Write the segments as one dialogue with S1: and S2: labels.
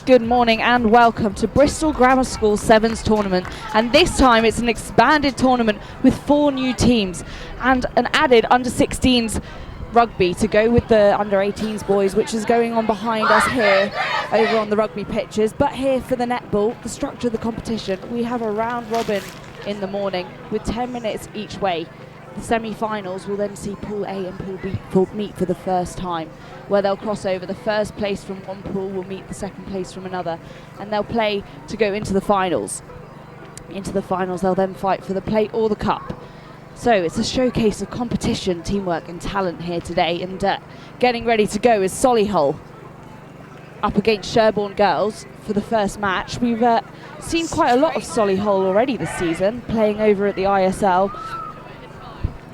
S1: Good morning and welcome to Bristol Grammar School Sevens tournament, and this time it's an expanded tournament with 4 new teams and an added under 16s rugby to go with the under 18s boys, which is going on behind us here over on the rugby pitches. But here for the netball, the structure of the competition, we have a round robin in the morning with 10 minutes each way. The semi-finals will then see Pool A and Pool B meet for the first time, where they'll cross over. The first place from one pool will meet the second place from another, and they'll play to go into the finals. Into the finals, they'll then fight for the plate or the cup. So it's a showcase of competition, teamwork and talent here today, and getting ready to go is Solihull up against Sherborne girls for the first match. We've seen quite a lot of Solihull already this season, playing over at the ISL.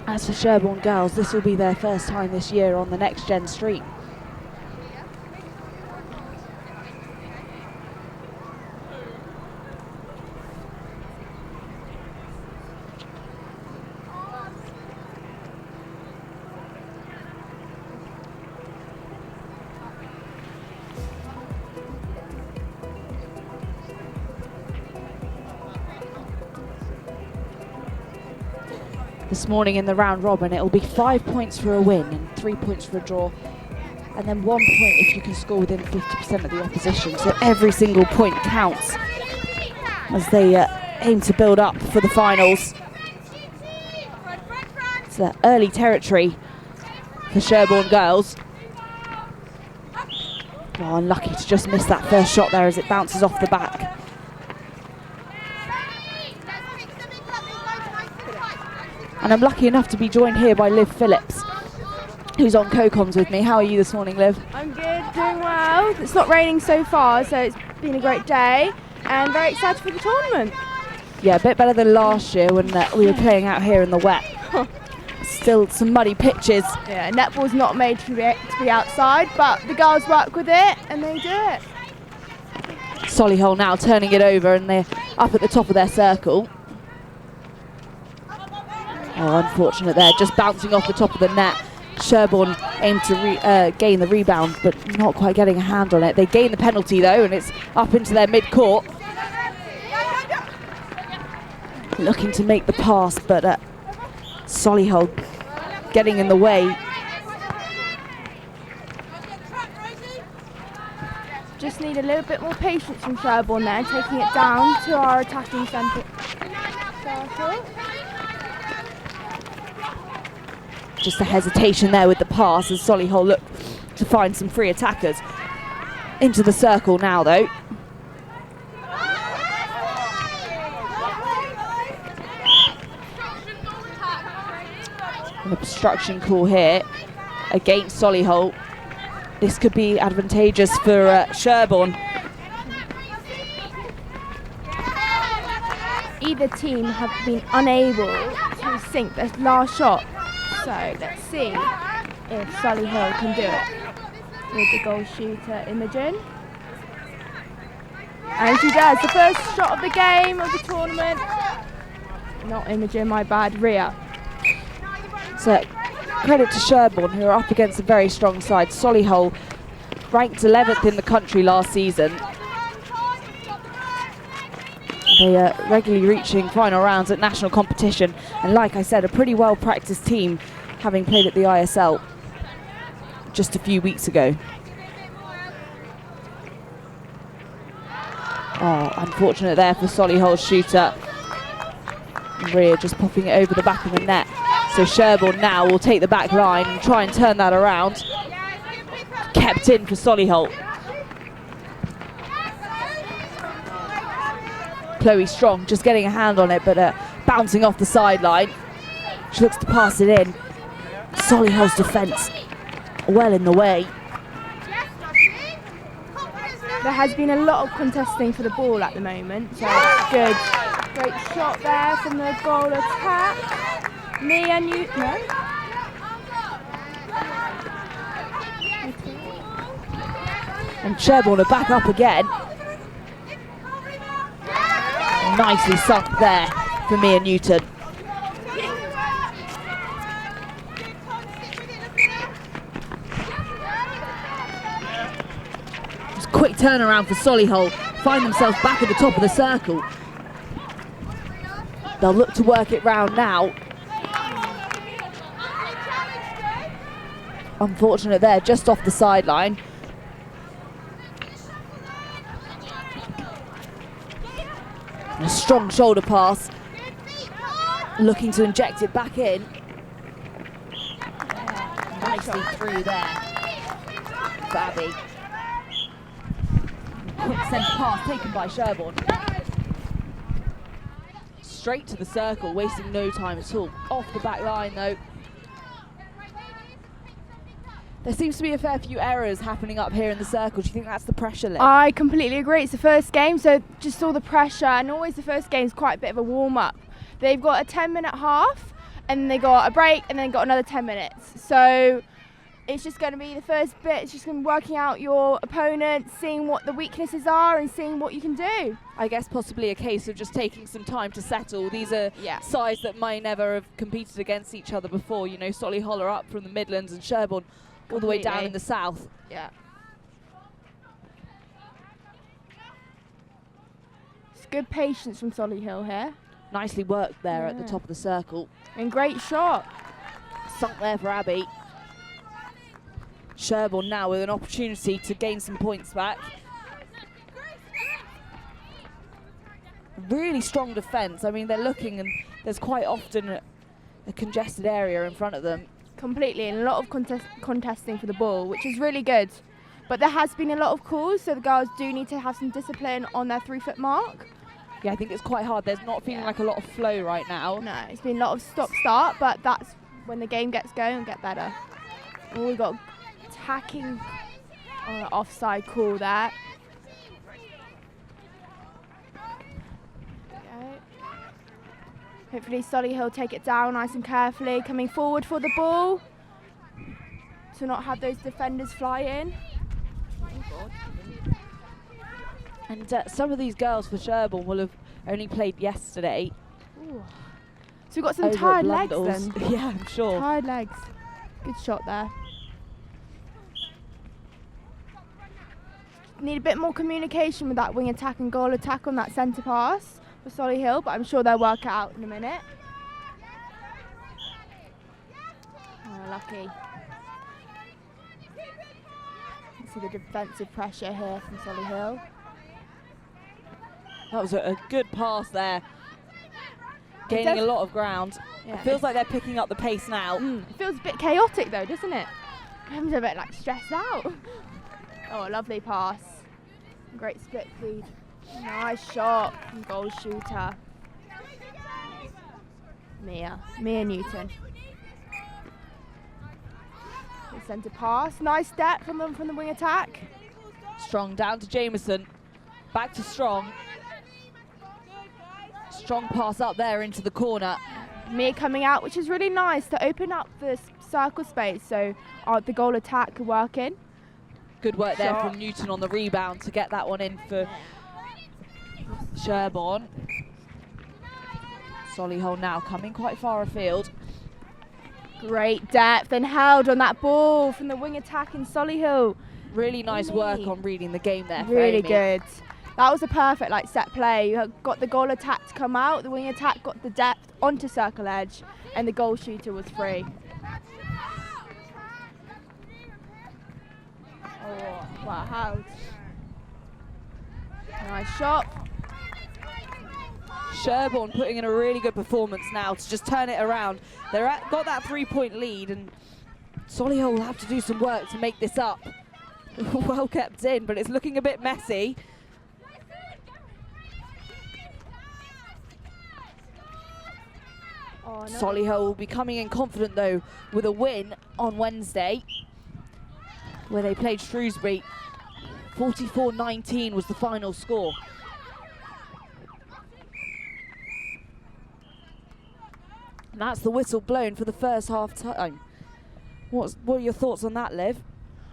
S1: As for Sherborne girls, this will be their first time this year on the Next Gen stream. This morning in the round robin, it'll be 5 points for a win and 3 points for a draw, and then 1 point if you can score within 50% of the opposition. So every single point counts as they aim to build up for the finals. It's early territory for Sherborne girls. Oh, unlucky to just miss that first shot there as it bounces off the back. And I'm lucky enough to be joined here by Liv Phillips, who's on co-coms with me. How are you this morning, Liv?
S2: I'm good, doing well. It's not raining so far, so it's been a great day, and very excited for the tournament.
S1: Yeah, a bit better than last year when we were playing out here in the wet. Still some muddy pitches.
S2: Yeah, netball's not made to be outside, but the girls work with it, and they do it.
S1: Solihull now turning it over, and they're up at the top of their circle. Oh, unfortunate there, just bouncing off the top of the net. Sherborne aimed to gain the rebound, but not quite getting a hand on it. They gain the penalty though, and it's up into their mid-court. Looking to make the pass, but Solihull getting in the way.
S2: Just need a little bit more patience from Sherborne there, taking it down to our attacking centre.
S1: Just a hesitation there with the pass as Solihull look to find some free attackers. Into the circle now though. An obstruction call here against Solihull. This could be advantageous for Sherborne.
S2: Either team have been unable to sink their last shot. So let's see if Solihull can do it with the goal shooter Imogen. And she does. The first shot of the game, of the tournament. Not Imogen, my bad, Rhea.
S1: So credit to Sherborne, who are up against a very strong side. Solihull ranked 11th in the country last season. They are regularly reaching final rounds at national competition, and like I said, a pretty well practiced team, having played at the ISL just a few weeks ago. Oh, unfortunate there for Solihull's shooter. Rhea just popping it over the back of the net. So Sherborne now will take the back line and try and turn that around. Kept in for Solihull. Chloe Strong just getting a hand on it, but bouncing off the sideline. She looks to pass it in. Solihull's defence well in the way.
S2: There has been a lot of contesting for the ball at the moment, so it's good. Great shot there from the goal attack. Mia Newton. No?
S1: And Sherborne are back up again. Nicely sunk there for Mia Newton. Quick turnaround for Solihull, find themselves back at the top of the circle. They'll look to work it round now. Unfortunate there, just off the sideline. A strong shoulder pass, looking to inject it back in. Nicely through there for Abby. Quick centre pass taken by Sherborne. Straight to the circle, wasting no time at all. Off the back line though. There seems to be a fair few errors happening up here in the circle. Do you think that's the pressure lift?
S2: I completely agree. It's the first game, so just all the pressure, and always the first game is quite a bit of a warm-up. They've got a 10-minute half, and they got a break, and then got another 10 minutes. So it's just going to be the first bit. It's just going to be working out your opponent, seeing what the weaknesses are, and seeing what you can do.
S1: I guess possibly a case of just taking some time to settle. These are sides that might never have competed against each other before. You know, Solihull are up from the Midlands and Sherborne all the way down in the south.
S2: Yeah. It's good patience from Solihull here.
S1: Nicely worked there at the top of the circle.
S2: And great shot.
S1: Sunk there for Abby. Sherborne now with an opportunity to gain some points back. Really strong defence. I mean, they're looking and there's quite often a congested area in front of them.
S2: Completely, and a lot of contesting for the ball, which is really good. But there has been a lot of calls, so the girls do need to have some discipline on their 3-foot mark.
S1: Yeah, I think it's quite hard. There's not feeling like a lot of flow right now.
S2: No, it's been a lot of stop-start, but that's when the game gets going and get better. Oh, we've got attacking offside call there. Hopefully Solihull take it down nice and carefully, coming forward for the ball to not have those defenders fly in.
S1: And some of these girls for Sherborne will have only played yesterday.
S2: Ooh. So we've got some tired legs then.
S1: Yeah, I'm sure.
S2: Tired legs. Good shot there. Need a bit more communication with that wing attack and goal attack on that centre pass for Solihull, but I'm sure they'll work it out in a minute. Oh, lucky. You see the defensive pressure here from Solihull.
S1: That was a good pass there. Gaining a lot of ground. Yeah. It feels like they're picking up the pace now.
S2: It feels a bit chaotic though, doesn't it? I'm a bit like stressed out. Oh, a lovely pass. Great split feed. Nice shot from goal shooter. Mia Newton. Good centre pass. Nice step from the wing attack.
S1: Strong down to Jameson. Back to Strong. Strong pass up there into the corner.
S2: Mia coming out, which is really nice to open up the circle space so the goal attack can work in.
S1: Good work there from Newton on the rebound to get that one in for Sherborne. Solihull now coming quite far afield.
S2: Great depth and held on that ball from the wing attack in Solihull.
S1: Really nice work on reading the game there.
S2: Really good. That was a perfect set play. You got the goal attack to come out, the wing attack got the depth onto circle edge, and the goal shooter was free. Oh, wow, held. Nice shot.
S1: Sherborne putting in a really good performance now to just turn it around. They're got that 3-point lead, and Solihull will have to do some work to make this up. Well kept in, but it's looking a bit messy.
S2: Oh, no.
S1: Solihull will be coming in confident though with a win on Wednesday, where they played Shrewsbury. 44-19 was the final score. And that's the whistle blown for the first half time. What are your thoughts on that, Liv?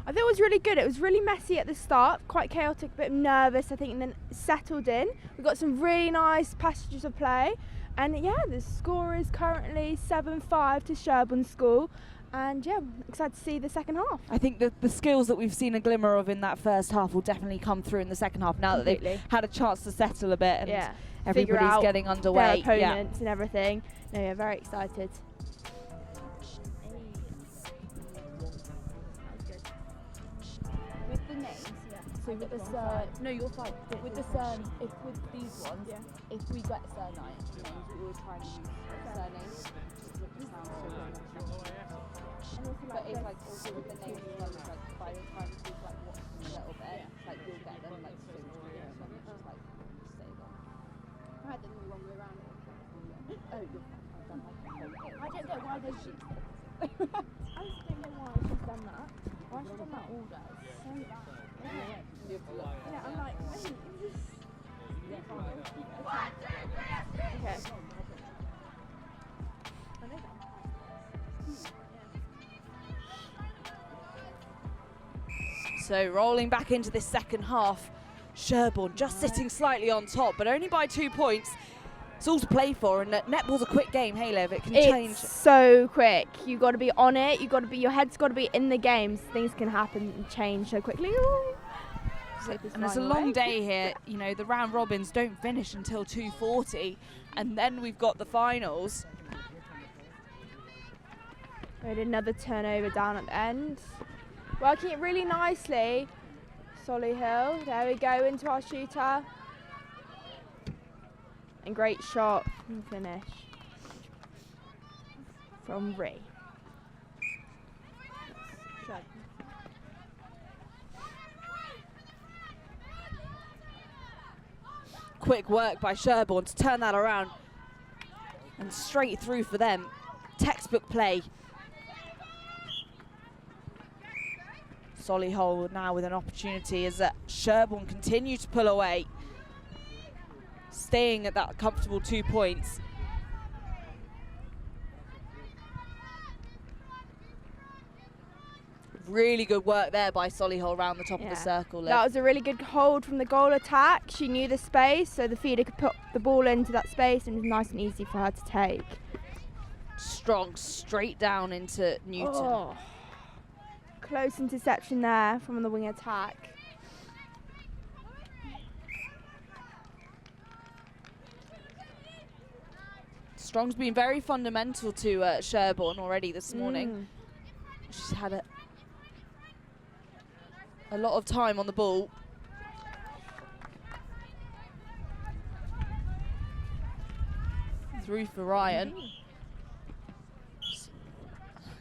S2: I think it was really good. It was really messy at the start, quite chaotic, a bit nervous, I think, and then settled in. We got some really nice passages of play. And yeah, the score is currently 7-5 to Sherborne School. And yeah, I'm excited to see the second half.
S1: I think the skills that we've seen a glimmer of in that first half will definitely come through in the second half now that they've had a chance to settle a bit and everybody's getting underway.
S2: Their opponents and everything. No, yeah, very excited.
S3: With the names, so with the no, you're fine. With the if with these ones, if we get names, we will try and use surnames. But it's like also with the names, like by the time you like watch them a little bit, like you'll get them like so much more. So I'm just like stay there. I had them the wrong way around. Oh, you're fine. I've done like I don't know why they should.
S2: I just don't know why she's done that.
S3: Why should I done that all day? So bad.
S2: Yeah, I'm like, wait, is this... Okay. I know that.
S1: So rolling back into this second half, Sherborne just sitting slightly on top, but only by 2 points. It's all to play for, and netball's a quick game. Hey, Liv, it can change.
S2: It's so quick. You got to be on it. You got to be. Your head's got to be in the games. Things can happen and change so quickly.
S1: And it's a long day here. You know, the round robins don't finish until 2:40, and then we've got the finals.
S2: We had another turnover down at the end. Working it really nicely. Solihull. There we go into our shooter. And great shot and finish from Ray.
S1: Quick work by Sherborne to turn that around and straight through for them. Textbook play. Solihull now with an opportunity as Sherborne continue to pull away, staying at that comfortable 2 points. Really good work there by Solihull around the top of the circle.
S2: That was a really good hold from the goal attack. She knew the space, so the feeder could put the ball into that space, and it was nice and easy for her to take.
S1: Strong straight down into Newton.
S2: Oh. Close interception there from the wing attack.
S1: Strong's been very fundamental to Sherborne already this morning. She's had a lot of time on the ball. Through for Ryan.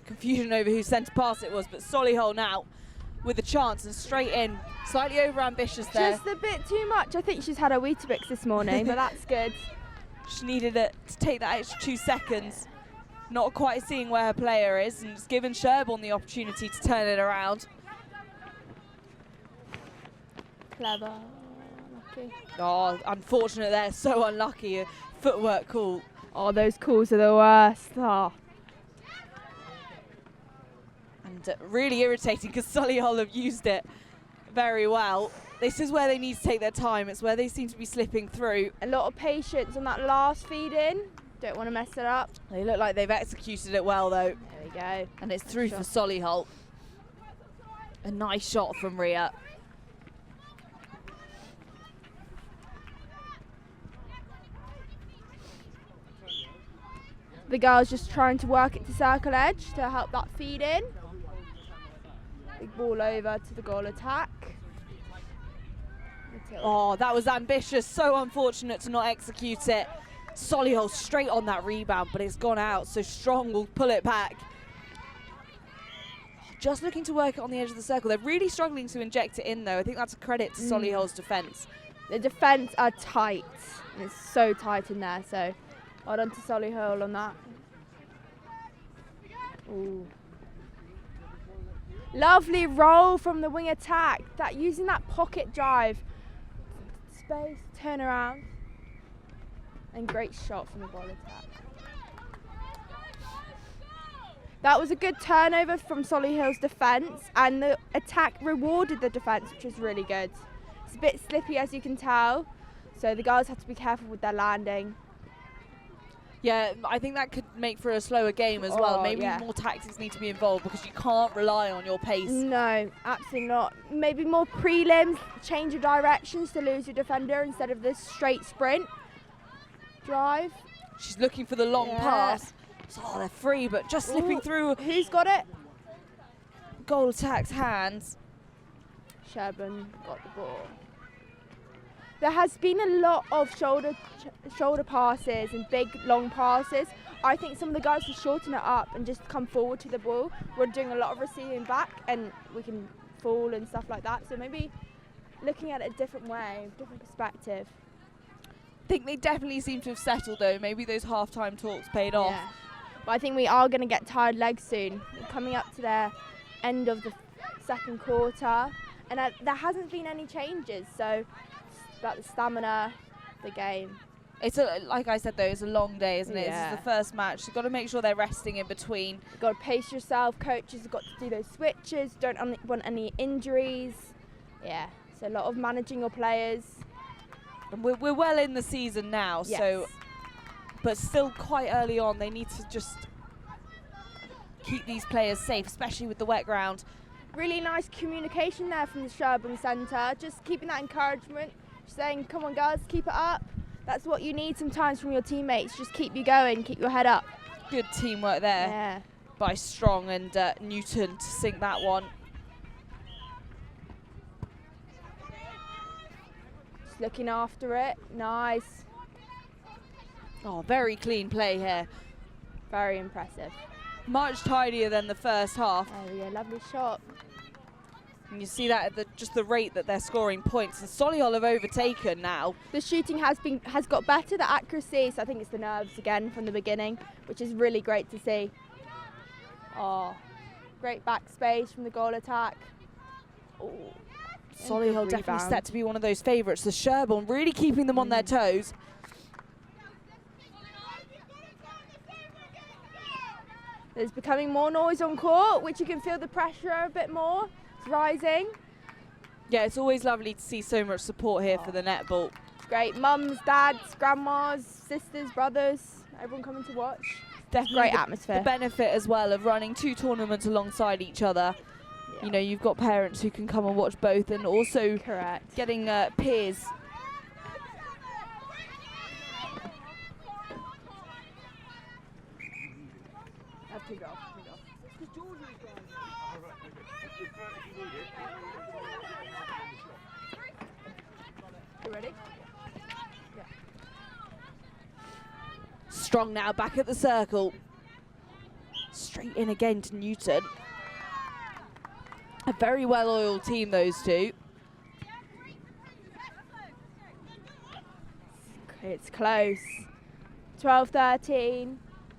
S1: Confusion over whose centre pass it was, but Solihull now with a chance and straight in. Slightly over ambitious there.
S2: Just a bit too much. I think she's had a Weetabix this morning, but that's good.
S1: She needed it to take that extra 2 seconds. Not quite seeing where her player is, and it's given Sherborne the opportunity to turn it around.
S2: Clever. Lucky.
S1: Oh, unfortunate there. So unlucky. A footwork call.
S2: Oh, those calls are the worst. Oh.
S1: And really irritating because Solihull have used it very well. This is where they need to take their time. It's where they seem to be slipping through.
S2: A lot of patience on that last feed in. Don't want to mess it up.
S1: They look like they've executed it well, though.
S2: There we go.
S1: And it's through for Solihull. A nice shot from Rhea.
S2: The girls just trying to work it to circle edge to help that feed in. Big ball over to the goal attack.
S1: Oh, that was ambitious. So unfortunate to not execute it. Solihull straight on that rebound, but it's gone out, so Strong will pull it back. Just looking to work it on the edge of the circle. They're really struggling to inject it in, though. I think that's a credit to Solihull's defence.
S2: The defence are tight. And it's so tight in there, so well done to Solihull on that. Ooh. Lovely roll from the wing attack. That using that pocket drive. Space, turn around. And great shot from the ball attack. That was a good turnover from Solihull's defence, and the attack rewarded the defence, which was really good. It's a bit slippy, as you can tell, so the girls have to be careful with their landing.
S1: Yeah, I think that could make for a slower game as well.
S2: Oh,
S1: Maybe
S2: yeah.
S1: more tactics need to be involved because you can't rely on your pace.
S2: No, absolutely not. Maybe more prelims, change of directions to lose your defender instead of this straight sprint. Drive.
S1: She's looking for the long
S2: Yeah.
S1: pass. Oh, they're free, but just slipping
S2: Ooh,
S1: through
S2: Who's got it?
S1: goal attack's hands.
S2: Sherborne got the ball. There has been a lot of shoulder passes and big long passes. I think some of the guys will shorten it up and just come forward to the ball. We're doing a lot of receiving back and we can fall and stuff like that. So maybe looking at it a different way, different perspective.
S1: I think they definitely seem to have settled though. Maybe those half-time talks paid off.
S2: Yeah. But I think we are going to get tired legs soon. We're coming up to the end of the second quarter and there hasn't been any changes. So it's about the stamina, the game.
S1: It's like I said though, it's a long day, isn't it?
S2: Yeah.
S1: This is the first match. You've got to make sure they're resting in between.
S2: You've got to pace yourself. Coaches have got to do those switches. Don't want any injuries. Yeah, so a lot of managing your players.
S1: And we're well in the season now,
S2: Yes.
S1: so but still quite early on. They need to just keep these players safe, especially with the wet ground.
S2: Really nice communication there from the Sherborne Centre. Just keeping that encouragement, saying, come on girls, keep it up. That's what you need sometimes from your teammates. Just keep you going, keep your head up.
S1: Good teamwork there
S2: Yeah.
S1: by Strong and Newton to sink that one.
S2: Just looking after it. Nice.
S1: Oh, very clean play here.
S2: Very impressive.
S1: Much tidier than the first half.
S2: There we go, lovely shot.
S1: And you see that at just the rate that they're scoring points. And Solihull have overtaken now.
S2: The shooting has got better, the accuracy, so I think it's the nerves again from the beginning, which is really great to see. Oh, great backspace from the goal attack. Oh,
S1: Solihull definitely set to be one of those favourites. The Sherborne really keeping them on their toes.
S2: There's becoming more noise on court, which you can feel the pressure a bit more. It's rising.
S1: Yeah, it's always lovely to see so much support here for the netball.
S2: Great mums, dads, grandmas, sisters, brothers, everyone coming to watch.
S1: Definitely
S2: Great
S1: the
S2: atmosphere.
S1: benefit as well of running two tournaments alongside each other.
S2: Yeah.
S1: You know, you've got parents who can come and watch both, and also
S2: Correct.
S1: getting peers.
S2: You ready?
S1: Strong now back at the circle. Straight in again to Newton. A very well-oiled team, those two.
S2: It's close. 12-13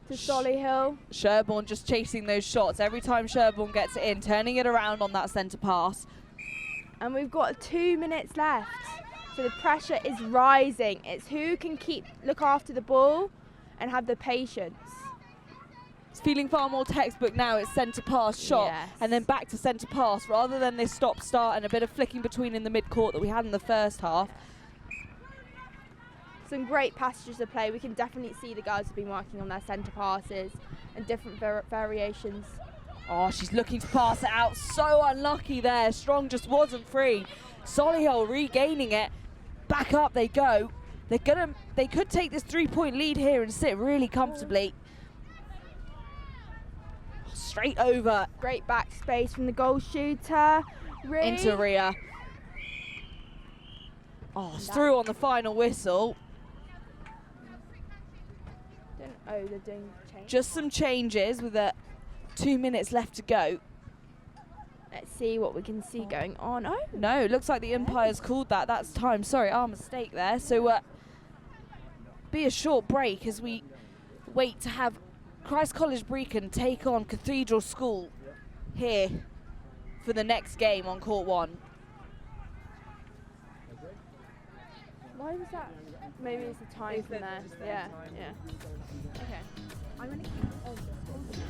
S2: to Solihull.
S1: Sherborne just chasing those shots. Every time Sherborne gets it in, turning it around on that centre pass.
S2: And we've got 2 minutes left. So the pressure is rising. It's who can look after the ball and have the patience.
S1: It's feeling far more textbook now. It's centre pass shot
S2: Yes.
S1: and then back to centre pass rather than this stop start and a bit of flicking between in the mid-court that we had in the first half.
S2: Some great passages of play. We can definitely see the guys have been working on their centre passes and different variations.
S1: Oh, she's looking to pass it out. So unlucky there. Strong just wasn't free. Solihull regaining it. Back up they go. They could take this 3-point lead here and sit really comfortably. Straight over
S2: Great backspace from the goal shooter.
S1: into Rhea. Oh, it's through on the final whistle.
S2: They're doing change.
S1: Just some changes with 2 minutes left to go.
S2: Let's see what we can see going on. Oh,
S1: No, it looks like the umpire's called that. That's time. Sorry, our mistake there. So be a short break as we wait to have Christ College Brecon take on Cathedral School here for the next game on court 1.
S2: why was that? Maybe it's the time from there. Yeah, yeah. Okay. I'm going to keep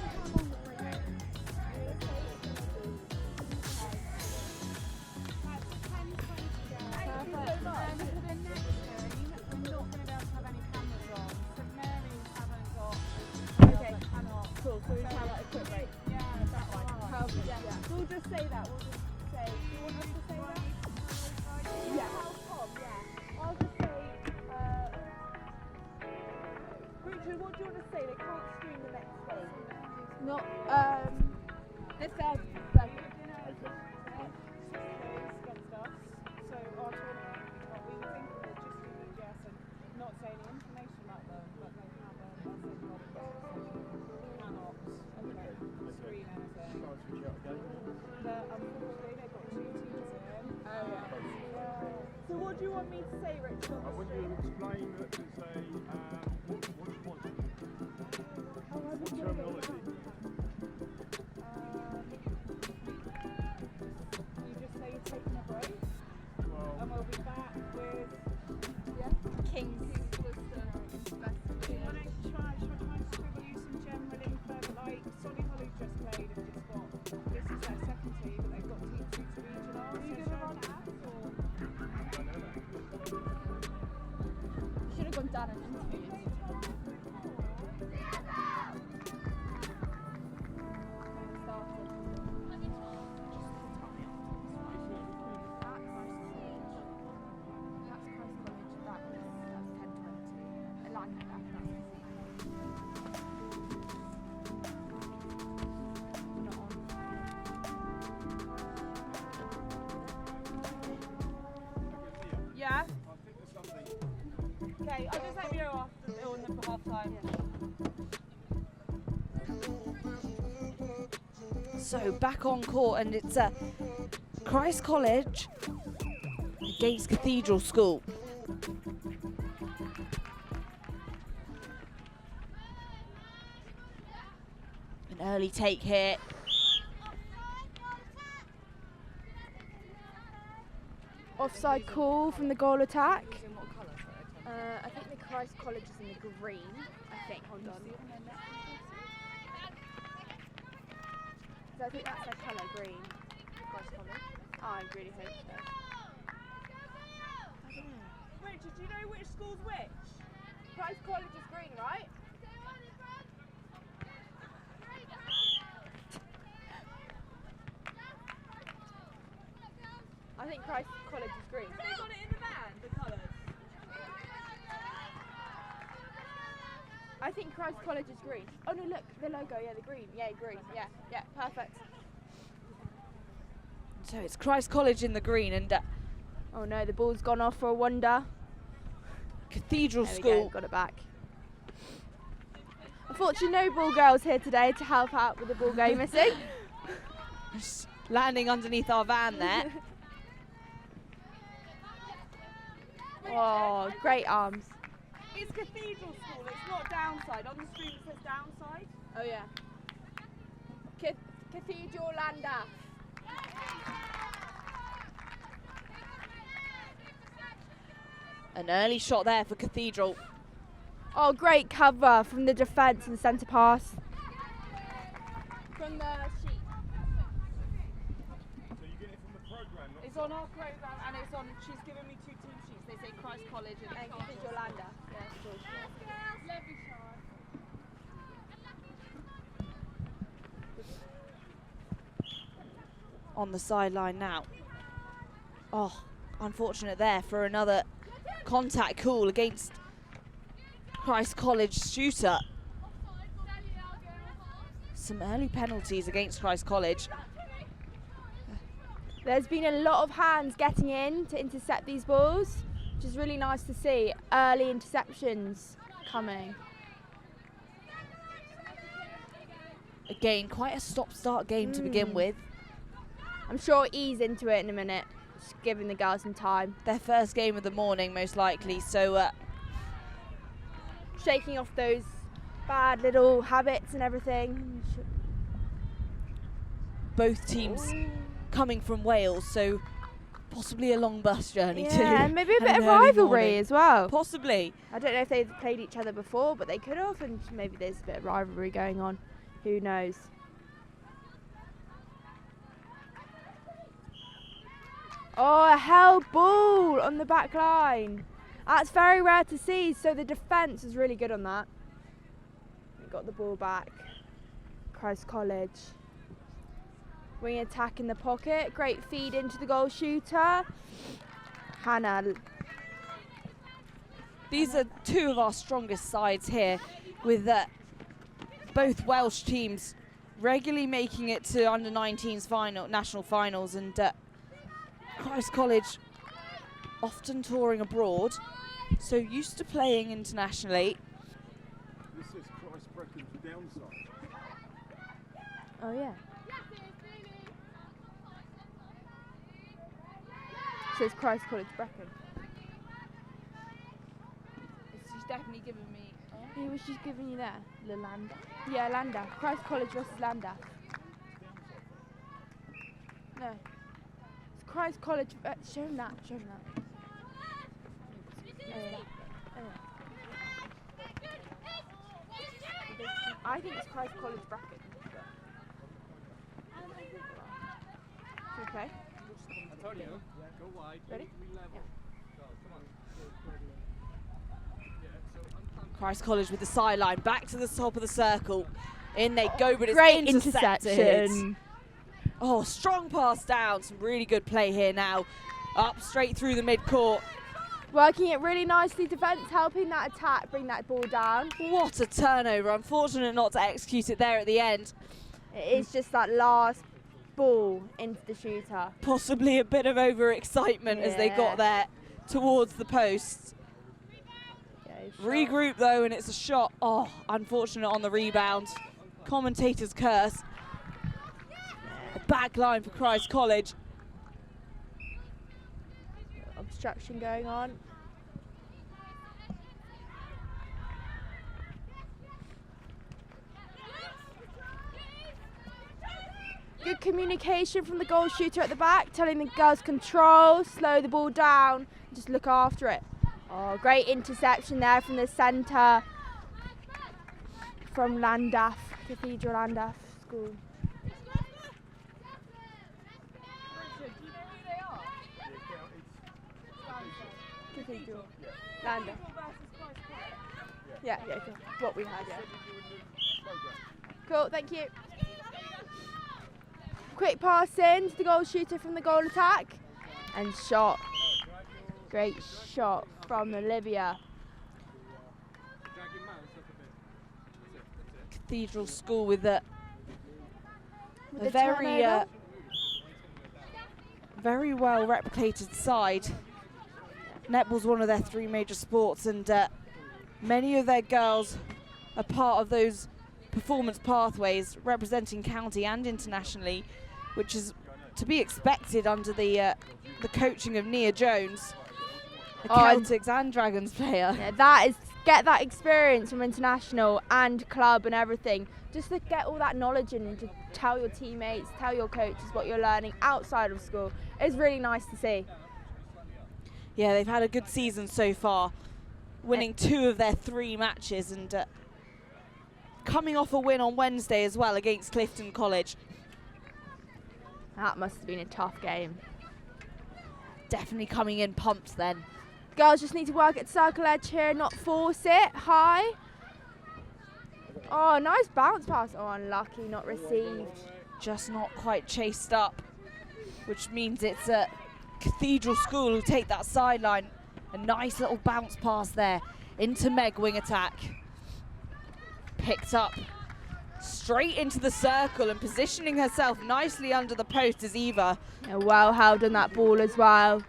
S2: do you want me to say, Rich?
S4: I want you to explain that there's what's terminology?
S3: You just say you're taking a break,
S4: Well,
S3: and we'll be back with Kings.
S5: Why don't you try and scribble you some general info, like Solihull who've just played have just got, this is their second team, but they've got team 2 to regional.
S3: Are you going to run out, or?
S4: I don't know that.
S3: You should have gone down and interviewed.
S5: Yeah?
S4: I think there's something.
S5: Okay, I'll just let you know after the half time.
S1: So back on court, and it's Christ College against Cathedral School. An early take here.
S2: Offside call from the goal attack. I think the Christ College is in the green. I think. Hold on. So I think that's their colour, green. Christ College. Oh, I really hope so.
S5: Richard, do you know which school's which?
S2: Christ College is green, right? I think Christ College is green.
S5: They got it in the van, the colours.
S2: I think Christ College is green. Oh no, look, the logo, yeah, the green. Yeah, green. Yeah, perfect.
S1: So it's Christ College in the green, and
S2: Oh no, the ball's gone off for a wonder.
S1: Cathedral
S2: There we
S1: School.
S2: go, got it back. Unfortunately, no ball girls here today to help out with the ball game missing.
S1: Just landing underneath our van there.
S2: Oh, great arms.
S5: It's Cathedral School, it's not downside. On the screen it says downside.
S2: Oh yeah. Cathedral Llandaff.
S1: An early shot there for Cathedral.
S2: Oh, great cover from the defence and centre pass. From the sheet.
S4: So you get it from the programme, not
S5: It's on our programme and it's on, she's given me 2 team sheets. They say Christ College and
S2: Cathedral Llandaff. Yeah, cool.
S1: On the sideline now. Oh, unfortunate there for another contact call against Christ College shooter. Some early penalties against Christ College.
S2: There's been a lot of hands getting in to intercept these balls, which is really nice to see. Early interceptions coming.
S1: Again, quite a stop-start game to begin with.
S2: I'm sure ease into it in a minute, just giving the girls some time.
S1: Their first game of the morning, most likely, so
S2: Shaking off those bad little habits and everything.
S1: both teams coming from Wales, so possibly a long bus journey too.
S2: Yeah, and maybe a bit
S1: And
S2: of
S1: an early
S2: rivalry
S1: morning.
S2: as well.
S1: Possibly.
S2: I don't know if they've played each other before, but they could have, and maybe there's a bit of rivalry going on. Who knows? Oh, a held ball on the back line. That's very rare to see, so the defence is really good on that. They got the ball back. Christ College. Wing attack in the pocket. Great feed into the goal shooter. Hannah.
S1: These are two of our strongest sides here, with both Welsh teams regularly making it to under-19s national finals, and Christ College often touring abroad, so used to playing internationally.
S4: This is Christ Brecon for downside.
S2: Oh yeah. So it's Christ College Brecon.
S3: definitely giving me.
S2: He was just giving you there.
S3: Llandaff.
S2: Yeah, Llandaff. Christ College versus Llandaff. No. It's Christ College. Show him that. Show him that. I think it's Christ College Brecon. Should we play?
S4: I told you, go wide.
S2: Ready?
S4: We level.
S2: Yeah.
S4: Go, come on. Yeah, so
S1: Christ College with the sideline, back to the top of the circle. In they go, but it's
S2: Great
S1: intercepted.
S2: interception.
S1: Oh, strong pass down. Some really good play here now. Up straight through the mid-court.
S2: Working it really nicely, defence helping that attack, bring that ball down.
S1: What a turnover. Unfortunate not to execute it there at the end.
S2: It is just that last ball into the shooter.
S1: Possibly a bit of overexcitement as they got there towards the posts. Regroup though, and it's a shot. Oh, unfortunate on the rebound. Commentator's curse. A back line for Christ College.
S2: Obstruction going on. Good communication from the goal shooter at the back, telling the girls control, slow the ball down, just look after it. Oh, great interception there from the centre from Llandaff, Cathedral Llandaff School. Cathedral. Llandaff. Yeah, cool. What we had, yeah. Cool, thank you. Quick pass in to the goal shooter from the goal attack. And shot. Great shot from Olivia.
S1: Cathedral School with a
S2: With the
S1: very
S2: turnover.
S1: very well replicated side. Netball's one of their three major sports, and many of their girls are part of those performance pathways representing county and internationally, which is to be expected under the coaching of Nia Jones, a Celtics and Dragons player.
S2: Yeah, that is, get that experience from international and club and everything. Just to get all that knowledge and to tell your teammates, tell your coaches what you're learning outside of school. It's really nice to see.
S1: Yeah, they've had a good season so far, winning 2 of their 3 matches and coming off a win on Wednesday as well against Clifton College.
S2: That must have been a tough game.
S1: Definitely coming in pumped then.
S2: Girls just need to work at circle edge here, not force it high. Oh, nice bounce pass. Oh, unlucky, not received.
S1: Just not quite chased up, which means it's a Cathedral School who take that sideline. A nice little bounce pass there into Meg, wing attack. Picked up straight into the circle and positioning herself nicely under the post is Eva.
S2: Well held on that ball as well.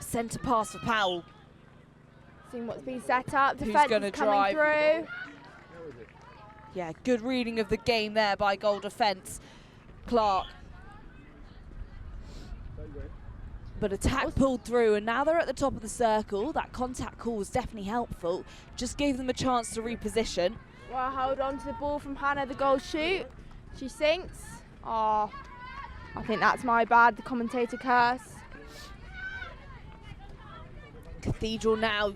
S1: Centre pass for Powell.
S2: Seeing what's been set up.
S1: Who's
S2: Defence
S1: gonna
S2: is coming through.
S1: Yeah, good reading of the game there by goal defence. Clark. But attack pulled through, and now they're at the top of the circle. That contact call was definitely helpful. Just gave them a chance to reposition.
S2: Well held on to the ball from Hannah, the goal shoot. She sinks. Oh, I think that's my bad, the commentator curse.
S1: Cathedral now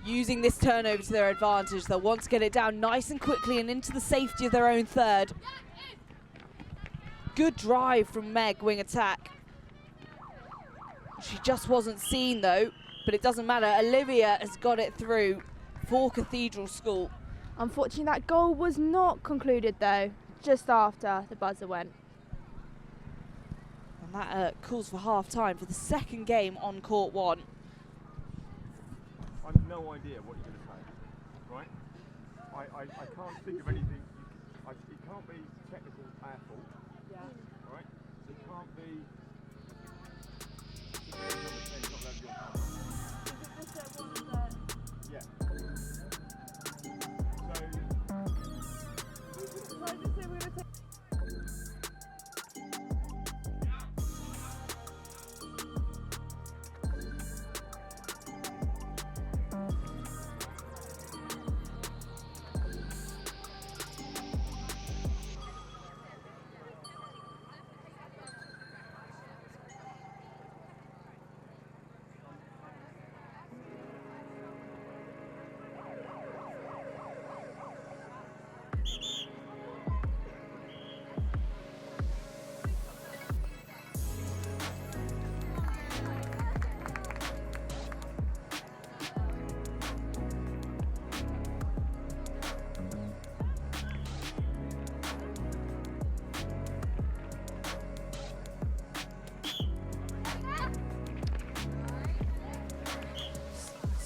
S1: using this turnover to their advantage. They'll want to get it down nice and quickly and into the safety of their own third. Good drive from Meg, wing attack. She just wasn't seen though, but it doesn't matter. Olivia has got it through for Cathedral School.
S2: Unfortunately, that goal was not concluded though, just after the buzzer went.
S1: And that calls for half time for the second game on court 1.
S4: I've no idea what you're going to say, right? I can't think of anything. It can't be technical our fault, right? It can't be. Yeah.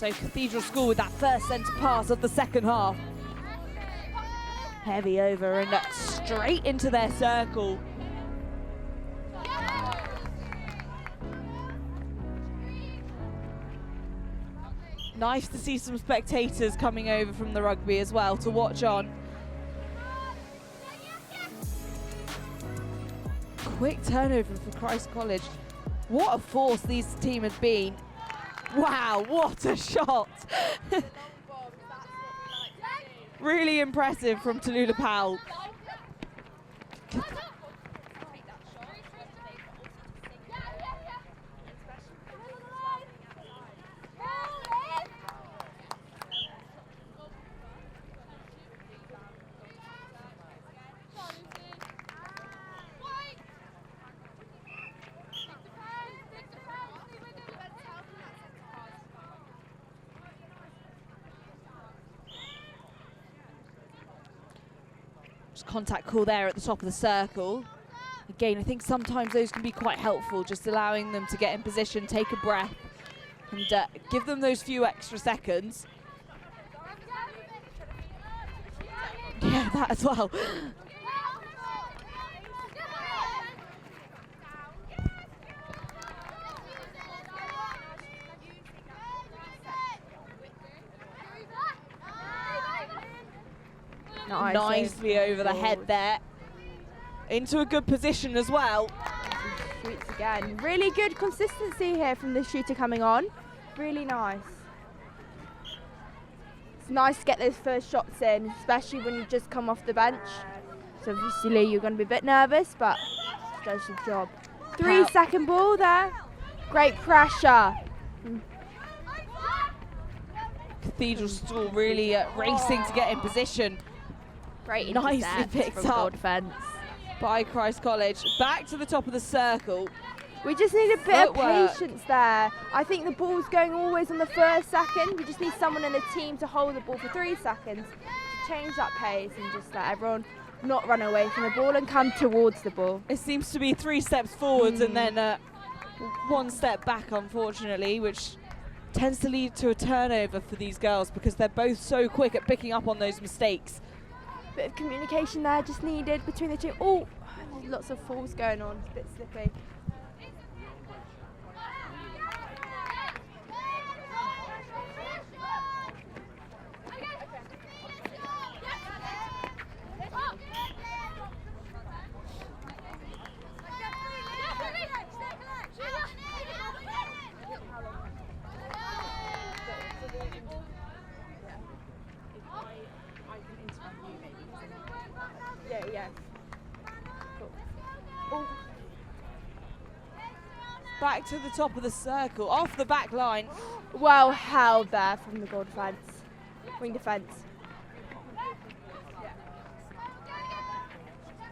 S1: So Cathedral School with that first centre pass of the second half. Heavy over and straight into their circle. Nice to see some spectators coming over from the rugby as well to watch on. Quick turnover for Christ College. What a force these team have been. Wow, what a shot. Really impressive from Tallulah Powell. Contact call there at the top of the circle. Again, I think sometimes those can be quite helpful, just allowing them to get in position, take a breath, and give them those few extra seconds. Yeah, that as well. Nicely over the head there. Into a good position as well.
S2: Shoots again. Really good consistency here from the shooter coming on. Really nice. It's nice to get those first shots in, especially when you just come off the bench. So obviously you're going to be a bit nervous, but it does your job. 3-second ball there. Great pressure.
S1: Cathedral still really racing to get in position.
S2: Great
S1: nicely picked up
S2: defence
S1: by Christ College. Back to the top of the circle.
S2: We just need a bit of patience there. I think the ball's going always on the first second. We just need someone in the team to hold the ball for 3 seconds to change that pace and just let everyone not run away from the ball and come towards the ball.
S1: It seems to be 3 steps forwards and then 1 step back, unfortunately, which tends to lead to a turnover for these girls because they're both so quick at picking up on those mistakes.
S2: Bit of communication there just needed between the two. Oh, lots of falls going on. It's a bit slippy. Yeah. Cool.
S1: Back to the top of the circle, off the back line.
S2: Well held there from the goal defence. Wing defence.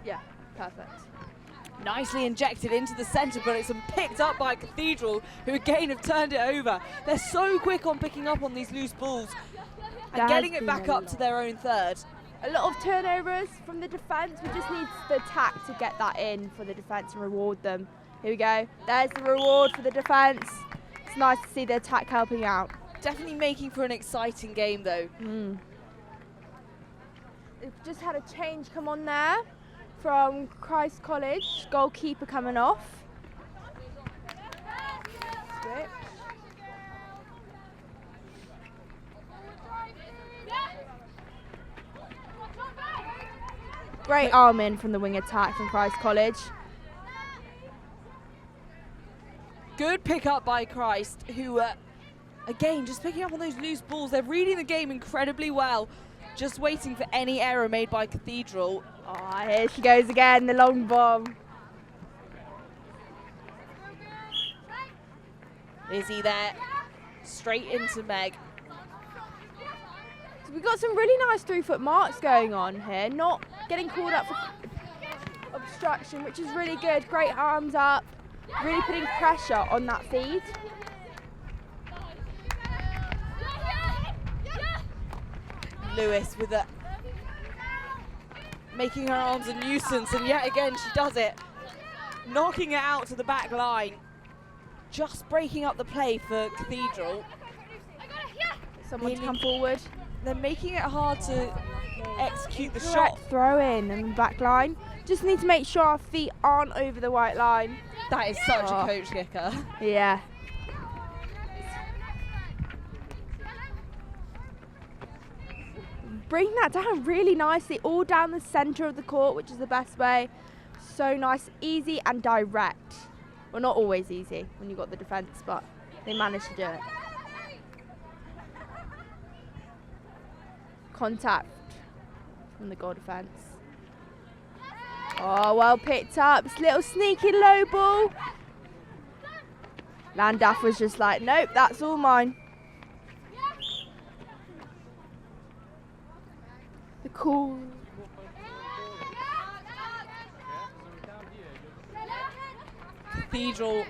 S2: Yeah, perfect.
S1: Nicely injected into the centre, but it's picked up by Cathedral, who again have turned it over. They're so quick on picking up on these loose balls and getting it back up to their own third.
S2: A lot of turnovers from the defence. We just need the attack to get that in for the defence and reward them. Here we go. There's the reward for the defence. It's nice to see the attack helping out.
S1: Definitely making for an exciting game though.
S2: We've just had a change come on there from Christ College. Goalkeeper coming off. Switch. Great arm in from the wing attack from Christ College.
S1: Good pick up by Christ, who, again, just picking up on those loose balls. They're reading the game incredibly well, just waiting for any error made by Cathedral.
S2: Oh, here she goes again, the long bomb.
S1: Izzy there, straight into Meg.
S2: So we've got some really nice 3-foot marks going on here, not getting called up for obstruction, which is really good. Great arms up, really putting pressure on that feed.
S1: Lewis with a making her arms a nuisance, and yet again she does it, knocking it out to the back line, just breaking up the play for Cathedral.
S2: someone to come forward.
S1: They're making it hard to execute the
S2: Correct
S1: shot.
S2: throw in and the back line. Just need to make sure our feet aren't over the white line.
S1: That is such
S2: Oh.
S1: a coach kicker.
S2: Yeah. Bring that down really nicely, all down the centre of the court, which is the best way. So nice, easy and direct. Well, not always easy when you've got the defence, but they managed to do it. Contact from the goal defence. Oh, well picked up. This little sneaky low ball. Llandaff was just like, nope, that's all mine. The cool.
S1: Cathedral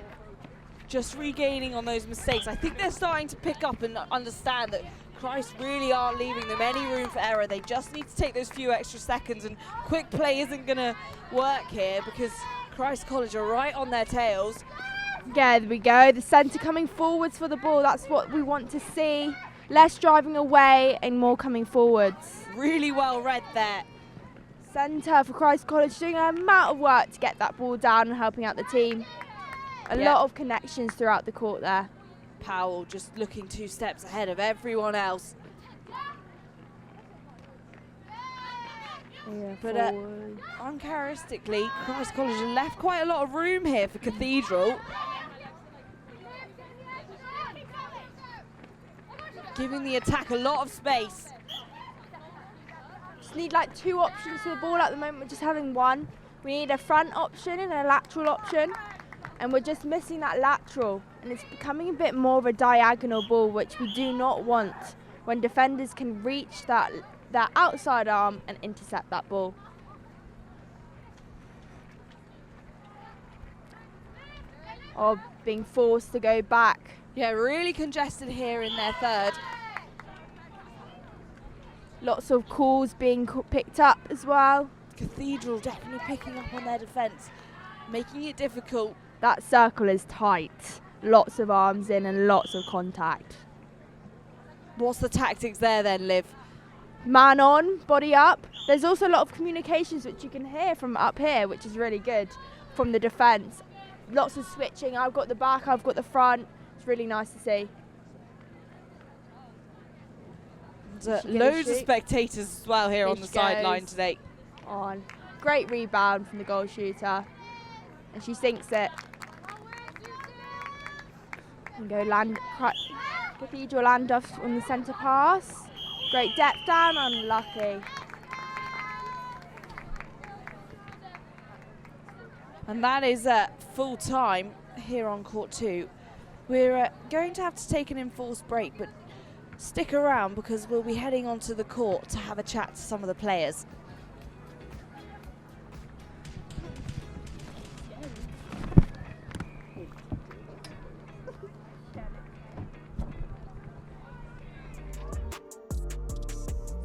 S1: just regaining on those mistakes. I think they're starting to pick up and understand that Christ really aren't leaving them any room for error. They just need to take those few extra seconds, and quick play isn't going to work here because Christ College are right on their tails.
S2: Yeah, there we go. The centre coming forwards for the ball. That's what we want to see. Less driving away and more coming forwards.
S1: Really well read there.
S2: Centre for Christ College doing an amount of work to get that ball down and helping out the team. A
S1: Yeah.
S2: lot of connections throughout the court there.
S1: Powell just looking 2 steps ahead of everyone else.
S2: Yeah,
S1: But,
S2: forward.
S1: Uncharacteristically, Christ College have left quite a lot of room here for Cathedral. Giving the attack a lot of space.
S2: Just need like 2 options for the ball at the moment. We're just having 1. We need a front option and a lateral option. And we're just missing that lateral. And it's becoming a bit more of a diagonal ball, which we do not want when defenders can reach that outside arm and intercept that ball. Or being forced to go back.
S1: Yeah, really congested here in their third.
S2: Lots of calls being picked up as well.
S1: Cathedral definitely picking up on their defence, making it difficult.
S2: That circle is tight. Lots of arms in and lots of contact.
S1: What's the tactics there then, Liv?
S2: Man on, body up. There's also a lot of communications which you can hear from up here, which is really good from the defence. Lots of switching. I've got the back, I've got the front. It's really nice to see.
S1: Loads of spectators as well here on the sideline
S2: goes.
S1: today.
S2: On. Great rebound from the goal shooter. And she sinks it. And go Cathedral Llandaff on the centre pass. Great depth down, unlucky.
S1: And that is full time here on court 2. We're going to have to take an enforced break, but stick around because we'll be heading onto the court to have a chat to some of the players.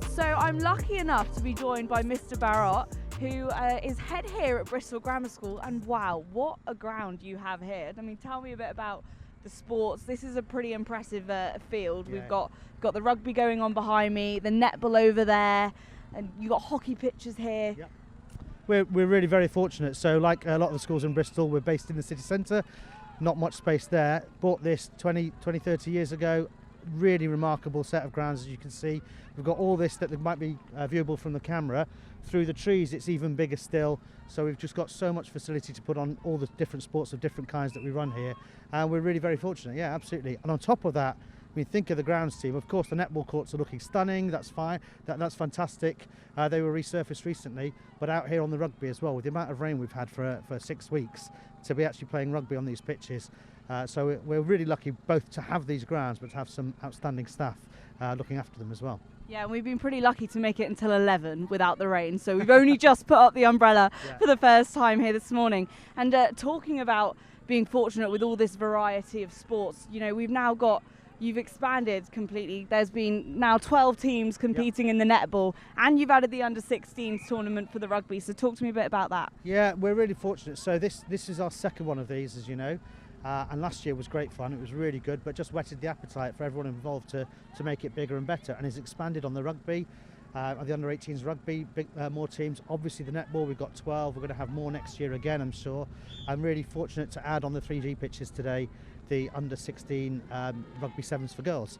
S1: So I'm lucky enough to be joined by Mr. Barrott, who is head here at Bristol Grammar School, and wow, what a ground you have here. I mean, tell me a bit about the sports. This is a pretty impressive field.
S6: Yeah.
S1: We've got the rugby going on behind me, the netball over there, and you've got hockey pitches here.
S6: Yep. We're really very fortunate. So like a lot of the schools in Bristol, we're based in the city centre, not much space there. Bought this 20, 30 years ago. Really remarkable set of grounds, as you can see. We've got all this that might be viewable from the camera. Through the trees it's even bigger still, so we've just got so much facility to put on all the different sports of different kinds that we run here, and we're really very fortunate. Yeah, absolutely. And on top of that, I mean, think of the grounds team. Of course the netball courts are looking stunning, that's fine, that's fantastic. They were resurfaced recently, but out here on the rugby as well, with the amount of rain we've had for 6 weeks, to be actually playing rugby on these pitches. So we're really lucky both to have these grounds but to have some outstanding staff looking after them as well.
S1: Yeah, and we've been pretty lucky to make it until 11 without the rain, so we've only just put up the umbrella for the first time here this morning. And talking about being fortunate with all this variety of sports, you know, you've expanded completely. There's been now 12 teams competing in the netball, and you've added the under-16s tournament for the rugby, so talk to me a bit about that.
S6: Yeah, we're really fortunate. So this is our second one of these, as you know. And last year was great fun. It was really good, but just whetted the appetite for everyone involved to make it bigger and better. And it's expanded on the rugby, the under-18s rugby, more teams. Obviously the netball, we've got 12. We're going to have more next year again, I'm sure. I'm really fortunate to add on the 3G pitches today the under-16 rugby sevens for girls.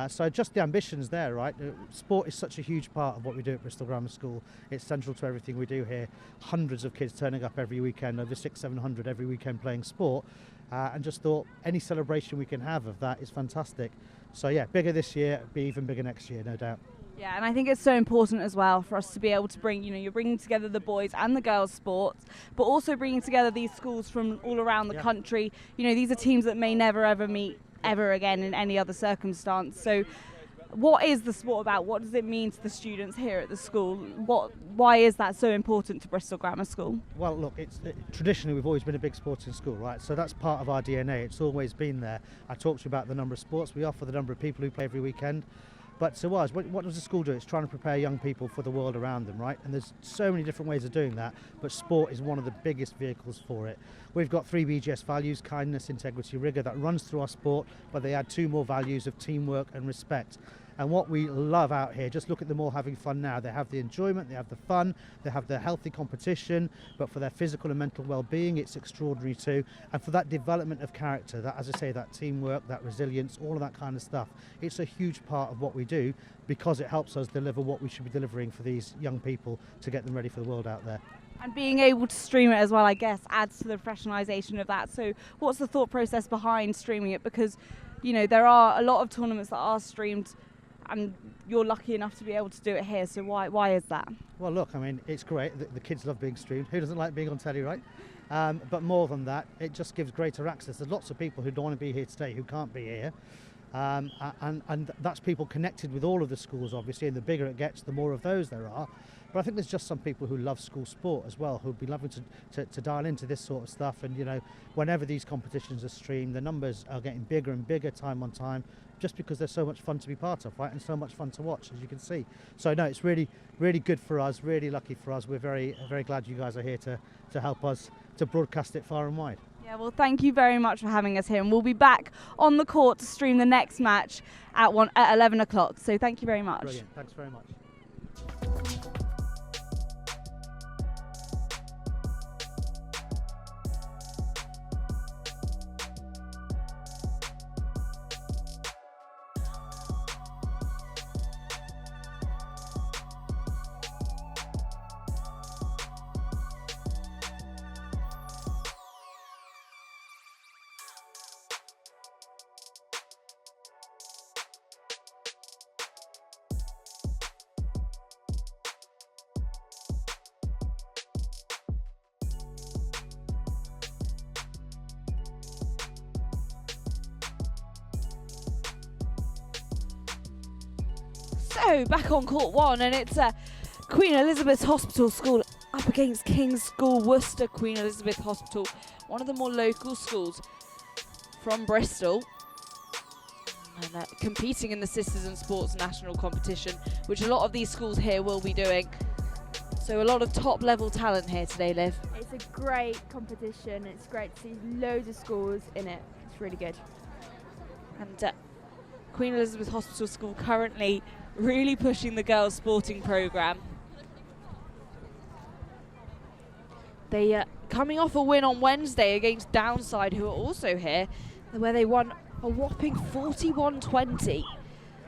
S6: So just the ambitions there, right? Sport is such a huge part of what we do at Bristol Grammar School. It's central to everything we do here. Hundreds of kids turning up every weekend, over 600-700 every weekend playing sport. And just thought any celebration we can have of that is fantastic. So yeah, bigger this year, be even bigger next year, no doubt.
S1: Yeah, and I think it's so important as well for us to be able to bring, you're bringing together the boys and the girls sports, but also bringing together these schools from all around the country. These are teams that may never ever meet ever again in any other circumstance. So what is the sport about? What does it mean to the students here at the school? Why is that so important to Bristol Grammar School?
S6: Well, look, traditionally we've always been a big sporting school, right? So that's part of our DNA. It's always been there. I talked to you about the number of sports we offer, the number of people who play every weekend. But to us, what does the school do? It's trying to prepare young people for the world around them, right? And there's so many different ways of doing that, but sport is one of the biggest vehicles for it. We've got 3 BGS values: kindness, integrity, rigour, that runs through our sport, but they add 2 more values of teamwork and respect. And what we love out here, just look at them all having fun now. They have the enjoyment, they have the fun, they have the healthy competition, but for their physical and mental well-being, it's extraordinary too. And for that development of character, that, as I say, that teamwork, that resilience, all of that kind of stuff, it's a huge part of what we do because it helps us deliver what we should be delivering for these young people to get them ready for the world out there.
S1: And being able to stream it as well, I guess, adds to the professionalisation of that. So what's the thought process behind streaming it? Because, there are a lot of tournaments that are streamed, and you're lucky enough to be able to do it here, so why is that? Well,
S6: look, I mean, it's great. The kids love being streamed. Who doesn't like being on telly, right? But more than that, it just gives greater access. There's lots of people who don't want to be here today who can't be here. And that's people connected with all of the schools, obviously, and the bigger it gets, the more of those there are. But I think there's just some people who love school sport as well, who'd be loving to dial into this sort of stuff. And, whenever these competitions are streamed, the numbers are getting bigger and bigger time on time, just because they're so much fun to be part of, right? And so much fun to watch, as you can see. So, no, it's really, really good for us, really lucky for us. We're very, very glad you guys are here to help us to broadcast it far and wide.
S1: Yeah, well, thank you very much for having us here, and we'll be back on the court to stream the next match at 11 o'clock. So thank you very much.
S6: Brilliant. Thanks very much.
S1: So back on court 1, and it's Queen Elizabeth Hospital School up against King's School Worcester. Queen Elizabeth Hospital, one of the more local schools from Bristol, and competing in the Sisters in Sports national competition, which a lot of these schools here will be doing. So a lot of top level talent here today, Liv.
S2: It's a great competition. It's great to see loads of schools in it. It's really good.
S1: And Queen Elizabeth Hospital School currently really pushing the girls' sporting programme. They coming off a win on Wednesday against Downside, who are also here, where they won a whopping 41-20.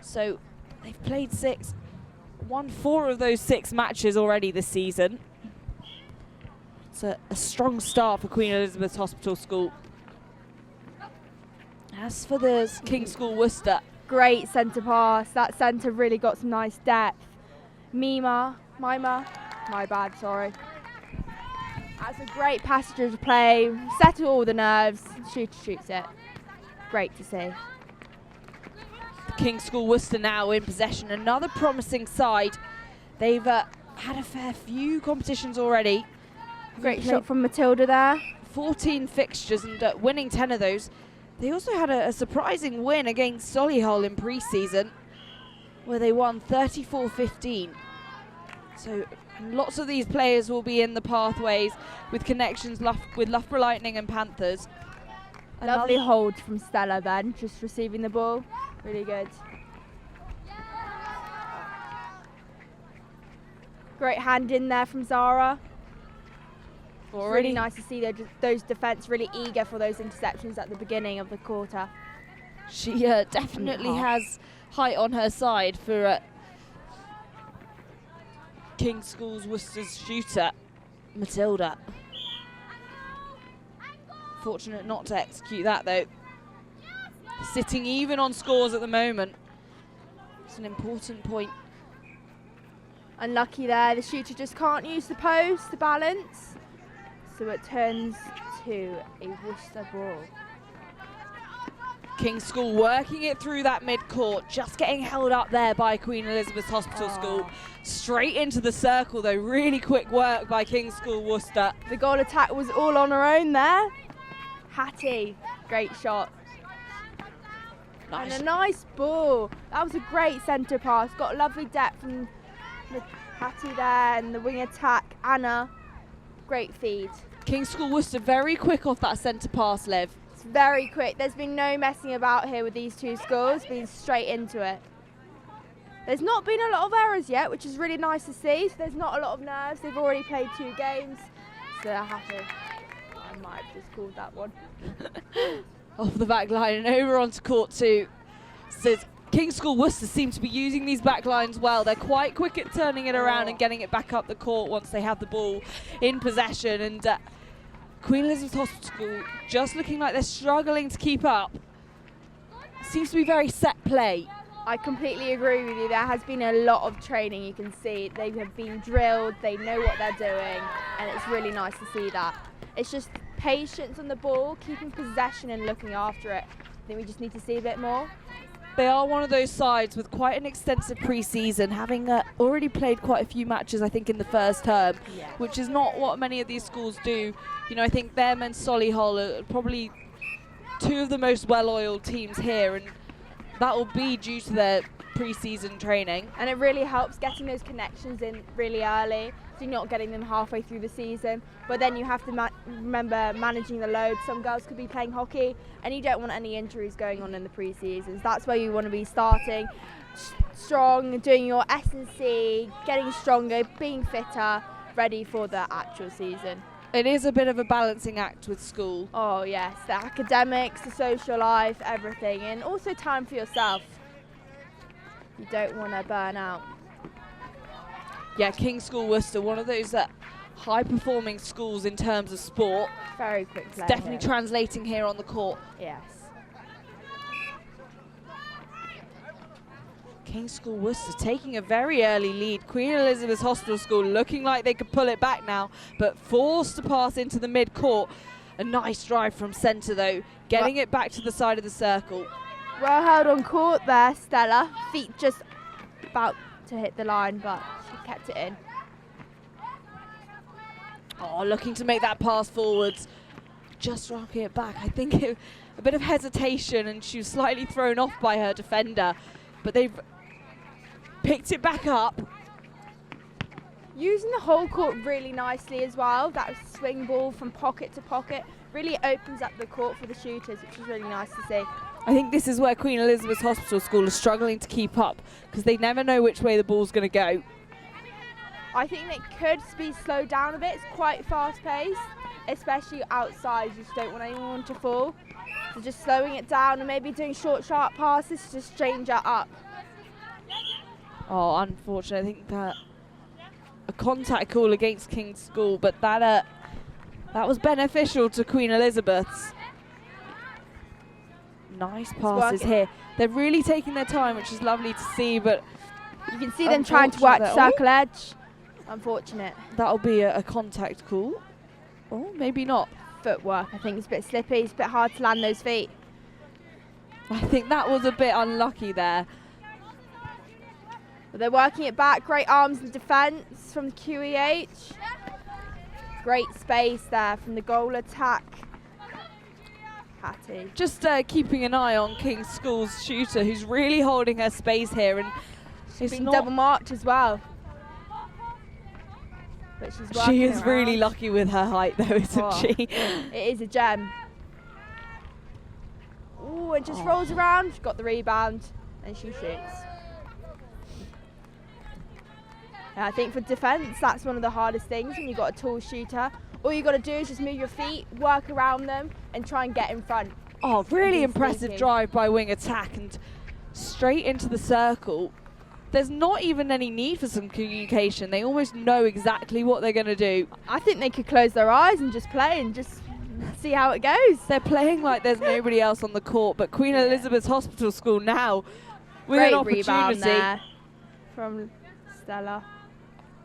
S1: So they've played 6, won 4 of those 6 matches already this season. It's a strong start for Queen Elizabeth Hospital School. As for the King's School Worcester,
S2: great centre pass. That centre really got some nice depth. Mima, my bad, sorry. That's a great passage to play. Settle all the nerves. Shooter shoots it. Great to see.
S1: King's School Worcester now in possession. Another promising side. They've had a fair few competitions already.
S2: Great shot from Matilda there.
S1: 14 fixtures and winning 10 of those. They also had a surprising win against Solihull in pre-season, where they won 34-15. So lots of these players will be in the pathways with connections with Loughborough Lightning and Panthers.
S2: Lovely hold from Stella then, just receiving the ball. Really good. Great hand in there from Zara. It's really nice to see those defence really eager for those interceptions at the beginning of the quarter.
S1: She definitely has height on her side for King's School's Worcester's shooter, Matilda. Fortunate not to execute that though. Sitting even on scores at the moment. It's an important point.
S2: Unlucky there, the shooter just can't use the post to balance. So it turns to a Worcester ball.
S1: King's School working it through that mid-court, just getting held up there by Queen Elizabeth's Hospital School. Straight into the circle though, really quick work by King's School Worcester.
S2: The goal attack was all on her own there. Hattie, great shot.
S1: Nice.
S2: And a nice ball. That was a great centre pass. Got lovely depth from the Hattie there and the wing attack. Anna, great feed.
S1: King's School Worcester very quick off that centre pass, Liv.
S2: It's very quick. There's been no messing about here with these two schools, been straight into it. There's not been a lot of errors yet, which is really nice to see. So there's not a lot of nerves. They've already played 2 games, so they're happy. I might have just called that one.
S1: Off the back line and over onto court 2. Says King's School Worcester seem to be using these back lines well. They're quite quick at turning it around and getting it back up the court once they have the ball in possession. And Queen Elizabeth Hospital School just looking like they're struggling to keep up. Seems to be very set play.
S2: I completely agree with you. There has been a lot of training, you can see. They have been drilled, they know what they're doing, and it's really nice to see that. It's just patience on the ball, keeping possession and looking after it. I think we just need to see a bit more.
S1: They are one of those sides with quite an extensive pre-season, having already played quite a few matches, I think, in the first term, which is not what many of these schools do. You know, I think them and Solihull are probably 2 of the most well-oiled teams here, and that will be due to their pre-season training.
S2: And it really helps getting those connections in really early, so you're not getting them halfway through the season. But then you have to remember managing the load. Some girls could be playing hockey, and you don't want any injuries going on in the pre-seasons. That's where you want to be starting strong, doing your S&C, getting stronger, being fitter, ready for the actual season.
S1: It is a bit of a balancing act with school.
S2: Oh yes, the academics, the social life, everything, and also time for yourself. You don't want to burn out.
S1: Yeah, King's School Worcester, one of those high-performing schools in terms of sport.
S2: Very quick play.
S1: It's definitely
S2: here.
S1: translating here on the court.
S2: Yes.
S1: King's School Worcester taking a very early lead. Queen Elizabeth's Hospital School looking like they could pull it back now, but forced to pass into the mid-court. A nice drive from centre though, getting it back to the side of the circle.
S2: Well held on court there, Stella. Feet just about to hit the line, but she kept it in.
S1: Oh, looking to make that pass forwards. Just rocking it back. I think a bit of hesitation, and she was slightly thrown off by her defender, but they've picked it back up.
S2: Using the whole court really nicely as well. That swing ball from pocket to pocket really opens up the court for the shooters, which is really nice to see.
S1: I think this is where Queen Elizabeth's Hospital School is struggling to keep up, because they never know which way the ball's going to go.
S2: I think it could be slowed down a bit. It's quite fast paced, especially outside. You just don't want anyone to fall. So just slowing it down and maybe doing short, sharp passes to just change it up.
S1: Oh, unfortunately, I think that a contact call against King's School, but that was beneficial to Queen Elizabeth's. Nice passes here. They're really taking their time, which is lovely to see, but
S2: you can see them trying to work circle edge. Unfortunate.
S1: That'll be a contact call. Oh, maybe not.
S2: Footwork, I think it's a bit slippy. It's a bit hard to land those feet.
S1: I think that was a bit unlucky there.
S2: But they're working it back. Great arms and defence from QEH. Great space there from the goal attack. Hattie.
S1: Just keeping an eye on King's School's shooter, who's really holding her space here, and
S2: she's been double marked as well. But
S1: she is really lucky with her height, though, isn't she?
S2: It is a gem. Ooh, it just rolls around. She's got the rebound and she shoots. And I think for defence, that's one of the hardest things when you've got a tall shooter. All you got to do is just move your feet, work around them, and try and get in front.
S1: Oh, really
S2: Be
S1: impressive
S2: sneaky.
S1: drive by wing attack and straight into the circle. There's not even any need for some communication. They almost know exactly what they're going to do.
S2: I think they could close their eyes and just play and just see how it goes.
S1: They're playing like there's nobody else on the court, but Queen Elizabeth's Hospital School now with
S2: Great
S1: an
S2: rebound
S1: opportunity.
S2: there from Stella.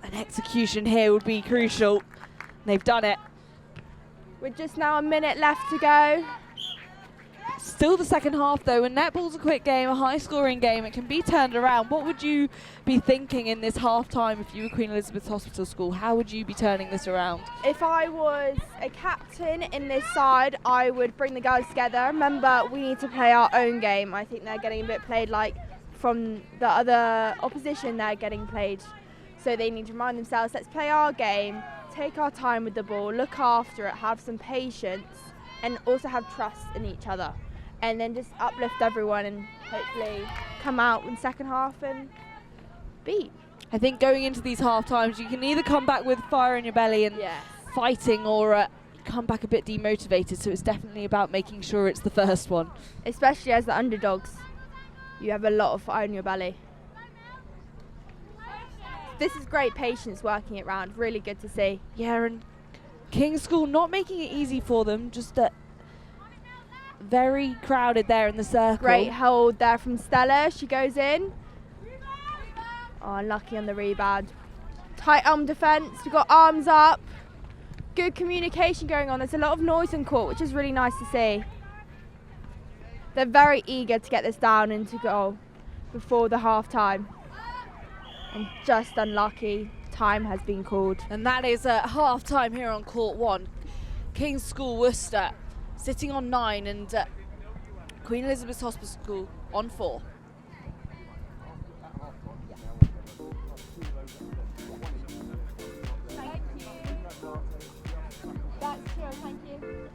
S1: An execution here would be crucial. They've done it.
S2: With just now a minute left to go.
S1: Still the second half though, and netball's a quick game, a high scoring game. It can be turned around. What would you be thinking in this half time if you were Queen Elizabeth Hospital School? How would you be turning this around?
S2: If I was a captain in this side, I would bring the girls together. Remember, we need to play our own game. I think they're getting a bit played like from the other opposition they're getting played. So they need to remind themselves, let's play our game, take our time with the ball, look after it, have some patience, and also have trust in each other. And then just uplift everyone and hopefully come out in second half and beat.
S1: I think going into these half times, you can either come back with fire in your belly and fighting, or come back a bit demotivated. So it's definitely about making sure it's the first one.
S2: Especially as the underdogs, you have a lot of fire in your belly. This is great patience working it round, really good to see.
S1: Yeah, and King's School not making it easy for them, just very crowded there in the circle.
S2: Great hold there from Stella, she goes in. Oh, unlucky on the rebound. Tight arm defence, we've got arms up. Good communication going on, there's a lot of noise in court, which is really nice to see. They're very eager to get this down into goal before the half time. And just unlucky, time has been called.
S1: And that is half time here on court 1. King's School Worcester sitting on 9 and Queen Elizabeth's Hospital School on 4.
S2: Thank you. That's true, thank you.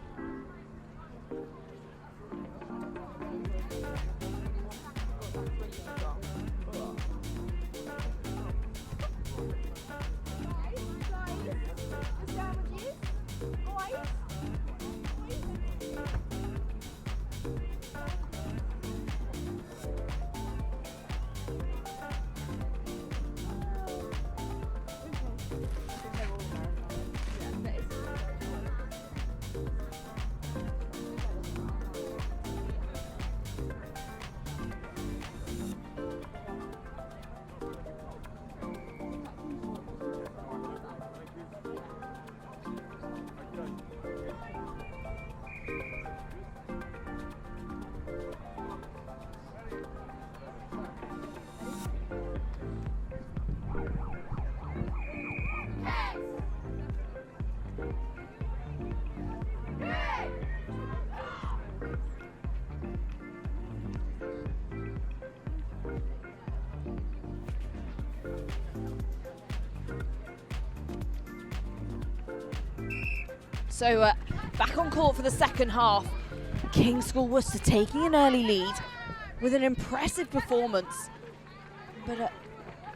S1: So back on court for the second half. King's School Worcester taking an early lead with an impressive performance. But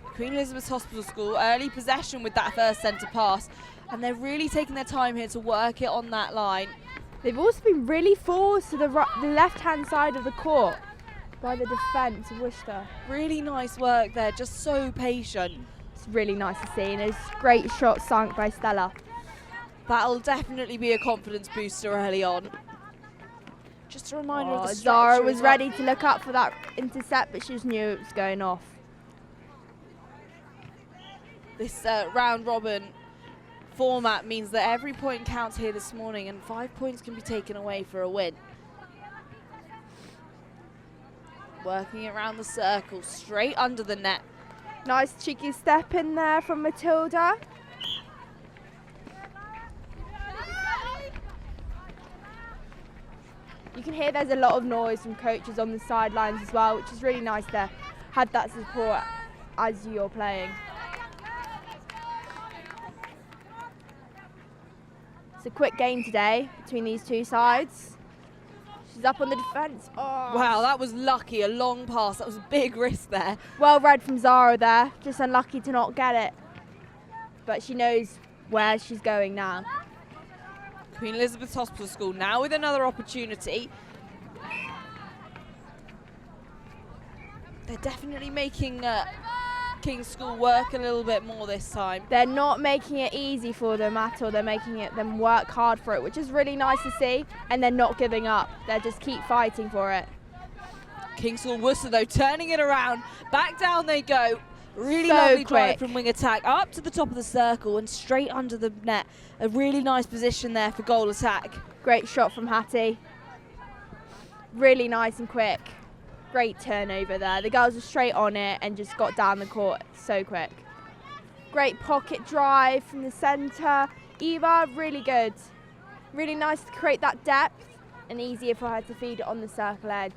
S1: Queen Elizabeth's Hospital School, early possession with that first centre pass. And they're really taking their time here to work it on that line.
S2: They've also been really forced to the left-hand side of the court by the defence of Worcester.
S1: Really nice work there, just so patient.
S2: It's really nice to see, and it's a great shot sunk by Stella.
S1: That'll definitely be a confidence booster early on. Just a reminder of the structure
S2: Zara was
S1: as well.
S2: ready to look up for that intercept, but she just knew it was going off.
S1: This round robin format means that every point counts here this morning, and 5 points can be taken away for a win. Working it around the circle, straight under the net.
S2: Nice cheeky step in there from Matilda. You can hear there's a lot of noise from coaches on the sidelines as well, which is really nice to have that support as you're playing. It's a quick game today between these two sides. She's up on the defence. Oh.
S1: Wow, that was lucky. A long pass. That was a big risk there.
S2: Well read from Zara there. Just unlucky to not get it. But she knows where she's going now.
S1: Queen Elizabeth's Hospital School now with another opportunity. They're definitely making King's School work a little bit more this time.
S2: They're not making it easy for them at all. They're making them work hard for it, which is really nice to see. And they're not giving up. They just keep fighting for it.
S1: King's School Worcester though turning it around. Back down they go. Really
S2: So
S1: lovely drive
S2: quick.
S1: from wing attack up to the top of the circle and straight under the net. A really nice position there for goal attack.
S2: Great shot from Hattie. Really nice and quick. Great turnover there. The girls were straight on it and just got down the court so quick. Great pocket drive from the centre. Eva, really good. Really nice to create that depth and easier for her to feed it on the circle edge.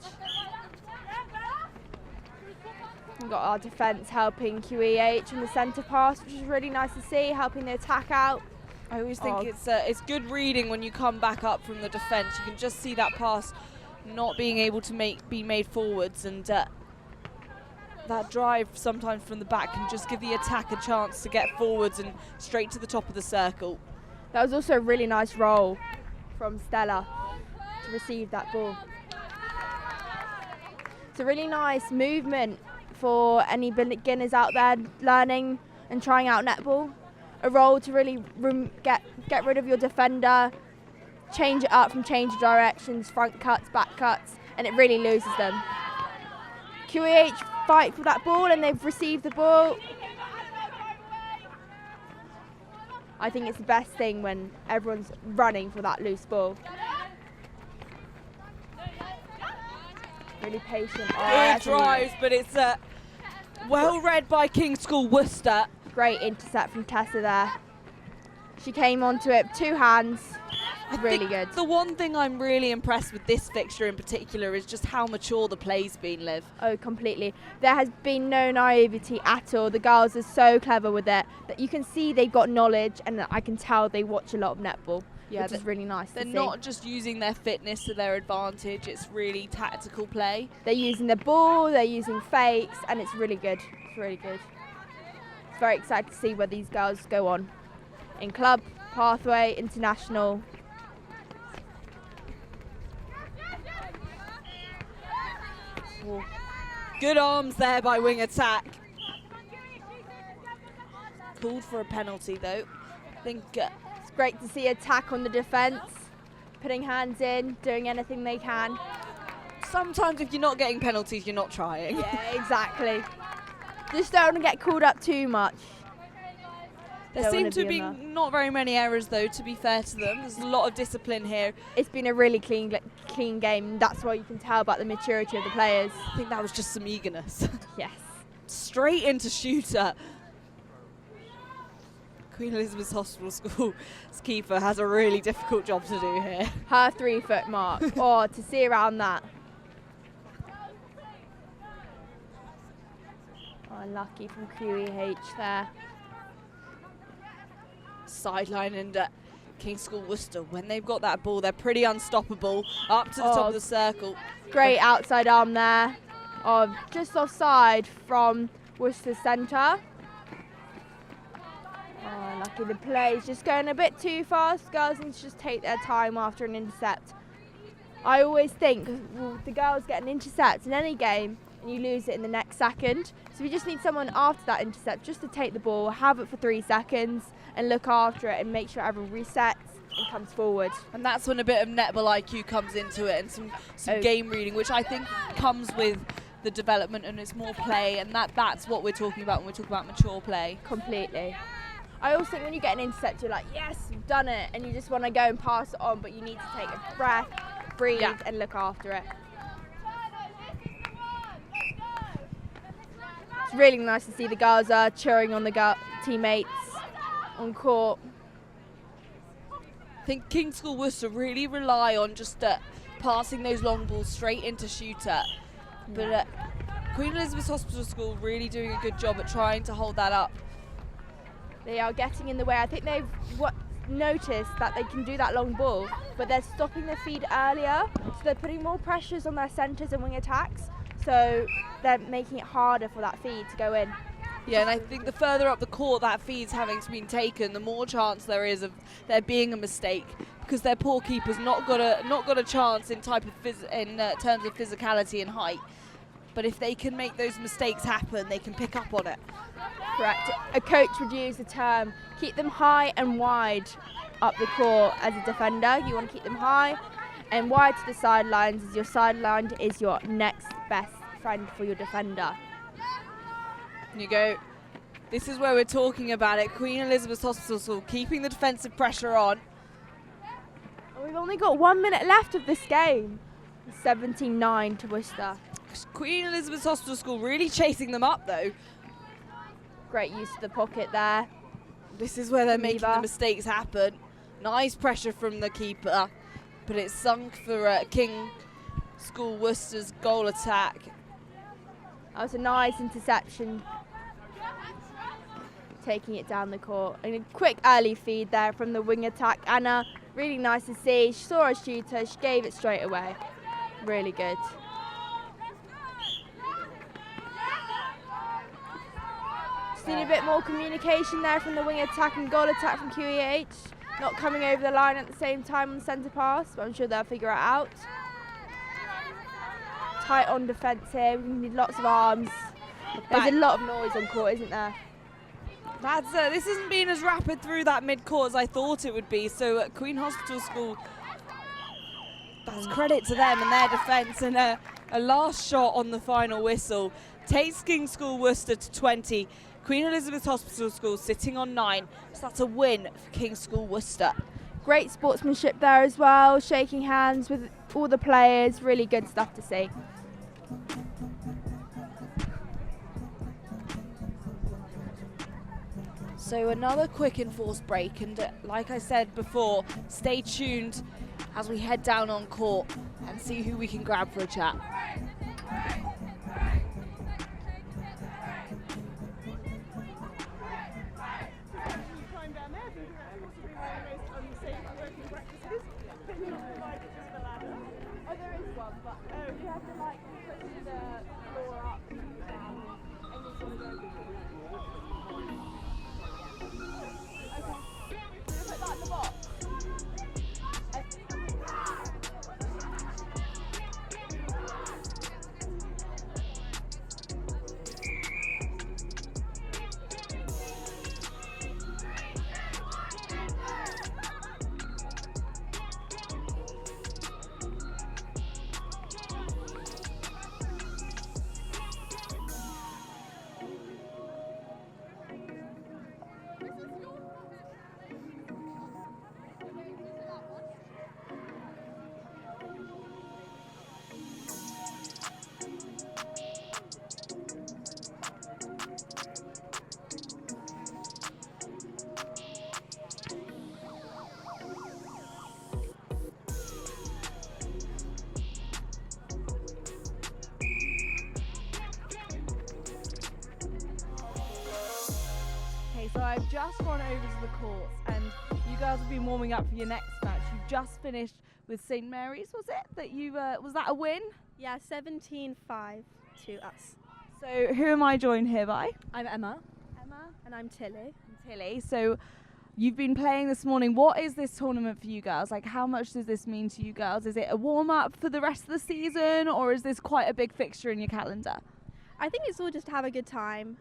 S2: We've got our defence helping QEH in the centre pass, which is really nice to see, helping the attack out.
S1: I always think it's good reading when you come back up from the defence. You can just see that pass not being able to be made forwards, and that drive sometimes from the back can just give the attack a chance to get forwards and straight to the top of the circle.
S2: That was also a really nice roll from Stella to receive that ball. It's a really nice movement for any beginners out there learning and trying out netball. A roll to really get rid of your defender, change it up from change of directions, front cuts, back cuts, and it really loses them. QEH fight for that ball and they've received the ball. I think it's the best thing when everyone's running for that loose ball. Really patient.
S1: Good drives, but it's well read by King's School Worcester.
S2: Great intercept from Tessa there. She came onto it, 2 hands. Really good.
S1: The one thing I'm really impressed with this fixture in particular is just how mature the play's been, Liv.
S2: Oh, completely. There has been no naivety at all. The girls are so clever with it that you can see they've got knowledge, and I can tell they watch a lot of netball. Yeah, which is really nice to see.
S1: They're not just using their fitness to their advantage, it's really tactical play.
S2: They're using the ball, they're using fakes, and it's really good. It's really good. It's very exciting to see where these girls go on in club, pathway, international.
S1: Good arms there by wing attack. Called for a penalty though. I think
S2: it's great to see attack on the defence, putting hands in, doing anything they can.
S1: Sometimes if you're not getting penalties, you're not trying.
S2: Yeah, exactly. Just don't want to get called up too much.
S1: There seem to be not very many errors though, to be fair to them. There's a lot of discipline here.
S2: It's been a really clean game. That's why you can tell about the maturity of the players.
S1: I think that was just some eagerness.
S2: Yes.
S1: Straight into shooter. Queen Elizabeth's Hospital School's keeper has a really difficult job to do here.
S2: Her 3-foot mark. Oh, to see around that. Oh, unlucky from QEH there.
S1: Sideline and King's School Worcester, when they've got that ball, they're pretty unstoppable. Up to the top of the circle.
S2: Great outside arm there. Oh, just offside from Worcester centre. Oh, lucky the play's just going a bit too fast. Girls need to just take their time after an intercept. I always think the girls get an intercept in any game and you lose it in the next second. So we just need someone after that intercept just to take the ball, have it for 3 seconds and look after it and make sure everyone resets and comes forward.
S1: And that's when a bit of netball IQ comes into it and some game reading, which I think comes with the development, and it's more play, and that's what we're talking about when we talk about mature play.
S2: Completely. I also think when you get an intercept, you're like, yes, you've done it, and you just want to go and pass it on, but you need to take a breath, breathe, and look after it. It's really nice to see the girls are cheering on the teammates on court.
S1: I think King's School Worcester really rely on just passing those long balls straight into shooter. But Queen Elizabeth's Hospital School really doing a good job at trying to hold that up.
S2: They are getting in the way. I think noticed that they can do that long ball, but they're stopping the feed earlier, so they're putting more pressures on their centres and wing attacks, so they're making it harder for that feed to go in.
S1: Yeah, and I think the further up the court that feed's having to be taken, the more chance there is of there being a mistake, because their poor keeper's not got a chance in terms of physicality and height. But if they can make those mistakes happen, they can pick up on it.
S2: Correct. A coach would use the term, keep them high and wide up the court as a defender. You want to keep them high and wide to the sidelines, as your sideline is your next best friend for your defender.
S1: You go, this is where we're talking about it. Queen Elizabeth's Hospital School keeping the defensive pressure on.
S2: We've only got 1 minute left of this game. 17-9 to Worcester.
S1: Queen Elizabeth's Hospital School really chasing them up though.
S2: Great use of the pocket there.
S1: This is where they're making the
S2: Eva.
S1: mistakes happen. Nice pressure from the keeper, but it's sunk for King School Worcester's goal attack.
S2: That was a nice interception. Taking it down the court. And a quick early feed there from the wing attack. Anna, really nice to see. She saw a shooter, she gave it straight away. Really good. Seen a bit more communication there from the wing attack and goal attack from QEH. Not coming over the line at the same time on the centre pass, but I'm sure they'll figure it out. Tight on defence here, we need lots of arms. There's a lot of noise on court, isn't there?
S1: This hasn't been as rapid through that mid-court as I thought it would be, so at Queen Hospital School, that's credit to them and their defence, and a last shot on the final whistle takes King School Worcester to 20. Queen Elizabeth Hospital School sitting on 9, so that's a win for King School Worcester.
S2: Great sportsmanship there as well, shaking hands with all the players, really good stuff to see.
S1: So another quick enforced break, and like I said before, stay tuned as we head down on court and see who we can grab for a chat.
S5: Climb down there, I think that's possibly one of the most unsafe working practices. But you're not provided just the ladder.
S2: Oh, there is one, but you have to like push the floor up and down, and you sort of go. Okay. So put that in the box.
S1: So I've just gone over to the courts, and you guys have been warming up for your next match. You've just finished with St Mary's, was it? That you was that a win?
S7: Yeah, 17-5 to us.
S1: So who am I joined here by?
S7: I'm Emma.
S1: Emma
S7: And I'm Tilly.
S1: and Tilly. So you've been playing this morning. What is this tournament for you girls? Like, how much does this mean to you girls? Is it a warm up for the rest of the season, or is this quite a big fixture in your calendar?
S7: I think it's all just to have a good time.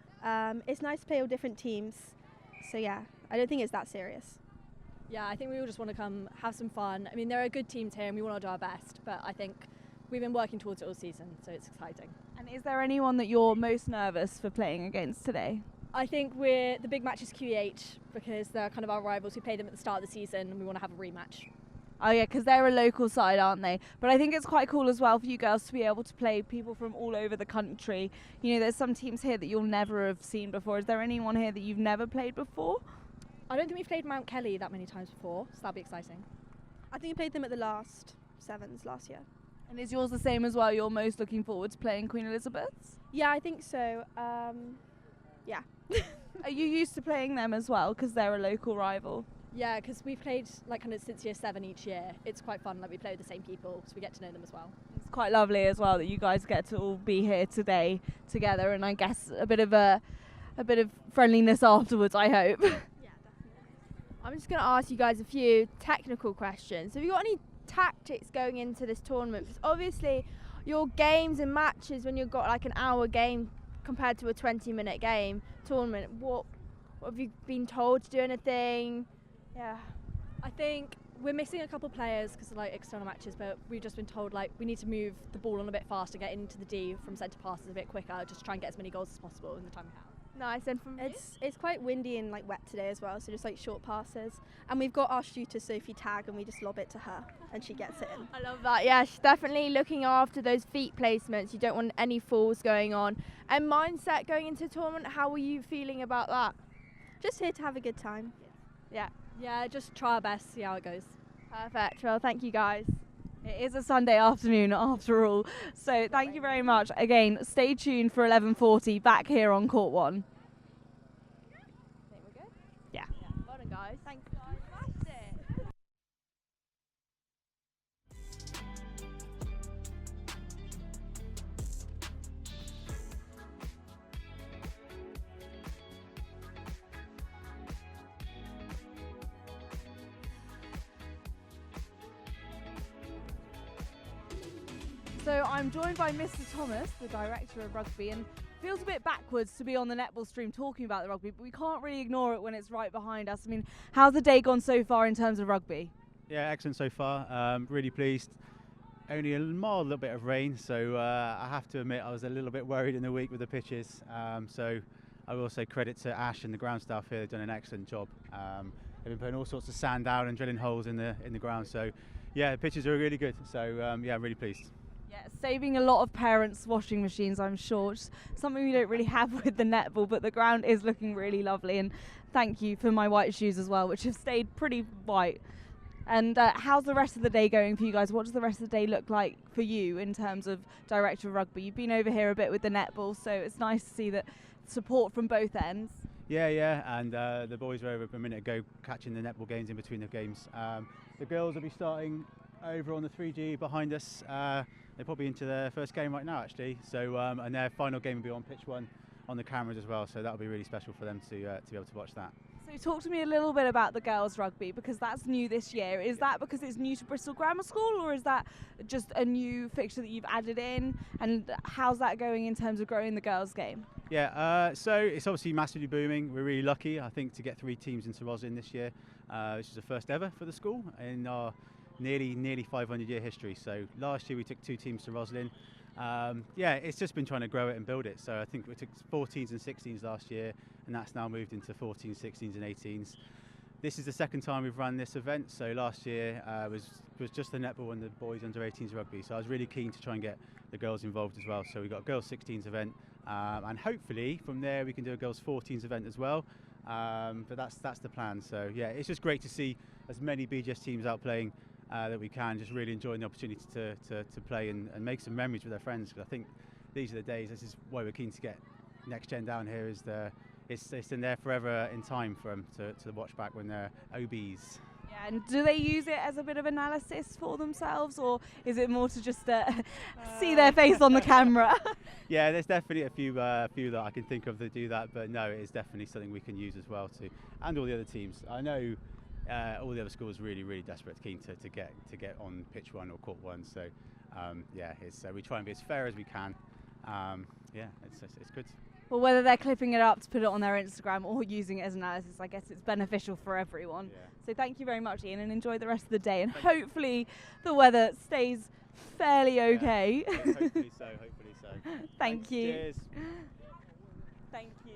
S7: It's nice to play all different teams. So yeah, I don't think it's that serious.
S8: Yeah, I think we all just want to come have some fun. I mean, there are good teams here and we want to do our best, but I think we've been working towards it all season, so it's exciting.
S1: And is there anyone that you're most nervous for playing against today?
S8: I think the big match is QEH because they're kind of our rivals. We played them at the start of the season and we want to have a rematch.
S1: Oh yeah, because they're a local side, aren't they? But I think it's quite cool as well for you girls to be able to play people from all over the country. You know, there's some teams here that you'll never have seen before. Is there anyone here that you've never played before?
S8: I don't think we've played Mount Kelly that many times before, so that'll be exciting.
S7: I think we played them at the last sevens last year.
S1: And is yours the same as well? You're most looking forward to playing Queen Elizabeth's?
S7: Yeah, I think so. Yeah.
S1: Are you used to playing them as well because they're a local rival?
S8: Yeah, because we've played like kind of since year 7 each year. It's quite fun. Like we play with the same people, so we get to know them as well.
S1: It's quite lovely as well that you guys get to all be here today together, and I guess a bit of friendliness afterwards, I hope.
S8: Yeah, definitely.
S2: I'm just going to ask you guys a few technical questions. Have you got any tactics going into this tournament? Because obviously your games and matches, when you've got like an hour game compared to a 20-minute game tournament, what have you been told to do anything? Yeah.
S8: I think we're missing a couple players because of like external matches, but we've just been told like we need to move the ball on a bit faster, get into the D from centre passes a bit quicker, just try and get as many goals as possible in the time we have.
S2: Nice. And from
S7: It's quite windy and like wet today as well, so just like short passes. And we've got our shooter Sophie tag, and we just lob it to her, and she gets it in.
S2: I love that. Yeah, she's definitely looking after those feet placements. You don't want any falls going on. And mindset going into the tournament, how were you feeling about that?
S7: Just here to have a good time.
S2: Yeah.
S8: Yeah, just try our best, see how it goes.
S2: Perfect. Well, thank you guys.
S1: It is a Sunday afternoon after all, so thank you very much. Again, stay tuned for 11:40 back here on Court 1.
S2: I think we're good.
S1: Yeah.
S2: Well done, guys. Thanks, guys.
S1: So I'm joined by Mr. Thomas, the director of rugby, and feels a bit backwards to be on the netball stream talking about the rugby, but we can't really ignore it when it's right behind us. I mean, how's the day gone so far in terms of rugby?
S9: Yeah, excellent so far. Really pleased. Only a mild little bit of rain, so I have to admit I was a little bit worried in the week with the pitches. So I will say credit to Ash and the ground staff here. They've done an excellent job. They've been putting all sorts of sand down and drilling holes in the ground. So yeah, the pitches are really good. So yeah, I'm really pleased.
S1: Yeah, saving a lot of parents' washing machines, I'm sure. It's something we don't really have with the netball, but the ground is looking really lovely. And thank you for my white shoes as well, which have stayed pretty white. And how's the rest of the day going for you guys? What does the rest of the day look like for you in terms of director of rugby? You've been over here a bit with the netball, so it's nice to see that support from both ends.
S9: Yeah, and the boys were over a minute ago catching the netball games in between the games. The girls will be starting over on the 3G behind us. They're probably into their first game right now, actually. So and their final game will be on pitch 1 on the cameras as well. So that'll be really special for them to be able to watch that.
S1: So talk to me a little bit about the girls' rugby, because that's new this year. Is that because it's new to Bristol Grammar School, or is that just a new fixture that you've added in? And how's that going in terms of growing the girls' game?
S9: Yeah, so it's obviously massively booming. We're really lucky, I think, to get 3 teams into Roslyn this year, which is the first ever for the school in our nearly 500-year history. So last year we took 2 teams to Roslyn. Yeah, it's just been trying to grow it and build it. So I think we took 14s and 16s last year, and that's now moved into 14s, 16s and 18s. This is the second time we've run this event. So last year was just the netball and the boys under 18s rugby. So I was really keen to try and get the girls involved as well. So we got a girls 16s event, and hopefully from there we can do a girls 14s event as well. But that's the plan. So yeah, it's just great to see as many BGS teams out playing that we can, just really enjoying the opportunity to play and make some memories with their friends. Because I think these are the days. This is why we're keen to get next gen down here. It's in there forever in time for them to watch back when they're OBs.
S1: Yeah, and do they use it as a bit of analysis for themselves, or is it more to just see their face on the camera?
S9: Yeah, there's definitely a few that I can think of that do that, but no, it is definitely something we can use as well too, and all the other teams. I know all the other schools really desperate, keen to get on pitch 1 or court 1. So yeah, we try and be as fair as we can. Yeah, it's good.
S1: Well, whether they're clipping it up to put it on their Instagram or using it as analysis, I guess it's beneficial for everyone.
S9: Yeah.
S1: So thank you very much, Ian, and enjoy the rest of the day. And hopefully the weather stays fairly okay.
S9: Yeah, hopefully so.
S1: Thank you.
S9: Cheers.
S1: Thank you.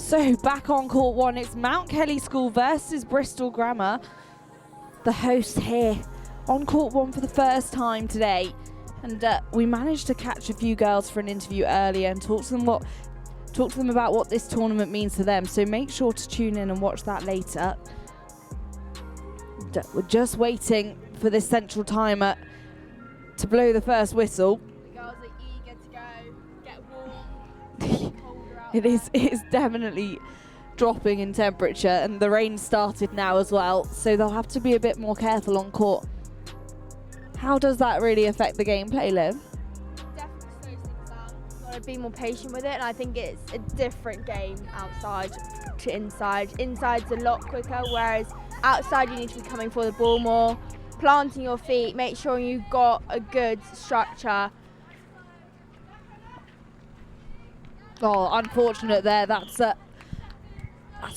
S1: So back on court 1, it's Mount Kelly School versus Bristol Grammar. The hosts here on court 1 for the first time today. And we managed to catch a few girls for an interview earlier and talk to them about what this tournament means to them. So make sure to tune in and watch that later. We're just waiting for this central timer to blow the first whistle.
S2: The girls are eager to go, get warm, getting colder out.
S1: It is definitely dropping in temperature, and the rain started now as well, so they'll have to be a bit more careful on court. How does that really affect the gameplay, Liv?
S2: Definitely slows things down. You've got to be more patient with it, and I think it's a different game outside to inside. Inside's a lot quicker, whereas outside you need to be coming for the ball more, planting your feet, make sure you've got a good structure.
S1: Oh, unfortunate there. That's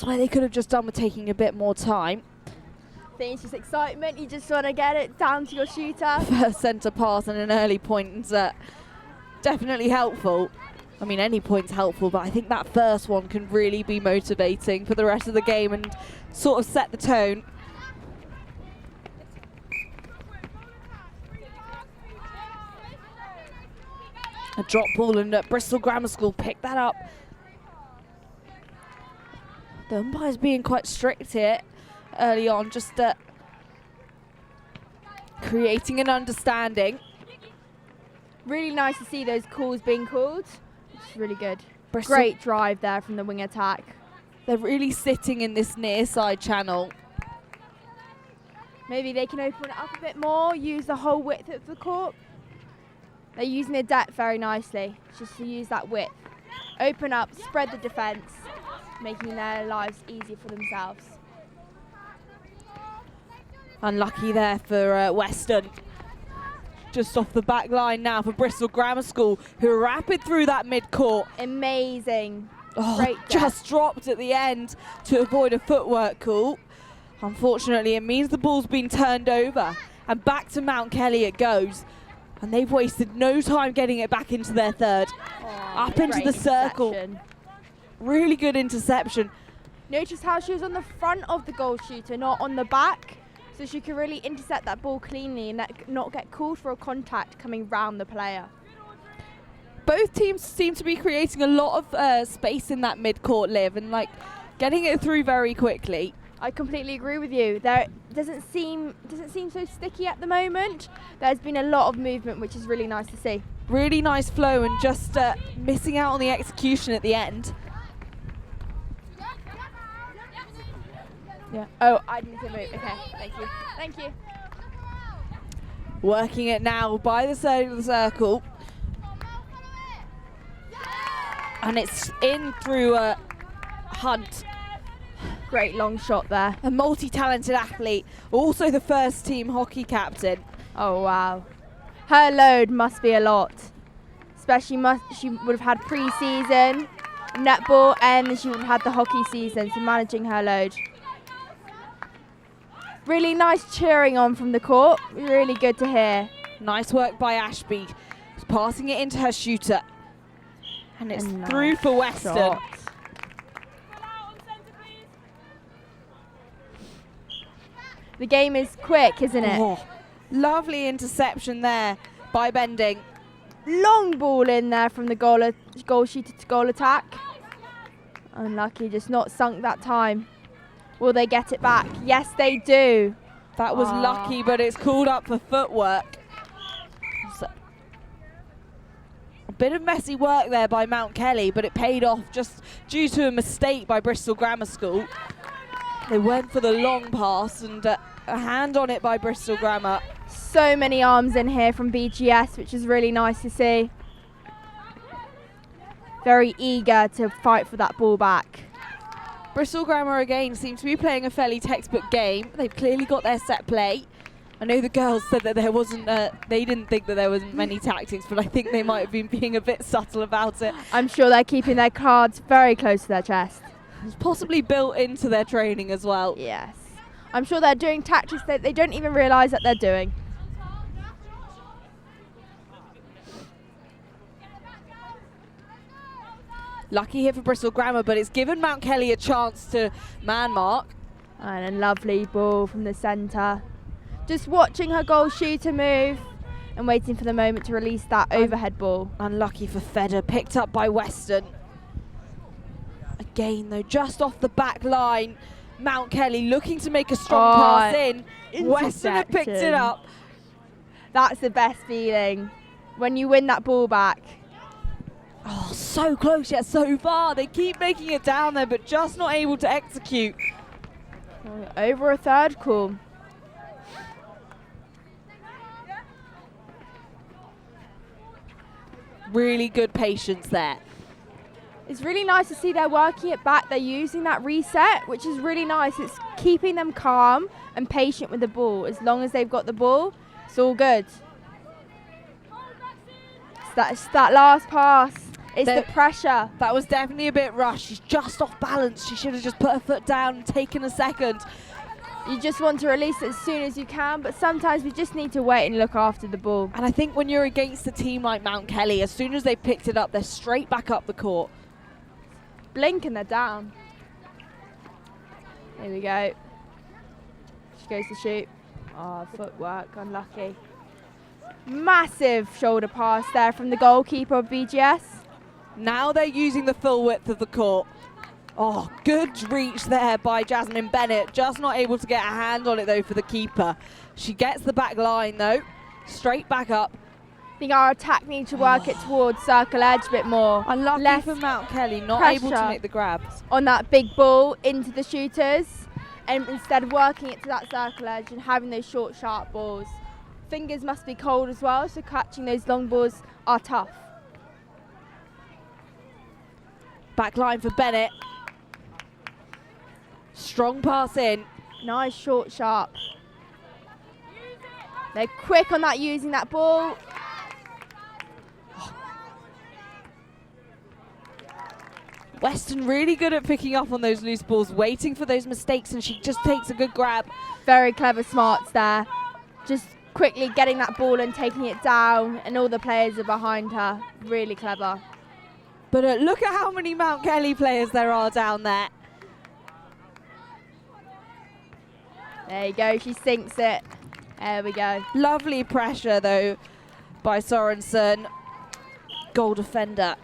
S1: why they could have just done with taking a bit more time.
S2: I think it's just excitement. You just want to get it down to your shooter.
S1: First centre pass and an early point is definitely helpful. I mean, any point's helpful, but I think that first one can really be motivating for the rest of the game and sort of set the tone. A drop ball, and Bristol Grammar School picked that up. The umpire's being quite strict here early on, just creating an understanding.
S2: Really nice to see those calls being called. It's really good.
S1: Bristol,
S2: Great drive there from the wing attack.
S1: they're really sitting in this near side channel.
S2: Maybe they can open it up a bit more, use the whole width of the court. They're using the depth very nicely, just to use that width. Open up, spread the defence, making their lives easier for themselves.
S1: Unlucky there for Western. Just off the back line now for Bristol Grammar School, who are rapid through that mid-court.
S2: Amazing.
S1: Oh,
S2: Great depth.
S1: just dropped at the end to avoid a footwork call. Unfortunately, it means the ball's been turned over, and back to Mount Kelly it goes. And they've wasted no time getting it back into their third. Up into
S2: Great
S1: the circle.
S2: interception.
S1: Really good interception.
S2: Notice how she was on the front of the goal shooter, not on the back. So she could really intercept that ball cleanly and not get called for a contact coming round the player.
S1: Both teams seem to be creating a lot of space in that mid-court, Liv, and like getting it through very quickly.
S2: I completely agree with you. There doesn't seem so sticky at the moment. There's been a lot of movement, which is really nice to see.
S1: Really nice flow, and just missing out on the execution at the end.
S2: Yeah. Oh, I need to move. Okay, thank you. Thank you.
S1: Working it now by the side of the circle. And it's in through Hunt.
S2: Great long shot there.
S1: A multi-talented athlete, also the first team hockey captain.
S2: Oh, wow. Her load must be a lot. Especially she would have had pre-season, netball, and she would have had the hockey season, so managing her load. Really nice cheering on from the court. Really good to hear.
S1: Nice work by Ashby. Passing it into her shooter. And it's
S2: A
S1: through
S2: nice
S1: for Western.
S2: shot. The game is quick, isn't it?
S1: Oh, lovely interception there by Bending.
S2: Long ball in there from the goal shooter to goal attack. Unlucky, just not sunk that time. Will they get it back? Yes, they do.
S1: That was lucky, but it's called up for footwork. So, a bit of messy work there by Mount Kelly, but it paid off just due to a mistake by Bristol Grammar School. They went for the long pass, and a hand on it by Bristol Grammar.
S2: So many arms in here from BGS, which is really nice to see. Very eager to fight for that ball back.
S1: Bristol Grammar again seem to be playing a fairly textbook game. They've clearly got their set play. I know the girls said that there wasn't, they didn't think that there wasn't many tactics, but I think they might have been being a bit subtle about it.
S2: I'm sure they're keeping their cards very close to their chest.
S1: It's possibly built into their training as well.
S2: Yes. I'm sure they're doing tactics that they don't even realise that they're doing.
S1: Lucky here for Bristol Grammar, but it's given Mount Kelly a chance to man mark.
S2: And a lovely ball from the centre. Just watching her goal shooter move and waiting for the moment to release that overhead ball.
S1: Unlucky for Feder, picked up by Weston. Again though, just off the back line, Mount Kelly looking to make a strong pass in. Weston have picked it up.
S2: That's the best feeling, when you win that ball back.
S1: Oh, so close yet so far. They keep making it down there, but just not able to execute.
S2: Over a third call.
S1: Really good patience there.
S2: It's really nice to see they're working it back. They're using that reset, which is really nice. It's keeping them calm and patient with the ball. As long as they've got the ball, it's all good. It's that last pass. It's the pressure.
S1: That was definitely a bit rushed. She's just off balance. She should have just put her foot down and taken a second.
S2: You just want to release it as soon as you can, but sometimes we just need to wait and look after the ball.
S1: And I think when you're against a team like Mount Kelly, as soon as they picked it up, they're straight back up the court.
S2: Blink and they're down. Here we go. She goes to shoot. Oh, footwork, unlucky. Massive shoulder pass there from the goalkeeper of BGS.
S1: Now they're using the full width of the court. Oh, good reach there by Jasmine Bennett. Just not able to get a hand on it though for the keeper. She gets the back line though. Straight back up.
S2: I think our attack needs to work it towards circle edge a bit more.
S1: Unlucky for Mount Kelly, not able to make the grabs.
S2: On that big ball into the shooters, and instead of working it to that circle edge and having those short, sharp balls. Fingers must be cold as well, so catching those long balls are tough.
S1: Back line for Bennett. Strong pass in.
S2: Nice, short, sharp. They're quick on that, using that ball.
S1: Weston really good at picking up on those loose balls, waiting for those mistakes, and she just takes a good grab.
S2: Very clever smarts there. Just quickly getting that ball and taking it down, and all the players are behind her. Really clever.
S1: But look at how many Mount Kelly players there are down there.
S2: There you go, she sinks it. There we go.
S1: Lovely pressure though by Sorensen. Goal defender.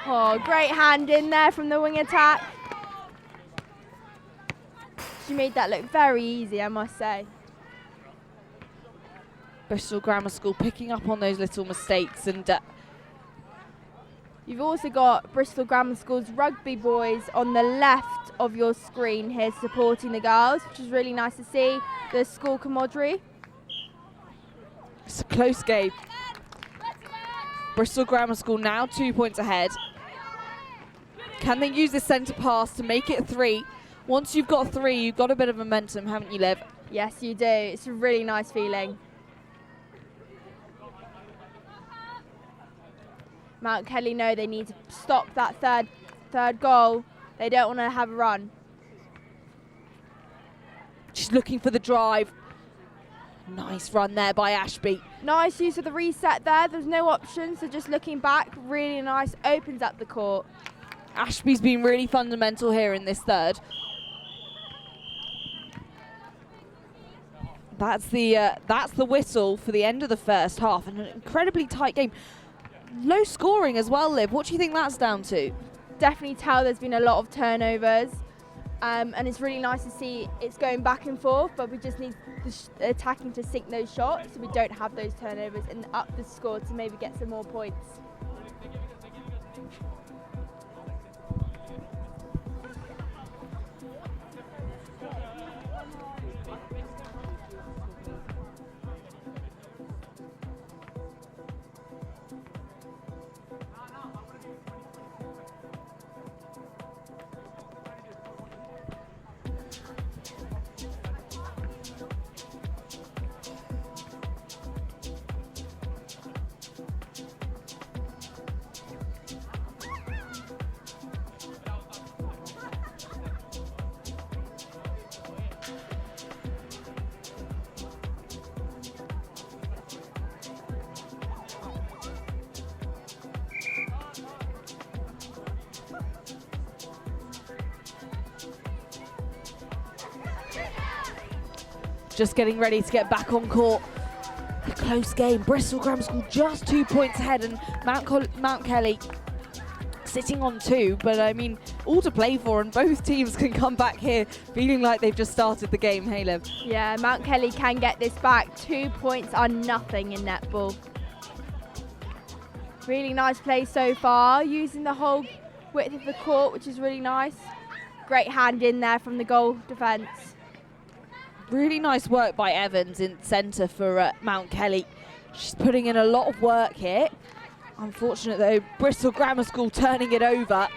S2: Oh, great hand in there from the wing attack. She made that look very easy, I must say.
S1: Bristol Grammar School picking up on those little mistakes, and
S2: you've also got Bristol Grammar School's rugby boys on the left of your screen here supporting the girls, which is really nice to see. The school camaraderie.
S1: It's a close game. Bristol Grammar School now 2 points ahead. Can they use this centre pass to make it 3? Once you've got 3, you've got a bit of momentum, haven't you, Liv?
S2: Yes, you do. It's a really nice feeling. Mount Kelly know they need to stop that third goal. They don't want to have a run.
S1: She's looking for the drive. Nice run there by Ashby.
S2: Nice use of the reset there. There's no option, so just looking back, really nice. Opens up the court.
S1: Ashby's been really fundamental here in this third. That's the whistle for the end of the first half, and an incredibly tight game. Low scoring as well, Liv. What do you think that's down to?
S2: Definitely tell there's been a lot of turnovers, and it's really nice to see it's going back and forth, but we just need the attacking to sink those shots so we don't have those turnovers and up the score to maybe get some more points.
S1: just getting ready to get back on court. A close game. Bristol Grammar School just 2 points ahead, and Mount Kelly sitting on 2. But I mean, all to play for, and both teams can come back here feeling like they've just started the game. Hey, Liv.
S2: Yeah, Mount Kelly can get this back. 2 points are nothing in netball. Really nice play so far, using the whole width of the court, which is really nice. Great hand in there from the goal defence.
S1: Really nice work by Evans in centre for Mount Kelly. She's putting in a lot of work here. Unfortunate though, Bristol Grammar School turning it over.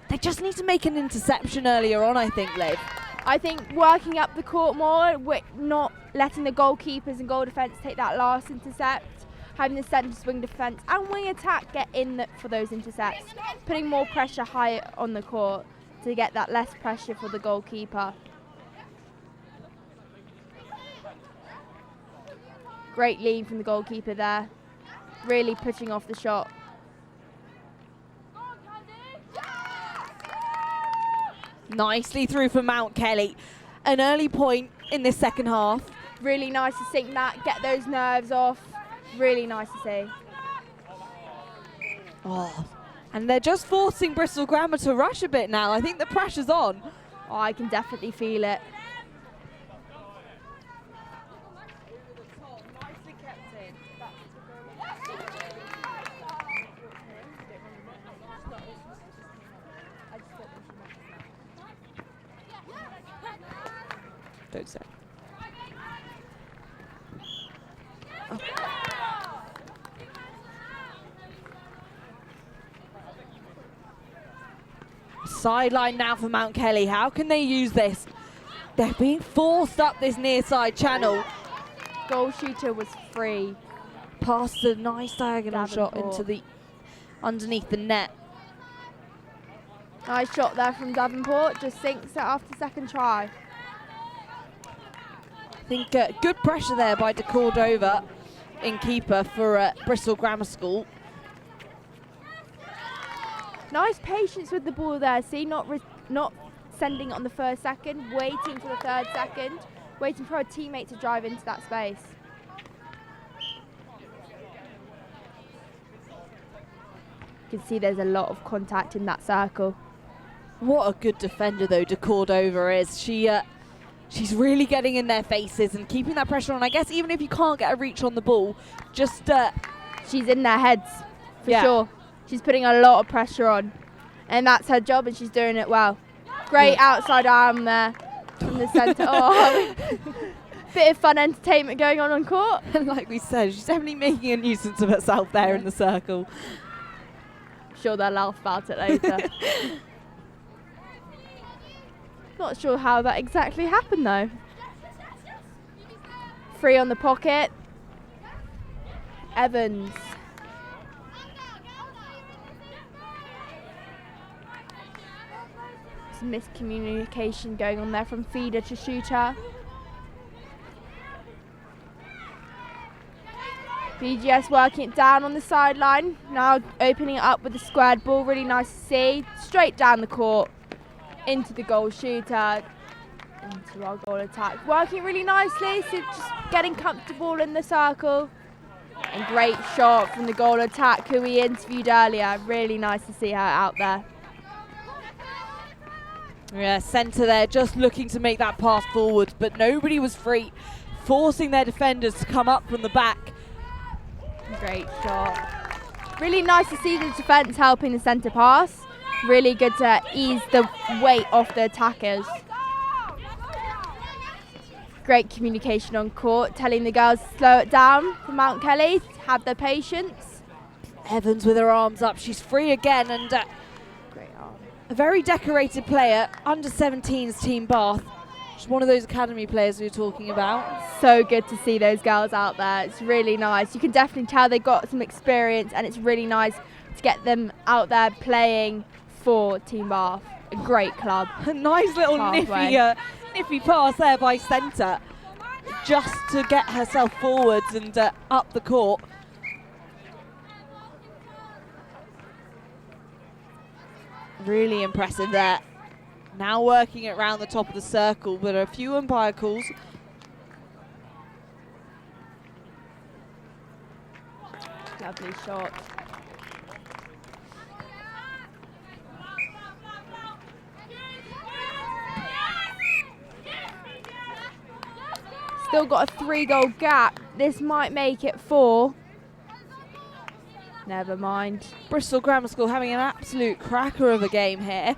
S1: They just need to make an interception earlier on, I think, Liv.
S2: I think working up the court more, not letting the goalkeepers and goal defence take that last intercept, having the centre swing defence and wing attack get in for those intercepts, putting more pressure high on the court to get that less pressure for the goalkeeper. Great lead from the goalkeeper there, really pushing off the shot.
S1: Nicely through for Mount Kelly. An early point in this second half.
S2: Really nice to sink that, get those nerves off. Really nice to see.
S1: Oh, and they're just forcing Bristol Grammar to rush a bit now. I think the pressure's on.
S2: Oh, I can definitely feel it.
S1: Don't say. Oh. Sideline now for Mount Kelly. How can they use this? They're being forced up this near side channel.
S2: Goal shooter was free.
S1: Past a nice diagonal shot into the underneath the net.
S2: Nice shot there from Davenport. Just sinks it after second try.
S1: I think good pressure there by De Cordova in keeper for Bristol Grammar School.
S2: Nice patience with the ball there. See, not sending it on the first second, waiting for the third second, waiting for a teammate to drive into that space. You can see there's a lot of contact in that circle.
S1: What a good defender though De Cordova is. She's really getting in their faces and keeping that pressure on. I guess even if you can't get a reach on the ball, just
S2: she's in their heads for sure. She's putting a lot of pressure on, and that's her job, and she's doing it well. Great outside arm there from the centre. Oh, bit of fun entertainment going on court.
S1: And like we said, she's definitely making a nuisance of herself there in the circle.
S2: I'm sure they'll laugh about it later. Not sure how that exactly happened though. Free on the pocket. Evans. Some miscommunication going on there from feeder to shooter. BGS working it down on the sideline. Now opening it up with the squared ball. Really nice to see. Straight down the court. Into the goal shooter. Into our goal attack. Working really nicely. So just getting comfortable in the circle. And great shot from the goal attack who we interviewed earlier. Really nice to see her out there.
S1: Yeah, centre there just looking to make that pass forward, but nobody was free, forcing their defenders to come up from the back.
S2: Great shot. Really nice to see the defence helping the centre pass. Really good to ease the weight off the attackers. Great communication on court, telling the girls to slow it down for Mount Kelly, have their patience.
S1: Evans with her arms up, she's free again, and
S2: great arm.
S1: A very decorated player, under 17s Team Bath. She's one of those academy players we were talking about.
S2: So good to see those girls out there. It's really nice. You can definitely tell they've got some experience, and it's really nice to get them out there playing for Team Bath. A great club.
S1: A nice little nippy pass there by centre, just to get herself forwards and up the court. Really impressive there. Now working it around the top of the circle, but a few umpire calls.
S2: Lovely shot. Still got a 3-goal gap. This might make it 4. Never mind.
S1: Bristol Grammar School having an absolute cracker of a game here.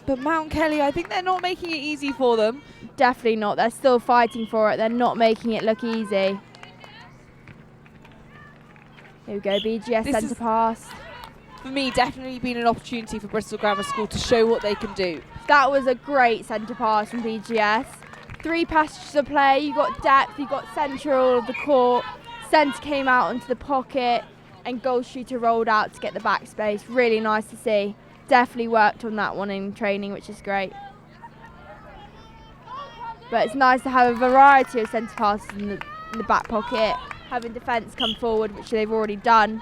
S1: But Mount Kelly, I think they're not making it easy for them.
S2: Definitely not. They're still fighting for it. They're not making it look easy. Here we go, BGS centre pass.
S1: For me, definitely been an opportunity for Bristol Grammar School to show what they can do.
S2: That was a great centre pass from BGS. 3 passages of play, you got depth, you got central of the court. Centre came out into the pocket and goal shooter rolled out to get the backspace. Really nice to see. Definitely worked on that one in training, which is great. But it's nice to have a variety of centre passes in the back pocket, having defence come forward, which they've already done.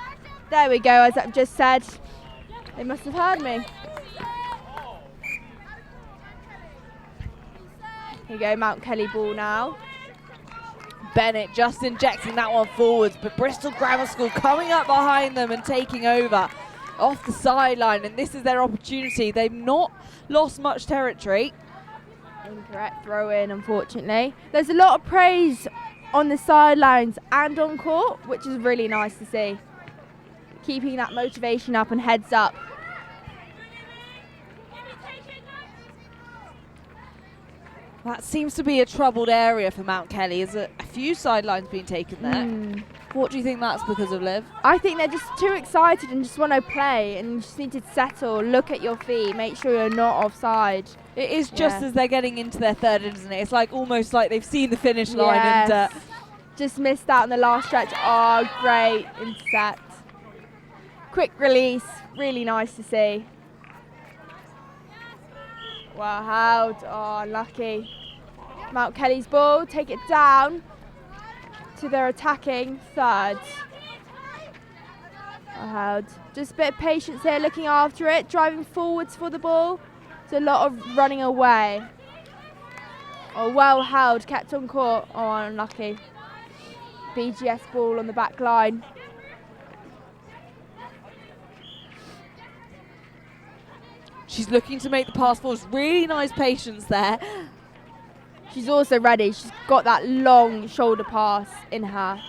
S2: There we go, as I've just said. They must have heard me. Here we go, Mount Kelly ball now.
S1: Bennett just injecting that one forwards, but Bristol Grammar School coming up behind them and taking over off the sideline, and this is their opportunity. They've not lost much territory.
S2: Incorrect throw in, unfortunately. There's a lot of praise on the sidelines and on court, which is really nice to see. Keeping that motivation up and heads up.
S1: That seems to be a troubled area for Mount Kelly. Is a few sidelines being taken there. What do you think that's because of, Liv?
S2: I think they're just too excited and just want to play and just need to settle, look at your feet, make sure you're not offside.
S1: It is just as they're getting into their third, isn't it? It's like almost like they've seen the finish line and
S2: just missed out on the last stretch. Oh, great intercept. Quick release, really nice to see. Wow, Howd, oh, unlucky. Mount Kelly's ball, take it down to their attacking third. Oh, Howd, just a bit of patience here, looking after it, driving forwards for the ball. There's a lot of running away. Oh, well held, kept on court. Oh, unlucky. BGS ball on the back line.
S1: She's looking to make the pass forward. Really nice patience there.
S2: She's also ready. She's got that long shoulder pass in her.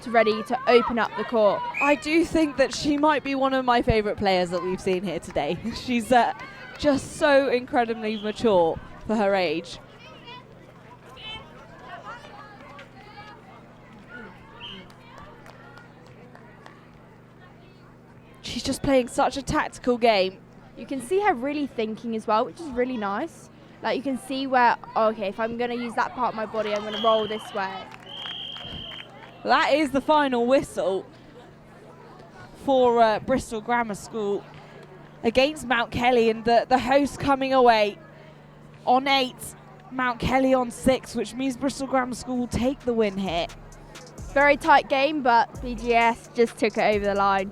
S2: Ready to open up the court.
S1: I do think that she might be one of my favourite players that we've seen here today. She's just so incredibly mature for her age. She's just playing such a tactical game.
S2: You can see her really thinking as well, which is really nice. Like you can see where, okay, if I'm going to use that part of my body, I'm going to roll this way.
S1: That is the final whistle for Bristol Grammar School against Mount Kelly, and the hosts coming away on 8, Mount Kelly on 6, which means Bristol Grammar School will take the win here.
S2: Very tight game, but BGS just took it over the line.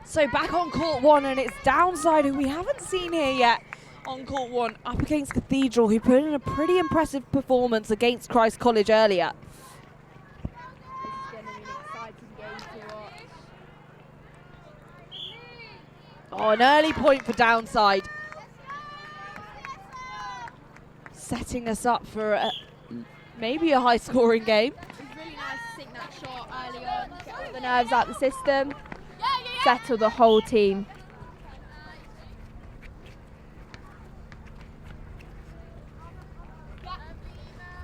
S1: So back on court 1, and it's Downside, who we haven't seen here yet on court 1, up against Cathedral, who put in a pretty impressive performance against Christ College earlier.
S2: This is going to be an exciting game to watch.
S1: Oh, an early point for Downside. Setting us up for maybe a high-scoring game.
S2: It was really nice to sink that shot early on, get all the nerves out of the system, settle the whole team.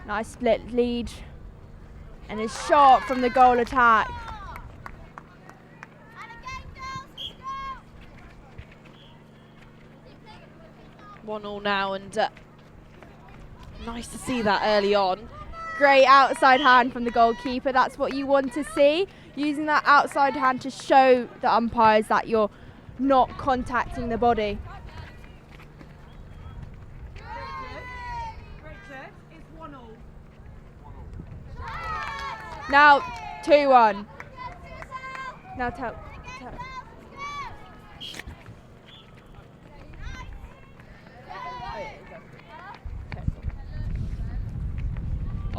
S2: Nice split lead. And a shot from the goal attack.
S1: 1-1 now, and nice to see that early on.
S2: Great outside hand from the goalkeeper. That's what you want to see. Using that outside hand to show the umpires that you're not contacting the body.
S5: Richard, it's 1-1.
S2: Now 2-1. Now tell.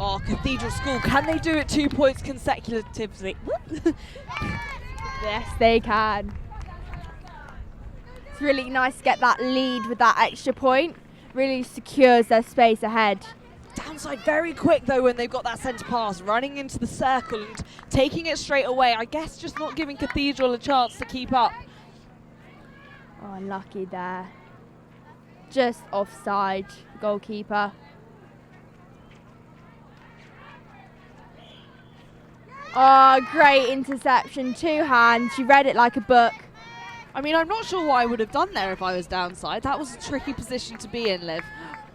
S1: Oh, Cathedral School, can they do it 2 points consecutively?
S2: Yes, they can. It's really nice to get that lead with that extra point. Really secures their space ahead.
S1: Downside very quick though when they've got that centre pass, running into the circle and taking it straight away. I guess just not giving Cathedral a chance to keep up.
S2: Oh, lucky there. Just offside, goalkeeper. Oh, great interception, 2 hands. She read it like a book.
S1: I mean, I'm not sure what I would have done there if I was Downside. That was a tricky position to be in, Liv.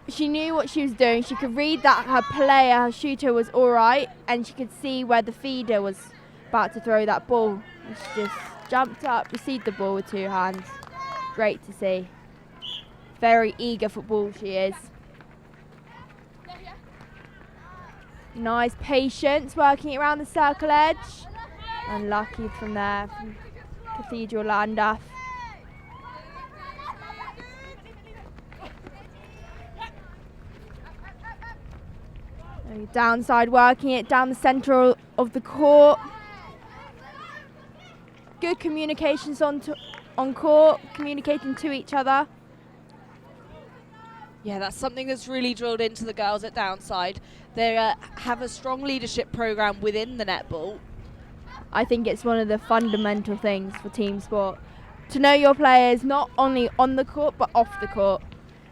S2: She knew what she was doing. She could read that her player, her shooter was all right, and she could see where the feeder was about to throw that ball. And she just jumped up, received the ball with 2 hands. Great to see. Very eager football she is. Nice patience, working around the circle edge. Unlucky from there, from Cathedral Llandaff. Downside working it down the centre of the court. Good communications on court, communicating to each other.
S1: Yeah, that's something that's really drilled into the girls at Downside. They have a strong leadership programme within the netball.
S2: I think it's one of the fundamental things for team sport. To know your players not only on the court but off the court.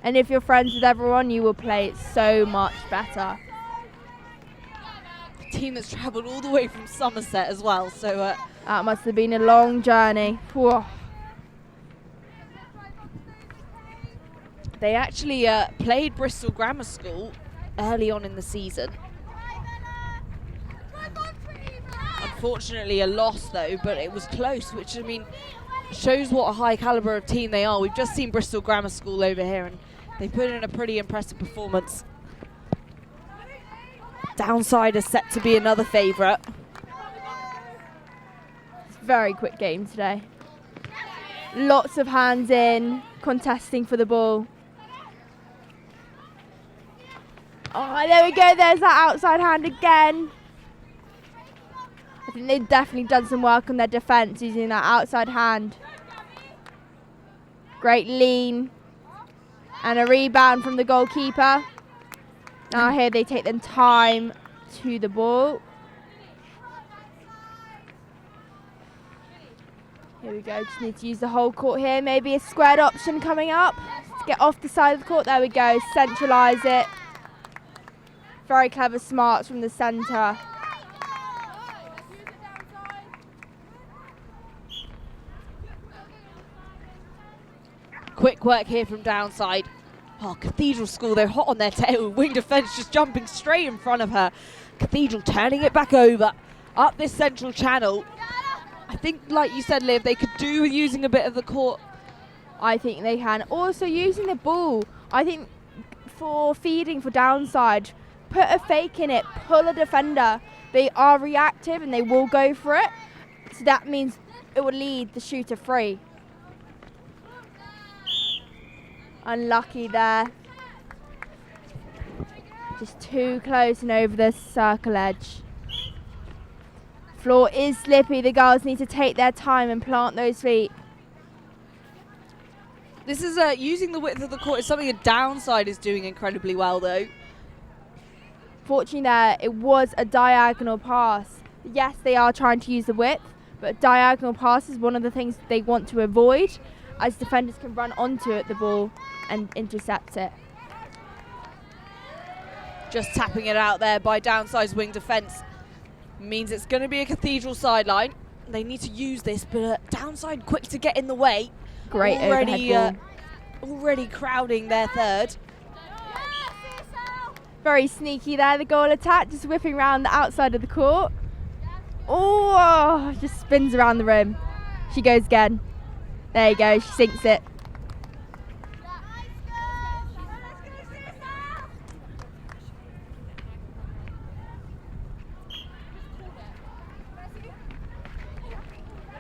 S2: And if you're friends with everyone, you will play it so much better.
S1: A team that's travelled all the way from Somerset as well, so
S2: that must have been a long journey. Whoa.
S1: They actually played Bristol Grammar School early on in the season. Unfortunately a loss though, but it was close, which I mean shows what a high calibre of team they are. We've just seen Bristol Grammar School over here and they put in a pretty impressive performance. Downside is set to be another favourite.
S2: It's a very quick game today. Lots of hands in, contesting for the ball. Oh, there we go, there's that outside hand again. I think they've definitely done some work on their defence using that outside hand. Great lean. And a rebound from the goalkeeper. Now here they take them time to the ball. Here we go, just need to use the whole court here. Maybe a squared option coming up. To get off the side of the court, there we go, centralise it. Very clever smarts from the centre.
S1: Quick work here from Downside. Oh, Cathedral School, they're hot on their tail. Wing defence just jumping straight in front of her. Cathedral turning it back over, up this central channel. I think, like you said, Liv, they could do with using a bit of the court.
S2: I think they can. Also using the ball, I think for feeding for Downside, put a fake in it, pull a defender. They are reactive and they will go for it. So that means it will lead the shooter free. Unlucky there. Just too close and over the circle edge. Floor is slippy. The girls need to take their time and plant those feet.
S1: This is using the width of the court is something a downside is doing incredibly well though.
S2: Fortunately there, it was a diagonal pass. Yes, they are trying to use the width, but diagonal pass is one of the things they want to avoid, as defenders can run onto it, the ball, and intercept it.
S1: Just tapping it out there by downside wing defence means it's going to be a Cathedral sideline. They need to use this, but downside quick to get in the way.
S2: Great overhead ball.
S1: Already crowding their third.
S2: Very sneaky there, the goal attack, just whipping around the outside of the court. Oh, just spins around the rim. She goes again. There you go, she sinks it.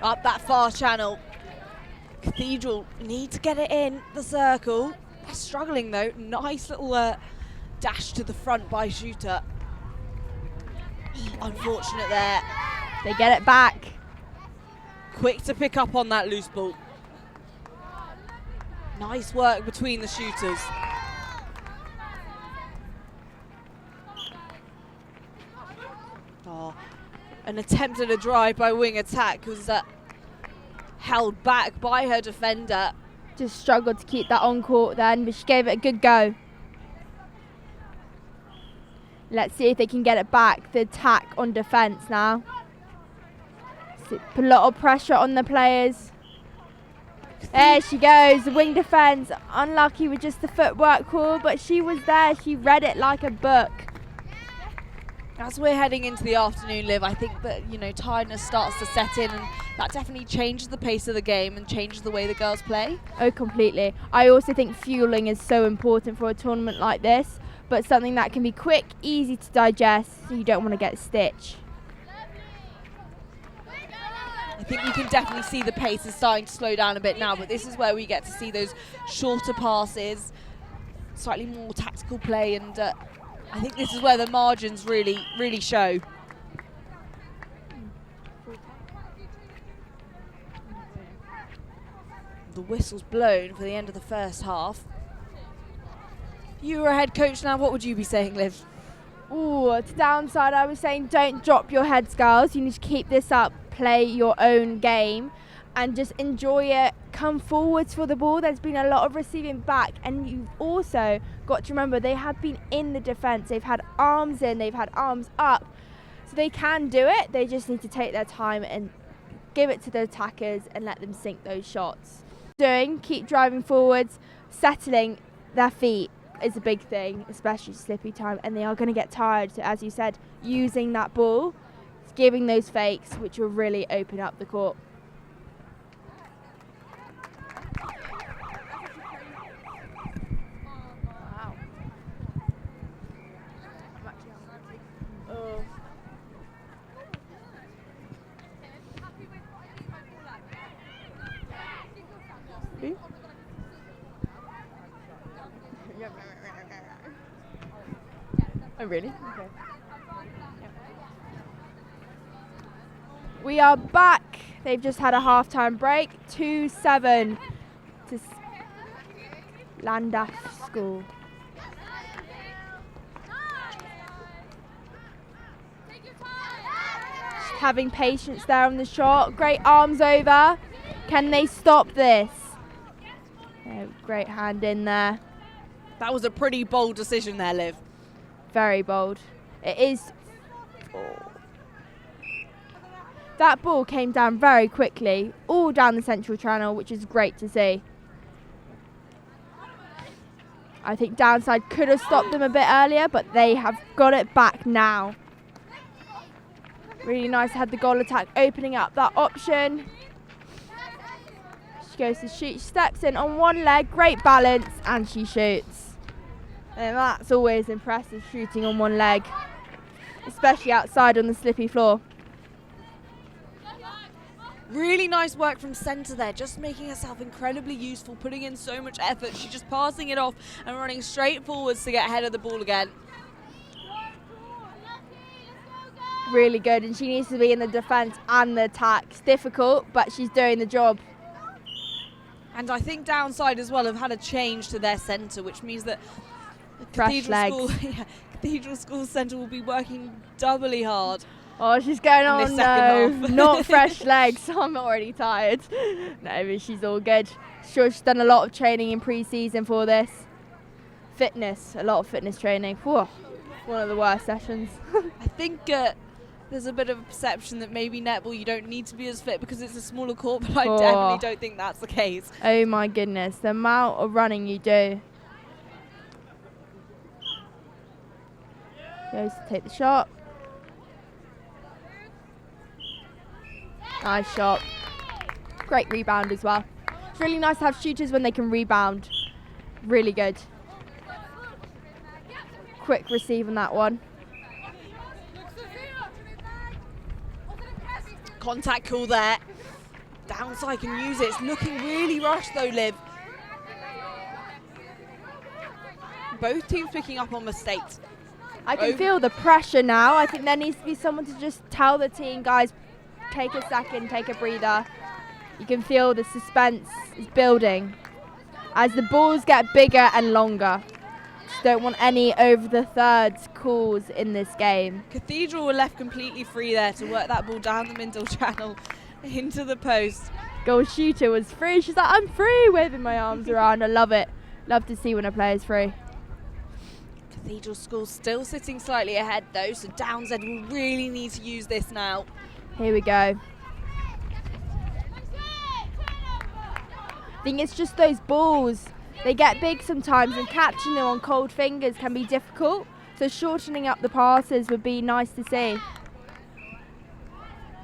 S1: Up that far channel. Cathedral need to get it in the circle. They're struggling though. Nice little dash to the front by shooter. Unfortunate there.
S2: They get it back.
S1: Quick to pick up on that loose ball. Nice work between the shooters. Oh, an attempt at a drive by wing attack was held back by her defender.
S2: Just struggled to keep that on court then, but she gave it a good go. Let's see if they can get it back. The attack on defence now. So put a lot of pressure on the players. There she goes, the wing defence. Unlucky with just the footwork call, but she was there. She read it like a book.
S1: As we're heading into the afternoon, Liv, I think that, tiredness starts to set in, and that definitely changes the pace of the game and changes the way the girls play.
S2: Oh, completely. I also think fueling is so important for a tournament like this, but something that can be quick, easy to digest, so you don't want to get a stitch.
S1: I think you can definitely see the pace is starting to slow down a bit now, but this is where we get to see those shorter passes, slightly more tactical play, and I think this is where the margins really, really show. The whistle's blown for the end of the first half. If you were a head coach now, what would you be saying, Liv?
S2: Ooh, to downside, I was saying don't drop your heads, girls. You need to keep this up, play your own game, and just enjoy it. Come forwards for the ball. There's been a lot of receiving back, and you've also got to remember they have been in the defence. They've had arms in, they've had arms up, so they can do it. They just need to take their time and give it to the attackers and let them sink those shots. Keep driving forwards, settling their feet is a big thing, especially slippy time, and they are going to get tired. So as you said, using that ball, giving those fakes, which will really open up the court. Oh, really? Okay. We are back. They've just had a half-time break. 2-7 to Llandaff School. Just having patience there on the shot. Great arms over. Can they stop this? Oh, great hand in there.
S1: That was a pretty bold decision there, Liv.
S2: Very bold. It is. That ball came down very quickly, all down the central channel, which is great to see. I think downside could have stopped them a bit earlier, but they have got it back now. Really nice to have the goal attack opening up that option. She goes to shoot, she steps in on one leg, great balance, and she shoots. And that's always impressive, shooting on one leg, especially outside on the slippy floor.
S1: Really nice work from centre there, just making herself incredibly useful, putting in so much effort. She's just passing it off and running straight forwards to get ahead of the ball again.
S2: Really good, and she needs to be in the defence and the attack. It's difficult, but she's doing the job.
S1: And I think downside as well have had a change to their centre, which means that
S2: Fresh legs.
S1: Cathedral School Centre will be working doubly hard.
S2: Oh, she's going
S1: In
S2: on,
S1: this second
S2: no,
S1: half.
S2: not fresh legs. I'm already tired. No, but she's all good. Sure, she's done a lot of training in pre-season for this. Fitness, a lot of fitness training. Whew, one of the worst sessions.
S1: I think there's a bit of a perception that maybe netball you don't need to be as fit because it's a smaller court, but I definitely don't think that's the case.
S2: Oh my goodness, the amount of running you do. Goes to take the shot. Nice shot. Great rebound as well. It's really nice to have shooters when they can rebound. Really good. Quick receive on that one.
S1: Contact call there. Downside can use it. It's looking really rushed though, Liv. Both teams picking up on mistakes.
S2: I can feel the pressure now. I think there needs to be someone to just tell the team, guys, take a second, take a breather. You can feel the suspense is building as the balls get bigger and longer. Just don't want any over the thirds calls in this game.
S1: Cathedral were left completely free there to work that ball down the middle channel into the post.
S2: Goal shooter was free. She's like, I'm free, waving my arms around. I love it. Love to see when a player's free.
S1: Cathedral School still sitting slightly ahead though, so Downsend will really need to use this now.
S2: Here we go. I think it's just those balls. They get big sometimes and catching them on cold fingers can be difficult. So shortening up the passes would be nice to see.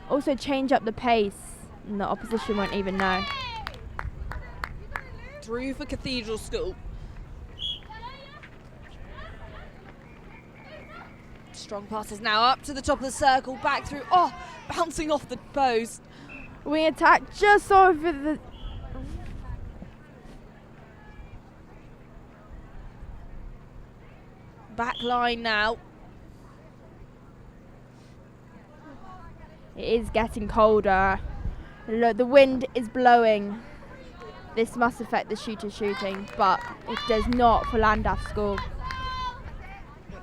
S2: Also change up the pace and the opposition won't even know.
S1: Through for Cathedral School. Strong passes now up to the top of the circle, back through, bouncing off the post.
S2: We attack just over the...
S1: Back line now.
S2: It is getting colder. Look, the wind is blowing. This must affect the shooter shooting, but it does not for Llandaff School.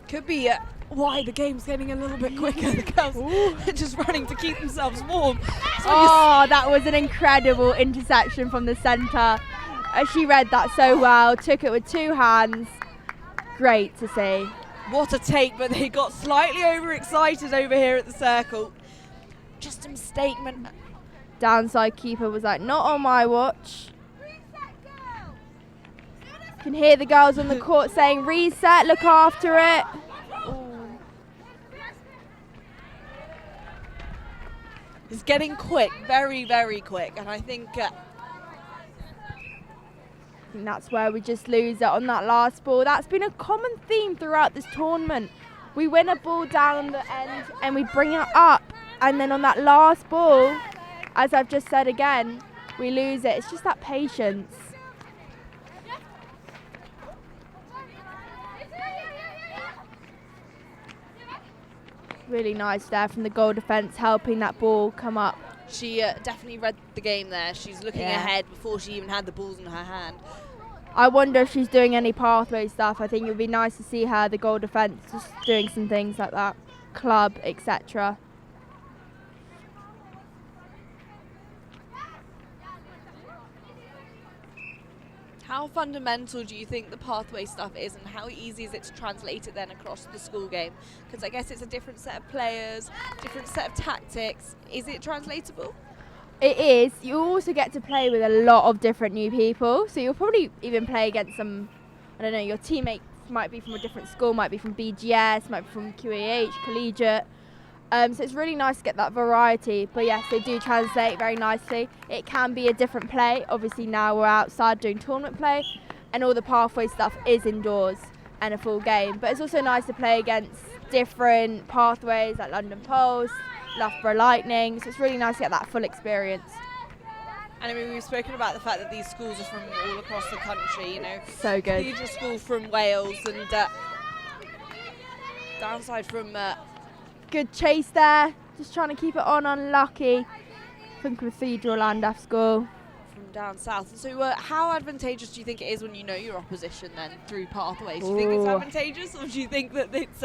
S1: Could be why the game's getting a little bit quicker. The girls are just running to keep themselves warm.
S2: Oh, that was an incredible interception from the centre. She read that so well, took it with two hands. Great to see.
S1: What a take, but they got slightly overexcited over here at the circle. Just a mistake.
S2: Downside keeper was like, not on my watch. You can hear the girls on the court saying, reset, look after it.
S1: It's getting quick, very, very quick, and I think
S2: that's where we just lose it on that last ball. That's been a common theme throughout this tournament. We win a ball down the end and we bring it up, and then on that last ball, as I've just said again, we lose it. It's just that patience. Really nice there from the goal defence, helping that ball come up.
S1: She definitely read the game there. She's looking ahead before she even had the balls in her hand.
S2: I wonder if she's doing any pathway stuff. I think it would be nice to see her, the goal defence, just doing some things like that. Club, etc.
S1: How fundamental do you think the pathway stuff is, and how easy is it to translate it then across the school game? Because I guess it's a different set of players, different set of tactics. Is it translatable?
S2: It is. You also get to play with a lot of different new people. So you'll probably even play against some, I don't know, your teammates might be from a different school, might be from BGS, might be from QAH, collegiate. So it's really nice to get that variety. But yes, they do translate very nicely. It can be a different play. Obviously now we're outside doing tournament play and all the pathway stuff is indoors and a full game. But it's also nice to play against different pathways like London Pulse, Loughborough Lightning. So it's really nice to get that full experience.
S1: And I mean, we've spoken about the fact that these schools are from all across the country, you know.
S2: So good.
S1: Cathedral School from Wales and Downside from...
S2: Good chase there. Just trying to keep it on, unlucky. From Cathedral Llandaff School.
S1: From down south. So how advantageous do you think it is when you know your opposition then through pathways? Do you think it's advantageous, or do you think that it's...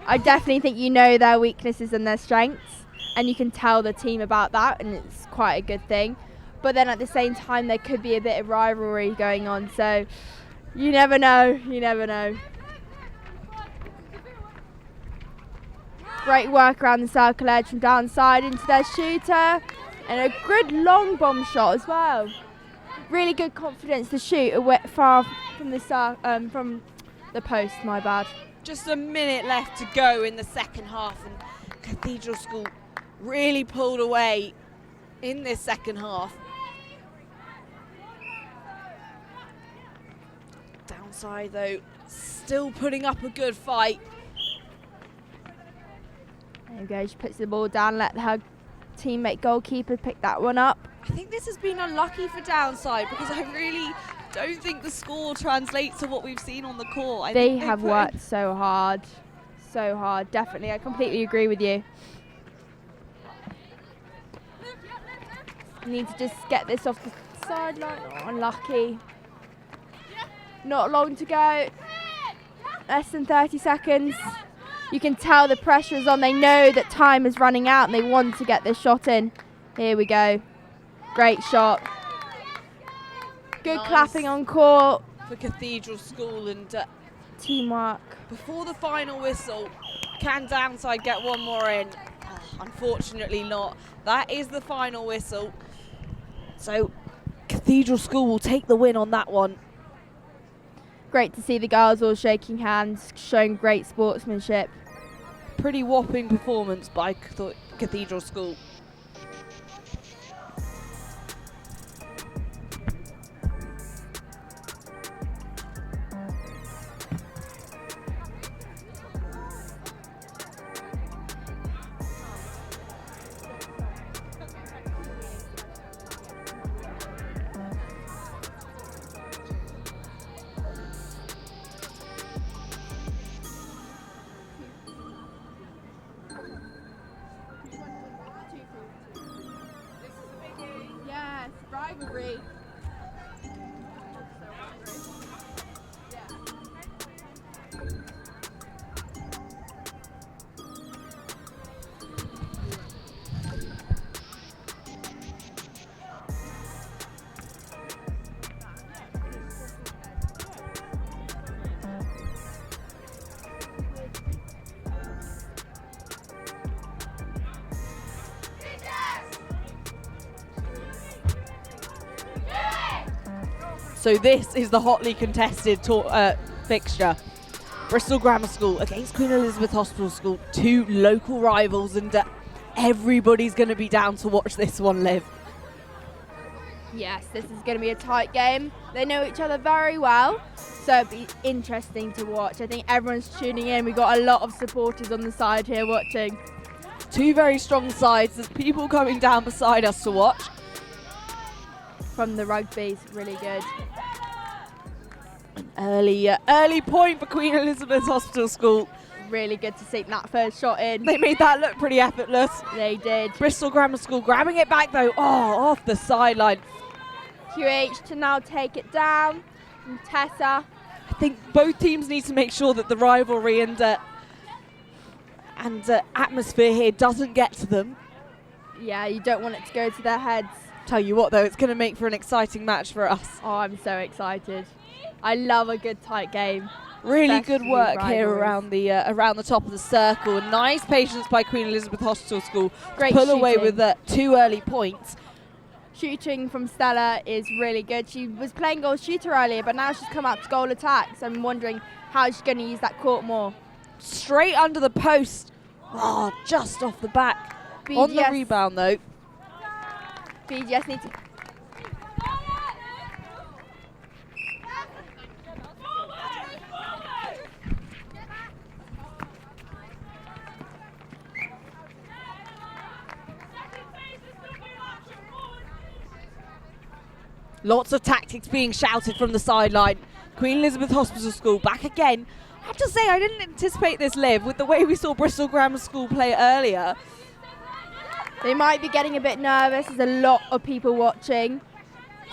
S2: I definitely think you know their weaknesses and their strengths, and you can tell the team about that, and it's quite a good thing. But then at the same time, there could be a bit of rivalry going on, so you never know, you never know. Great work around the circle edge from downside into their shooter, and a good long bomb shot as well. Really good confidence to shoot far from the post, my bad.
S1: Just a minute left to go in the second half, and Cathedral School really pulled away in this second half. Downside though, still putting up a good fight.
S2: There we go, she puts the ball down, let her teammate goalkeeper pick that one up.
S1: I think this has been unlucky for Downside, because I really don't think the score translates to what we've seen on the court.
S2: They have worked so hard, definitely. I completely agree with you. Need to just get this off the sideline. Oh, unlucky. Not long to go. Less than 30 seconds. You can tell the pressure is on. They know that time is running out and they want to get this shot in. Here we go. Great shot. Good
S1: Nice.
S2: clapping on court.
S1: For Cathedral School, and
S2: Teamwork.
S1: before the final whistle, can Downside get one more in? Oh, unfortunately not. That is the final whistle. So Cathedral School will take the win on that one.
S2: Great to see the girls all shaking hands, showing great sportsmanship.
S1: Pretty whopping performance by Cathedral School.
S2: Yes, rivalry.
S1: So this is the hotly contested fixture. Bristol Grammar School against Queen Elizabeth Hospital School, two local rivals, and everybody's going to be down to watch this one live.
S2: Yes, this is going to be a tight game. They know each other very well, so it'll be interesting to watch. I think everyone's tuning in. We've got a lot of supporters on the side here watching.
S1: Two very strong sides. There's people coming down beside us to watch.
S2: From the rugby's really good.
S1: An early point for Queen Elizabeth Hospital School.
S2: Really good to see that first shot in.
S1: They made that look pretty effortless.
S2: They did.
S1: Bristol Grammar School grabbing it back though. Oh, off the sideline.
S2: QH to now take it down from Tessa.
S1: I think both teams need to make sure that the rivalry and atmosphere here doesn't get to them.
S2: Yeah, you don't want it to go to their heads.
S1: Tell you what though, it's going to make for an exciting match for us.
S2: Oh, I'm so excited. I love a good tight game.
S1: Really good
S2: Especially
S1: work here
S2: rivalries.
S1: around the top of the circle. Nice patience by Queen Elizabeth Hospital School.
S2: Great
S1: to pull away
S2: shooting.
S1: with 2 early points.
S2: Shooting from Stella is really good. She was playing goal shooter earlier, but now she's come out to goal attack. So I'm wondering how she's going to use that court more.
S1: Straight under the post. Oh, just off the back. On the rebound though.
S2: BGS need to...
S1: Lots of tactics being shouted from the sideline. Queen Elizabeth Hospital School back again. I have to say, I didn't anticipate this, Liv, with the way we saw Bristol Grammar School play earlier.
S2: They might be getting a bit nervous. There's a lot of people watching,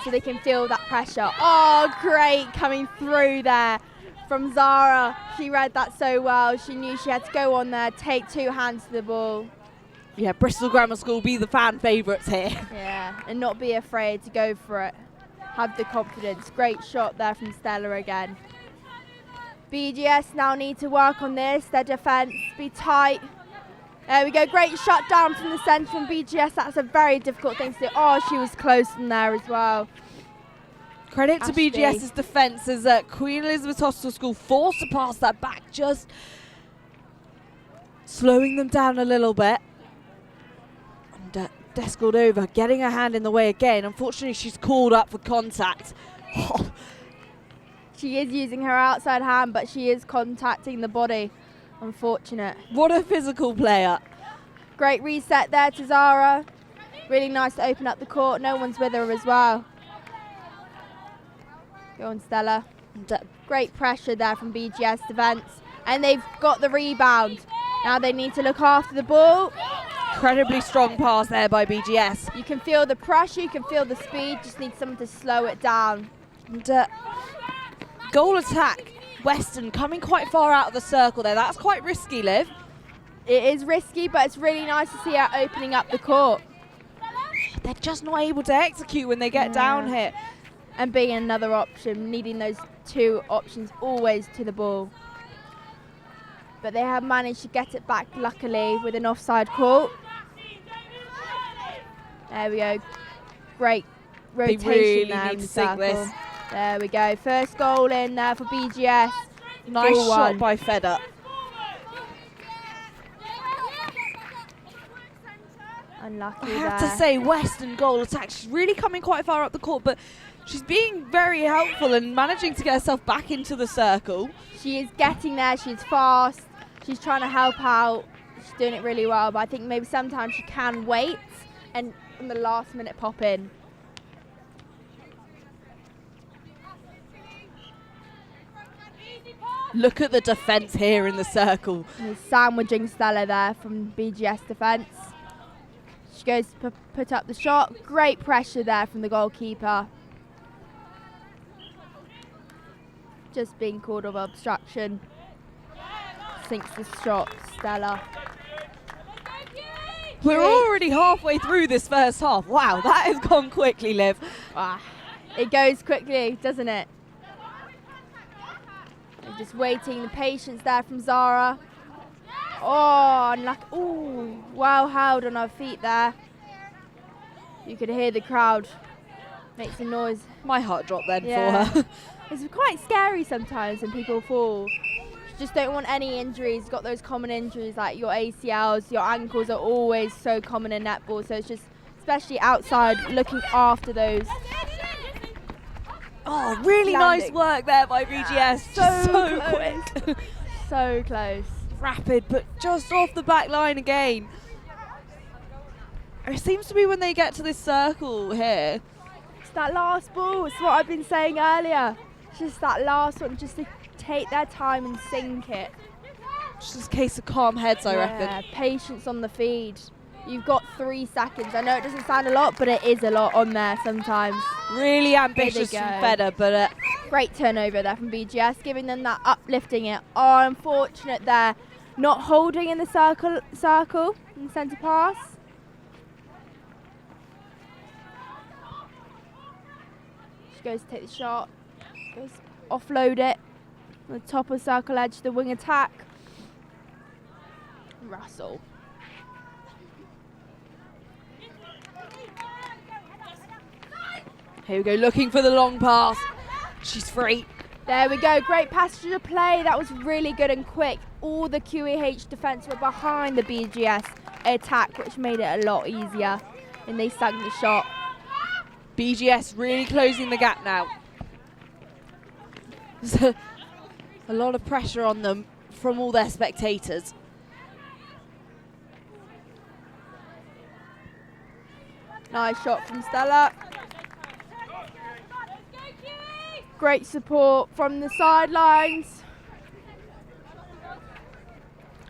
S2: so they can feel that pressure. Oh, great coming through there from Zara. She read that so well. She knew she had to go on there, take two hands to the ball.
S1: Yeah, Bristol Grammar School be the fan favourites here.
S2: Yeah, and not be afraid to go for it. Have the confidence. Great shot there from Stella again. BGS now need to work on this. Their defence, be tight. There we go, great shot down from the centre from BGS. That's a very difficult thing to do. Oh, she was close in there as well.
S1: Credit to
S2: Ashby.
S1: BGS's defence as Queen Elizabeth Hospital School forced to pass that back, just slowing them down a little bit. And Descordova getting her hand in the way again. Unfortunately, she's called up for contact. Oh.
S2: She is using her outside hand, but she is contacting the body. Unfortunate.
S1: What a physical player.
S2: Great reset there to Zara. Really nice to open up the court. No one's with her as well. Go on, Stella. Great pressure there from BGS defence. And they've got the rebound. Now they need to look after the ball.
S1: Incredibly strong pass there by BGS.
S2: You can feel the pressure, you can feel the speed. Just need someone to slow it down.
S1: And goal attack. Western coming quite far out of the circle there. That's quite risky, Liv.
S2: It is risky, but it's really nice to see her opening up the court.
S1: They're just not able to execute when they get down here.
S2: And being another option, needing those two options always to the ball. But they have managed to get it back, luckily, with an offside call. There we go. Great rotation
S1: really
S2: there
S1: need
S2: in the
S1: to sink
S2: circle.
S1: this.
S2: There we go. First goal in there for BGS.
S1: Nice
S2: 4-1.
S1: shot by Fedder.
S2: Unlucky
S1: I have
S2: there.
S1: to say, Western goal attack. She's really coming quite far up the court, but she's being very helpful and managing to get herself back into the circle.
S2: She is getting there. She's fast. She's trying to help out. She's doing it really well, but I think maybe sometimes she can wait and in the last minute pop in.
S1: Look at the defence here in the circle.
S2: And he's sandwiching Stella there from BGS defence. She goes to put up the shot. Great pressure there from the goalkeeper. Just being called of obstruction. Sinks the shot, Stella.
S1: We're already halfway through this first half. Wow, that has gone quickly, Liv.
S2: It goes quickly, doesn't it? And just waiting, the patience there from Zara. Oh, unlucky. Ooh, well held on her feet there. You could hear the crowd make some noise.
S1: My heart dropped then
S2: Yeah.
S1: for her.
S2: It's quite scary sometimes when people fall. You just don't want any injuries. Got those common injuries like your ACLs, your ankles are always so common in netball. So it's just, especially outside, looking after those.
S1: Oh, really nice
S2: Landing.
S1: work there by BGS. So quick.
S2: So close.
S1: Rapid, but just off the back line again. It seems to be when they get to this circle here.
S2: It's that last ball. It's what I've been saying earlier. It's just that last one, just to take their time and sink it.
S1: Just a case of calm heads, I reckon.
S2: Patience on the feed. You've got 3 seconds. I know it doesn't sound a lot, but it is a lot on there sometimes.
S1: Really ambitious
S2: go.
S1: from Fedder, but
S2: Great turnover there from BGS, giving them that uplifting it. Oh, unfortunate there. Not holding in the circle in centre pass. She goes to take the shot. Goes offload it. On the top of circle edge, the wing attack. Russell.
S1: here we go, looking for the long pass. She's free.
S2: There we go, great passage of play. That was really good and quick. All the QEH defence were behind the BGS attack, which made it a lot easier. And they sunk the shot.
S1: BGS really closing the gap now. There's a lot of pressure on them from all their spectators.
S2: Nice shot from Stella. Great support from the sidelines.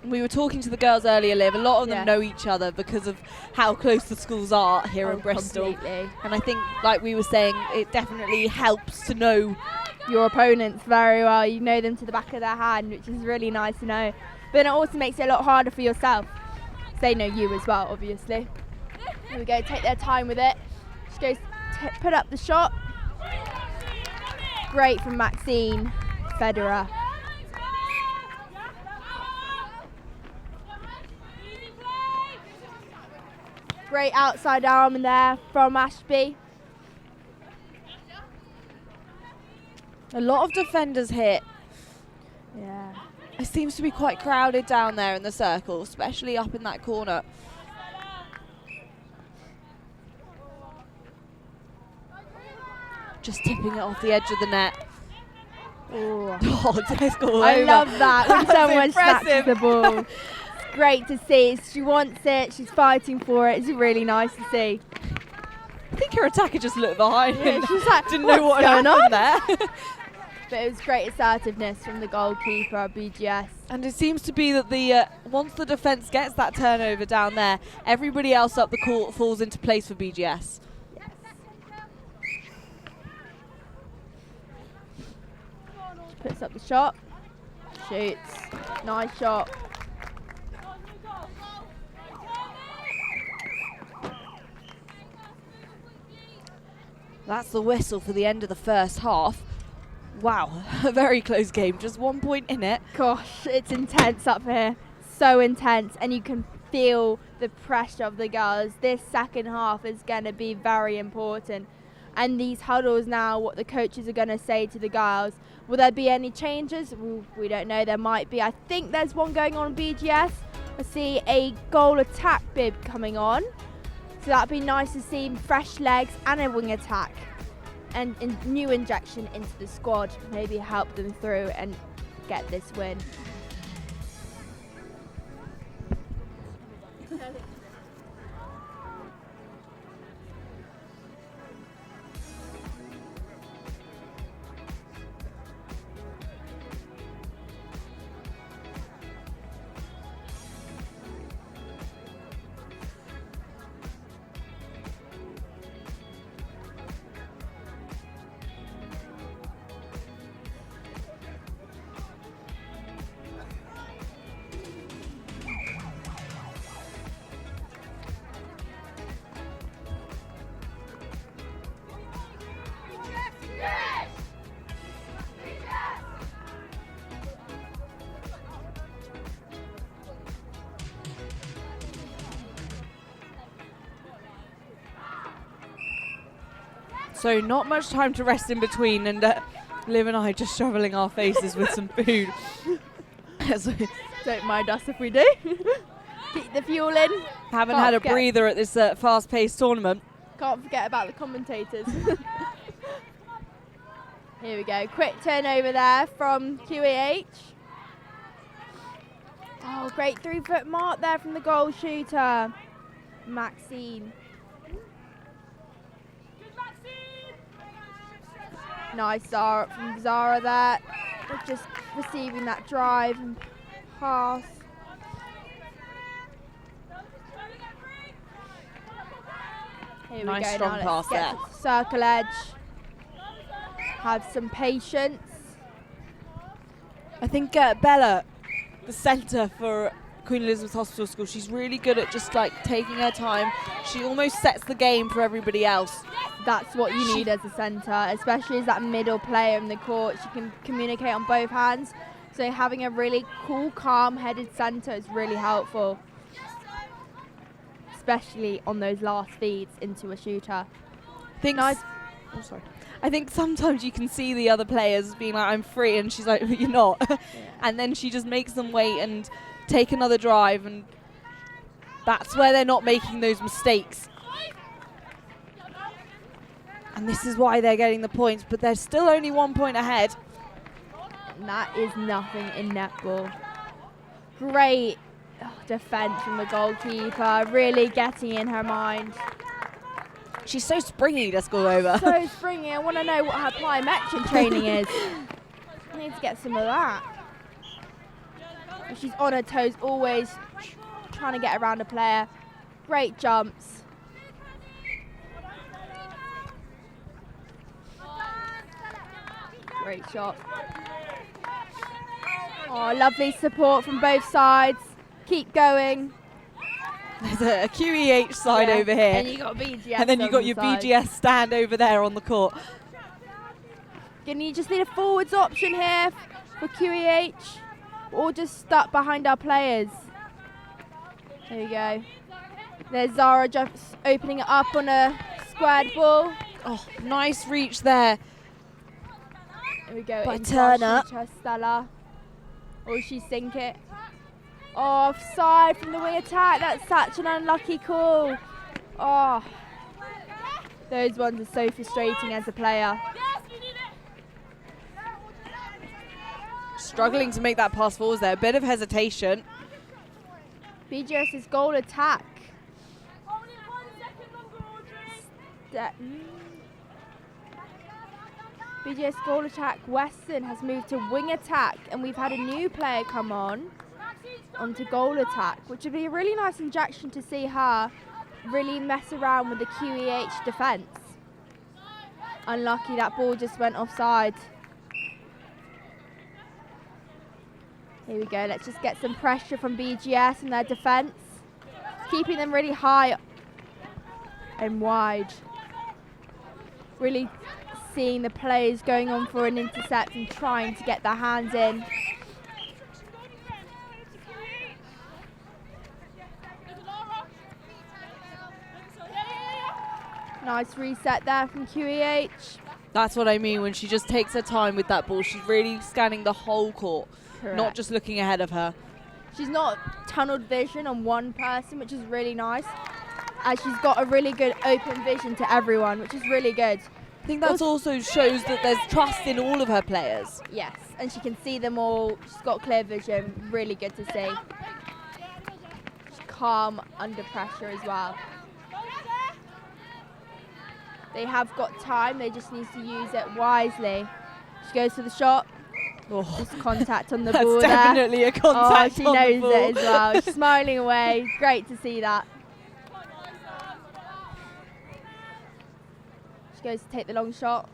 S1: We were talking to the girls earlier, Liv. A lot of them
S2: Yeah.
S1: know each other because of how close the schools are here in Bristol.
S2: Completely.
S1: And I think, like we were saying, it definitely helps to know.
S2: Your opponents very well. You know them to the back of their hand, which is really nice to know. But then it also makes it a lot harder for yourself. They know you as well, obviously. Here we go, take their time with it. She goes, put up the shot. Great from Maxine Federer. Great outside arm in there from Ashby.
S1: A lot of defenders hit.
S2: Yeah.
S1: It seems to be quite crowded down there in the circle, especially up in that corner. Just tipping it off the edge of the net.
S2: Ooh.
S1: Oh, it's all
S2: I
S1: over.
S2: love that when
S1: That's
S2: someone
S1: impressive.
S2: snatches the ball. It's great to see. She wants it. She's fighting for it. It's really nice to see.
S1: I think her attacker just looked behind
S2: Yeah,
S1: and
S2: she's like,
S1: didn't know what
S2: "What's
S1: had
S2: going
S1: happened there.
S2: But it was great assertiveness from the goalkeeper at BGS.
S1: And it seems to be that the once the defence gets that turnover down there, everybody else up the court falls into place for BGS.
S2: Puts up the shot. Shoots. Nice shot.
S1: That's the whistle for the end of the first half. Wow, a very close game, just 1 point in it.
S2: Gosh, it's intense up here. So intense, and you can feel the pressure of the girls. This second half is going to be very important. And these huddles now, what the coaches are going to say to the girls. Will there be any changes? We don't know. There might be. I think there's one going on BGS. I see a goal attack bib coming on. So that'd be nice to see fresh legs and a wing attack. And a new injection into the squad. Maybe help them through and get this win.
S1: So not much time to rest in between, and Liv and I just shoveling our faces with some food.
S2: Don't mind us if we do. Keep the fuel in.
S1: Haven't
S2: Can't
S1: had a
S2: forget-
S1: breather at this fast-paced tournament.
S2: Can't forget about the commentators. Here we go. Quick turnover there from QEH. Oh, great 3-foot mark there from the goal shooter, Maxine. Nice Zara from Zara there. Just receiving that drive and pass. Here we
S1: Nice
S2: go.
S1: strong
S2: Now
S1: pass
S2: let's get
S1: there.
S2: to the circle edge. Have some patience.
S1: I think Bella, the centre for Queen Elizabeth Hospital School, she's really good at just like taking her time. She almost sets the game for everybody else.
S2: That's what you need as a centre, especially as that middle player in the court. She can communicate on both hands. So having a really cool, calm-headed centre is really helpful, especially on those last feeds into a shooter.
S1: I think sometimes you can see the other players being like, I'm free, and she's like, you're not. And then she just makes them wait and take another drive, and that's where they're not making those mistakes. And this is why they're getting the points, but they're still only 1 point ahead.
S2: And that is nothing in netball. Great defence from the goalkeeper, really getting in her mind.
S1: She's so springy, let's go over.
S2: So springy. I want to know what her plyometric training is. I need to get some of that. And she's on her toes, always trying to get around a player. Great jumps. Great shot. Oh, lovely support from both sides. Keep going.
S1: There's a QEH side over here.
S2: And you got BGS.
S1: And then you got your BGS stand over there on the court.
S2: You just need a forwards option here for QEH, or just stuck behind our players. There we go. There's Zara just opening it up on a squared ball.
S1: Oh, nice reach there.
S2: There we go.
S1: By
S2: into
S1: Turner.
S2: our shooter, Stella. Or she sink it. Offside from the wing attack. That's such an unlucky call. Oh, those ones are so frustrating as a player.
S1: Struggling to make that pass forwards there. A bit of hesitation.
S2: BGS's goal attack. BGS goal attack Western has moved to wing attack, and we've had a new player come onto goal attack, which would be a really nice injection to see her really mess around with the QEH defence. Unlucky, that ball just went offside. Here we go, let's just get some pressure from BGS in their defence, keeping them really high and wide. Really seeing the players going on for an intercept and trying to get their hands in. Nice reset there from QEH.
S1: That's what I mean when she just takes her time with that ball. She's really scanning the whole court,
S2: Correct.
S1: not just looking ahead of her.
S2: She's not tunneled vision on one person, which is really nice. And she's got a really good open vision to everyone, which is really good.
S1: I think that also shows that there's trust in all of her players.
S2: Yes, and she can see them all. She's got clear vision, really good to see. She's calm under pressure as well. They have got time, they just need to use it wisely. She goes for the shot.
S1: Oh.
S2: Just contact on the
S1: That's
S2: ball
S1: definitely
S2: there.
S1: a contact
S2: she
S1: on the
S2: knows
S1: ball.
S2: it as well. She's smiling away. Great to see that. She goes to take the long shot.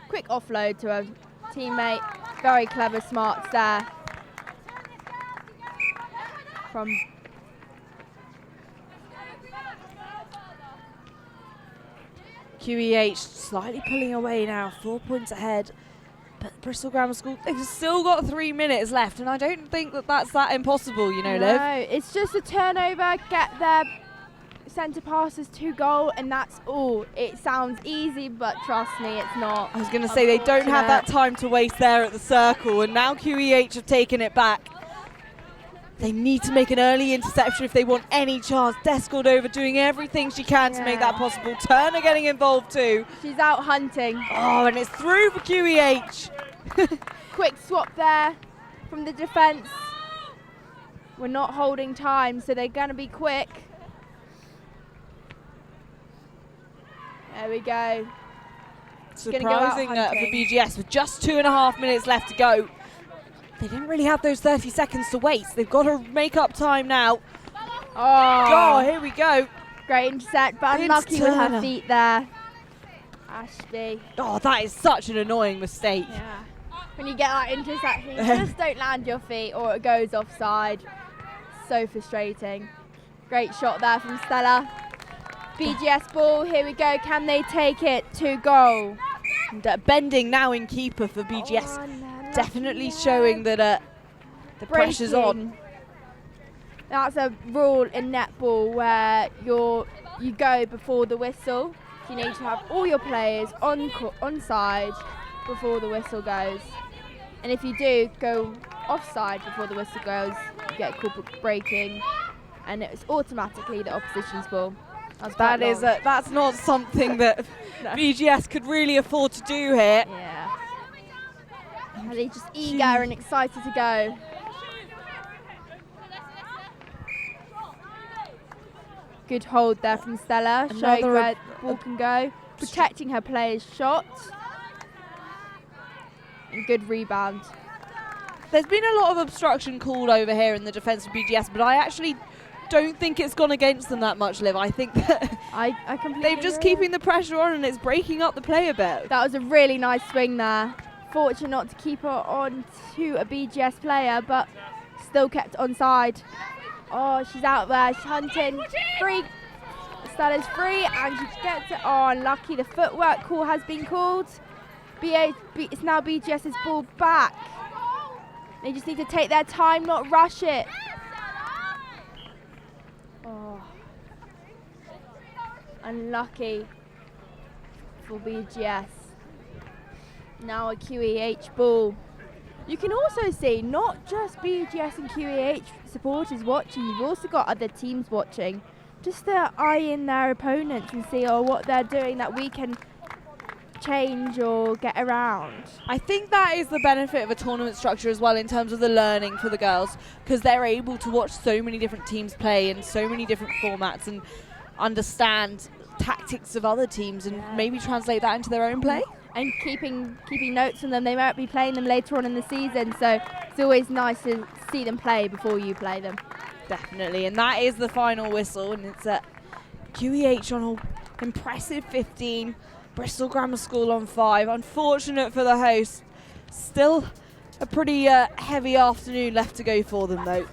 S2: Quick offload to her teammate. Very clever smarts there. From
S1: QEH slightly pulling away now, 4 points ahead. But Bristol Grammar School, they've still got 3 minutes left, and I don't think that that's that impossible, you know, Liv.
S2: No, it's just a turnover, get their centre passes to goal, and that's all. It sounds easy, but trust me, it's not.
S1: I was going to say they don't have that time to waste there at the circle, and now QEH have taken it back. They need to make an early interception if they want any chance. Descordova doing everything she can to make that possible. Turner getting involved too.
S2: She's out hunting.
S1: Oh, and it's through for QEH.
S2: Quick swap there from the defence. We're not holding time, so they're going to be quick. There we go.
S1: Surprising for BGS with just 2.5 minutes left to go. They didn't really have those 30 seconds to waste. They've got to make up time now. Oh, here we go.
S2: Great intercept, but unlucky with her feet there. Ashby.
S1: Oh, that is such an annoying mistake.
S2: Yeah. When you get that interception, you just don't land your feet or it goes offside. So frustrating. Great shot there from Stella. BGS ball, here we go. Can they take it to goal?
S1: And, bending now in keeper for BGS.
S2: Oh, no.
S1: Definitely showing that the pressure's on.
S2: That's a rule in netball where you go before the whistle. You need to have all your players on side before the whistle goes. And if you do go offside before the whistle goes, you get a call for breaking, and it's automatically the opposition's ball.
S1: That's not something that BGS could really afford to do here.
S2: Yeah. And they're just eager and excited to go. Good hold there from Stella, showing
S1: Another
S2: where the ball can go, protecting her player's shot. And good rebound.
S1: There's been a lot of obstruction called over here in the defence of BGS, but I actually don't think it's gone against them that much, Liv. I think that
S2: I completely
S1: they're just
S2: agree.
S1: keeping the pressure on and it's breaking up the play a bit.
S2: That was a really nice swing there. Fortunate not to keep her on to a BGS player, but still kept onside. Oh, she's out there. She's hunting. Free. Stella's free and she gets it on. Lucky the footwork call has been called. It's now BGS's ball back. They just need to take their time, not rush it. Oh. Unlucky for BGS. Now a QEH ball. You can also see not just BGS and QEH supporters watching, you've also got other teams watching. Just to eye in their opponents and see what they're doing that we can change or get around.
S1: I think that is the benefit of a tournament structure as well in terms of the learning for the girls, because they're able to watch so many different teams play in so many different formats and understand tactics of other teams and maybe translate that into their own play.
S2: And keeping notes on them. They might be playing them later on in the season, so it's always nice to see them play before you play them.
S1: Definitely, and that is the final whistle, and it's at QEH on an impressive 15, Bristol Grammar School on 5. Unfortunate for the host. Still a pretty heavy afternoon left to go for them though.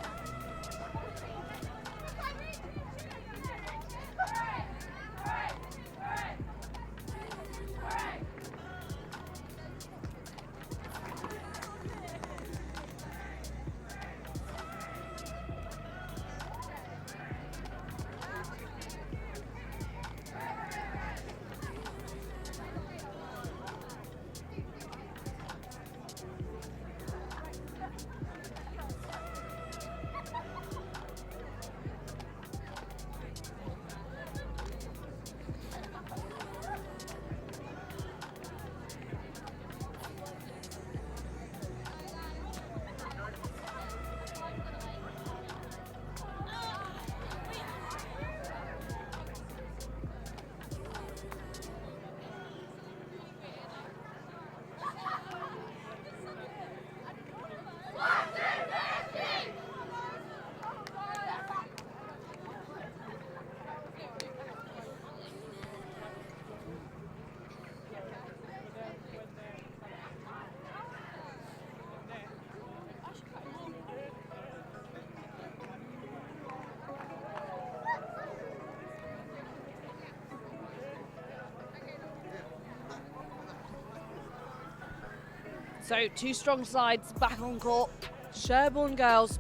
S1: So two strong sides back on court. Sherborne girls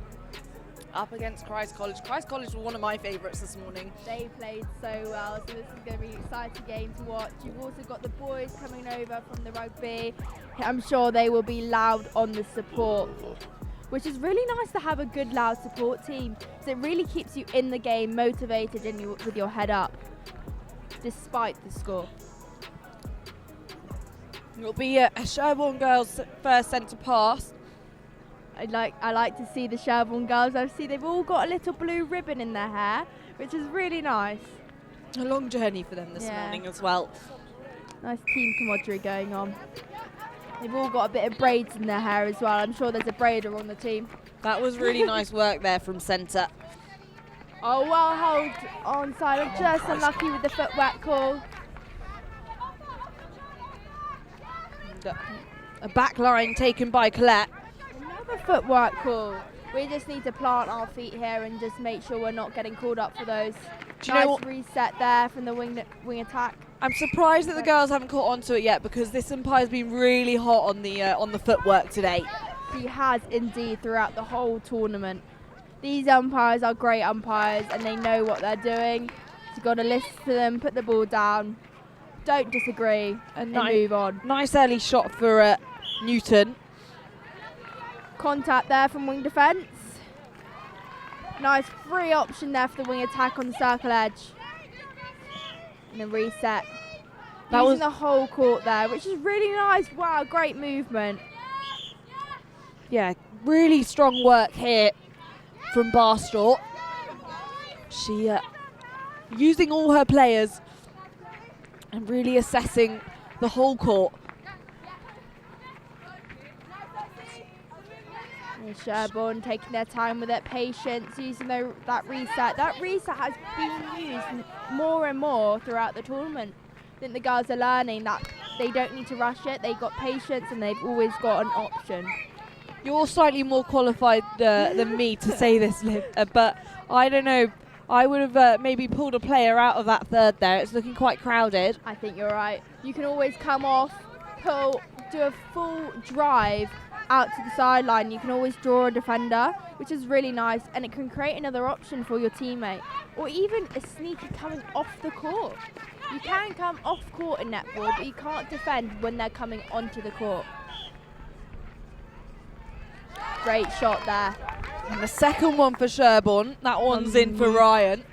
S1: up against Christ College. Christ College were one of my favourites this morning.
S2: They played so well, so this is going to be an exciting game to watch. You've also got the boys coming over from the rugby. I'm sure they will be loud on the support, which is really nice to have a good loud support team, because it really keeps you in the game, motivated and with your head up, despite the score.
S1: It'll be a Sherborne girls' first centre pass.
S2: I like to see the Sherborne girls. I see they've all got a little blue ribbon in their hair, which is really nice.
S1: A long journey for them this morning as well.
S2: Nice team camaraderie going on. They've all got a bit of braids in their hair as well. I'm sure there's a braider on the team.
S1: That was really nice work there from centre.
S2: Oh, well held onside. I'm just unlucky with the footwork call.
S1: A back line taken by Colette.
S2: Another footwork call. We just need to plant our feet here and just make sure we're not getting called up for those. Nice reset there from the wing attack.
S1: I'm surprised that the girls haven't caught on to it yet, because this umpire's been really hot on the footwork today.
S2: He has indeed throughout the whole tournament. These umpires are great umpires and they know what they're doing. You've got to listen to them, put the ball down, don't disagree and move on.
S1: Nice early shot for Newton.
S2: Contact there from wing defence. Nice free option there for the wing attack on the circle edge. And then reset. That was the whole court there, which is really nice. Wow, great movement.
S1: Yeah, really strong work here from Barstraw. She using all her players and really assessing the whole court.
S2: And Sherborne taking their time with it, patience, using that reset. That reset has been used more and more throughout the tournament. I think the girls are learning that they don't need to rush it. They've got patience and they've always got an option.
S1: You're slightly more qualified than me to say this, Liv, but I don't know. I would have maybe pulled a player out of that third there. It's looking quite crowded.
S2: I think you're right. You can always come off, pull, do a full drive out to the sideline. You can always draw a defender, which is really nice, and it can create another option for your teammate, or even a sneaker coming off the court. You can come off court in netball, but you can't defend when they're coming onto the court. Great shot there.
S1: And the second one for Sherborne. That one's in for Ryan.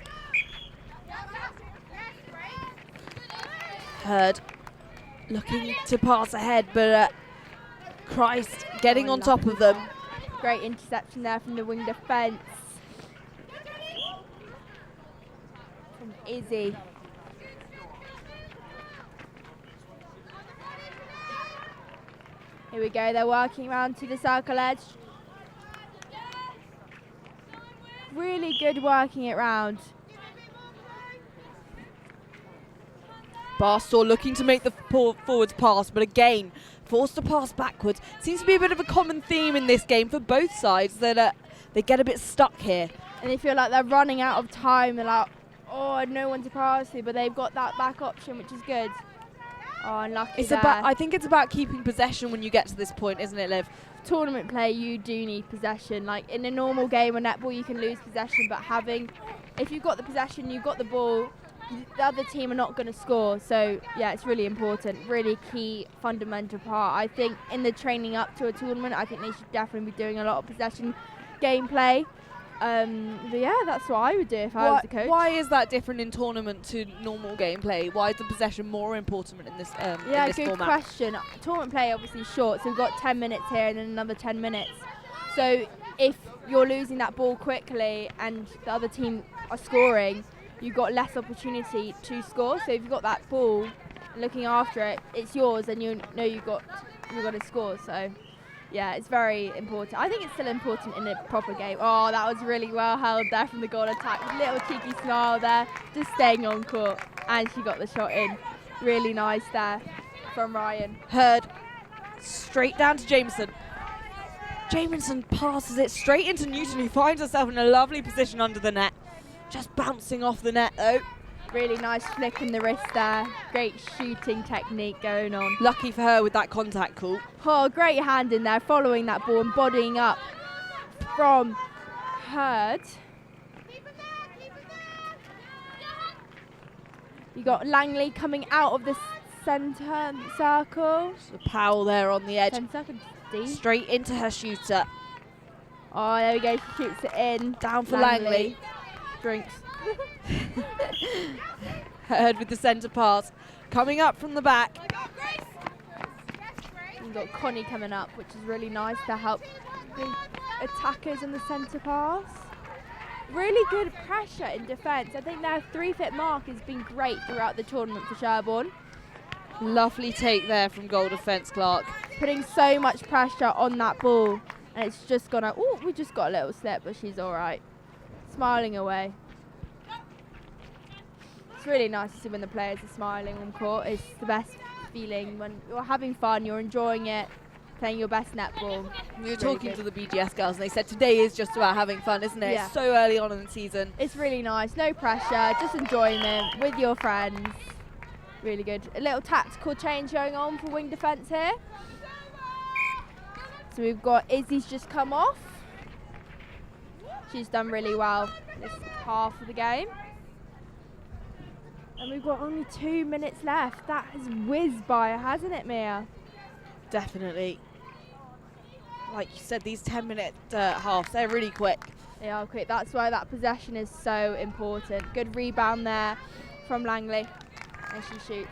S1: Hurd looking to pass ahead, but Christ getting on top of them.
S2: Great interception there from the wing defence. From Izzy. Here we go, they're working around to the circle edge. Really good working it round.
S1: Barstow looking to make the forwards pass, but again, forced to pass backwards. Seems to be a bit of a common theme in this game for both sides, that they get a bit stuck here.
S2: And they feel like they're running out of time. They're like, oh, no one to pass to, but they've got that back option, which is good. Oh, unlucky there.
S1: I think it's about keeping possession when you get to this point, isn't it, Liv?
S2: Tournament play, you do need possession. Like in a normal game of netball, you can lose possession, but if you've got the possession, you've got the ball, the other team are not going to score. So yeah, it's really important, really key fundamental part. I think in the training up to a tournament, I think they should definitely be doing a lot of possession gameplay. But yeah, that's what I would do if I was the coach.
S1: Why is that different in tournament to normal gameplay? Why is the possession more important in this
S2: Yeah,
S1: in this
S2: good
S1: format?
S2: question. Tournament play obviously short, so we've got 10 minutes here and then another 10 minutes. So if you're losing that ball quickly and the other team are scoring, you've got less opportunity to score. So if you've got that ball, looking after it, it's yours, and you know you've got to score. So yeah, it's very important. I think it's still important in a proper game. Oh, that was really well held there from the goal attack. Little cheeky smile there, just staying on court, and she got the shot in. Really nice there from Ryan.
S1: Hurd straight down to Jameson. Jameson passes it straight into Newton, who finds herself in a lovely position under the net. Just bouncing off the net though.
S2: Really nice flick in the wrist there. Great shooting technique going on.
S1: Lucky for her with that contact call.
S2: Oh, great hand in there, following that ball and bodying up from Hurd. You got Langley coming out of the centre circle.
S1: So Powell there on the edge.
S2: D.
S1: Straight into her shooter.
S2: Oh, there we go. She shoots it in.
S1: Down for Langley.
S2: Drinks.
S1: Hurd with the centre pass. Coming up from the back.
S2: You've got Connie coming up, which is really nice to help the attackers in the centre pass. Really good pressure in defence. I think their 3-foot mark has been great throughout the tournament for Sherborne.
S1: Lovely take there from goal defence Clark.
S2: Putting so much pressure on that ball, and it's just gone out. Oh, we just got a little slip, but she's all right. Smiling away. It's really nice to see when the players are smiling on court. It's the best feeling when you're having fun, you're enjoying it, playing your best netball.
S1: We were talking to the BGS girls and they said today is just about having fun, isn't it?
S2: Yeah.
S1: It's so early on in the season.
S2: It's really nice, no pressure, just enjoyment with your friends. Really good. A little tactical change going on for wing defence here. So we've got Izzy's just come off. She's done really well this half of the game. And we've got only 2 minutes left. That has whizzed by, hasn't it, Mia?
S1: Definitely. Like you said, these 10-minute halves, they're really quick.
S2: They are quick. That's why that possession is so important. Good rebound there from Langley. And she shoots.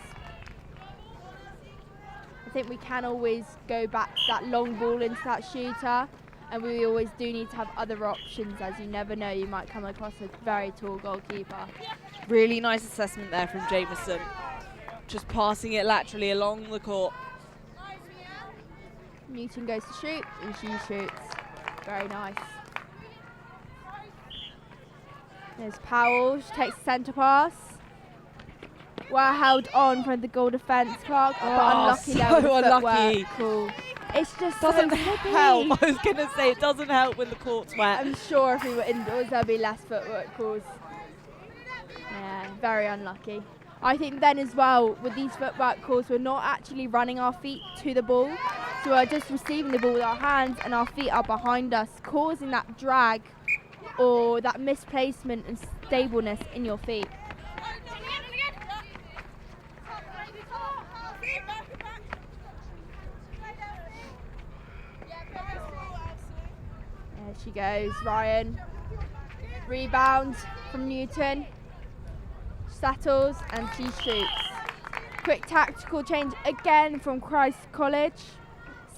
S2: I think we can always go back to that long ball into that shooter. and we always do need to have other options, as you never know, you might come across a very tall goalkeeper.
S1: Really nice assessment there from Jameson. Just passing it laterally along the court.
S2: Newton goes to shoot, and she shoots. Very nice. There's Powell, she takes the centre pass. Well held on from the goal defence, Clark, but unlucky
S1: so
S2: there with the
S1: unlucky.
S2: footwork. Cool. It's just
S1: Doesn't
S2: so
S1: help. I was going to say it doesn't help when the court's wet.
S2: I'm sure if we were indoors there'd be less footwork calls. Yeah, very unlucky. I think then as well, with these footwork calls, we're not actually running our feet to the ball. So we're just receiving the ball with our hands and our feet are behind us, causing that drag or that misplacement and stableness in your feet. There she goes, Ryan. Rebound from Newton. Settles and she shoots. Quick tactical change again from Christ College.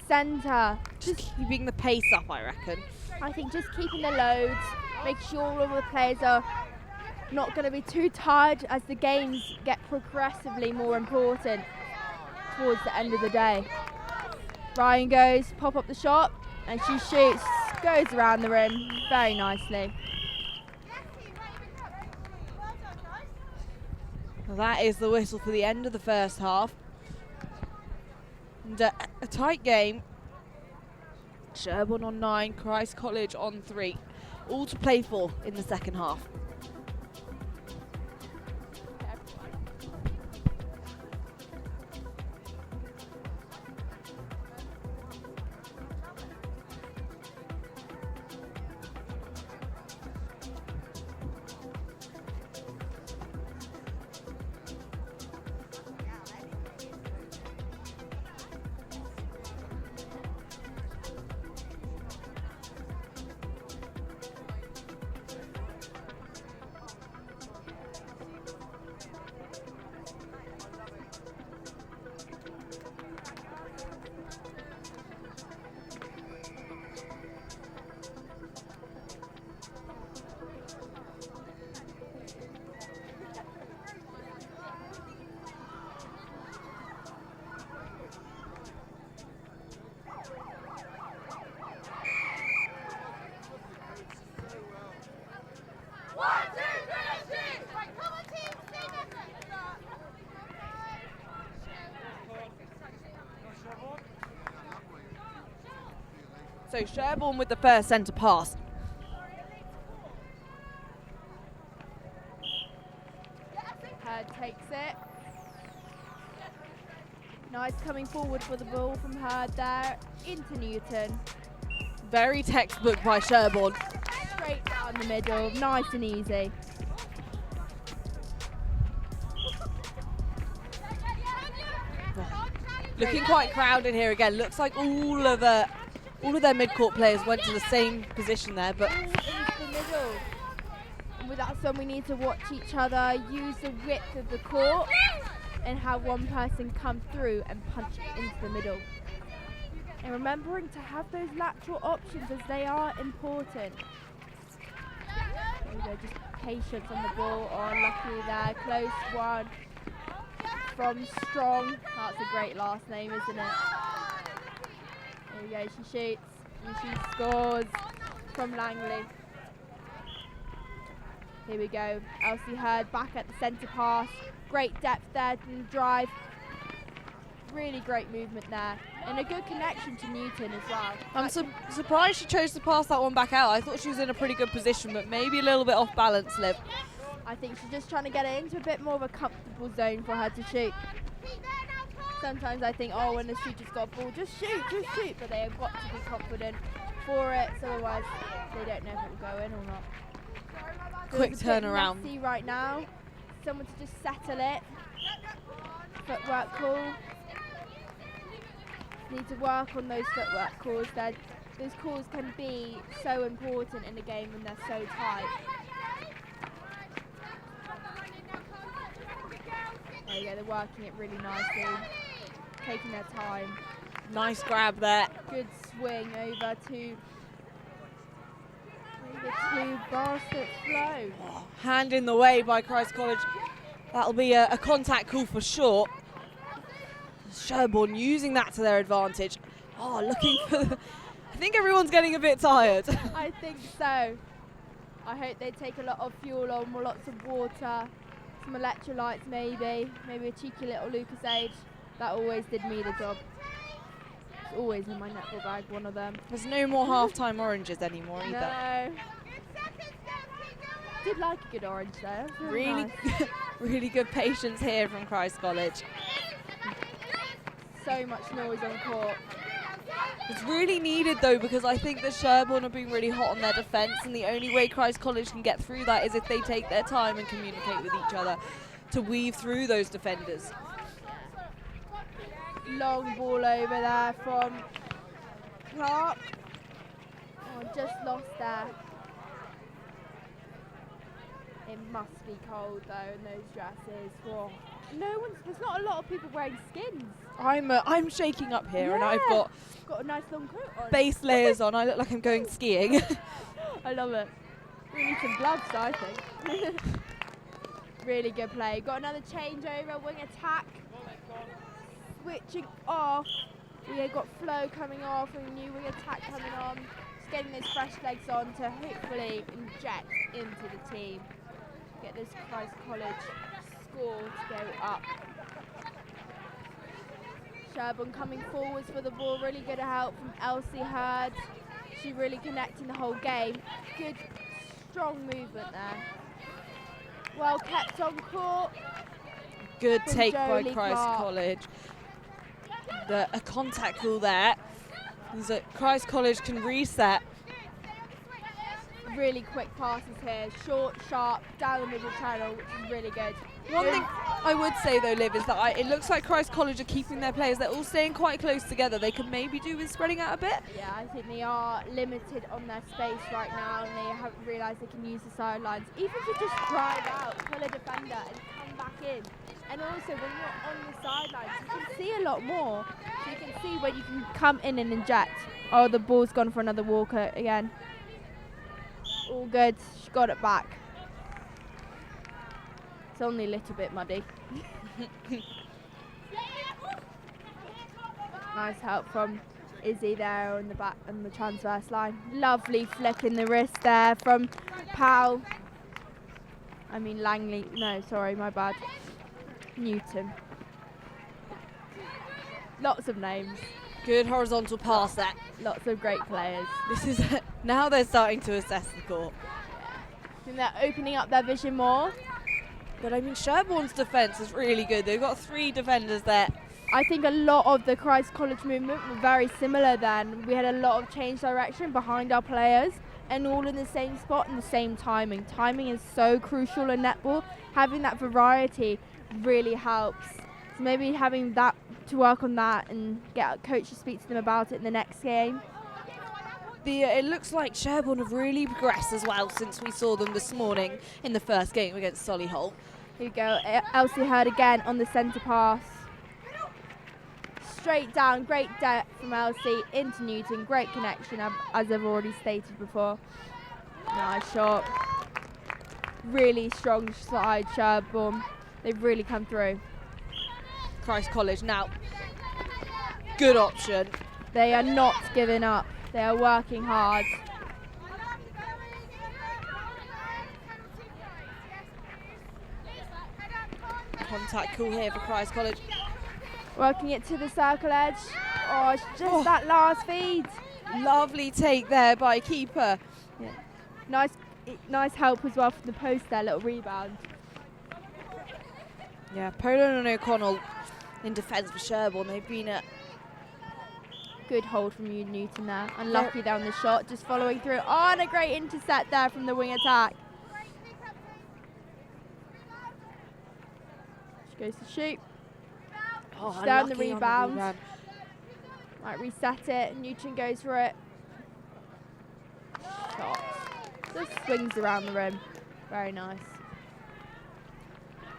S2: Centre.
S1: Just keeping the pace up, I reckon.
S2: I think just keeping the loads, make sure all of the players are not going to be too tired as the games get progressively more important towards the end of the day. Ryan goes, pop up the shot, and she shoots, goes around the rim very nicely.
S1: Well, that is the whistle for the end of the first half. And a tight game. Sherborne on 9, Christ College on 3. All to play for in the second half. So Sherborne with the first centre pass.
S2: Hurd takes it. Nice coming forward for the ball from Hurd there into Newton.
S1: Very textbook by Sherborne.
S2: Straight down the middle, nice and easy.
S1: Looking quite crowded here again. Looks like all of their mid-court players went to the same position there, but
S2: Into the middle. And with that said, we need to watch each other, use the width of the court, and have one person come through and punch it into the middle. And remembering to have those lateral options as they are important. There we go, just patience on the ball. Oh, lucky there, close one from Strong. That's a great last name, isn't it? There we go, she shoots and she scores from Langley. Here we go, Elsie Hurd back at the centre pass. Great depth there in the drive. Really great movement there. And a good connection to Newton as well.
S1: I'm surprised she chose to pass that one back out. I thought she was in a pretty good position, but maybe a little bit off balance, Liv.
S2: I think she's just trying to get it into a bit more of a comfortable zone for her to shoot. Sometimes I think, oh, when the shooter's got a ball, just shoot. But they have got to be confident for it, so otherwise they don't know if it will go in or not.
S1: Quick
S2: It's a bit
S1: turnaround.
S2: messy right now. Someone to just settle it. Footwork call. Need to work on those footwork calls. Those calls can be so important in a game when they're so tight. There you go, they're working it really nicely, taking their time.
S1: Nice grab there.
S2: Good swing over to The two basket flow.
S1: Hand in the way by Christ College. That'll be a contact call for short. Sherborne using that to their advantage. Oh, looking for... I think everyone's getting a bit tired.
S2: I think so. I hope they take a lot of fuel on, lots of water, some electrolytes maybe a cheeky little Lucasade. That always did me the job. It's always in my netball bag, one of them.
S1: There's no more half-time oranges anymore either.
S2: No. Did like a good orange though.
S1: Really,
S2: Nice.
S1: really good patience here from Christ College.
S2: So much noise on court.
S1: It's really needed though, because I think that Sherborne have been really hot on their defence, and the only way Christ College can get through that is if they take their time and communicate with each other to weave through those defenders.
S2: Long ball over there from Clark. Oh, just lost there. It must be cold though in those dresses. Whoa. There's not a lot of people wearing skins.
S1: I'm shaking up here, and I've got
S2: a nice long coat on.
S1: base layers on. I look like I'm going skiing.
S2: I love it. We need some gloves, I think. Really good play. Got another changeover, wing attack. Switching off. We have got flow coming off and new wing attack coming on. Just getting those fresh legs on to hopefully inject into the team. Get this Christ College score to go up. Sherborne coming forwards for the ball. Really good help from Elsie Hurd. She really connecting the whole game. Good, strong movement there. Well kept on court.
S1: Good
S2: from
S1: take by
S2: Jolie
S1: Christ
S2: Clark.
S1: College. A contact call there. Means that Christ College can reset.
S2: Really quick passes here. Short, sharp, down the middle channel, which is really good.
S1: One thing I would say though, Liv, is that it looks like Christ College are keeping their players. They're all staying quite close together. They could maybe do with spreading out a bit.
S2: Yeah, I think they are limited on their space right now, and they haven't realised they can use the sidelines. Even to just drive out, pull a defender and come back in. And also when you're on the sidelines, you can see a lot more. So you can see when you can come in and inject. Oh, the ball's gone for another Walker again. All good, she got it back. It's only a little bit muddy. Nice help from Izzy there on the back on the transverse line. Lovely flick in the wrist there from Powell. I mean Langley. No, sorry, my bad. Newton. Lots of names.
S1: Good horizontal pass there.
S2: Lots of great players.
S1: This is now they're starting to assess the court.
S2: I think they're opening up their vision more.
S1: But I mean, Sherborne's defence is really good. They've got 3 defenders there.
S2: I think a lot of the Christ College movement were very similar then. We had a lot of change direction behind our players and all in the same spot and the same timing. Timing is so crucial in netball. Having that variety really helps. So maybe having that to work on that and get a coach to speak to them about it in the next game.
S1: It looks like Sherborne have really progressed as well since we saw them this morning in the first game against Solihull.
S2: Here we go, Elsie Hurd again on the centre pass. Straight down, great depth from Elsie into Newton, great connection as I've already stated before. Nice shot. Really strong side Sherborne. They've really come through.
S1: Christ College now. Good option.
S2: They are not giving up. They are working hard.
S1: Contact call here for Christ College.
S2: Working it to the circle edge. Oh, it's just that last feed.
S1: Lovely take there by keeper.
S2: Yeah. Nice help as well from the post there, little rebound.
S1: Yeah, Poland and O'Connell in defence for Sherborne. They've been at
S2: good hold from you, Newton there. Unlucky there on the shot, just following through. Oh, and a great intercept there from the wing attack. She goes to shoot.
S1: Oh,
S2: Down the rebound. Might reset it. Newton goes for it. Shot. Just swings around the rim. Very nice.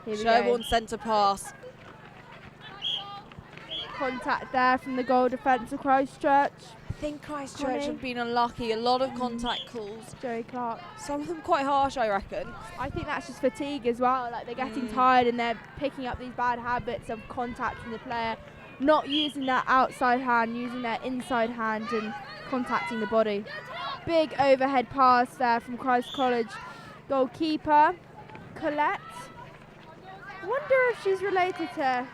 S2: Here we
S1: Sherborne
S2: go.
S1: centre pass.
S2: Contact there from the goal defence of Christchurch.
S1: think Christchurch
S2: Connie.
S1: have been unlucky. A lot of contact calls.
S2: Joey Clark.
S1: Some of them quite harsh, I reckon.
S2: I think that's just fatigue as well. Like they're getting tired and they're picking up these bad habits of contacting the player, not using that outside hand, using their inside hand and contacting the body. Big overhead pass there from Christ College goalkeeper Colette. Wonder if she's related to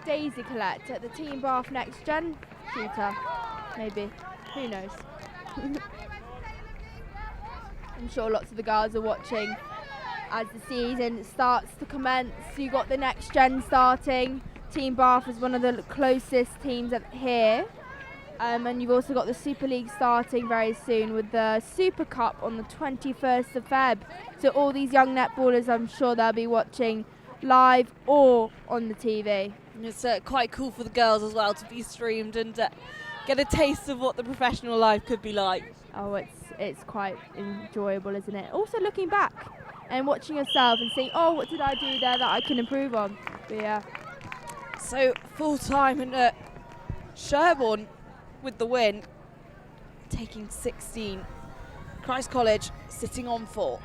S2: Daisy Colette at the Team Bath Next Gen shooter. Maybe. Who knows? I'm sure lots of the girls are watching as the season starts to commence. You got the Next Gen starting. Team Bath is one of the closest teams here. And you've also got the Super League starting very soon with the Super Cup on the 21st of Feb. So all these young netballers, I'm sure they'll be watching live or on the TV.
S1: It's quite cool for the girls as well to be streamed and get a taste of what the professional life could be like.
S2: Oh, it's quite enjoyable, isn't it? Also looking back and watching yourself and seeing, oh, what did I do there that I can improve on? But yeah.
S1: So full time and Sherborne with the win, taking 16. Christ College sitting on 4.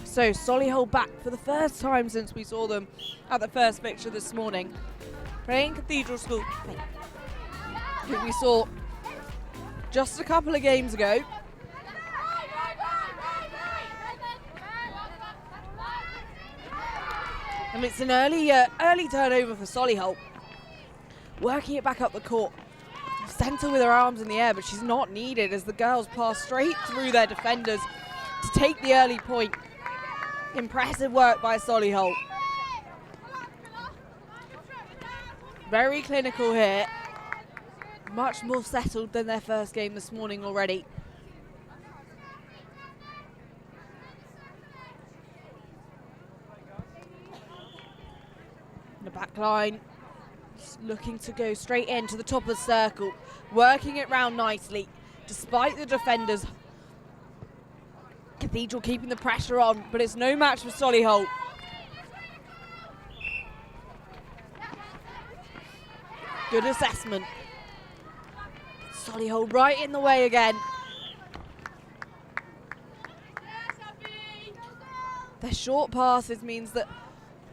S1: So Solihull back for the first time since we saw them at the first fixture this morning, playing Cathedral School, who we saw just a couple of games ago. And it's an early turnover for Solihull, working it back up the court. Centre with her arms in the air, but she's not needed as the girls pass straight through their defenders to take the early point. Impressive work by Solihull. Very clinical here. Much more settled than their first game this morning already. The back line looking to go straight into the top of the circle, working it round nicely despite the defenders. Cathedral keeping the pressure on, but it's no match for Solihull. Good assessment. Solihull right in the way again. Their short passes means that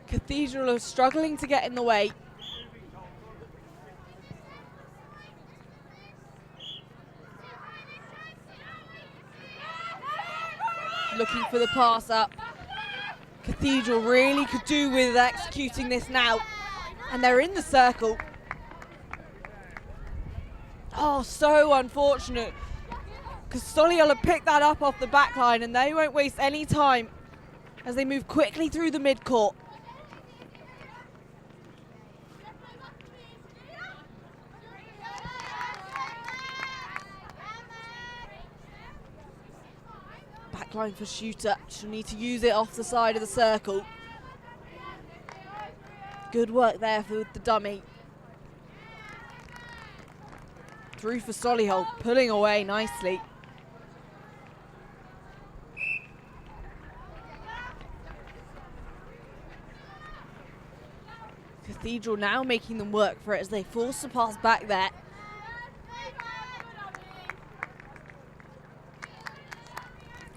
S1: Cathedral are struggling to get in the way. Looking for the pass up. Cathedral really could do with executing this now. And they're in the circle. Oh, so unfortunate. Because Solihull have picked that up off the back line and they won't waste any time as they move quickly through the mid-court. Backline for Shooter. She'll need to use it off the side of the circle. Good work there for the dummy. Through for Solihull, pulling away nicely. Cathedral now making them work for it as they force the pass back there.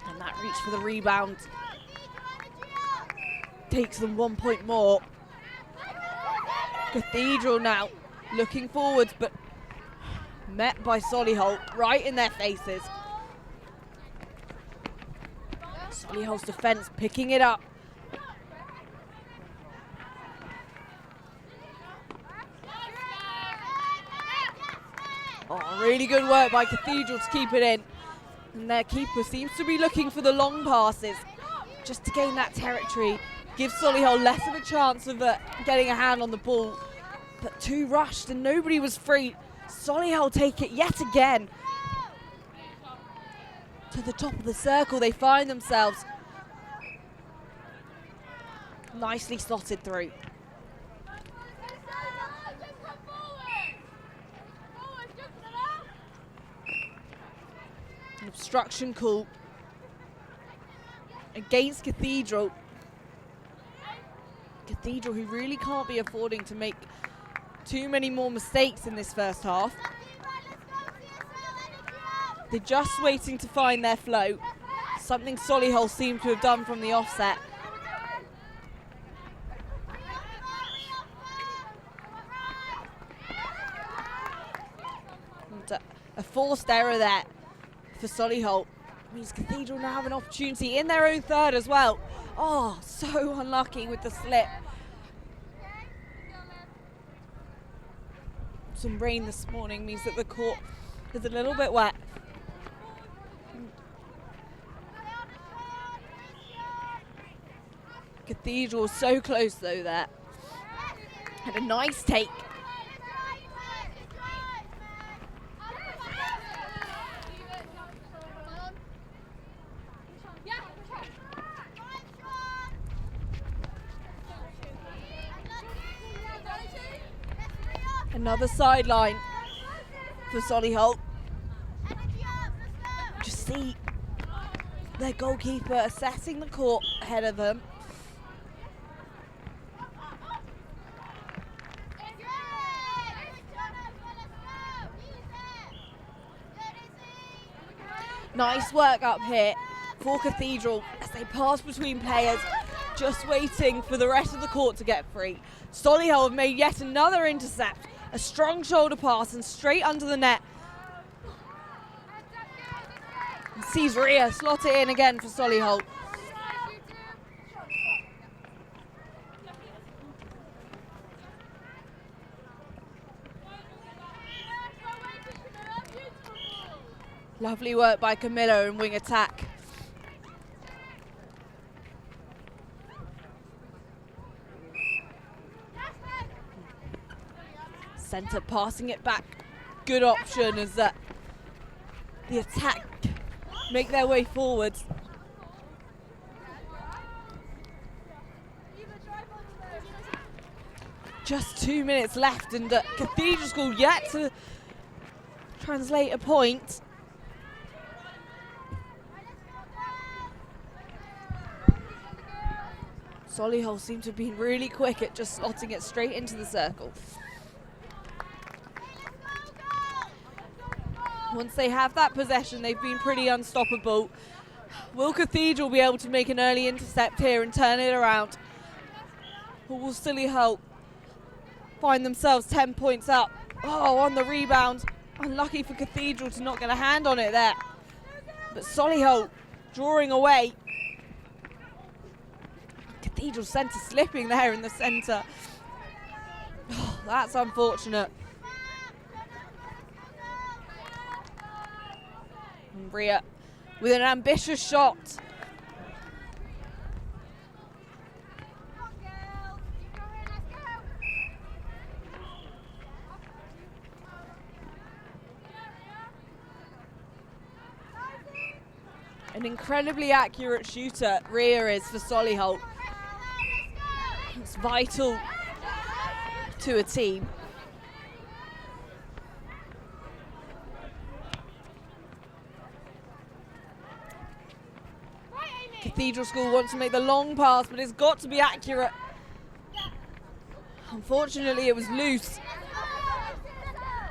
S1: And that reach for the rebound takes them 1 point more. Cathedral now looking forwards, but met by Solihull right in their faces. Solihull's defence picking it up. Oh, really good work by Cathedral to keep it in. And their keeper seems to be looking for the long passes just to gain that territory. Give Solihull less of a chance of getting a hand on the ball. But too rushed and nobody was free. Solihull take it yet again. To the top of the circle they find themselves. Nicely slotted through. An obstruction call against Cathedral. Cathedral, who really can't be affording to make too many more mistakes in this first half. They're just waiting to find their flow, something Solihull seem to have done from the offset. And a forced error there for Solihull means Cathedral now have an opportunity in their own third as well. Oh, so unlucky with the slip. Some rain this morning means that the court is a little bit wet. Cathedral so close though there. Had a nice take. Another sideline for Solihull. Just see their goalkeeper assessing the court ahead of them. Nice work up here for Cathedral as they pass between players, just waiting for the rest of the court to get free. Solihull have made yet another intercept. A strong shoulder pass and straight under the net. And sees Rhea slot it in again for Solihull. Lovely work by Camilla in wing attack. Centre passing it back. Good option as the attack make their way forwards. Just 2 minutes left and Cathedral School yet to translate a point. Solihull seem to have been really quick at just slotting it straight into the circle. Once they have that possession, they've been pretty unstoppable. Will Cathedral be able to make an early intercept here and turn it around? Or will Solihull find themselves 10 points up? Oh, on the rebound. Unlucky for Cathedral to not get a hand on it there. But Solihull drawing away. Cathedral centre slipping there in the centre. Oh, that's unfortunate. And Rhea with an ambitious shot. An incredibly accurate shooter, Rhea is for Solihull. It's vital to a team. Cathedral School wants to make the long pass, but it's got to be accurate. Unfortunately, it was loose.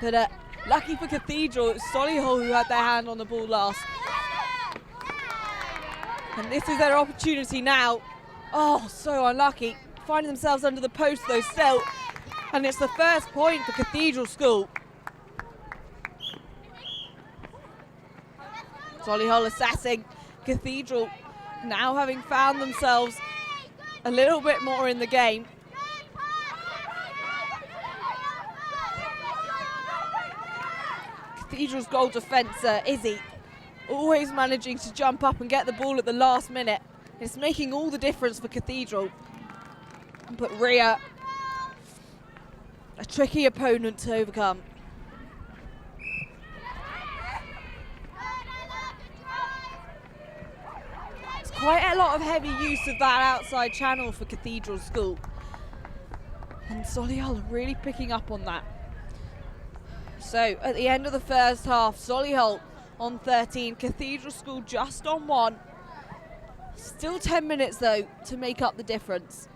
S1: But lucky for Cathedral, it was Solihull who had their hand on the ball last. And this is their opportunity now. Oh, so unlucky. Finding themselves under the post though still. And it's the first point for Cathedral School. Solihull assessing. Cathedral now having found themselves a little bit more in the game. Cathedral's goal defender, Izzy, always managing to jump up and get the ball at the last minute. It's making all the difference for Cathedral. But Rhea, a tricky opponent to overcome. It's quite a lot of heavy use of that outside channel for Cathedral School. And Solihull are really picking up on that. So at the end of the first half, Solihull on 13, Cathedral School just on 1. Still 10 minutes though to make up the difference.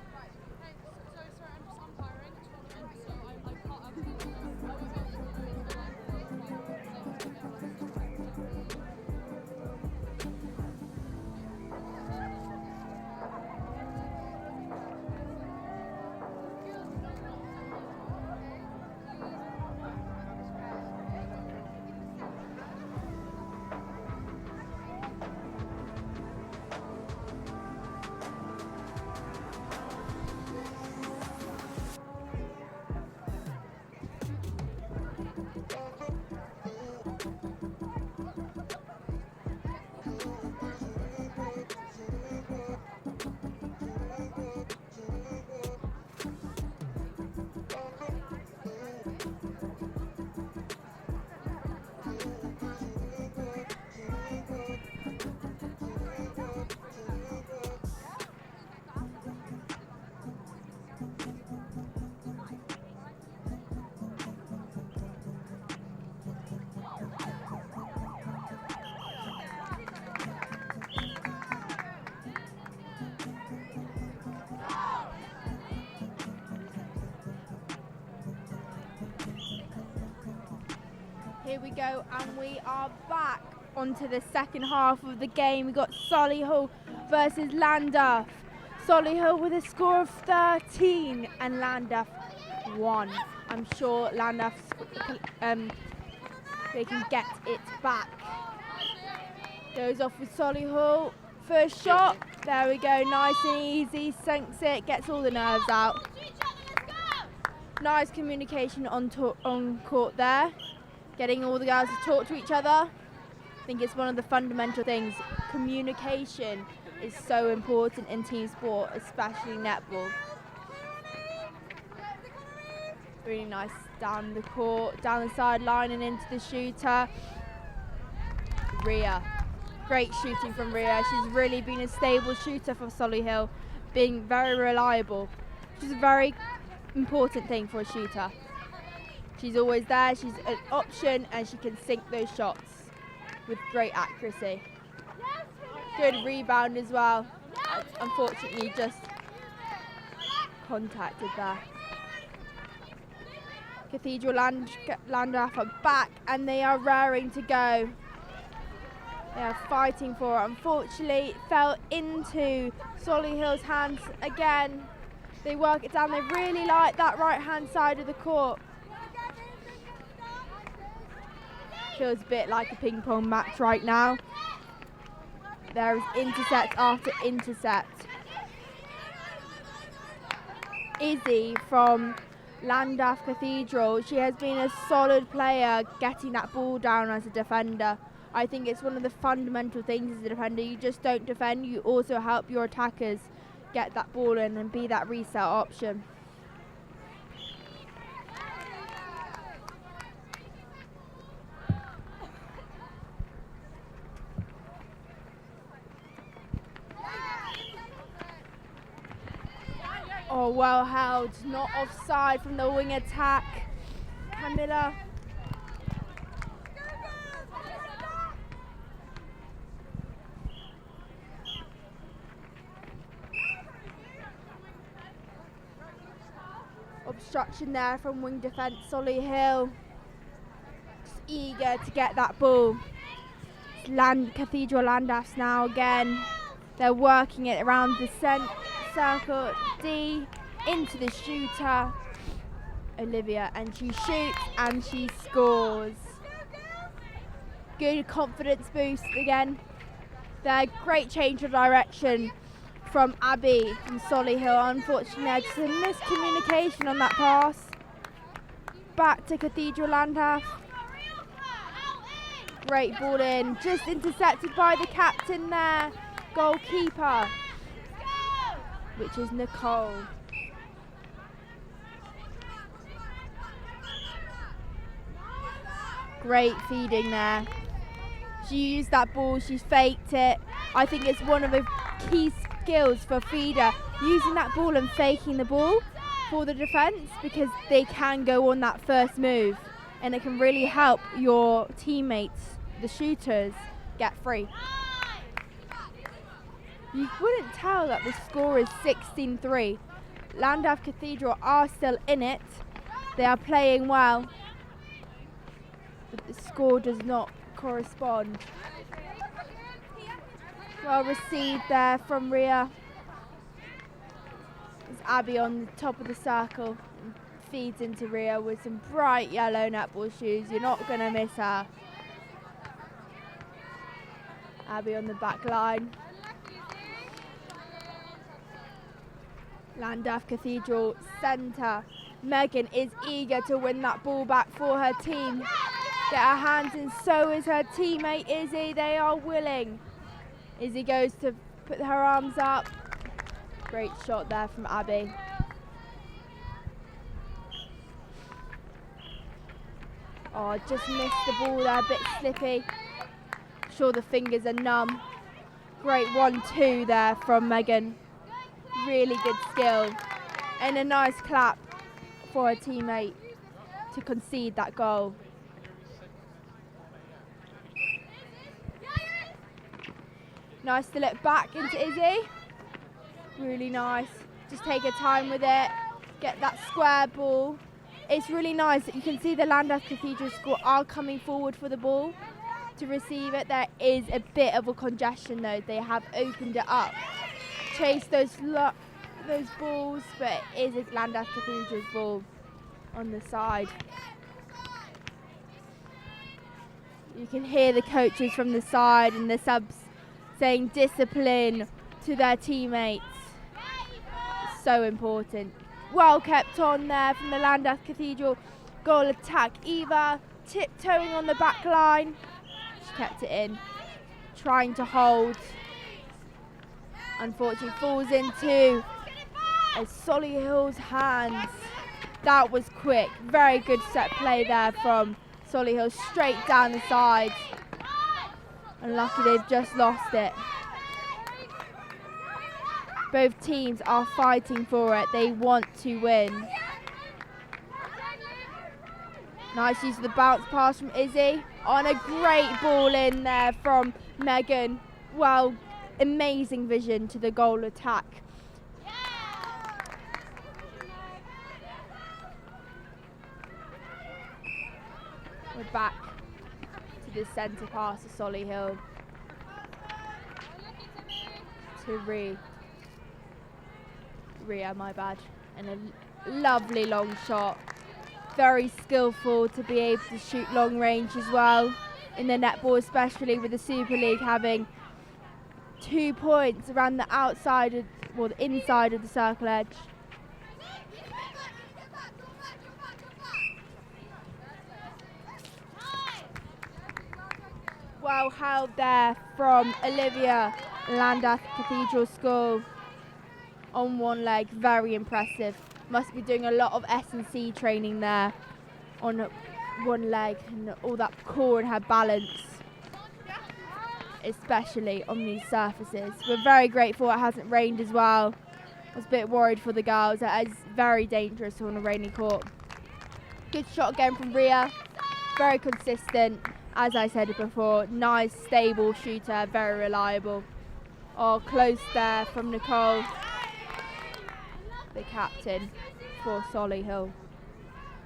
S2: Here we go, and we are back onto the second half of the game. We got Solihull versus Llandaff. Solihull with a score of 13 and Llandaff 1. I'm sure Llandaff they can get it back. Goes off with Solihull. First shot. There we go. Nice and easy. Sinks it. Gets all the nerves out. Nice communication on court there. Getting all the guys to talk to each other. I think it's one of the fundamental things. Communication is so important in team sport, especially netball. Really nice down the court, down the sideline and into the shooter. Rhea. Great shooting from Rhea. She's really been a stable shooter for Solihull, being very reliable, which is a very important thing for a shooter. She's always there, she's an option, and she can sink those shots with great accuracy. Good rebound as well. Unfortunately, just contacted there. Cathedral Llandaff are back, and they are raring to go. They are fighting for it. Unfortunately, it fell into Solihull's hands again. They work it down. They really like that right-hand side of the court. Feels a bit like a ping pong match right now. There is intercept after intercept. Izzy from Llandaff Cathedral, she has been a solid player getting that ball down as a defender. I think it's one of the fundamental things as a defender. You just don't defend, you also help your attackers get that ball in and be that reset option. Oh, well held, not offside from the wing attack. Camilla. Obstruction there from wing defence, Solihull. Just eager to get that ball. Cathedral Llandaff now again. They're working it around the circle D into the shooter, Olivia, and she shoots and she scores. Good confidence boost again. Their great change of direction from Abby from Solihull. Unfortunately, just a miscommunication on that pass. Back to Cathedral Llandaff. Great ball in, just intercepted by the captain there, goalkeeper, which is Nicole. Great feeding there. She used that ball, she faked it. I think it's one of the key skills for feeder, using that ball and faking the ball for the defence, because they can go on that first move and it can really help your teammates, the shooters, get free. You wouldn't tell that the score is 16-3. Llandaff Cathedral are still in it. They are playing well, but the score does not correspond. Well received there from Ria. There's Abby on the top of the circle. Feeds into Ria with some bright yellow netball shoes. You're not going to miss her. Abby on the back line. Llandaff Cathedral centre. Megan is eager to win that ball back for her team. Get her hands in, so is her teammate Izzy. They are willing. Izzy goes to put her arms up. Great shot there from Abby. Oh, just missed the ball there, a bit slippy. Sure, the fingers are numb. Great 1-2 there from Megan. Really good skill. And a nice clap for her teammate to concede that goal. Nice to look back into Izzy. Really nice. Just take her time with it. Get that square ball. It's really nice that you can see the Llandaff Cathedral squad are coming forward for the ball to receive it. There is a bit of a congestion though. They have opened it up. Chase those balls, but it is a Llandaff Cathedral's ball on the side. You can hear the coaches from the side and the subs saying discipline to their teammates. It's so important. Well kept on there from the Llandaff Cathedral goal attack. Eva tiptoeing on the back line. She kept it in, trying to hold. Unfortunately falls into a Solihull's hands. That was quick. Very good set play there from Solihull, straight down the side. Unlucky they've just lost it. Both teams are fighting for it. They want to win. Nice use of the bounce pass from Izzy. On a great ball in there from Megan. Well, amazing vision to the goal attack. We're back to the centre pass of Solihull. To Ria, my bad. And a lovely long shot. Very skillful to be able to shoot long range as well. In the netball, especially with the Super League having 2 points around the outside of, well, the inside of the circle edge. Well held there from Olivia, Llandaff Cathedral School. On one leg, very impressive. Must be doing a lot of S&C training there on one leg, and all that core and her balance, especially on these surfaces. We're very grateful it hasn't rained as well. I was a bit worried for the girls. It's very dangerous on a rainy court. Good shot again from Ria. Very consistent. As I said before, nice, stable shooter, very reliable. Oh, close there from Nicole, the captain for Solihull.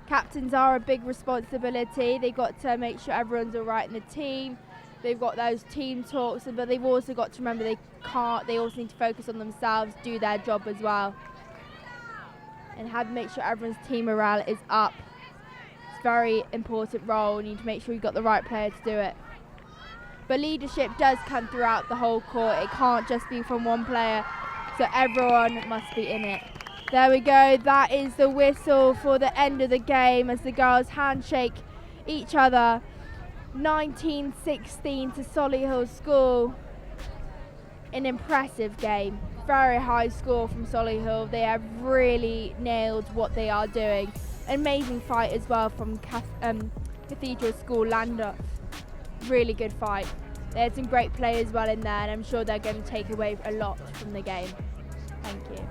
S2: Captains are a big responsibility. They've got to make sure everyone's all right in the team. They've got those team talks, but they've also got to remember they also need to focus on themselves, do their job as well. And have to make sure everyone's team morale is up. It's a very important role. You need to make sure you've got the right player to do it. But leadership does come throughout the whole court. It can't just be from one player, so everyone must be in it. There we go, that is the whistle for the end of the game as the girls handshake each other. 19-16 to Solihull School. An impressive game. Very high score from Solihull. They have really nailed what they are doing. Amazing fight as well from Cathedral School Llandaff. Really good fight. They had some great players as well in there, and I'm sure they're going to take away a lot from the game. Thank you.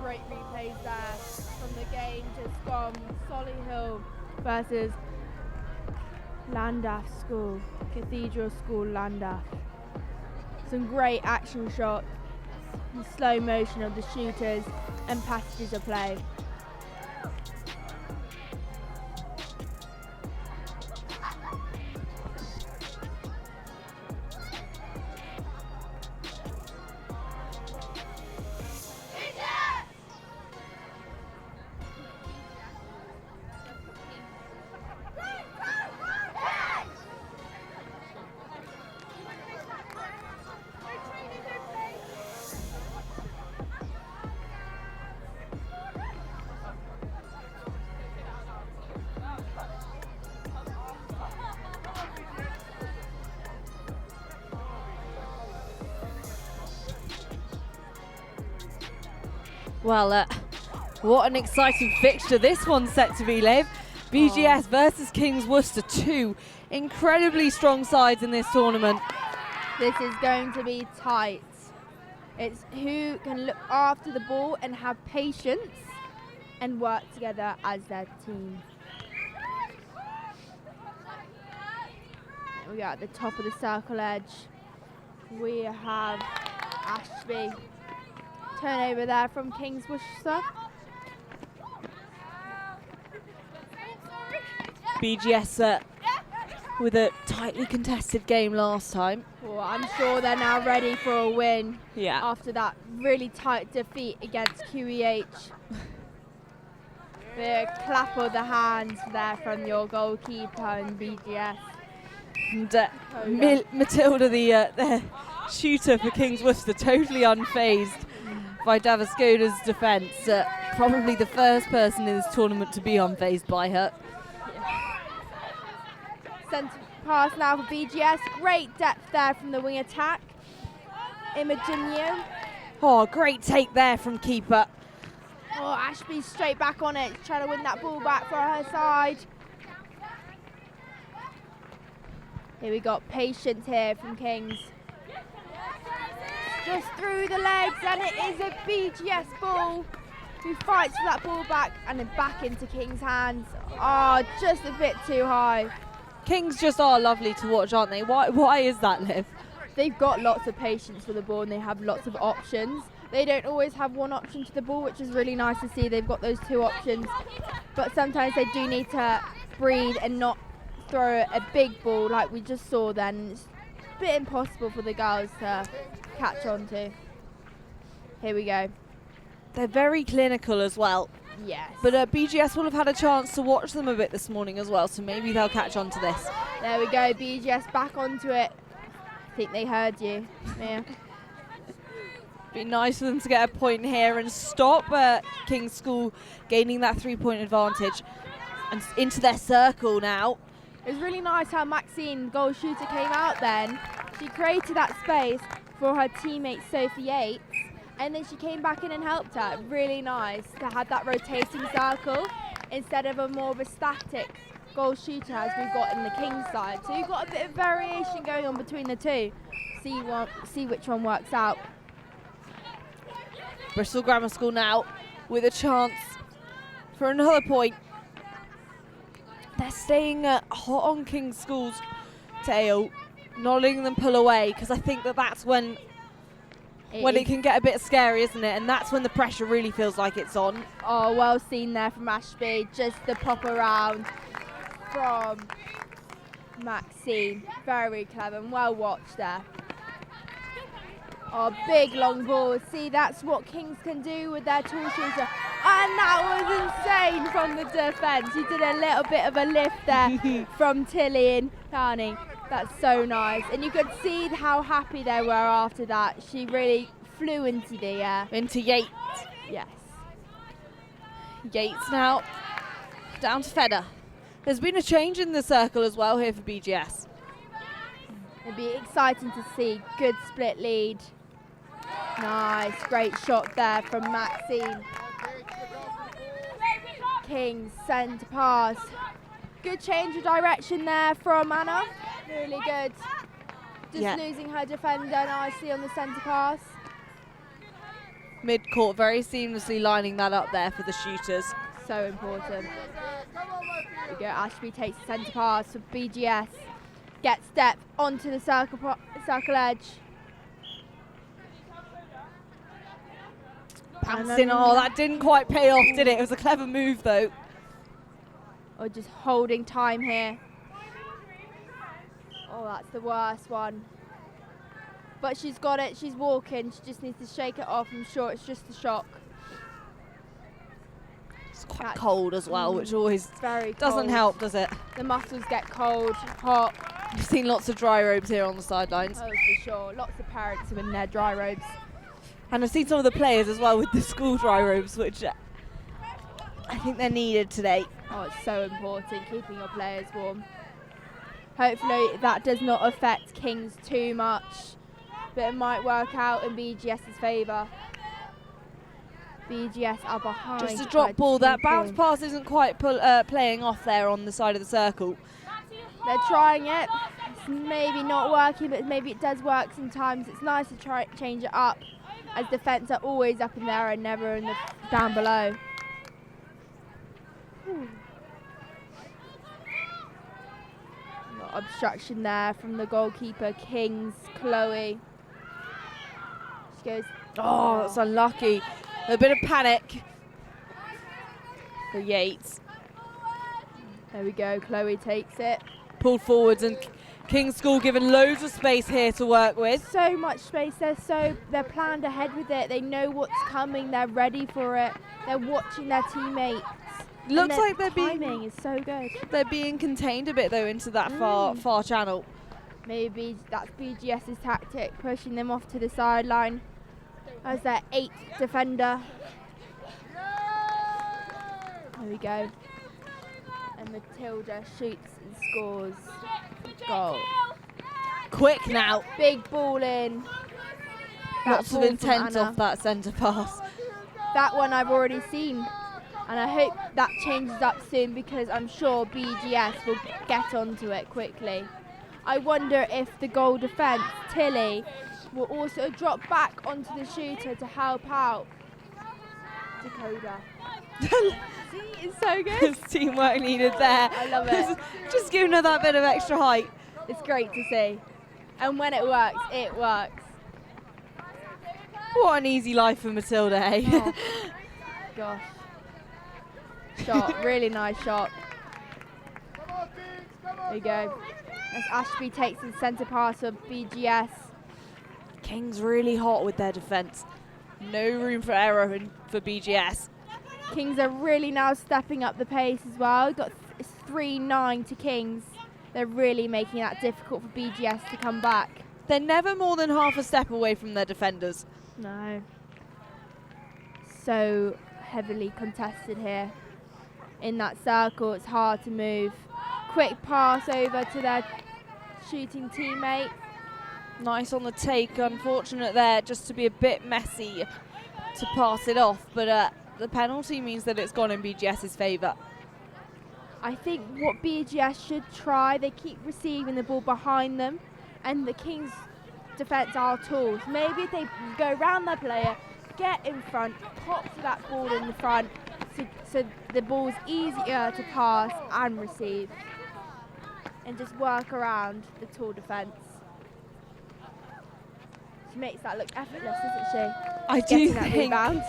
S2: Great replays there from the game just gone. Solihull versus Llandaff School, Cathedral School Llandaff. Some great action shots, slow motion of the shooters and passages of play.
S1: Well, what an exciting fixture this one's set to be, Liv. BGS versus Kings Worcester, two incredibly strong sides in this tournament.
S2: This is going to be tight. It's who can look after the ball and have patience and work together as their team. We are at the top of the circle edge. We have Ashby. Turnover there from Kings Worcester.
S1: BGS with a tightly contested game last time.
S2: Well, I'm sure they're now ready for a win.
S1: Yeah.
S2: After that really tight defeat against QEH. The clap of the hands there from your goalkeeper in BGS.
S1: And Matilda, the shooter for Kings Worcester, totally unfazed by Davaskoda's defence. Probably the first person in this tournament to be unfazed by her.
S2: Centre pass now for BGS. Great depth there from the wing attack. Imogen.
S1: Oh, great take there from keeper.
S2: Oh, Ashby straight back on it, trying to win that ball back for her side. Here we got patience here from Kings. Just through the legs, and it is a BGS ball who fights for that ball back and then back into King's hands. Oh, just a bit too high.
S1: Kings just are lovely to watch, aren't they? Why is that, Liv?
S2: They've got lots of patience for the ball and they have lots of options. They don't always have one option to the ball, which is really nice to see. They've got those two options, but sometimes they do need to breathe and not throw a big ball like we just saw then. It's a bit impossible for the girls to catch on to. Here we go.
S1: They're very clinical as well.
S2: Yes.
S1: But BGS will have had a chance to watch them a bit this morning as well, so maybe they'll catch on to this.
S2: There we go, BGS back onto it. I think they heard you. Yeah.
S1: Be nice for them to get a point here and stop King's School gaining that 3-point advantage. And into their circle now.
S2: It was really nice how Maxine, goal shooter, came out then. She created that space for her teammate Sophie Yates, and then she came back in and helped her. Really nice to have that rotating circle instead of a more of a static goal shooter as we've got in the Kings side. So you've got a bit of variation going on between the two. See which one works out.
S1: Bristol Grammar School now with a chance for another point. They're staying hot on King's School's tail, not letting them pull away, because I think that's when it can get a bit scary, isn't it? And that's when the pressure really feels like it's on.
S2: Oh, well seen there from Ashby. Just the pop around from Maxine. Very clever and well watched there. Oh, big long ball. See, that's what Kings can do with their tall shooter. And that was insane from the defence. He did a little bit of a lift there from Tilly and Darning. That's so nice. And you could see how happy they were after that. She really flew into the air.
S1: Into Yates.
S2: Yes.
S1: Yates now down to Fedder. There's been a change in the circle as well here for BGS.
S2: It'll be exciting to see. Good split lead. Nice, great shot there from Maxine. Kings centre pass. Good change of direction there from Anna. Really good. Just losing her defender nicely on the centre pass.
S1: Mid-court, very seamlessly lining that up there for the shooters.
S2: So important. There we go, Ashby takes the centre pass for BGS. Gets step onto the circle edge.
S1: Pouncing, oh, that didn't quite pay off, did it? It was a clever move, though.
S2: Oh, just holding time here. Oh, that's the worst one. But she's got it, she's walking. She just needs to shake it off. I'm sure it's just the shock.
S1: It's quite cold as well, which always doesn't help, does it?
S2: The muscles get cold, hot.
S1: You've seen lots of dry robes here on the sidelines.
S2: Oh, for sure. Lots of parents are in their dry robes.
S1: And I've seen some of the players as well with the school dry robes, which I think they're needed today.
S2: Oh, it's so important, keeping your players warm. Hopefully that does not affect Kings too much, but it might work out in BGS's favour. BGS are behind.
S1: Just a drop ball. That bounce pass isn't quite playing off there on the side of the circle.
S2: They're trying it. It's maybe not working, but maybe it does work sometimes. It's nice to try change it up, as defence are always up in there and never in the down below. Obstruction there from the goalkeeper, Kings, Chloe. She goes,
S1: oh, that's unlucky. A bit of panic for Yates.
S2: There we go, Chloe takes it.
S1: Pulled forwards, and King's School given loads of space here to work with.
S2: So much space, they're planned ahead with it. They know what's coming, they're ready for it. They're watching their teammates.
S1: Looks like
S2: timing is so good.
S1: They're being contained a bit though into that far channel.
S2: Maybe that's BGS's tactic, pushing them off to the sideline as their 8th defender. There we go. And Matilda shoots and scores. Goal.
S1: Quick now.
S2: Big ball in.
S1: Lots of intent off that centre pass.
S2: That one I've already seen. And I hope that changes up soon, because I'm sure BGS will get onto it quickly. I wonder if the goal defence, Tilly, will also drop back onto the shooter to help out Dakota. See, it's so good.
S1: Teamwork needed there.
S2: I love it.
S1: Just giving her that bit of extra height.
S2: It's great to see. And when it works, it works.
S1: What an easy life for Matilda, eh?
S2: Oh, gosh. Shot, really nice shot. There you go. As Ashby takes the centre pass of BGS.
S1: Kings really hot with their defence. No room for error for BGS.
S2: Kings are really now stepping up the pace as well. It's 3-9 to Kings. They're really making that difficult for BGS to come back.
S1: They're never more than half a step away from their defenders.
S2: No. So heavily contested here. In that circle, it's hard to move. Quick pass over to their shooting teammate.
S1: Nice on the take, unfortunate there just to be a bit messy to pass it off, but the penalty means that it's gone in BGS's favour.
S2: I think what BGS should try, they keep receiving the ball behind them, and the Kings defence are tools. Maybe if they go round their player, get in front, pop to that ball in the front, so the ball's easier to pass and receive, and just work around the tall defence. She makes that look effortless, doesn't she?
S1: I do think,
S2: rebound.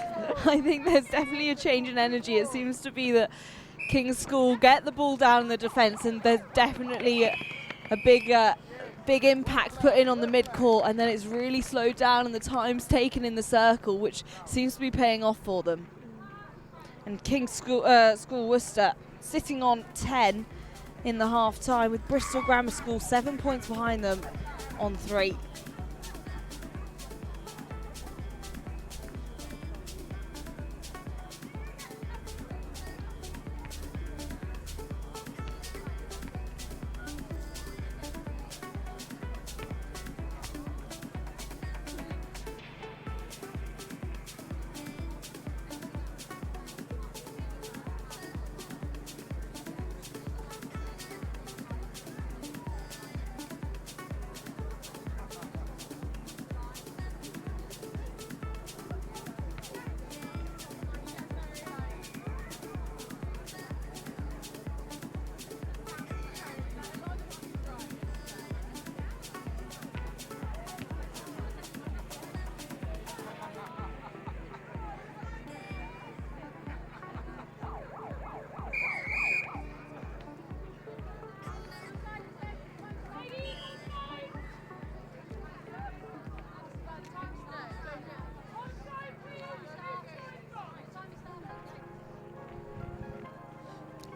S1: I think there's definitely a change in energy. It seems to be that King's School get the ball down in the defence, and there's definitely a big impact put in on the mid-court, and then it's really slowed down and the time's taken in the circle, which seems to be paying off for them. And King's School Worcester sitting on 10 in the half-time, with Bristol Grammar School 7 points behind them on 3.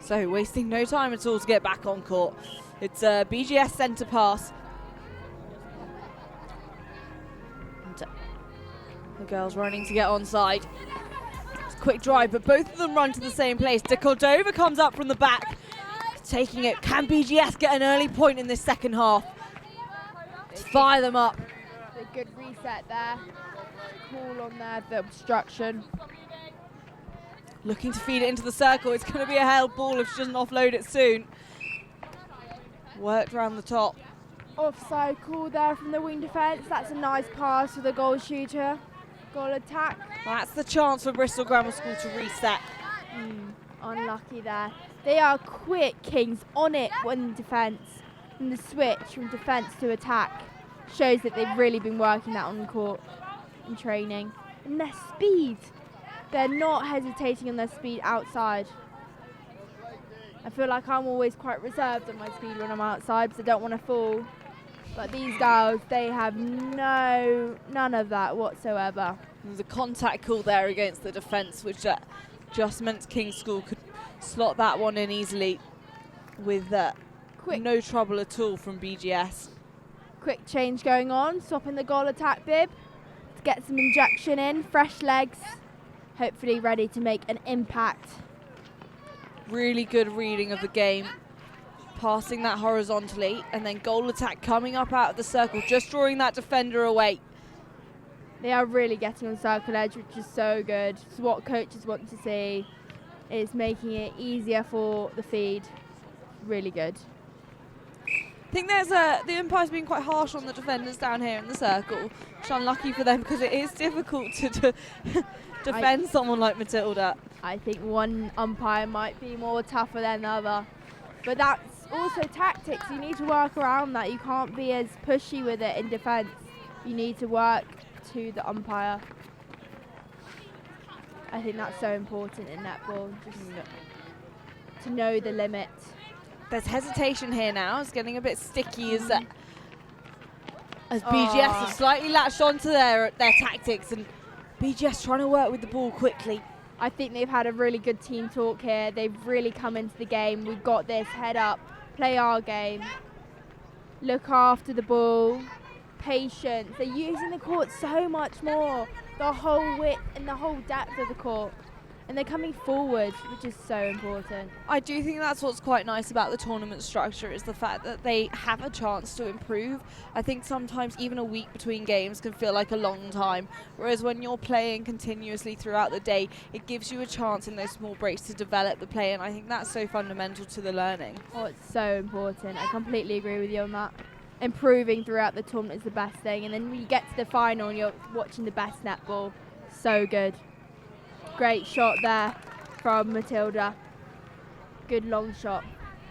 S1: So wasting no time at all to get back on court. It's a BGS centre pass. And the girls running to get onside. It's a quick drive, but both of them run to the same place. De Cordova comes up from the back, taking it. Can BGS get an early point in this second half? Let's fire them up.
S2: A good reset there. Call on there, the obstruction.
S1: Looking to feed it into the circle. It's going to be a held ball if she doesn't offload it soon. Worked around the top.
S2: Offside call there from the wing defence. That's a nice pass for the goal shooter. Goal attack.
S1: That's the chance for Bristol Grammar School to reset.
S2: Unlucky there. They are quick, Kings, on it when defence. And the switch from defence to attack shows that they've really been working that on court in training. And their speed. They're not hesitating on their speed outside. I feel like I'm always quite reserved on my speed when I'm outside because I don't want to fall. But these girls, they have none of that whatsoever.
S1: There's a contact call there against the defence, which just meant King's School could slot that one in easily with no trouble at all from BGS.
S2: Quick change going on, swapping the goal attack bib to get some injection in, fresh legs. Hopefully ready to make an impact.
S1: Really good reading of the game. Passing that horizontally, and then goal attack coming up out of the circle, just drawing that defender away.
S2: They are really getting on circle edge, which is so good. It's what coaches want to see. It's making it easier for the feed. Really good.
S1: I think the umpire's been quite harsh on the defenders down here in the circle, which is unlucky for them because it is difficult to defend someone like Matilda?
S2: I think one umpire might be more tougher than the other. But that's also tactics. You need to work around that. You can't be as pushy with it in defence. You need to work to the umpire. I think that's so important in netball, just to know the limit.
S1: There's hesitation here now. It's getting a bit sticky as BGS have slightly latched onto their tactics, and BGS trying to work with the ball quickly.
S2: I think they've had a really good team talk here. They've really come into the game. We've got this, head up, play our game, look after the ball, patience. They're using the court so much more, the whole width and the whole depth of the court. And they're coming forward, which is so important.
S1: I do think that's what's quite nice about the tournament structure, is the fact that they have a chance to improve. I think sometimes even a week between games can feel like a long time, whereas when you're playing continuously throughout the day, it gives you a chance in those small breaks to develop the play, and I think that's so fundamental to the learning.
S2: Oh, it's so important. I completely agree with you on that. Improving throughout the tournament is the best thing, and then when you get to the final and you're watching the best netball, so good. Great shot there from Matilda. Good long shot.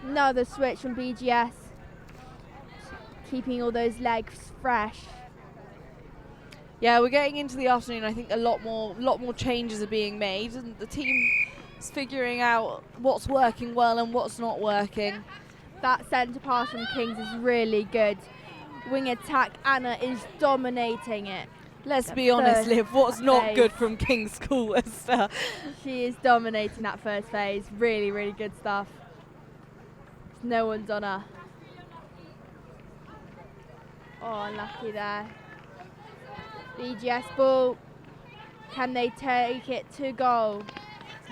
S2: Another switch from BGS. Keeping all those legs fresh.
S1: Yeah, we're getting into the afternoon. I think a lot more changes are being made, and the team is figuring out what's working well and what's not working.
S2: That centre pass from Kings is really good. Wing attack, Anna is dominating it.
S1: Let's be honest, Liv, what's not good from King's School Worcester?
S2: She is dominating that first phase. Really, really good stuff. No one's on her. Oh, unlucky there. BGS ball. Can they take it to goal?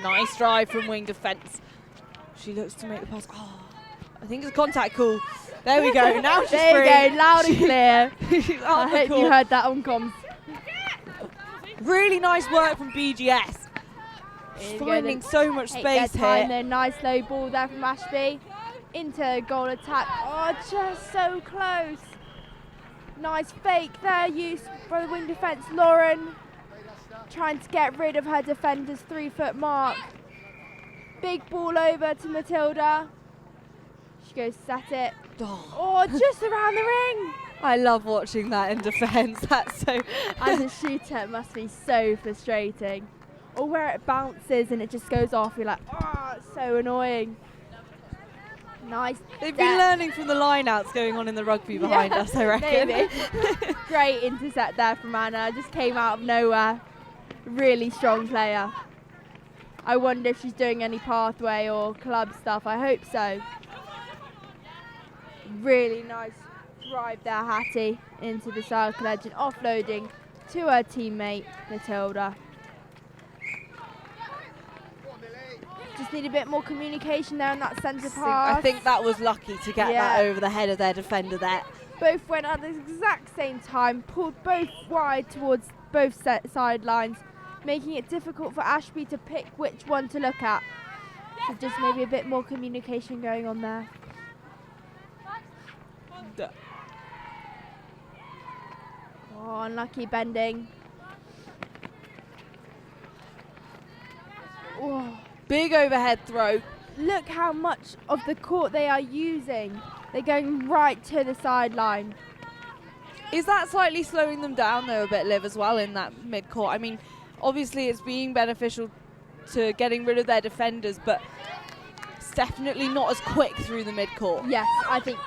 S1: Nice drive from wing defence. She looks to make the pass. Oh, I think it's a contact call. There we go. Now she's
S2: there
S1: free.
S2: There you go, loud and clear. I hope
S1: court.
S2: You heard that on comms.
S1: Really nice work from BGS. Finding so much space here.
S2: There. Nice low ball there from Ashby. Into goal attack. Oh, just so close. Nice fake there used by the wing defence. Lauren trying to get rid of her defender's 3-foot mark. Big ball over to Matilda. She goes set it. Oh, just around the ring.
S1: I love watching that in defence. That's so.
S2: As a shooter, it must be so frustrating. Or where it bounces and it just goes off. You're like, oh, it's so annoying. Nice.
S1: They've been learning from the line-outs going on in the rugby behind us, I reckon.
S2: Maybe. Great intercept there from Anna. Just came out of nowhere. Really strong player. I wonder if she's doing any pathway or club stuff. I hope so. Really nice drive there, Hattie, into the circle edge and offloading to her teammate, Matilda. Just need a bit more communication there on that centre pass.
S1: I think that was lucky to get that over the head of their defender there.
S2: Both went at the exact same time, pulled both wide towards both sidelines, making it difficult for Ashby to pick which one to look at. So just maybe a bit more communication going on there. Oh, unlucky bending. Oh.
S1: Big overhead throw.
S2: Look how much of the court they are using. They're going right to the sideline.
S1: Is that slightly slowing them down though a bit, Liv, as well in that mid-court? I mean, obviously it's being beneficial to getting rid of their defenders, but it's definitely not as quick through the mid-court.
S2: Yes, I think,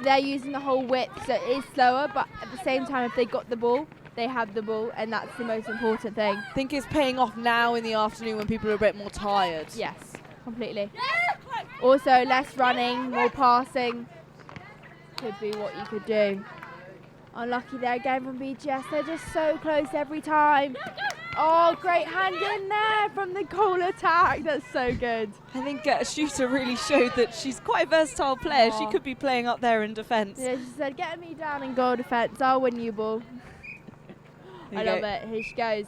S2: they're using the whole width, so it is slower, but at the same time, if they got the ball, they have the ball, and that's the most important thing.
S1: I think it's paying off now in the afternoon when people are a bit more tired.
S2: Yes, completely. Also, less running, more passing. Could be what you could do. Unlucky there again from BGS. They're just so close every time. Oh, great hand in there from the goal attack. That's so good.
S1: I think Shooter really showed that she's quite a versatile player. She could be playing up there in defence.
S2: Yeah, she said, get me down in goal defence. I'll win you ball. I love it. Here she goes.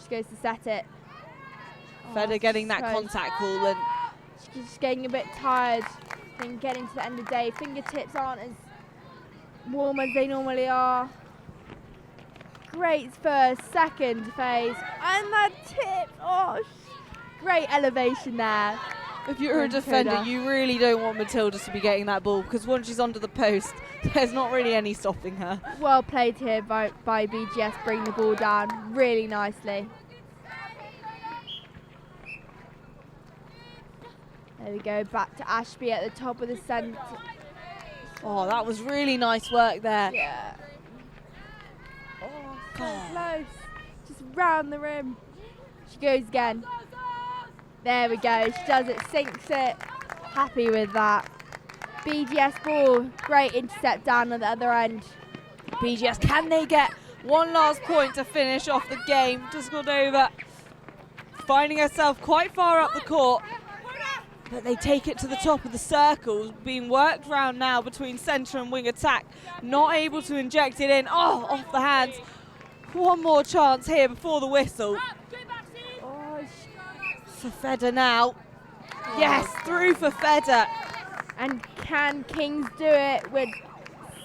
S2: She goes to set it.
S1: Feder getting that contact call, and
S2: she's just getting a bit tired. I think getting to the end of the day, fingertips aren't as warm as they normally are. great first, second phase, and that tip. Oh, great elevation there.
S1: If you're a defender, you really don't want Matilda to be getting that ball, because once she's under the post, there's not really any stopping her.
S2: Well played here by BGS, bring the ball down really nicely. There we go, back to Ashby at the top of the centre.
S1: Oh, that was really nice work there.
S2: Yeah. Oh, so close. Just round the rim. She goes again. There we go. She does it, sinks it. Happy with that. BGS ball. Great intercept down at the other end.
S1: BGS, can they get one last point to finish off the game? Just got over, finding herself quite far up the court. But they take it to the top of the circle, being worked round now between centre and wing attack. Not able to inject it in. Oh, off the hands. One more chance here before the whistle. For Feder now. Yes, through for Feder.
S2: And can Kings do it with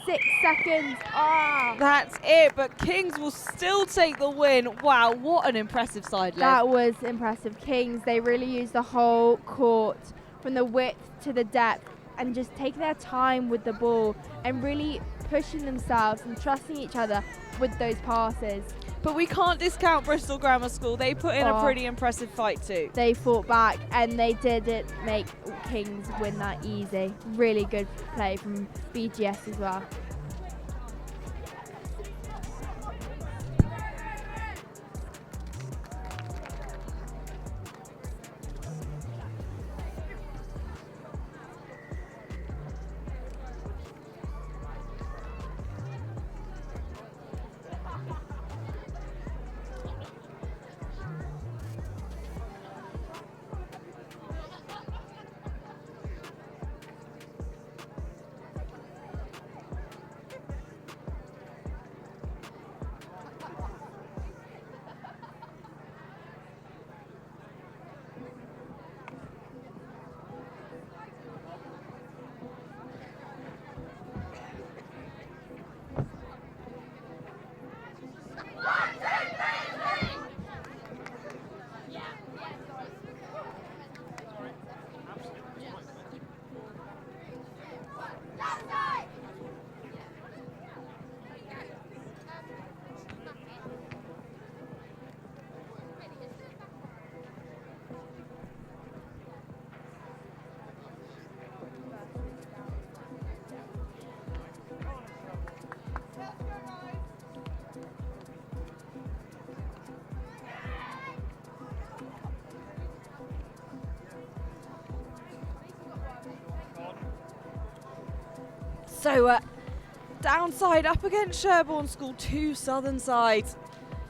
S2: 6 seconds? Ah,
S1: That's it, but Kings will still take the win. Wow, what an impressive side leg.
S2: that was impressive. Kings, they really used the whole court from the width to the depth and just taking their time with the ball and really pushing themselves and trusting each other with those passes.
S1: But we can't discount Bristol Grammar School. They put in a pretty impressive fight too.
S2: They fought back and they didn't make Kings win that easy. Really good play from BGS as well.
S1: So, downside up against Sherborne School, 2 southern sides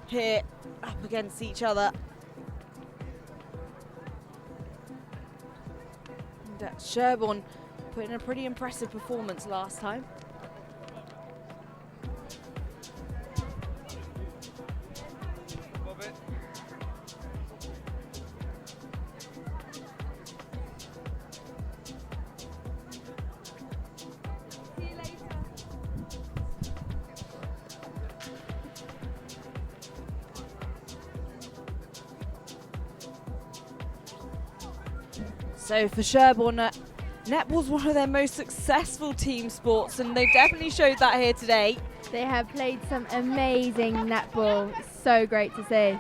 S1: here up against each other. And, Sherborne put in a pretty impressive performance last time. So for Sherborne, netball's one of their most successful team sports, and they've definitely showed that here today.
S2: They have played some amazing netball. It's so great to see.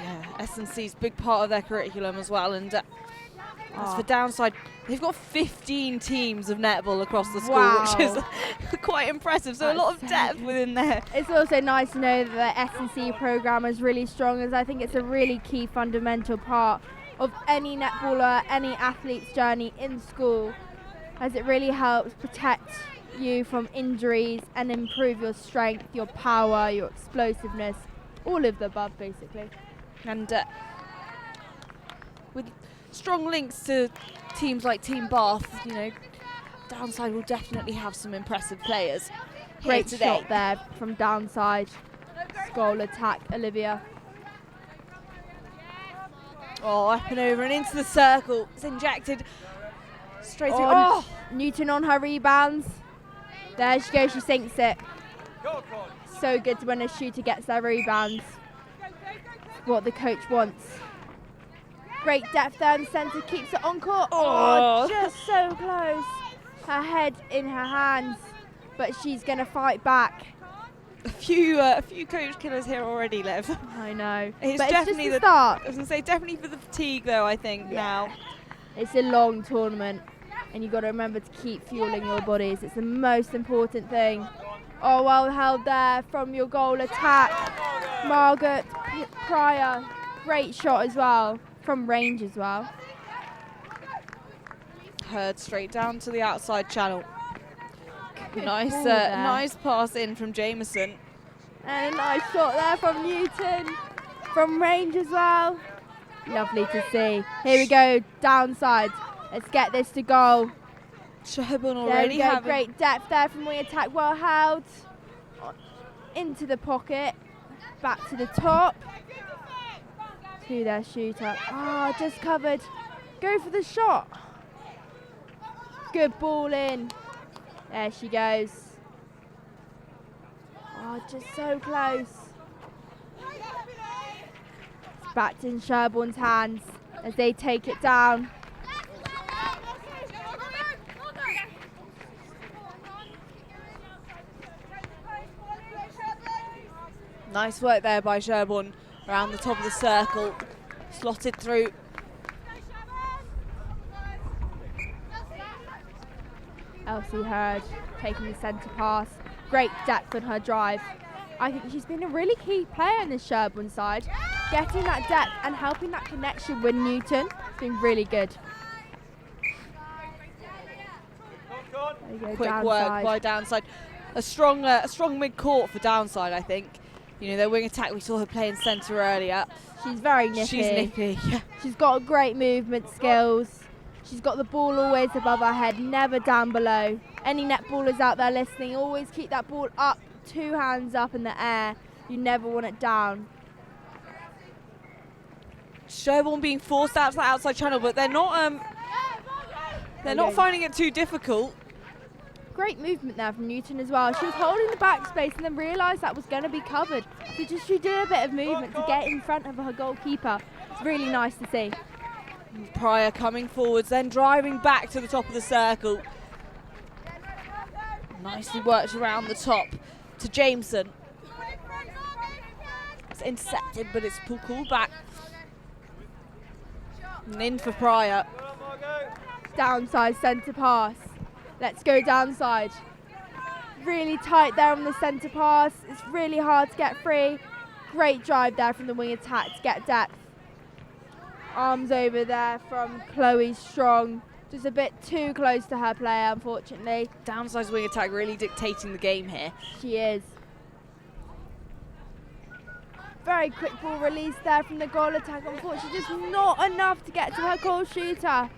S1: Yeah, S&C's big part of their curriculum as well. And as for downside, they've got 15 teams of netball across the school, which is quite impressive. So a lot of depth within there.
S2: It's also nice to know that the S&C program is really strong, as I think it's a really key fundamental part of any netballer, any athlete's journey in school, as it really helps protect you from injuries and improve your strength, your power, your explosiveness, all of the above basically.
S1: And with strong links to teams like Team Bath, you know, downside will definitely have some impressive players here
S2: Great
S1: today.
S2: shot there from downside. Goal attack, Olivia.
S1: Oh, up and over and into the circle. It's injected straight through.
S2: Oh, Newton on her rebounds. There she goes, she sinks it. so good when a shooter gets their rebounds. It's what the coach wants. Great depth there in the centre, keeps it on court. Oh, just so close. Her head in her hands, but she's going to fight back.
S1: A few coach killers here already, Liv.
S2: I know.
S1: It's
S2: but
S1: definitely
S2: it's just the start.
S1: I was going to say, definitely for the fatigue, though, I think, now.
S2: It's a long tournament, and you've got to remember to keep fueling your bodies. It's the most important thing. Oh, well held there from your goal attack. Margaret Pryor, great shot as well, from range as well.
S1: Heard straight down to the outside channel.
S2: Good
S1: Nice,
S2: ball there.
S1: nice pass in from Jameson.
S2: And a nice shot there from Newton, from range as well. Lovely to see. Here we go, downside. Let's get this to goal.
S1: Sherborne already
S2: there we go,
S1: having
S2: great depth there from wing attack, well held. Into the pocket, back to the top. To their shooter. Ah, just covered. Go for the shot. Good ball in. There she goes. Oh, just so close. It's back in Sherborne's hands as they take it down.
S1: nice work there by Sherborne around the top of the circle. Slotted through.
S2: Elsie Hurd taking the centre pass. Great depth on her drive. I think she's been a really key player in the Sherborne side. Getting that depth and helping that connection with Newton has been really good. There you go,
S1: Quick
S2: downside.
S1: work by downside. A strong mid-court for downside, I think. You know, their wing attack, we saw her playing centre earlier.
S2: She's very nippy.
S1: She's nippy, yeah.
S2: She's got great movement skills. She's got the ball always above her head, never down below. Any netballers out there listening, always keep that ball up, 2 hands up in the air. You never want it down.
S1: Sherborne being forced out to the outside channel, but they're not finding it too difficult.
S2: Great movement there from Newton as well. She was holding the backspace and then realised that was going to be covered. So she did a bit of movement to get in front of her goalkeeper. It's really nice to see.
S1: Pryor coming forwards, then driving back to the top of the circle. Nicely worked around the top to Jameson. It's intercepted, but it's called back. And in for Pryor.
S2: Downside centre pass. Let's go downside. Really tight there on the centre pass. It's really hard to get free. Great drive there from the wing attack to get depth. Arms over there from Chloe Strong. Just a bit too close to her player, unfortunately.
S1: Downside's wing attack really dictating the game here.
S2: She is. Very quick ball release there from the goal attack. Unfortunately, just not enough to get to her goal shooter.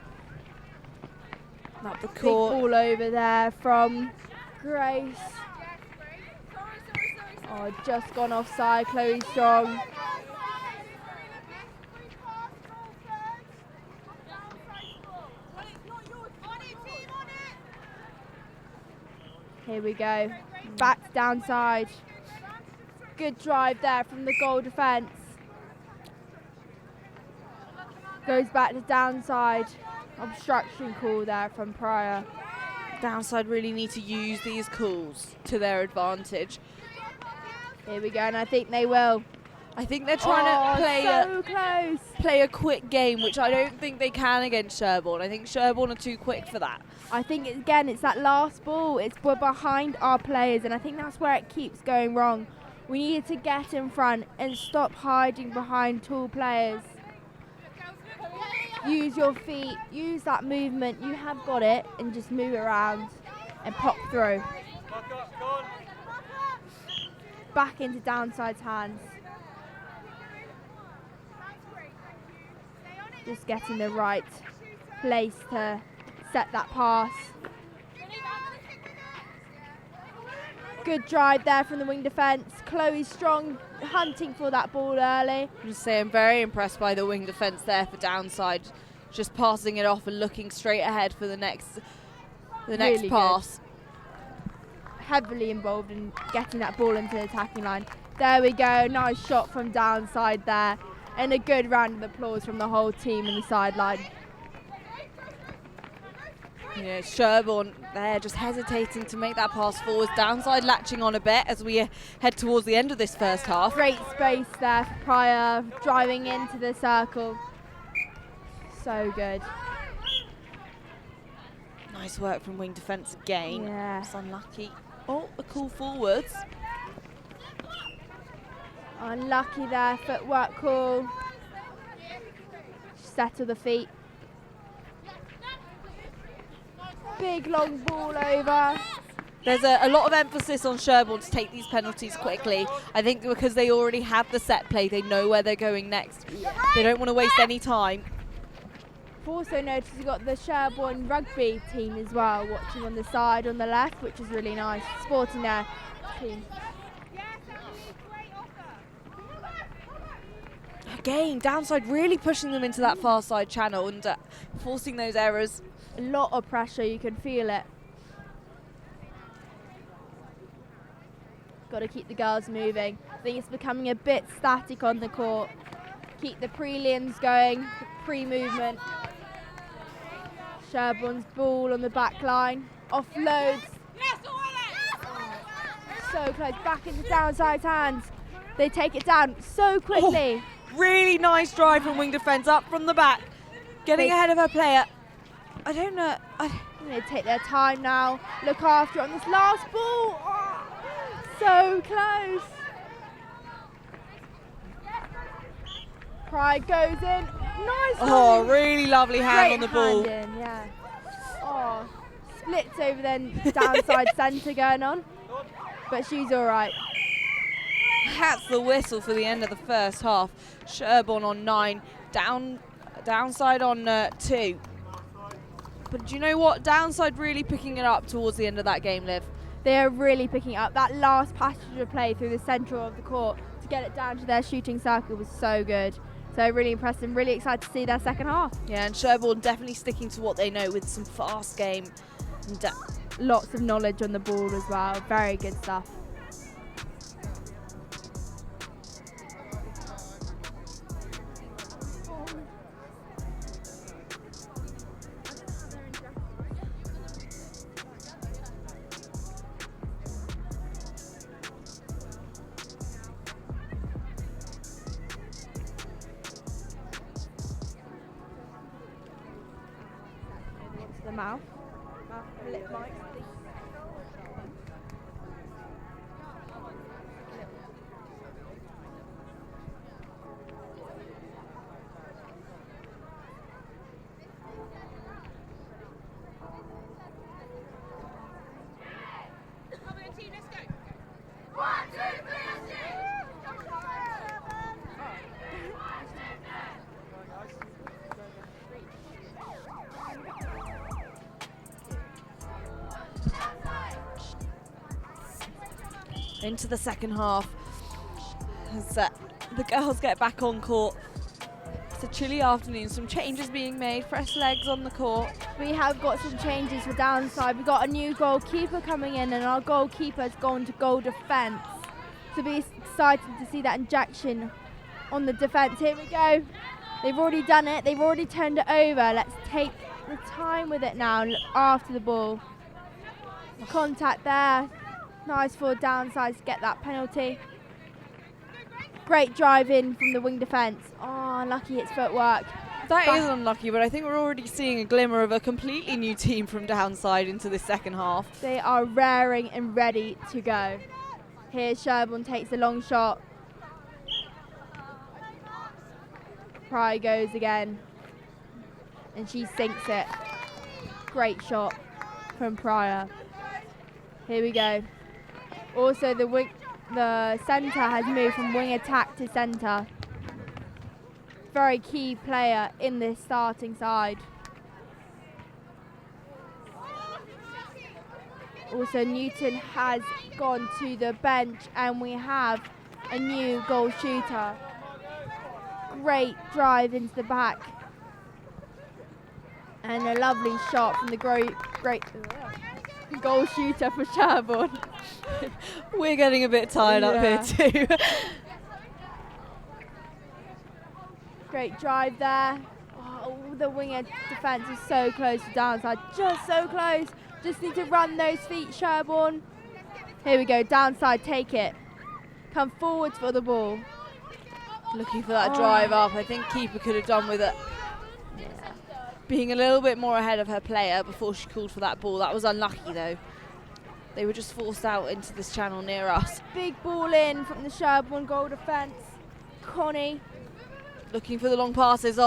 S1: Up the
S2: Big
S1: court.
S2: ball over there from Grace. Oh, just gone offside, Chloe Strong. Here we go, back downside. Good drive there from the goal defence. Goes back to downside. Obstruction call there from Pryor.
S1: Downside really need to use these calls to their advantage.
S2: Here we go, and I think they will.
S1: I think they're trying to play a quick game, which I don't think they can against Sherborne. I think Sherborne are too quick for that.
S2: I think, again, it's that last ball. We're behind our players, and I think that's where it keeps going wrong. We need to get in front and stop hiding behind tall players. Use your feet, use that movement. You have got it, and just move around and pop through. Back into downside's hands. Just getting the right place to set that pass. Good drive there from the wing defence. Chloe Strong hunting for that ball early.
S1: I'm just saying, very impressed by the wing defence there for downside. Just passing it off and looking straight ahead for the next
S2: Really
S1: pass.
S2: heavily involved in getting that ball into the attacking line. There we go, nice shot from downside there, and a good round of applause from the whole team on the sideline.
S1: Yeah, Sherborne there just hesitating to make that pass forward. Downside latching on a bit as we head towards the end of this first half.
S2: Great space there for Pryor, driving into the circle. So good.
S1: Nice work from wing defence again.
S2: Yeah.
S1: It's unlucky. Oh, a call forwards.
S2: Unlucky there, footwork call. Settle the feet. Big long ball over.
S1: There's a lot of emphasis on Sherborne to take these penalties quickly. I think because they already have the set play, they know where they're going next. They don't want to waste any time.
S2: I've also noticed you've got the Sherborne rugby team as well, watching on the side on the left, which is really nice, supporting their team.
S1: Again, downside really pushing them into that far side channel and forcing those errors.
S2: A lot of pressure, you can feel it. Got to keep the girls moving. I think it's becoming a bit static on the court. Keep the prelims going, pre-movement. Sherborne's ball on the back line. Offloads. So close, back into downside's hands. They take it down so quickly.
S1: Oh, really nice drive from wing defence up from the back. Getting ahead of her player. I don't know.
S2: They take their time now. Look after it on this last ball. Oh, so close. Pride goes in. Nice.
S1: Oh, really lovely hand
S2: Great
S1: on the ball.
S2: Hand in, yeah. Oh, splits over then downside centre going on. But she's all right.
S1: That's the whistle for the end of the first half. Sherborne on 9, downside on 2. But do you know what? Downside really picking it up towards the end of that game, Liv.
S2: They're really picking up. That last passage of play through the centre of the court to get it down to their shooting circle was so good. So really impressive. Really excited to see their second half.
S1: Yeah, and Sherborne definitely sticking to what they know with some fast game. And
S2: lots of knowledge on the ball as well. Very good stuff. The mouth lip mic, please.
S1: Into the second half as the girls get back on court. It's a chilly afternoon, some changes being made, fresh legs on the court.
S2: We have got some changes for downside. We've got a new goalkeeper coming in and our goalkeeper's gone to goal defence. So be excited to see that injection on the defence. Here we go. They've already done it. They've already turned it over. Let's take the time with it now after the ball. Contact there. Nice for downside to get that penalty. Great drive in from the wing defence. Oh, lucky it's footwork.
S1: That is unlucky, but I think we're already seeing a glimmer of a completely new team from downside into this second half.
S2: They are raring and ready to go. Here Sherborne takes a long shot. Pry goes again. And she sinks it. Great shot from Pryor. Here we go. Also the centre has moved from wing attack to centre. Very key player in this starting side. Also Newton has gone to the bench and we have a new goal shooter. Great drive into the back. And a lovely shot from the great goal shooter for Sherborne.
S1: We're getting a bit tired up here too.
S2: Great drive there. Oh, the winger defence is so close to downside, just so close. Just need to run those feet, Sherborne. Here we go, downside, take it. Come forwards for the ball.
S1: Looking for that drive up. I think keeper could have done with it. Being a little bit more ahead of her player before she called for that ball. That was unlucky though. They were just forced out into this channel near us.
S2: Big ball in from the Sherborne goal defence. Connie.
S1: Looking for the long passes.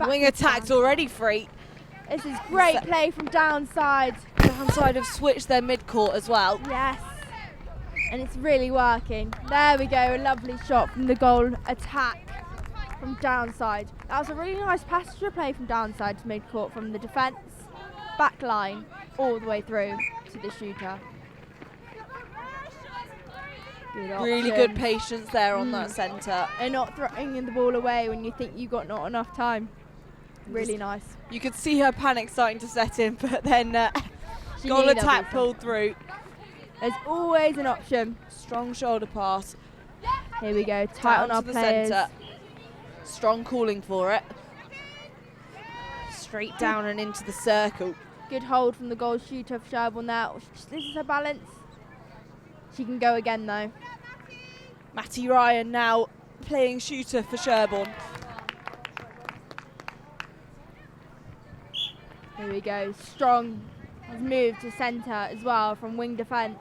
S1: Wing attack's already free.
S2: This is great play from downside.
S1: Downside have switched their mid-court as well.
S2: Yes. And it's really working. There we go, a lovely shot from the goal attack from downside. That was a really nice passenger play from downside to mid-court from the defence, back line, all the way through to the shooter.
S1: Really good patience there on that centre.
S2: And not throwing the ball away when you think you've got not enough time. Really nice.
S1: You could see her panic starting to set in, but then goal attack pulled through.
S2: There's always an option.
S1: Strong shoulder pass.
S2: Here we go, tight
S1: Down
S2: on our
S1: to the
S2: players.
S1: centre. Strong calling for it. Straight down and into the circle.
S2: Good hold from the goal shooter for Sherborne there. This is her balance. She can go again though.
S1: Matty Ryan now playing shooter for Sherborne.
S2: Here we go, strong. Has moved to centre as well from wing defence.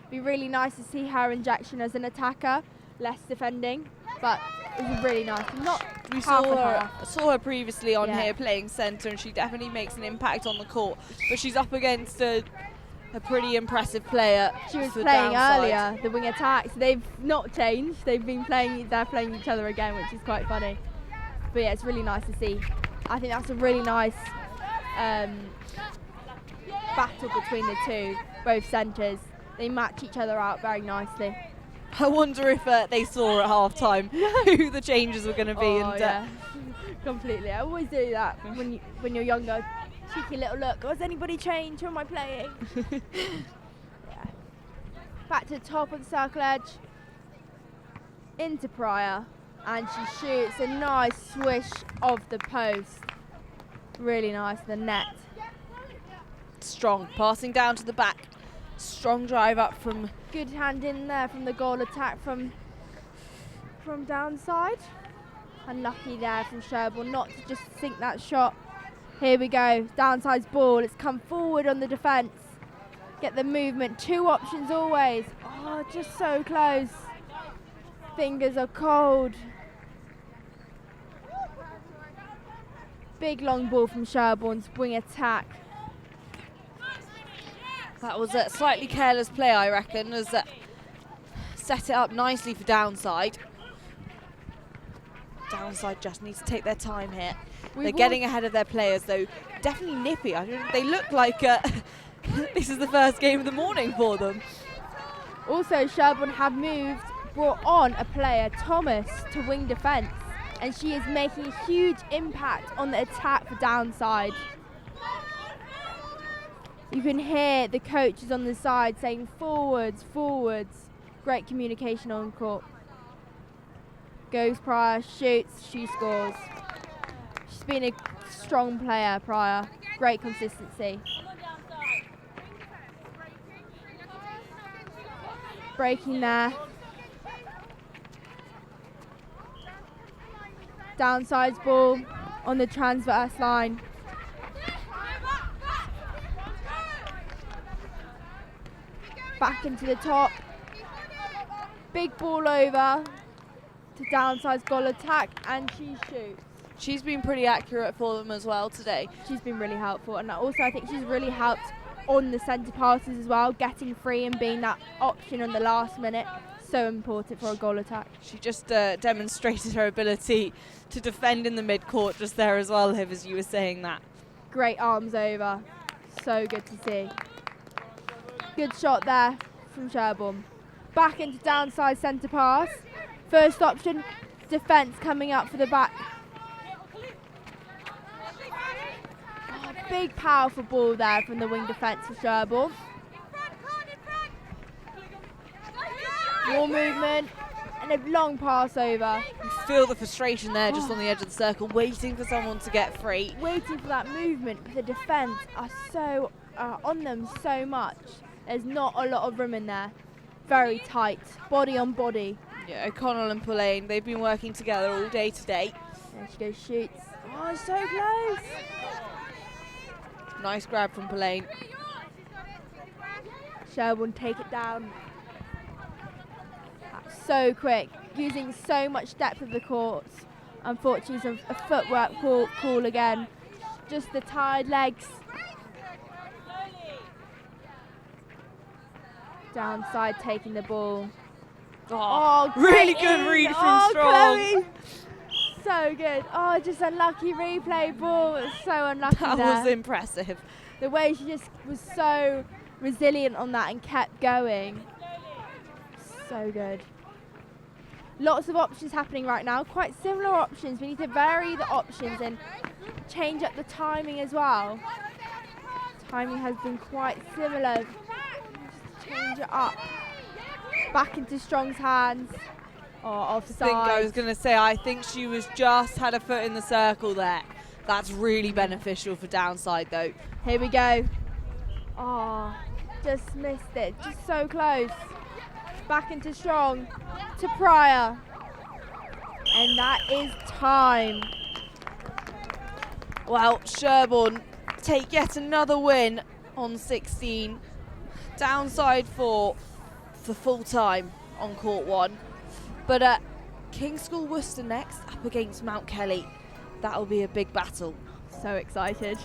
S2: Be really nice to see her injection as an attacker, less defending, but it was really nice.
S1: We saw her previously on here playing centre, and she definitely makes an impact on the court. But she's up against a pretty impressive player.
S2: She was playing earlier, the wing attack. So they've not changed. They've been playing. They're playing each other again, which is quite funny. But yeah, it's really nice to see. I think that's a really nice battle between the two, both centres. They match each other out very nicely.
S1: I wonder if they saw at half time who the changes were going to be.
S2: Oh, yeah. Completely. I always do that when you're younger. Cheeky little look. Has anybody changed? Who am I playing? Yeah. Back to the top of the circle edge. Into Pryor. And she shoots a nice swish of the post. Really nice, the net.
S1: Strong, passing down to the back. Strong drive up from...
S2: Good hand in there from the goal attack from downside. Unlucky there from Sherborne not to just sink that shot. Here we go, downside's ball. It's come forward on the defence. Get the movement, two options always. Oh, just so close. Fingers are cold. Big long ball from Sherborne's wing attack.
S1: That was a slightly careless play, I reckon, as set it up nicely for downside. Downside just needs to take their time here. They're getting ahead of their players, though. Definitely nippy. They look like this is the first game of the morning for them.
S2: Also, Sherborne have brought on a player, Thomas, to wing defence, and she is making a huge impact on the attack for downside. You can hear the coaches on the side saying forwards, forwards. Great communication on court. Goes Pryor, shoots, she scores. She's been a strong player, Pryor. Great consistency. Breaking there. Downside's ball on the transverse line. Back into the top. Big ball over to downside's goal attack, and she shoots.
S1: She's been pretty accurate for them as well today.
S2: She's been really helpful, and also I think she's really helped on the centre passes as well, getting free and being that option on the last minute. So important for a goal attack.
S1: She just demonstrated her ability to defend in the mid-court just there as well, Liv, as you were saying that.
S2: Great arms over. So good to see. Good shot there from Sherborne. Back into downside centre pass. First option, defence coming up for the back. Oh, big powerful ball there from the wing defence for Sherborne. Ball movement and a long pass over.
S1: You feel the frustration there just on the edge of the circle, waiting for someone to get free.
S2: Waiting for that movement, but the defence are so on them so much. There's not a lot of room in there. Very tight, body on body.
S1: Yeah, O'Connell and Pauline, they've been working together all day today.
S2: There she goes, shoots. Oh, so close.
S1: Nice grab from Pauline.
S2: Sherborne take it down. That's so quick, using so much depth of the court. Unfortunately, a footwork call again. Just the tired legs. Downside taking the ball.
S1: Oh, really good read from Strong.
S2: Chloe. So good. Oh, just unlucky replay ball. It was so unlucky
S1: That
S2: there.
S1: was impressive.
S2: The way she just was so resilient on that and kept going. So good. Lots of options happening right now. Quite similar options. We need to vary the options and change up the timing as well. Timing has been quite similar. Just change it up. Back into Strong's hands. Oh, offside.
S1: I was going to say, I think she was just had a foot in the circle there. That's really beneficial for downside though.
S2: Here we go. Oh, just missed it. Just so close. Back into Strong. To Pryor. And that is time.
S1: Well, Sherborne take yet another win on 16. Downside for full time on court 1. But King's School Worcester next up against Mount Kelly. That'll be a big battle.
S2: So excited.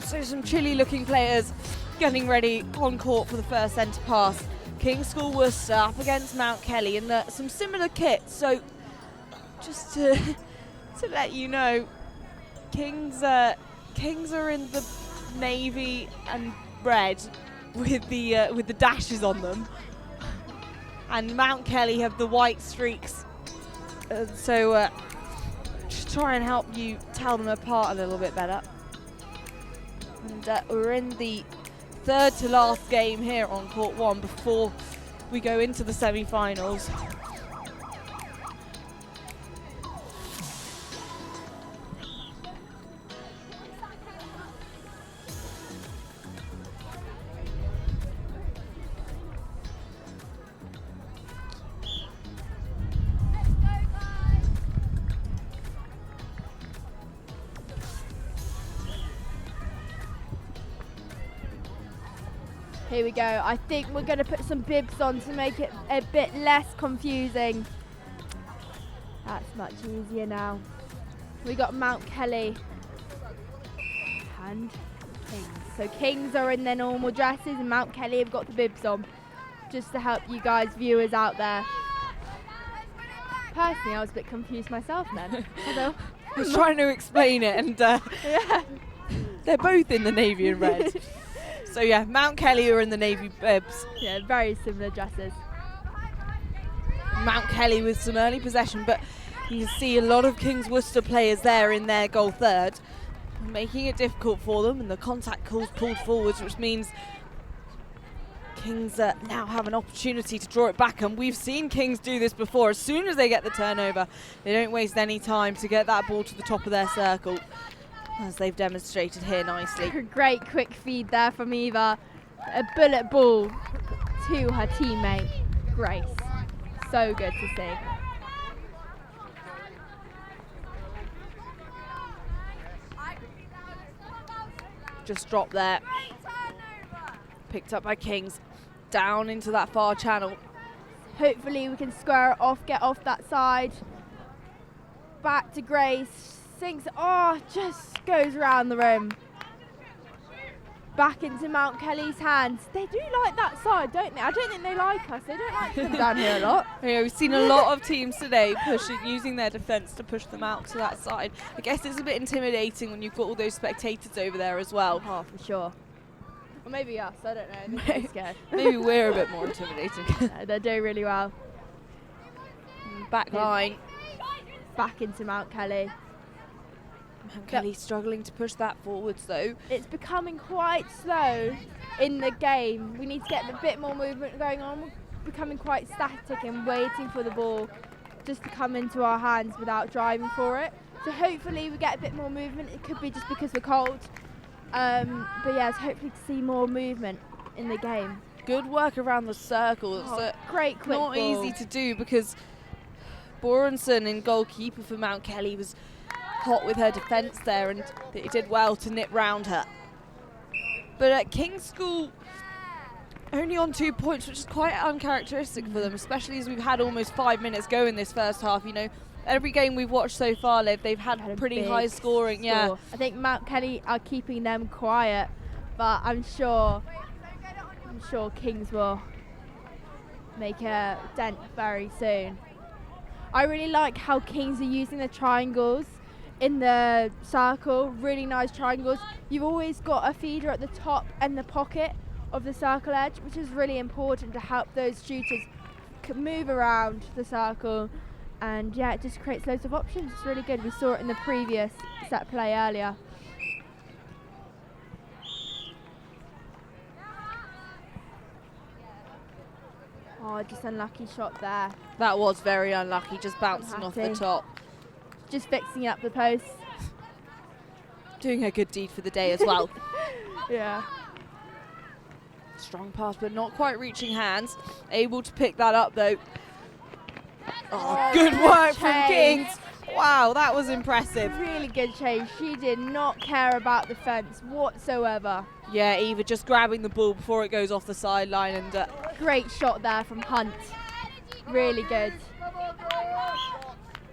S1: So some chilly looking players getting ready on court for the first centre pass. King's School Worcester up against Mount Kelly in some similar kits. So just to let you know, Kings are in the navy and red with the dashes on them, and Mount Kelly have the white streaks. So just try and help you tell them apart a little bit better. And we're in the third to last game here on court 1 before we go into the semi-finals.
S2: Here we go. I think we're going to put some bibs on to make it a bit less confusing. That's much easier now. We got Mount Kelly and Kings. So Kings are in their normal dresses and Mount Kelly have got the bibs on, just to help you guys viewers out there. Personally, I was a bit confused myself then.
S1: I was trying to explain it, and
S2: yeah.
S1: They're both in the navy and red. So yeah, Mount Kelly are in the navy bibs.
S2: Yeah, very similar dresses.
S1: Mount Kelly with some early possession, but you can see a lot of King's Worcester players there in their goal third. making it difficult for them, and the contact calls pulled forwards, which means Kings now have an opportunity to draw it back, and we've seen Kings do this before. As soon as they get the turnover, they don't waste any time to get that ball to the top of their circle, as they've demonstrated here nicely.
S2: Great quick feed there from Eva. A bullet ball to her teammate, Grace. So good to see.
S1: Just dropped there. Picked up by Kings. Down into that far channel.
S2: Hopefully we can square it off, get off that side. Back to Grace. Sinks, just goes around the rim. Back into Mount Kelly's hands. They do like that side, don't they? I don't think they like us. They don't like to come down here a lot.
S1: Yeah, we've seen a lot of teams today using their defence to push them out to that side. I guess it's a bit intimidating when you've got all those spectators over there as well.
S2: Oh, for sure. Or maybe us, I don't know. They're scared.
S1: Maybe we're a bit more intimidating.
S2: They're doing really well.
S1: Back line.
S2: Back into Mount Kelly.
S1: Mount Kelly struggling to push that forwards though.
S2: It's becoming quite slow in the game. We need to get a bit more movement going on. We're becoming quite static and waiting for the ball just to come into our hands without driving for it. So hopefully we get a bit more movement. It could be just because we're cold. But yes, hopefully to see more movement in the game.
S1: Good work around the circle. It's
S2: great quick
S1: not
S2: ball.
S1: easy to do because Borenson, in goalkeeper for Mount Kelly, was hot with her defence there, and they did well to nip round her. But at King's School, only on 2 points, which is quite uncharacteristic for them, especially as we've had almost 5 minutes go in this first half. You know, every game we've watched so far, they've had pretty high scoring. Yeah,
S2: I think Mount Kelly are keeping them quiet, but I'm sure Kings will make a dent very soon. I really like how Kings are using the triangles in the circle, really nice triangles. You've always got a feeder at the top and the pocket of the circle edge, which is really important to help those shooters move around the circle. And yeah, it just creates loads of options. It's really good. We saw it in the previous set play earlier. Oh, just unlucky shot there.
S1: that was very unlucky, just bouncing off the top.
S2: Just fixing up the post.
S1: Doing a good deed for the day as well.
S2: Yeah.
S1: Strong pass, but not quite reaching hands. Able to pick that up though. Oh, good work from Kings. Wow, that was impressive.
S2: Really good chase. She did not care about the fence whatsoever.
S1: Yeah, Eva just grabbing the ball before it goes off the sideline, and
S2: great shot there from Hunt. Really good.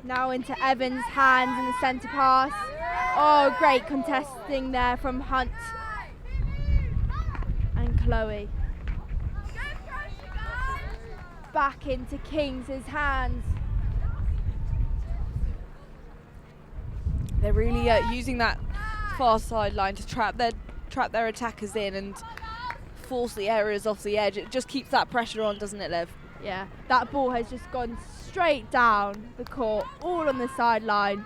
S2: Now into Evans' hands in the centre pass. Oh, great contesting there from Hunt and Chloe. Back into Kings' hands.
S1: they're really using that far sideline to trap their attackers in and force the areas off the edge. It just keeps that pressure on, doesn't it, Liv?
S2: Yeah, that ball has just gone straight down the court, all on the sideline,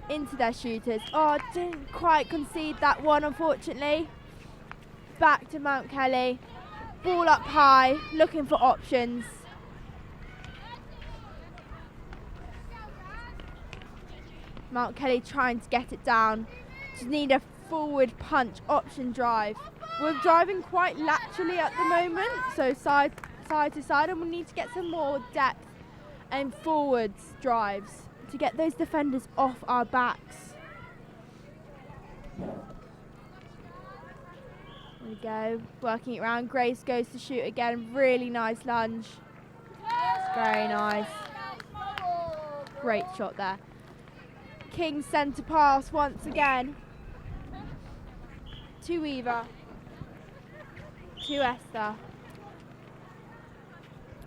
S2: into their shooters. Oh, didn't quite concede that one, unfortunately. Back to Mount Kelly. Ball up high, looking for options. Mount Kelly trying to get it down. Just need a forward punch option drive. We're driving quite laterally at the moment, so side to side, and we need to get some more depth and forwards drives to get those defenders off our backs. There we go, working it around. Grace goes to shoot again. Really nice lunge. Very nice. Great shot there. King centre pass once again. To Eva. To Esther.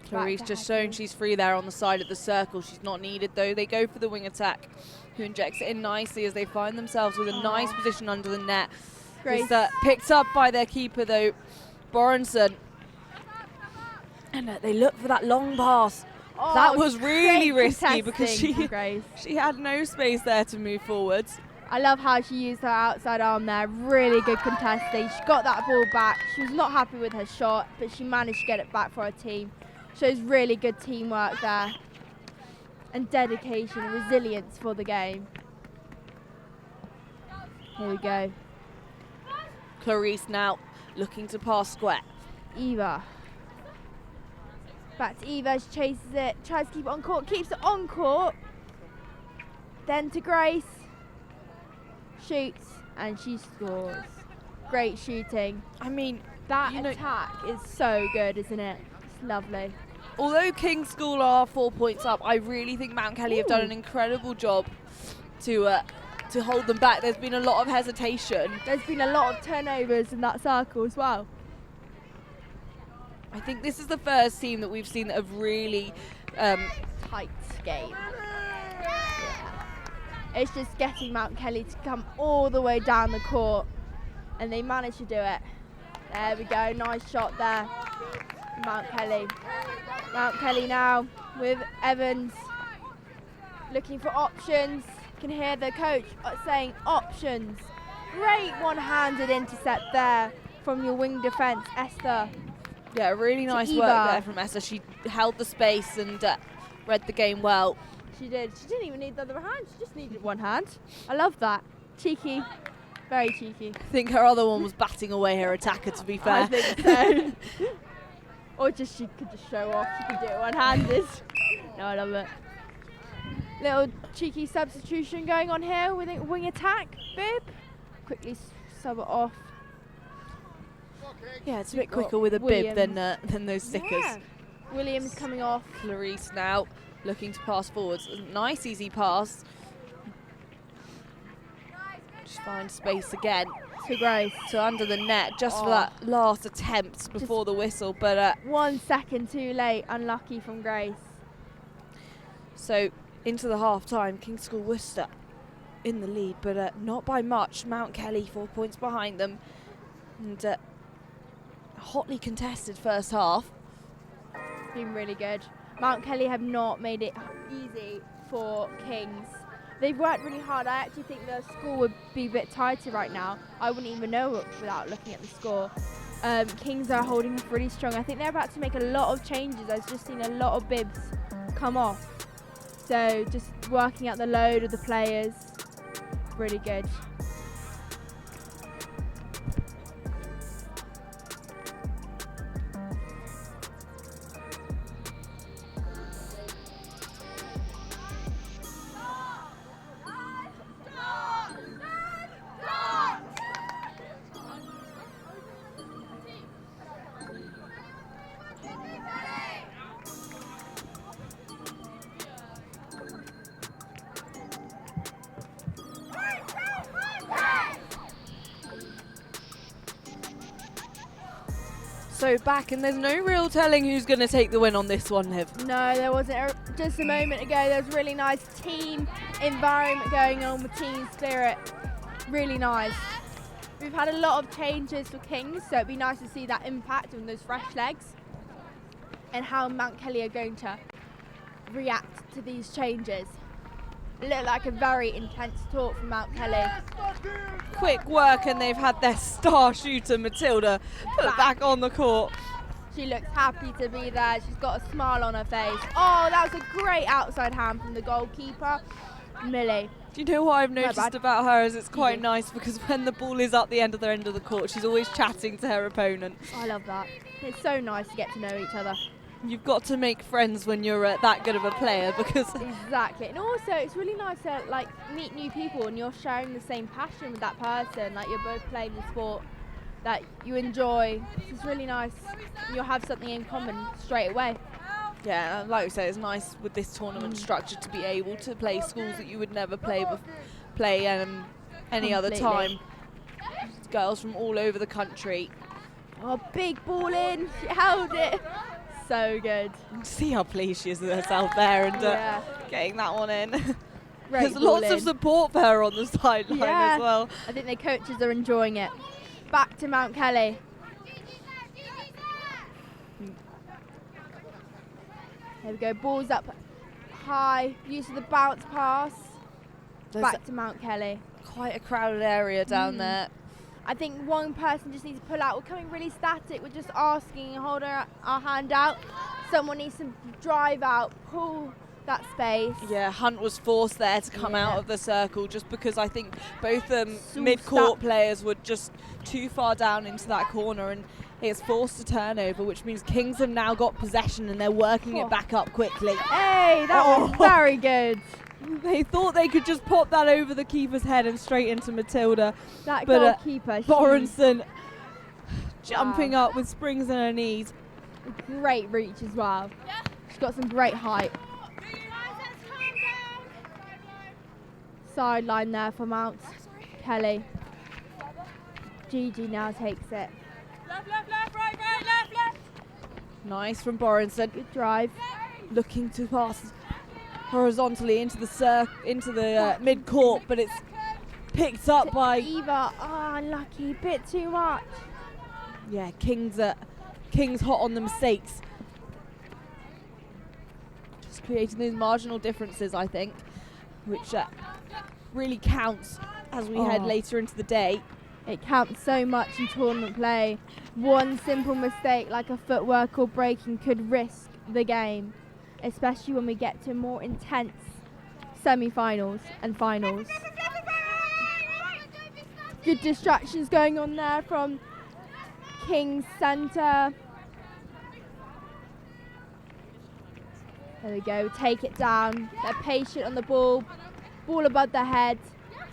S1: Clarice just showing she's free there on the side of the circle. She's not needed though. They go for the wing attack, who injects it in nicely as they find themselves with a nice position under the net.
S2: Grace.
S1: Picked up by their keeper though, Borenson. And they look for that long pass. That was really risky because she had no space there to move forwards.
S2: I love how she used her outside arm there. Really good contesting. She got that ball back. She was not happy with her shot, but she managed to get it back for her team. Shows really good teamwork there. And dedication and resilience for the game. Here we go.
S1: Clarice now looking to pass square.
S2: Eva. Back to Eva, she chases it, tries to keep it on court, keeps it on court. Then to Grace. Shoots, and she scores. Great shooting.
S1: I mean,
S2: That attack is so good, isn't it? It's lovely.
S1: although King's School are 4 points up, I really think Mount Kelly have done an incredible job to hold them back. There's been a lot of hesitation.
S2: There's been a lot of turnovers in that circle as well.
S1: I think this is the first team that we've seen that have really
S2: Tight game. It's just getting Mount Kelly to come all the way down the court, and they managed to do it. There we go, nice shot there. Mount Kelly. Mount Kelly now with Evans looking for options. Can hear the coach saying options. Great one-handed intercept there from your wing defence, Esther.
S1: Yeah, really nice
S2: Eva.
S1: work there from Esther. She held the space and read the game well.
S2: She did. She didn't even need the other hand. She just needed one hand. I love that. Cheeky. Very cheeky.
S1: I think her other one was batting away her attacker, to be fair.
S2: I think so. Or just she could just show off. She could do it one-handed. No, I love it. Little cheeky substitution going on here with a wing attack. Bib. Quickly sub it off.
S1: Yeah, it's a bit quicker with a bib than those stickers.
S2: Yeah. Williams coming off.
S1: Clarice now looking to pass forwards. Nice easy pass. Just find space again.
S2: To Grace.
S1: To under the net, just for that last attempt before the whistle. But
S2: 1 second too late. Unlucky from Grace.
S1: so into the half time, King's School Worcester in the lead, but not by much. Mount Kelly 4 points behind them. And hotly contested first half.
S2: It's been really good. Mount Kelly have not made it easy for Kings. They've worked really hard. I actually think the score would be a bit tighter right now. I wouldn't even know without looking at the score. Kings are holding up really strong. I think they're about to make a lot of changes. I've just seen a lot of bibs come off. So just working out the load of the players. Really good.
S1: So back, and there's no real telling who's going to take the win on this one, Liv.
S2: No, there wasn't. Just a moment ago, there was really nice team environment going on with team spirit. Really nice. We've had a lot of changes for Kings, so it'd be nice to see that impact on those fresh legs and how Mount Kelly are going to react to these changes. It looked like a very intense talk from Mount Kelly.
S1: Quick work, and they've had their star shooter, Matilda, put back on the court.
S2: She looks happy to be there. She's got a smile on her face. Oh, that was a great outside hand from the goalkeeper, Millie.
S1: Do you know what I've noticed about her is it's quite nice because when the ball is at the end of the court, she's always chatting to her opponent.
S2: I love that. It's so nice to get to know each other.
S1: You've got to make friends when you're that good of a player because
S2: exactly. And also it's really nice to like meet new people and you're sharing the same passion with that person, like you're both playing the sport that you enjoy. It's really nice. You'll have something in common straight away.
S1: yeah, like we say, it's nice with this tournament structure to be able to play schools that you would never play any other time. Girls from all over the country.
S2: Oh, big ball in. She held it. So good.
S1: See how pleased she is with herself there and getting that one in. There's
S2: ball
S1: lots of support for her on the sideline as well.
S2: I think the coaches are enjoying it. Back to Mount Kelly. There we go, balls up high, use of the bounce pass. Back to Mount Kelly.
S1: Quite a crowded area down there.
S2: I think one person just needs to pull out. We're coming really static. We're just asking, hold our hand out. Someone needs to drive out, pull that space.
S1: Yeah, Hunt was forced there to come out of the circle just because I think both
S2: So
S1: mid-court
S2: stuck.
S1: players were just too far down into that corner, and it's forced a turnover, which means Kings have now got possession and they're working it back up quickly.
S2: Hey, that was very good.
S1: They thought they could just pop that over the keeper's head and straight into Matilda.
S2: That
S1: But,
S2: goalkeeper,
S1: Borenson jumping up with springs in her knees.
S2: great reach as well. She's got some great height. Sideline there for Mount Kelly. Gigi now takes it.
S1: Nice from Borenson.
S2: Good drive.
S1: Looking to pass horizontally into the mid-court, but it's picked up by
S2: Eva. Oh, unlucky. Bit too much.
S1: Kings hot on the mistakes. Just creating those marginal differences, I think, which really counts as we head later into the day.
S2: It counts so much in tournament play. One simple mistake like a footwork or breaking could risk the game, especially when we get to more intense semi-finals and finals. Good distractions going on there from King's Centre. There we go, take it down. They're patient on the ball above their head,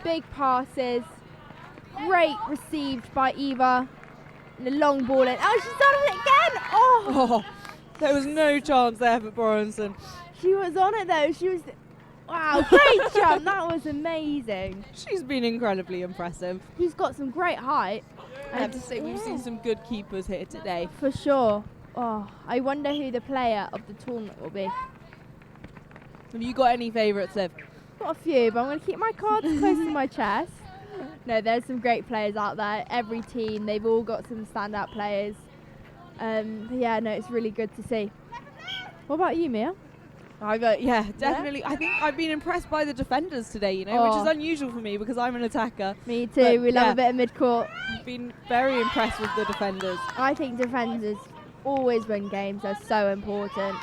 S2: big passes. Great received by Eva. And a long ball in. Oh, she's done it again! Oh!
S1: There was no chance there for Borenson.
S2: She was on it though. She was. Wow, great jump. That was amazing.
S1: She's been incredibly impressive.
S2: She's got some great height.
S1: I have to say, we've seen some good keepers here today.
S2: For sure. Oh, I wonder who the player of the tournament will be.
S1: Have you got any favourites, Liv?
S2: Got a few, but I'm going to keep my cards close to my chest. No, there's some great players out there. Every team, they've all got some standout players. Yeah, no, it's really good to see. What about you, Mia?
S1: Definitely. I think I've been impressed by the defenders today, which is unusual for me because I'm an attacker.
S2: Me too.
S1: But
S2: we love a bit of mid-court.
S1: I've been very impressed with the defenders.
S2: I think defenders always win games. They're so important.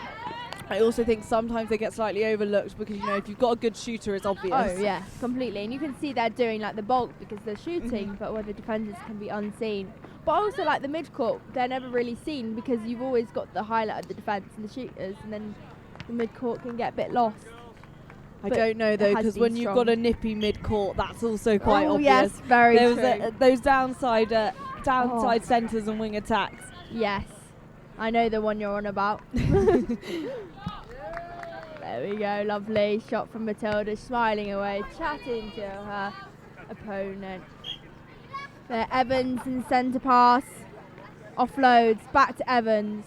S1: I also think sometimes they get slightly overlooked because, if you've got a good shooter, it's obvious.
S2: Oh, yeah, completely. And you can see they're doing the bulk because they're shooting, but where the defenders can be unseen. But also the mid-court, they're never really seen because you've always got the highlight of the defence and the shooters, and then the mid-court can get a bit lost.
S1: I don't know though, because when you've got a nippy mid-court, that's also quite obvious.
S2: Yes, very true.
S1: Those downside centres and wing attacks.
S2: Yes, I know the one you're on about. There we go, lovely shot from Matilda, smiling away, chatting to her opponent. There, Evans in centre pass, offloads, back to Evans.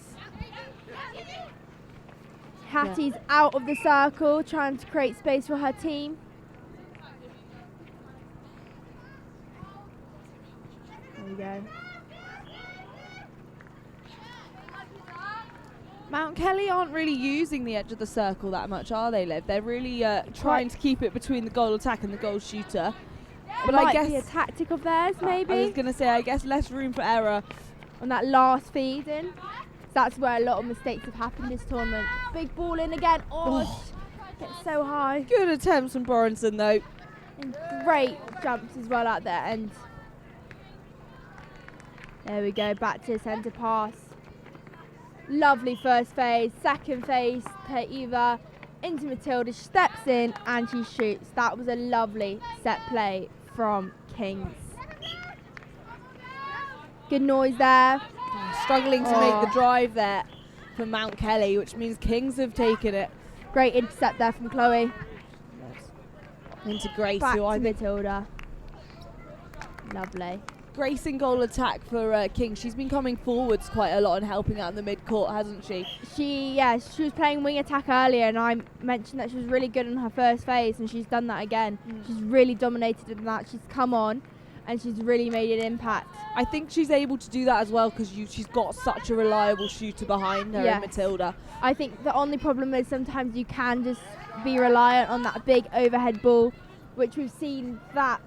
S2: Hattie's out of the circle, trying to create space for her team. There we go.
S1: Mount Kelly aren't really using the edge of the circle that much, are they, Liv? They're really trying to keep it between the goal attack and the goal shooter. But I guess
S2: be a tactic of theirs, maybe.
S1: I was going to say, I guess less room for error
S2: on that last feed in. That's where a lot of mistakes have happened this tournament. Big ball in again. Gets so high.
S1: Good attempts from Borenson though.
S2: And great jumps as well at their end. There we go, back to centre pass. Lovely first phase, second phase to Eva, into Matilda, she steps in and she shoots. That was a lovely set play from Kings. Good noise there.
S1: Struggling to make the drive there for Mount Kelly, which means Kings have taken it.
S2: Great intercept there from Chloe.
S1: Into Grace,
S2: Back
S1: who I
S2: to
S1: think
S2: Matilda. Lovely.
S1: Grace in goal attack for Kings. She's been coming forwards quite a lot and helping out in the mid-court, hasn't she?
S2: She was playing wing attack earlier, and I mentioned that she was really good in her first phase, and she's done that again. She's really dominated in that. She's come on, and she's really made an impact.
S1: I think she's able to do that as well because she's got such a reliable shooter behind her in Matilda.
S2: I think the only problem is sometimes you can just be reliant on that big overhead ball, which we've seen that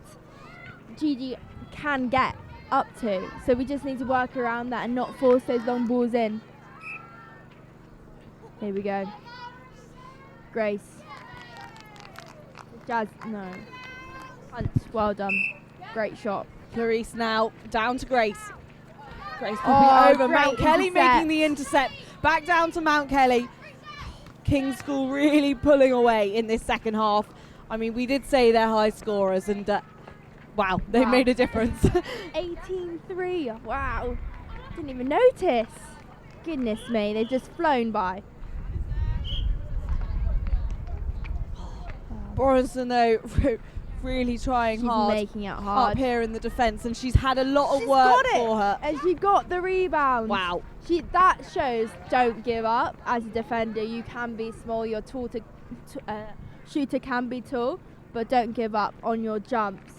S2: Gigi can get up to. So we just need to work around that and not force those long balls in. Here we go. Grace. Jazz, no. Hunt, well done. Great shot.
S1: Clarice now down to Grace. Grace popping
S2: Oh,
S1: over.
S2: great
S1: Mount Kelly
S2: intercept.
S1: making the intercept. Back down to Mount Kelly. King's School really pulling away in this second half. I mean, we did say they're high scorers, and wow, they
S2: Wow.
S1: made a difference.
S2: 18-3. Wow. Didn't even notice. Goodness me, they've just flown by.
S1: Borenson, though, really trying
S2: She's
S1: hard
S2: making it hard.
S1: up here in the defence, and she's had a lot of
S2: She's
S1: work
S2: got it.
S1: for her.
S2: And she got the rebound.
S1: Wow.
S2: That shows don't give up as a defender. You can be small. Your shooter can be tall, but don't give up on your jumps.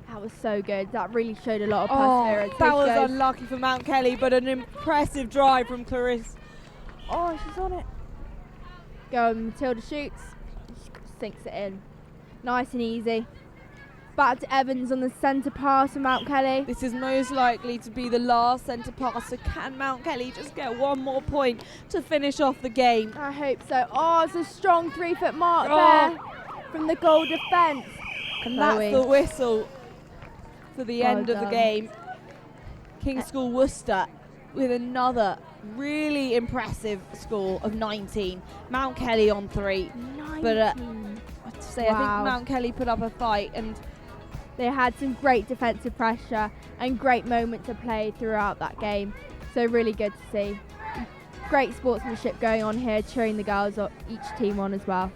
S2: That was so good. That really showed a lot of perseverance.
S1: that
S2: Here
S1: was
S2: she goes.
S1: unlucky for Mount Kelly, but an impressive drive from Clarisse.
S2: Oh, she's on it. Go, Matilda shoots. She sinks it in. Nice and easy. Back to Evans on the centre pass for Mount Kelly.
S1: This is most likely to be the last centre pass, so can Mount Kelly just get one more point to finish off the game?
S2: I hope so. Oh, it's a strong 3-foot mark
S1: Oh.
S2: there from the goal defence.
S1: And that's the whistle for the
S2: Well
S1: end of the
S2: done.
S1: game. King's School Worcester with another really impressive score of 19. Mount Kelly on 3.
S2: 19.
S1: But I have to say, I
S2: Wow.
S1: think Mount Kelly put up a fight, and
S2: They had some great defensive pressure and great moments of play throughout that game. So really good to see. Great sportsmanship going on here, cheering the girls up, each team on as well.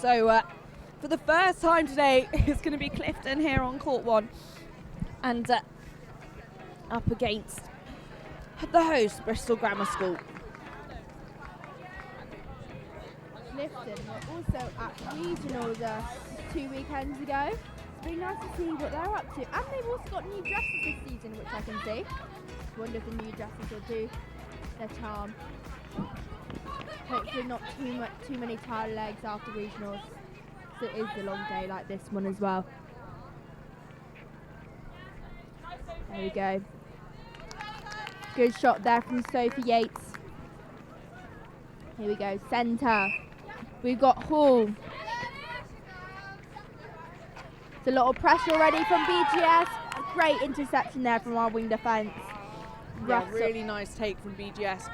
S1: So for the first time today, it's going to be Clifton here on court 1, and up against the host, Bristol Grammar School.
S2: Clifton were also at regionals 2 weekends ago. It's been nice to see what they're up to. And they've also got new dresses this season, which I can see. Wonder if the new dresses will do their charm. Hopefully not too many tired legs after regionals. So it is a long day like this one as well. There we go. Good shot there from Sophie Yates. Here we go, centre. We've got Hall. It's a lot of pressure already from BGS. A great interception there from our wing defence.
S1: Yeah, really nice take from BGS.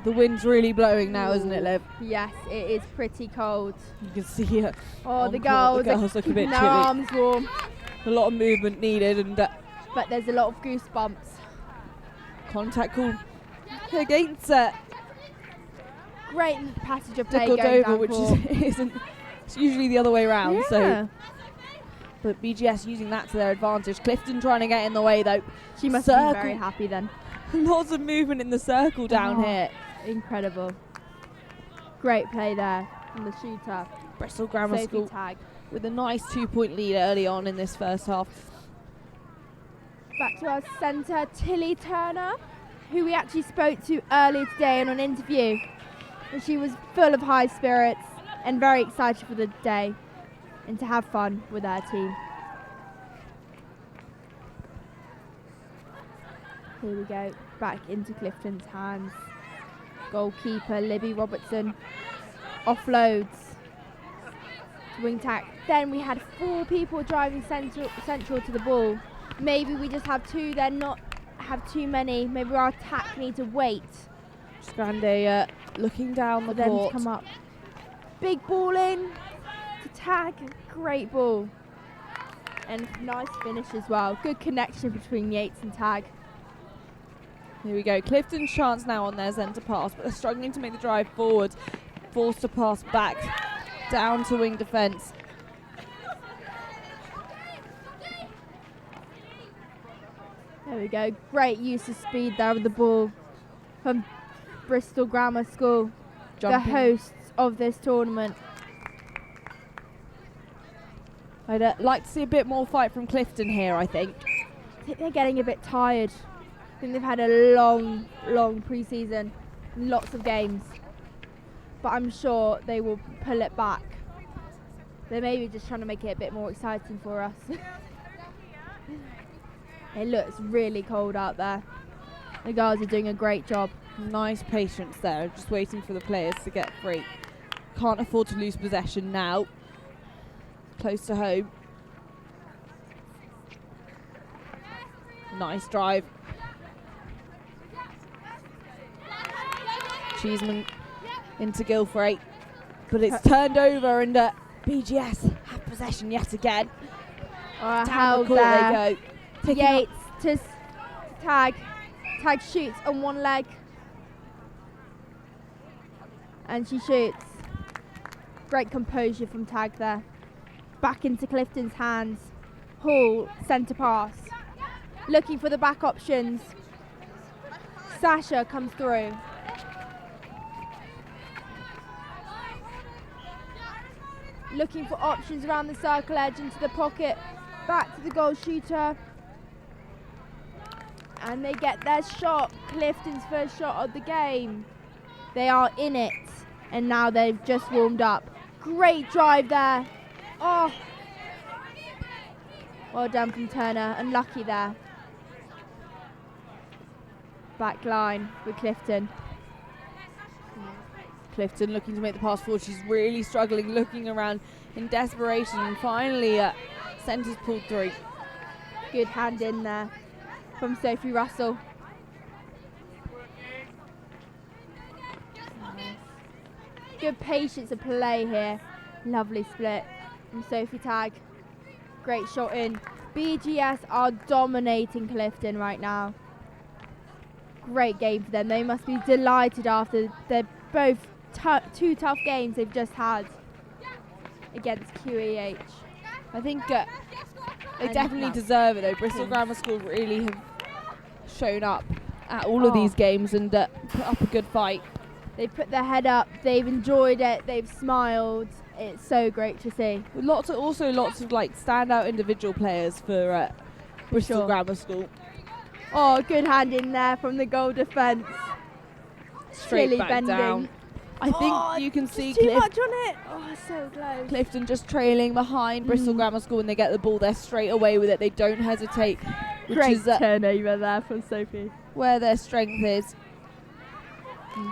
S1: The wind's really blowing now, isn't it, Liv?
S2: Yes, it is pretty cold.
S1: You can see it.
S2: Oh, the
S1: on court.
S2: girls,
S1: The girls
S2: are
S1: look a bit
S2: keeping their
S1: chilly.
S2: arms warm.
S1: A lot of movement needed, and
S2: But there's a lot of goosebumps.
S1: contact call against
S2: Great passage of play
S1: Cordova,
S2: going down
S1: which
S2: court.
S1: isn't. It's usually the other way around. So but BGS using that to their advantage. Clifton trying to get in the way though.
S2: She must be very happy then.
S1: Lots of movement in the circle down here.
S2: Incredible. Great play there from the shooter.
S1: Bristol Grammar
S2: Sophie
S1: School
S2: Tag.
S1: with a nice 2-point lead early on in this first half.
S2: Back to our centre, Tilly Turner, who we actually spoke to earlier today in an interview. And she was full of high spirits and very excited for the day and to have fun with our team. Here we go, back into Clifton's hands. Goalkeeper Libby Robertson offloads to wing tack. Then we had 4 people driving central to the ball. Maybe we just have 2, then not have too many. Maybe our attack need to wait.
S1: Grande looking down the
S2: for them
S1: court.
S2: to come up. Big ball in to Tag. Great ball. And nice finish as well. Good connection between Yates and Tag.
S1: Here we go. Clifton's chance now on their centre pass, but they're struggling to make the drive forward. Forced to pass back down to wing defence.
S2: There we go. Great use of speed there with the ball from Bristol Grammar School, the hosts of this tournament.
S1: I'd like to see a bit more fight from Clifton here, I think.
S2: I think they're getting a bit tired. I think they've had a long pre-season, lots of games. But I'm sure they will pull it back. They're maybe just trying to make it a bit more exciting for us. It looks really cold out there. The girls are doing a great job.
S1: Nice patience there, just waiting for the players to get free. Can't afford to lose possession now. Close to home. Nice drive. Cheeseman into Gilfrey, but it's turned over and BGS have possession yet again. Down the court they go.
S2: Yates to Tag. Tag shoots on one leg. And she shoots. Great composure from Tag there. Back into Clifton's hands. Hall, centre pass. Looking for the back options. Sasha comes through. Looking for options around the circle edge into the pocket. Back to the goal shooter. And they get their shot. Clifton's first shot of the game. They are in it. And now they've just warmed up. Great drive there. Oh. Well done from Turner. Unlucky there. Back line with Clifton.
S1: Clifton looking to make the pass forward. She's really struggling, looking around in desperation. And finally, centre's pulled through.
S2: Good hand in there from Sophie Russell. Good patience of play here. Lovely split from Sophie Tag. Great shot in. BGS are dominating Clifton right now. Great game for them. They must be delighted after they're both 2 tough games they've just had against QEH.
S1: I think they definitely deserve it though. Bristol Grammar School really have shown up at all of these games and put up a good fight.
S2: They've put their head up, they've enjoyed it, they've smiled. It's so great to see.
S1: Lots of like standout individual players for Bristol Grammar School.
S2: Oh, good hand in there from the goal defence.
S1: Straight
S2: Silly
S1: back
S2: bending.
S1: down. I think you can see
S2: too much on it. Oh, so close.
S1: Clifton just trailing behind Bristol Grammar School. When they get the ball, they're straight away with it. They don't hesitate.
S2: Great turnover there from Sophie.
S1: Where their strength is.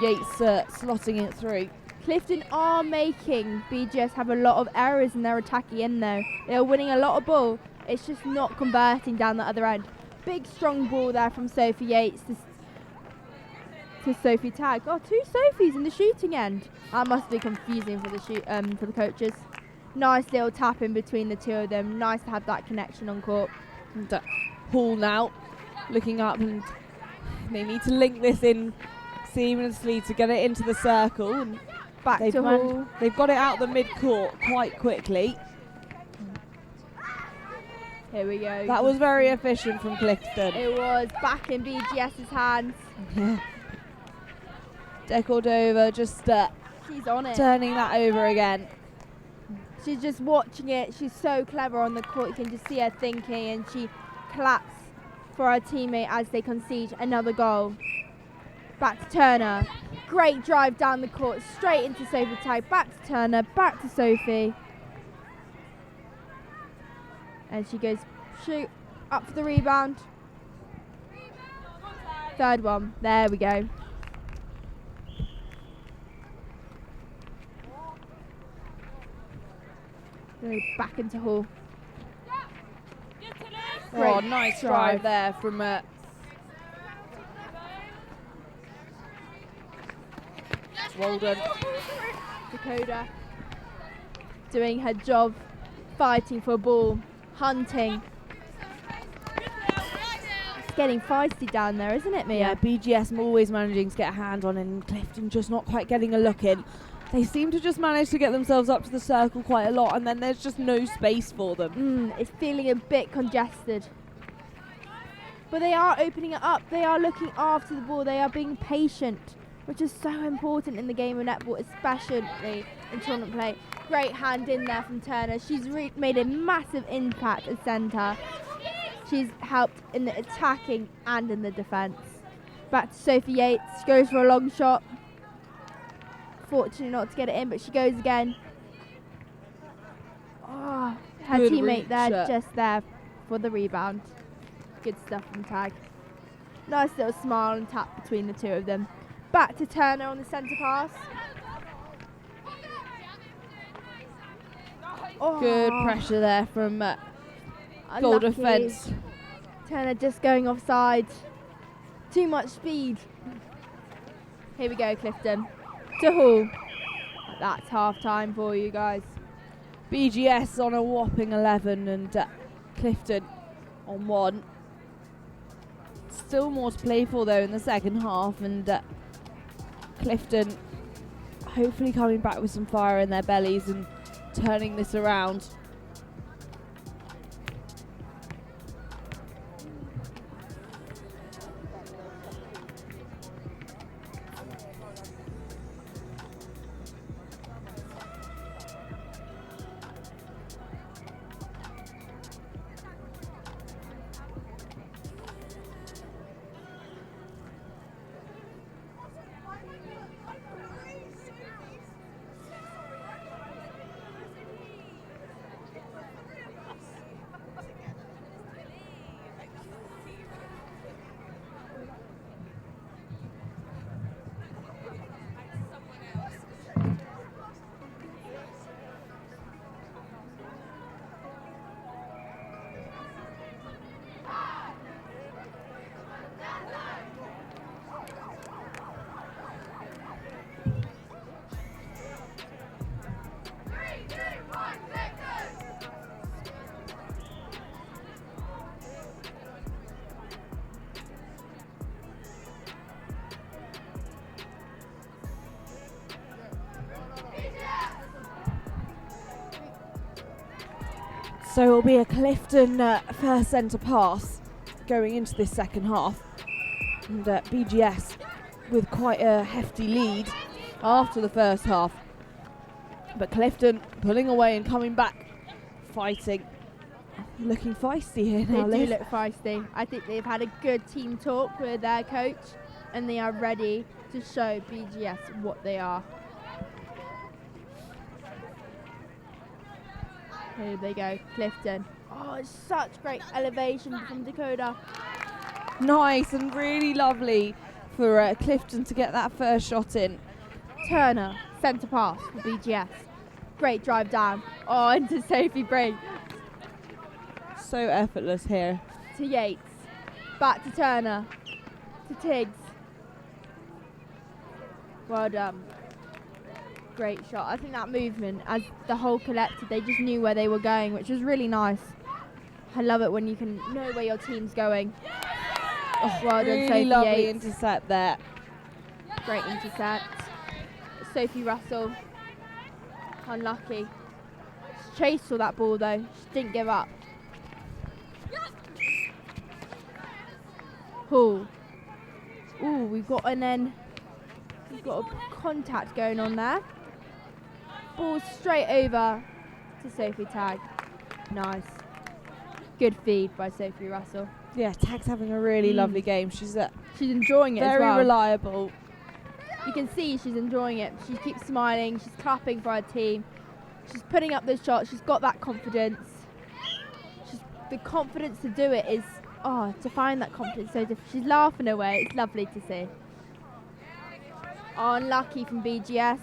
S1: Yates slotting it through.
S2: Clifton are making BGS have a lot of errors in their attacking end though. They are winning a lot of ball. It's just not converting down the other end. Big strong ball there from Sophie Yates to Sophie Tag. Oh, 2 Sophies in the shooting end. That must be confusing for the coaches. Nice little tap in between the 2 of them. Nice to have that connection on court.
S1: And Hall now looking up, and they need to link this in seamlessly to get it into the circle. And
S2: back to Hall.
S1: They've got it out the mid-court quite quickly.
S2: Here we go.
S1: That was very efficient from Clifton.
S2: It was back in BGS's hands.
S1: De Cordova just
S2: She's on it.
S1: turning that over again.
S2: She's just watching it. She's so clever on the court. You can just see her thinking, and she claps for her teammate as they concede another goal. Back to Turner. Great drive down the court, straight into Sophie Tag. Back to Turner, back to Sophie. And she goes up for the rebound. Third one. There we go. Go back into Hall.
S1: Oh, nice drive there from well done.
S2: Dakota doing her job, fighting for a ball, hunting. It's getting feisty down there, isn't it, Mia?
S1: Yeah, BGS always managing to get a hand on, and Clifton just not quite getting a look in. They seem to just manage to get themselves up to the circle quite a lot, and then there's just no space for them.
S2: It's feeling a bit congested. But they are opening it up. They are looking after the ball. They are being patient, which is so important in the game of netball, especially in tournament play. Great hand in there from Turner. She's made a massive impact at centre. She's helped in the attacking and in the defence. Back to Sophie Yates. She goes for a long shot. Fortunate not to get it in, but she goes again. Oh, her
S1: Good
S2: teammate there,
S1: reach.
S2: just there for the rebound. Good stuff from Tag. Nice little smile and tap between the two of them. Back to Turner on the centre pass. Oh,
S1: Good pressure there from goal
S2: unlucky.
S1: defence.
S2: Turner just going offside. Too much speed. Here we go, Clifton. To Hall. That's half time for you guys.
S1: BGS on a whopping 11 and Clifton on 1. Still more to play for though in the second half, and Clifton hopefully coming back with some fire in their bellies and turning this around. So it'll be a Clifton first centre pass going into this second half. And BGS with quite a hefty lead after the first half. But Clifton pulling away and coming back, fighting. Looking feisty here now,
S2: They do
S1: Liz.
S2: look feisty. I think they've had a good team talk with their coach, and they are ready to show BGS what they are. Here they go, Clifton. Oh, it's such great elevation from Dakota.
S1: Nice and really lovely for Clifton to get that first shot in.
S2: Turner, centre pass for BGS. Great drive down. Oh, into Sophie Bray.
S1: So effortless here.
S2: To Yates. Back to Turner. To Tiggs. Well done. Great shot. I think that movement, as the whole collective, they just knew where they were going, which was really nice. I love it when you can know where your team's going. Oh, well done,
S1: Really
S2: Sophie
S1: lovely
S2: Yates.
S1: intercept there.
S2: Great intercept. Sophie Russell. Unlucky. She chased all that ball though. She didn't give up. pull. Ooh, we've got a contact going on there. Ball straight over to Sophie Tag. Nice. Good feed by Sophie Russell.
S1: Yeah, Tag's having a really lovely game. She's
S2: enjoying it as
S1: very
S2: well.
S1: reliable.
S2: You can see she's enjoying it. She keeps smiling. She's clapping for her team. She's putting up those shots. She's got that confidence. The confidence to do it is, to find that confidence so difficult. She's laughing away. It's lovely to see. Unlucky from BGS,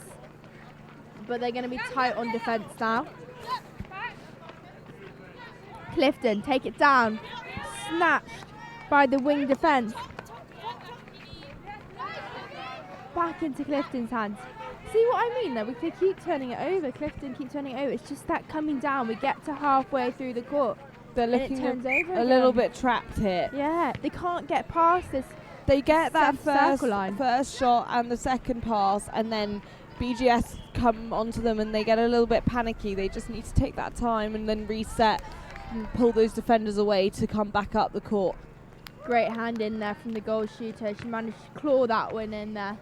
S2: but they're going to be tight on defence now. Clifton, take it down. Snatched by the wing defence. Back into Clifton's hands. See what I mean though? They keep turning it over. Clifton keep turning it over. It's just that coming down. We get to halfway through the court.
S1: They're looking
S2: turns over
S1: a little bit trapped here.
S2: Yeah, they can't get past this.
S1: They get that
S2: line.
S1: first shot and the second pass, and then BGS come onto them and they get a little bit panicky. They just need to take that time and then reset and pull those defenders away to come back up the court.
S2: Great hand in there from the goal shooter. She managed to claw that one in there.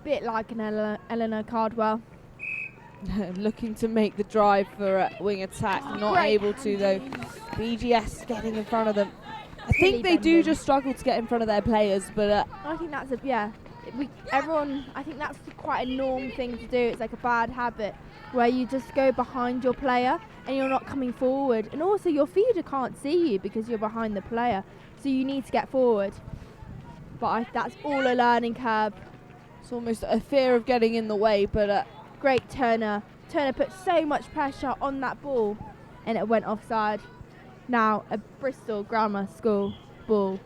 S2: Bit like an Eleanor Cardwell.
S1: Looking to make the drive for wing attack, not able to though. BGS getting in front of them. I think they do just struggle to get in front of their players, but
S2: I think that's I think that's quite a norm thing to do. It's like a bad habit where you just go behind your player and you're not coming forward, and also your feeder can't see you because you're behind the player, so you need to get forward. But that's all a learning curve.
S1: It's almost a fear of getting in the way, but
S2: great Turner. Turner put so much pressure on that ball and it went offside. Now a Bristol Grammar School ball.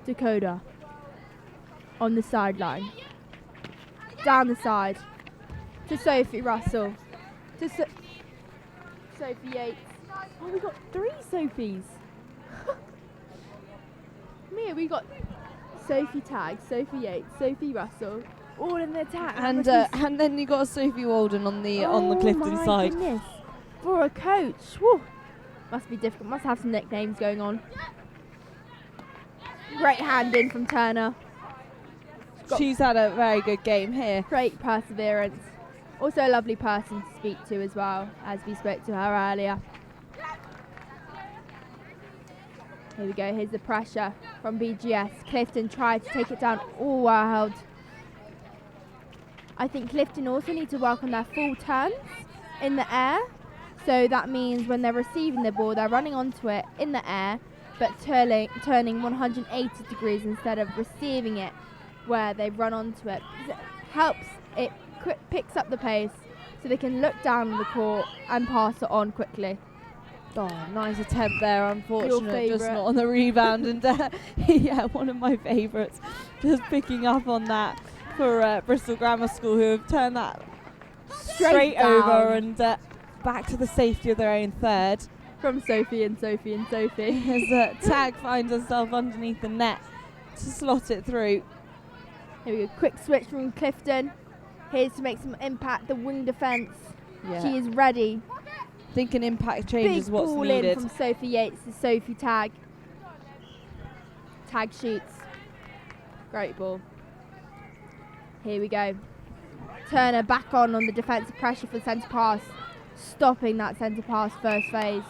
S2: Dakota on the sideline. Down the side to Sophie Russell. To Sophie Yates. Oh, we got 3 Sophies. Mia, we got Sophie Tag, Sophie Yates, Sophie Russell, all in the attack.
S1: And then you got Sophie Walden on the Clifton side.
S2: Goodness. For a coach, whew, must be difficult. Must have some nicknames going on. Great hand in from Turner.
S1: She's had a very good game here.
S2: Great perseverance. Also a lovely person to speak to as well, as we spoke to her earlier. Here we go, here's the pressure from BGS. Clifton tried to take it down. Oh, well held. I think Clifton also need to work on their full turns in the air. So that means when they're receiving the ball, they're running onto it in the air, but turning 180 degrees instead of receiving it where they run onto it. It helps, it picks up the pace so they can look down the court and pass it on quickly.
S1: Oh, nice attempt there, unfortunate, just
S2: favourite.
S1: not on the rebound. And yeah, one of my favourites, just picking up on that for Bristol Grammar School, who have turned that straight over and back to the safety of their own third.
S2: From Sophie and Sophie and Sophie.
S1: As Tag finds herself underneath the net to slot it through.
S2: Here we go, quick switch from Clifton. Here's to make some impact, the wing defence.
S1: Yeah.
S2: She is ready.
S1: I think an impact change is what's
S2: ball
S1: needed.
S2: In from Sophie Yates to Sophie Tag. Tag shoots. Great ball. Here we go. Turner back on the defensive pressure for the centre pass. Stopping that centre pass first phase.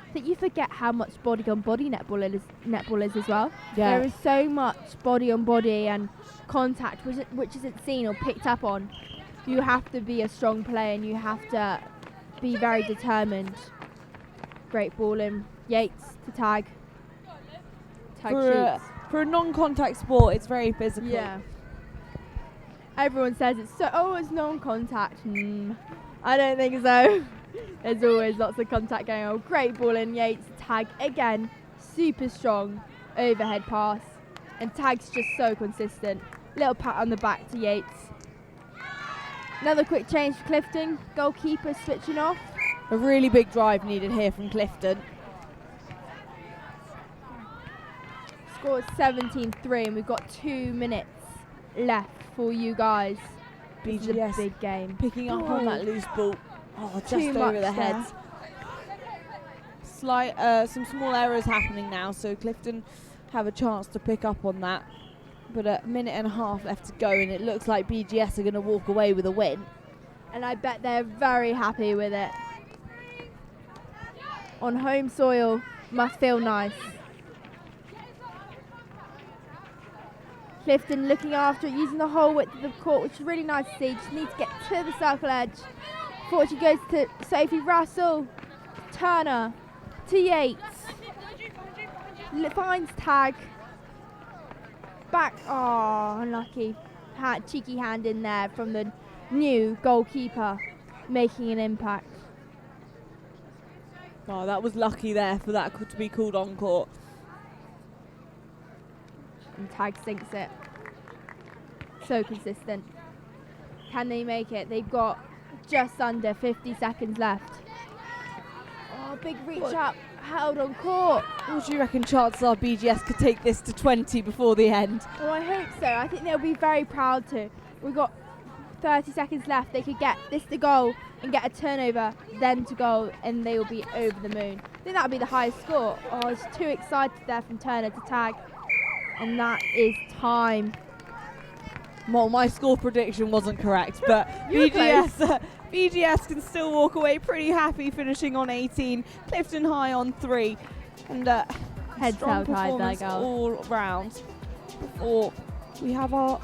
S2: I think you forget how much body-on-body netball is as well.
S1: Yeah.
S2: There is so much body-on-body and contact which isn't seen or picked up on. You have to be a strong player and you have to be very determined. Great ball in. Yates to Tag. Tag shoots.
S1: For a non-contact sport, it's very physical.
S2: Yeah. Everyone says it's non-contact. I don't think so. There's always lots of contact going on. Great ball in. Yates Tag again. Super strong overhead pass. And Tag's just so consistent. Little pat on the back to Yates. Another quick change for Clifton. Goalkeeper switching off.
S1: A really big drive needed here from Clifton.
S2: Score is 17-3 and we've got 2 minutes left for you guys. This is a
S1: BGS
S2: big game.
S1: picking up on that loose ball. Oh, just
S2: Too
S1: over
S2: much
S1: the
S2: there.
S1: heads. Some small errors happening now, so Clifton have a chance to pick up on that. But a minute and a half left to go, and it looks like BGS are going to walk away with a win.
S2: And I bet they're very happy with it. On home soil, must feel nice. Clifton looking after it, using the whole width of the court, which is really nice to see. Just needs to get to the circle edge. Fortunately goes to Sophie Russell, Turner, to Yates. Finds tag. Back, oh, unlucky. Cheeky hand in there from the new goalkeeper, making an impact.
S1: Oh, that was lucky there for that to be called on court.
S2: And tag sinks it. So consistent. Can they make it? They've got just under 50 seconds left. Oh, big reach up, held on court.
S1: What do you reckon chances are BGS could take this to 20 before the end?
S2: Well, I hope so. I think they'll be very proud to. We've got 30 seconds left. They could get this to goal and get a turnover, then to goal, and they will be over the moon. I think that would be the highest score. Oh, it's too excited there from Turner to tag. And that is time.
S1: Well, my score prediction wasn't correct, but BGS can still walk away pretty happy, finishing on 18. Clifton High on 3. And
S2: heads
S1: strong
S2: held high there,
S1: performance
S2: girl.
S1: all round before we have our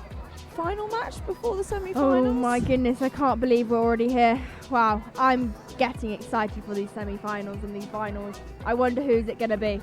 S1: final match before the semi-finals.
S2: Oh my goodness, I can't believe we're already here. Wow, I'm getting excited for these semi-finals and these finals. I wonder who's it going to be.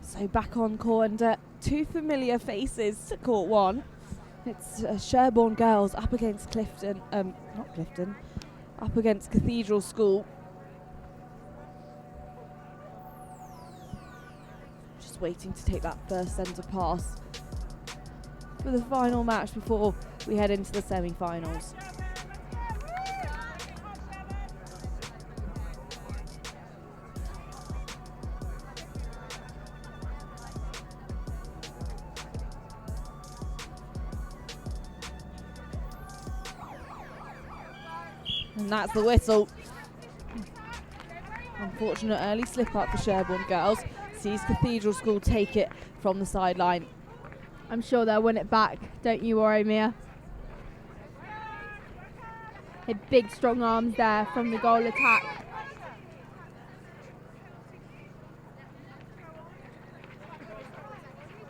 S1: So back on court, and two familiar faces to court one. It's Sherborne girls up against Clifton, not Clifton, up against Cathedral School. Just waiting to take that first centre pass for the final match before we head into the semi-finals. And that's the whistle. Unfortunate early slip up for Sherborne girls. Sees Cathedral School take it from the sideline.
S2: I'm sure they'll win it back. Don't you worry, Mia. Hit big strong arms there from the goal attack.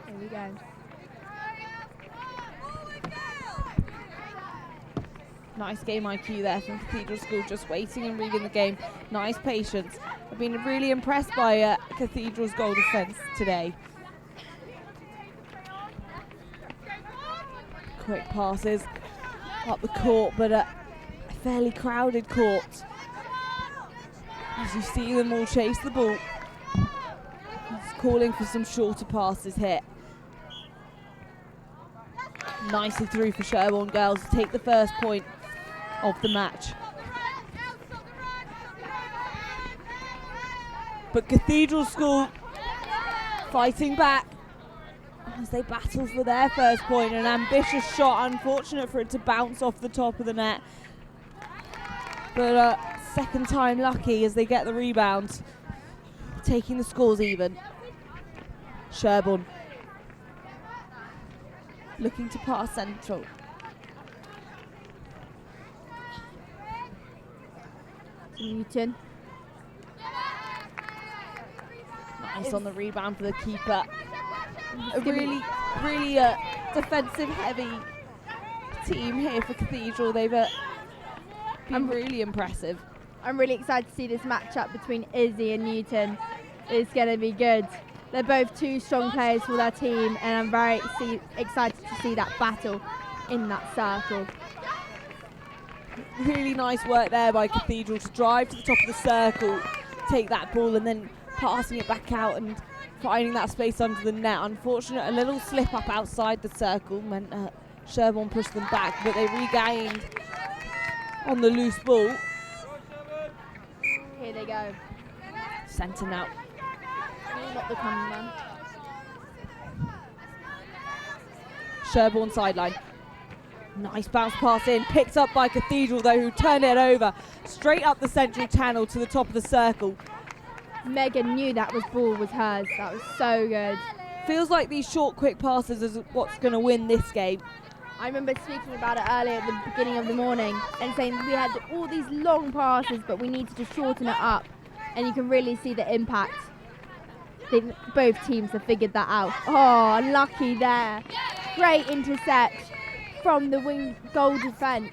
S2: There we go.
S1: Nice game IQ there from Cathedral School, just waiting and reading the game. Nice patience. I've been really impressed by Cathedral's goal defence today. Quick passes up the court, but a fairly crowded court. As you see them all chase the ball. He's calling for some shorter passes here. Nicely through for Sherborne girls to take the first point of the match. But Cathedral School fighting back as they battle for their first point. An ambitious shot, unfortunate for it to bounce off the top of the net. But second time lucky as they get the rebound. taking the scores even. Sherborne looking to pass central.
S2: Newton.
S1: Nice on the rebound for the keeper. A really defensive heavy team here for Cathedral. They've been really impressive.
S2: I'm really excited to see this matchup between Izzy and Newton. It's going to be good. They're both two strong players for their team, and I'm very excited to see that battle in that circle.
S1: Really nice work there by Cathedral to drive to the top of the circle, take that ball and then passing it back out and finding that space under the net. Unfortunate, a little slip up outside the circle meant Sherborne pushed them back, but they regained on the loose ball.
S2: Here they go.
S1: Centre now.
S2: Not the common man.
S1: Sherborne sideline. Nice bounce pass in, picked up by Cathedral though, who turned it over straight up the central channel to the top of the circle.
S2: Megan knew that ball was hers. That was so good.
S1: Feels like these short, quick passes is what's going to win this game.
S2: I remember speaking about it earlier at the beginning of the morning and saying we had all these long passes, but we needed to shorten it up, and you can really see the impact. Both teams have figured that out. Oh, unlucky there. Great intercept from the wing goal defence.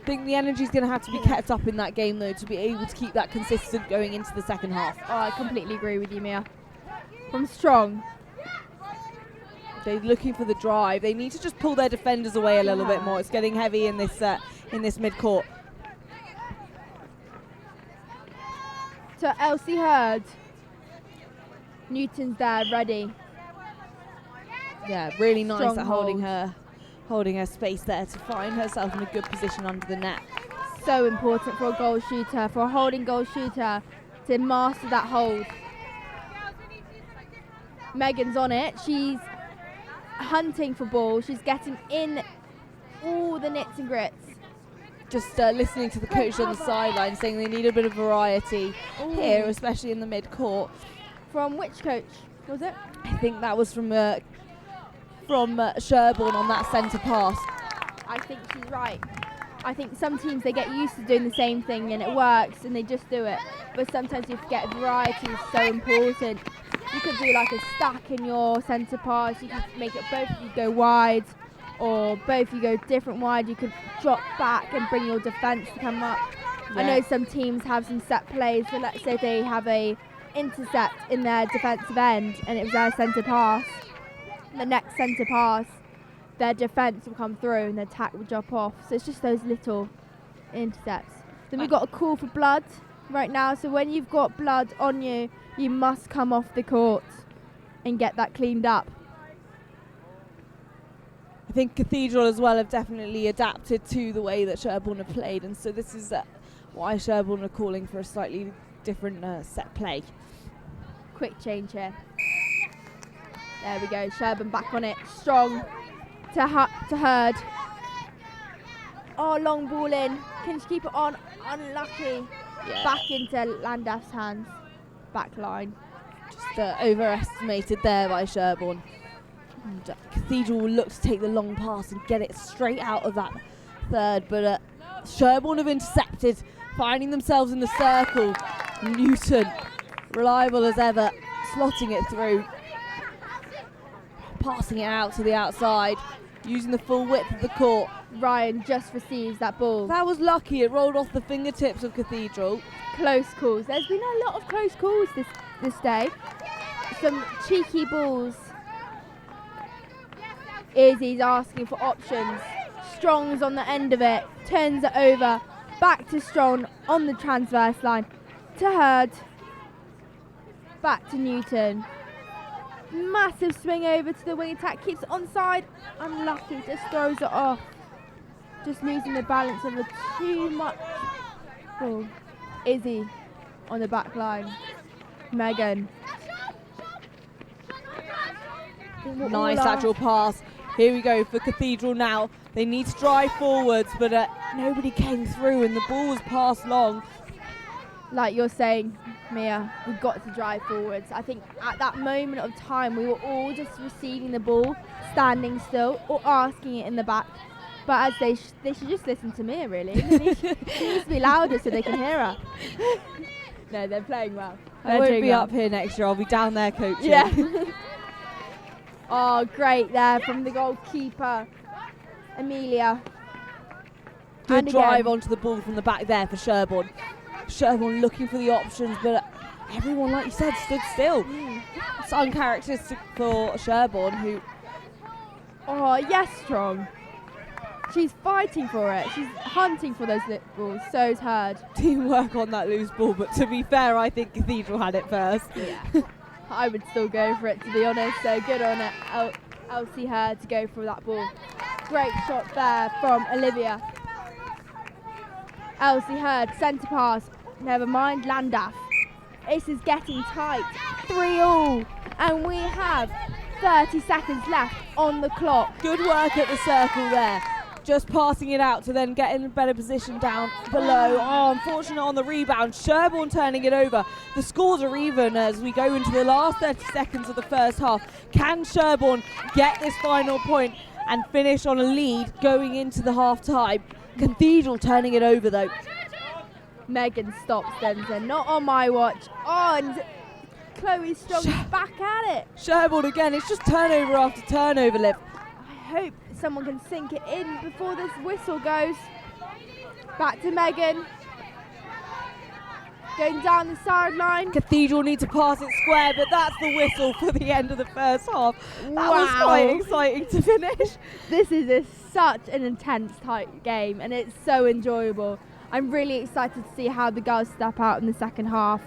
S1: I think the energy is going to have to be kept up in that game though to be able to keep that consistent going into the second half.
S2: Oh, I completely agree with you, Mia. From Strong.
S1: They're looking for the drive. They need to just pull their defenders away a little bit more. It's getting heavy in this mid-court.
S2: To Elsie Hurd. Newton's there, ready.
S1: Yeah, really nice
S2: Strong
S1: at holding her space there to find herself in a good position under the net.
S2: So important for a goal shooter, for a holding goal shooter, to master that hold. Megan's on it. She's hunting for ball. She's getting in all the nits and grits.
S1: Just listening to the coach on the sideline saying they need a bit of variety here, especially in the mid-court.
S2: From which coach was it?
S1: I think that was from Sherborne on that centre pass.
S2: I think she's right. I think some teams, they get used to doing the same thing and it works and they just do it. But sometimes you forget variety is so important. You could do like a stack in your centre pass. You could make it both of you go wide, or both of you go different wide. You could drop back and bring your defence to come up.
S1: Yeah.
S2: I know some teams have some set plays, so let's say they have a intercept in their defensive end and it was their centre pass. The next centre pass, their defence will come through and the attack will drop off. So it's just those little intercepts. Then we've got a call for blood right now. So when you've got blood on you, you must come off the court and get that cleaned up.
S1: I think Cathedral as well have definitely adapted to the way that Sherborne have played, and so this is why Sherborne are calling for a slightly different set play.
S2: Quick change here. There we go, Sherborne back on it. Strong to Hurd. Oh, long ball in. Can she keep it on? Unlucky.
S1: Yeah.
S2: Back into Llandaff's hands. Back line.
S1: Just overestimated there by Sherborne. And, Cathedral will look to take the long pass and get it straight out of that third, but Sherborne have intercepted, finding themselves in the circle. Newton, reliable as ever, slotting it through, passing it out to the outside, using the full width of the court.
S2: Ryan just receives that ball.
S1: That was lucky, it rolled off the fingertips of Cathedral.
S2: Close calls. There's been a lot of close calls this day. Some cheeky balls. Izzy's asking for options. Strong's on the end of it, turns it over, back to Strong on the transverse line, to Hurd, back to Newton. Massive swing over to the wing attack, keeps it onside, unlucky, just throws it off. Just losing the balance over too much. Oh, Izzy on the back line. Megan.
S1: Nice lateral pass. Here we go for Cathedral now. They need to drive forwards, but nobody came through and the ball was passed long.
S2: like you're saying, Mia, we've got to drive forwards. I think at that moment of time, we were all just receiving the ball, standing still, or asking it in the back. But as they should just listen to Mia, really. She needs to be louder so they can hear her. No, they're playing well.
S1: I won't be up here next year. I'll be down there coaching.
S2: Yeah. Oh, great there from the goalkeeper, Amelia.
S1: Good
S2: And
S1: drive
S2: again.
S1: onto the ball from the back there for Sherborne. Sherborne looking for the options, but everyone, like you said, stood still. It's uncharacteristic for Sherborne, who
S2: Oh, yes, Strong. She's fighting for it. She's hunting for those balls. So's Hurd.
S1: teamwork on that loose ball. But to be fair, I think Cathedral had it first.
S2: Yeah. I would still go for it, to be honest. So good on it, Elsie Hurd, to go for that ball. Great shot there from Olivia. Elsie Hurd, centre pass. Never mind, Llandaff. This is getting tight. 3-3. And we have 30 seconds left on the clock.
S1: Good work at the circle there. Just passing it out to then get in a better position down below. Oh, unfortunate on the rebound. Sherborne turning it over. The scores are even as we go into the last 30 seconds of the first half. Can Sherborne get this final point and finish on a lead going into the half time? Cathedral turning it over though.
S2: Megan stops Denton. Not on my watch. Oh, and Chloe Strong is back at it.
S1: Sherborne again. It's just turnover after turnover, Liv.
S2: I hope someone can sink it in before this whistle goes. Back to Megan. Going down the sideline.
S1: Cathedral need to pass it square, but that's the whistle for the end of the first half. That was
S2: Wow.
S1: quite exciting to finish.
S2: This is such an intense, tight game, and it's so enjoyable. I'm really excited to see how the girls step out in the second half.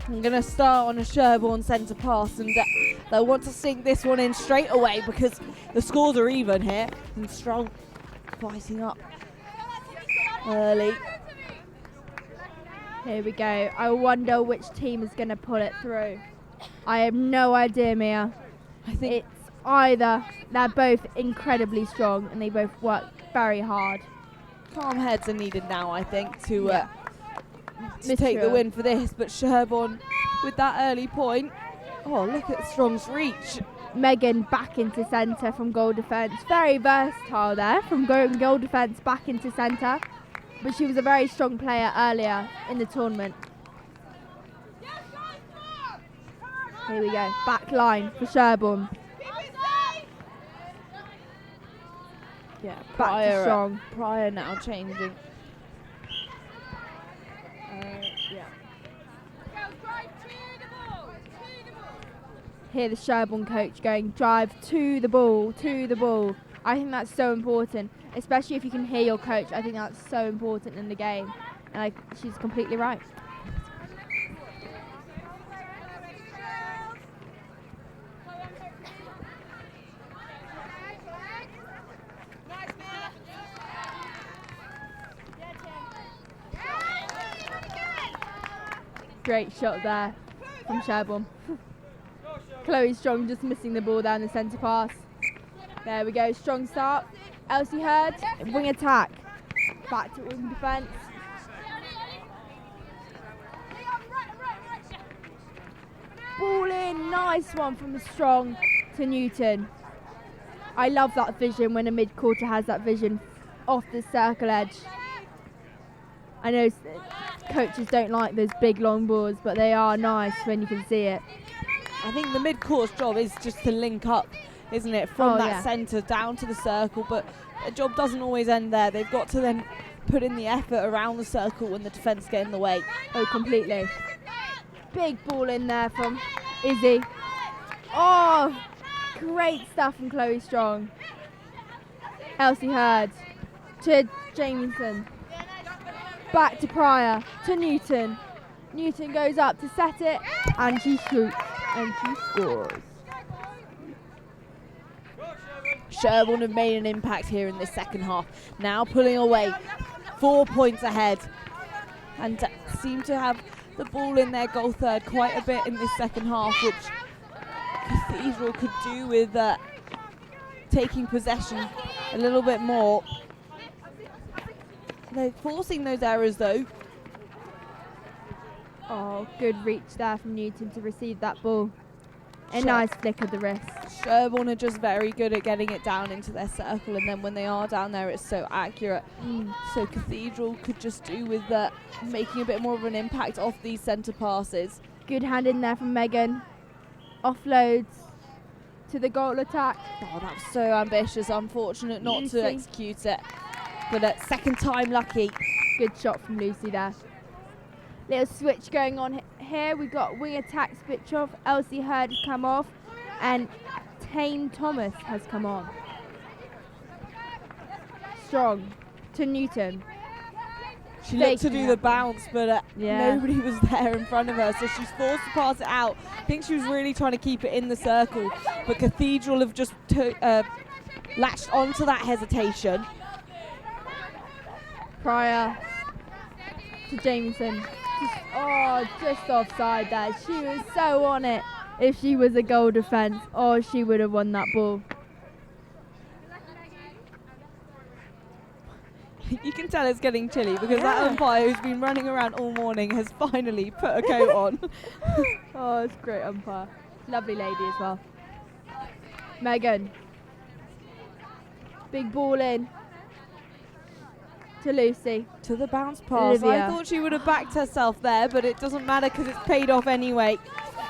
S1: I'm going to start on a Sherborne centre pass, and they'll want to sink this one in straight away because the scores are even here. And Strong fighting up early.
S2: Here we go. I wonder which team is going to pull it through. I have no idea, Mia.
S1: I think
S2: It's either they're both incredibly strong and they both work very hard.
S1: calm heads are needed now, I think, to
S2: Yeah.
S1: take the
S2: Mature.
S1: win for this. But Sherborne with that early point. Oh, look at Strong's reach.
S2: Megan back into centre from goal defence. Very versatile there from goal defence back into centre. But she was a very strong player earlier in the tournament. Here we go. Back line for Sherborne.
S1: Yeah,
S2: Back to Strong.
S1: Pryor now changing. Yeah.
S2: Hear the Sherborne coach going, drive to the ball, to the ball. I think that's so important, especially if you can hear your coach. I think that's so important in the game. And she's completely right. Great shot there from Sherborne. Chloe Strong just missing the ball down the centre pass. There we go, strong start. Elsie Hurd, wing attack. Back to wing defence. Ball in, nice one from Strong to Newton. I love that vision when a mid-quarter has that vision off the circle edge. I know coaches don't like those big long balls, but they are nice when you can see it.
S1: I think the mid-court's job is just to link up, isn't it, from that centre down to the circle, but the job doesn't always end there. They've got to then put in the effort around the circle when the defence get in the way.
S2: Oh, completely. Big ball in there from Izzy. Oh, great stuff from Chloe Strong. Elsie Hurd to Jamieson. Back to Pryor to Newton. Newton goes up to set it, and she shoots, and she scores.
S1: Sherborne have made an impact here in this second half. Now pulling away, 4 points ahead, and seem to have the ball in their goal third quite a bit in this second half, which Cathedral could do with taking possession a little bit more. They're forcing those errors though.
S2: Oh, good reach there from Newton to receive that ball. A nice flick of the wrist.
S1: Sherborne are just very good at getting it down into their circle, and then when they are down there, it's so accurate. So Cathedral could just do with making a bit more of an impact off these centre passes.
S2: Good hand in there from Megan. Offloads to the goal attack.
S1: Oh, that was so ambitious. Unfortunate not to execute it. But second time lucky.
S2: Good shot from Lucy there. Little switch going on here. We've got wing attack switch off. Elsie Hurd has come off, and Tane Thomas has come on. Strong to Newton.
S1: She looked to do the bounce, but nobody was there in front of her, so she's forced to pass it out. I think she was really trying to keep it in the circle, but Cathedral have just latched onto that hesitation.
S2: Pryor to Jameson. Just offside there. She was so on it. If she was a goal defence, she would have won that ball.
S1: You can tell it's getting chilly because that umpire who's been running around all morning has finally put a coat on.
S2: It's a great umpire. Lovely lady as well. Megan. Big ball in to Lucy.
S1: To the bounce pass.
S2: Olivia.
S1: I thought she would have backed herself there, but it doesn't matter because it's paid off anyway.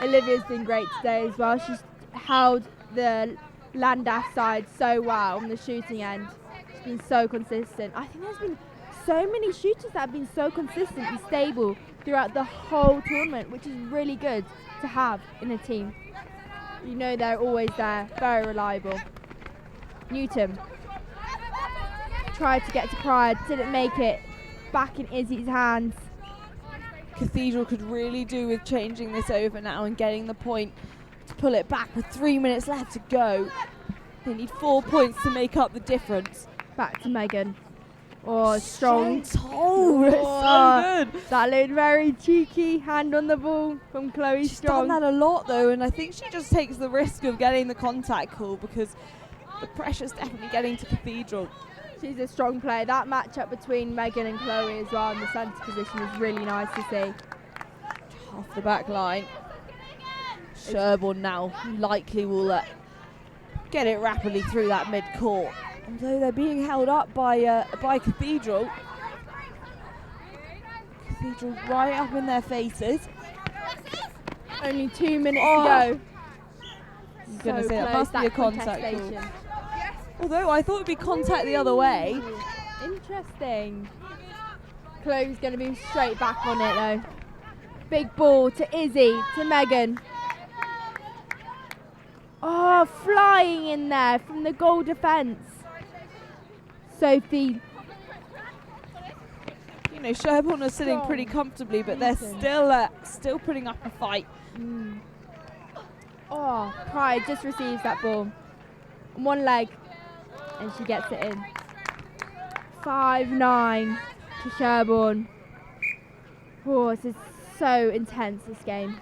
S2: Olivia's been great today as well. She's held the Llandaff side so well on the shooting end. She's been so consistent. I think there's been so many shooters that have been so consistent and stable throughout the whole tournament, which is really good to have in a team. You know they're always there, very reliable. Newton tried to get to Pride, didn't make it. Back in Izzy's hands.
S1: Cathedral could really do with changing this over now and getting the point to pull it back with 3 minutes left to go. They need 4 points to make up the difference.
S2: Back to Megan. Strong
S1: toe. It's so good.
S2: That looked very cheeky. Hand on the ball from Chloe
S1: She's
S2: Strong.
S1: done that a lot though, and I think she just takes the risk of getting the contact call because the pressure's definitely getting to Cathedral.
S2: She's a strong player. That matchup between Megan and Chloe as well in the centre position is really nice to see.
S1: Off the back line. Sherborne now likely will get it rapidly through that mid-court. Although they're being held up by Cathedral. Cathedral right up in their faces.
S2: Only 2 minutes to go.
S1: I'm going to say that must be a contact call. Although I thought it would be contact the other way.
S2: Interesting. Chloe's going to be straight back on it though. Big ball to Izzy, to Megan. Flying in there from the goal defence. Sophie.
S1: You know, Sherborne are sitting pretty comfortably, but they're still putting up a fight.
S2: Pride just receives that ball. On one leg. And she gets it in. 5-9 to Sherborne. This is so intense, this game.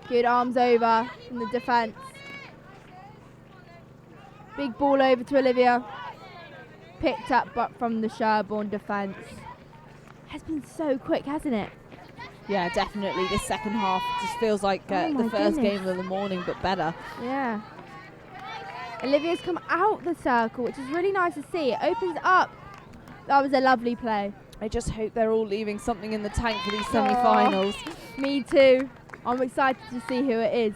S2: Good arms over from the defence. Big ball over to Olivia. Picked up but from the Sherborne defence. Has been so quick, hasn't it?
S1: Yeah, definitely. This second half just feels like the first game of the morning, but better.
S2: Yeah. Olivia's come out the circle, which is really nice to see. It opens up. That was a lovely play.
S1: I just hope they're all leaving something in the tank for these semi-finals.
S2: Me too. I'm excited to see who it is.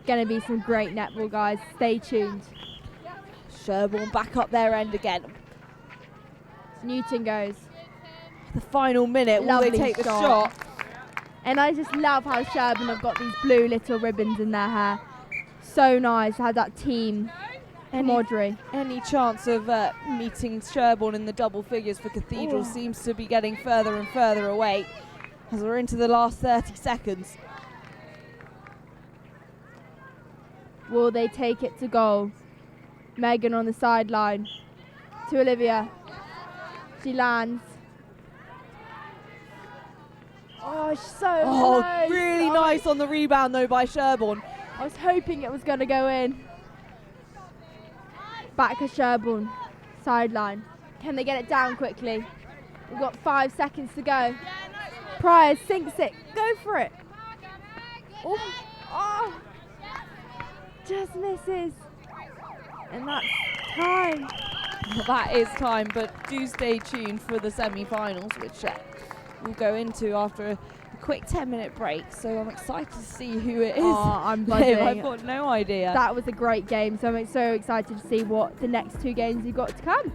S2: Going to be some great netball, guys. Stay tuned.
S1: Sherborne back up their end again.
S2: Newton goes.
S1: The final minute, will
S2: Lovely
S1: they take the
S2: shot.
S1: shot?
S2: And I just love how Sherborne have got these blue little ribbons in their hair. So nice. Had that team camaraderie.
S1: Any chance of meeting Sherborne in the double figures for Cathedral seems to be getting further and further away as we're into the last 30 seconds.
S2: Will they take it to goal? Megan on the sideline to Olivia. She lands. Oh, she's so close.
S1: Really nice on the rebound though by Sherborne.
S2: I was hoping it was going to go in. Back to Sherborne. Sideline. Can they get it down quickly? We've got 5 seconds to go. Pryor sinks it. Go for it. Oh. Just misses. And that's time.
S1: That is time, but do stay tuned for the semi-finals, which we'll go into after a quick 10-minute break. So I'm excited to see who it is.
S2: Oh, I'm buzzing.
S1: I've got no idea.
S2: That was a great game, so I'm so excited to see what the next 2 games we've got to come.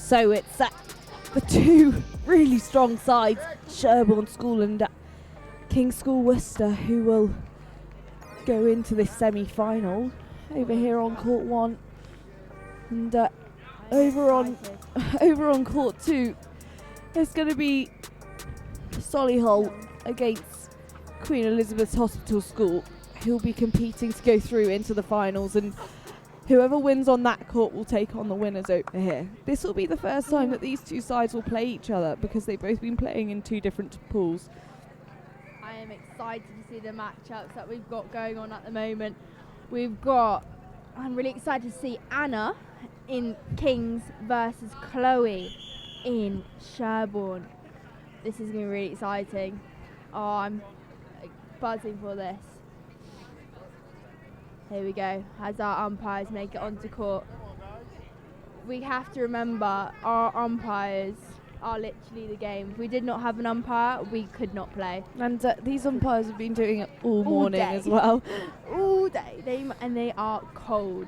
S1: So it's the two really strong sides, Sherborne School and King's School Worcester, who will go into this semi-final. Over here on court 1, and over on court 2, there's going to be Solihull against Queen Elizabeth's Hospital School, who'll be competing to go through into the finals, and whoever wins on that court will take on the winners over here. This will be the first time that these two sides will play each other, because they've both been playing in two different pools.
S2: I am excited to see the matchups that we've got going on at the moment. I'm really excited to see Anna in Kings versus Chloe in Sherborne. This is going to be really exciting. Oh, I'm buzzing for this. Here we go, as our umpires make it onto court. We have to remember our umpires are literally the game. If we did not have an umpire, we could not play.
S1: And these umpires have been doing it all morning
S2: day.
S1: as well.
S2: All day. They are cold.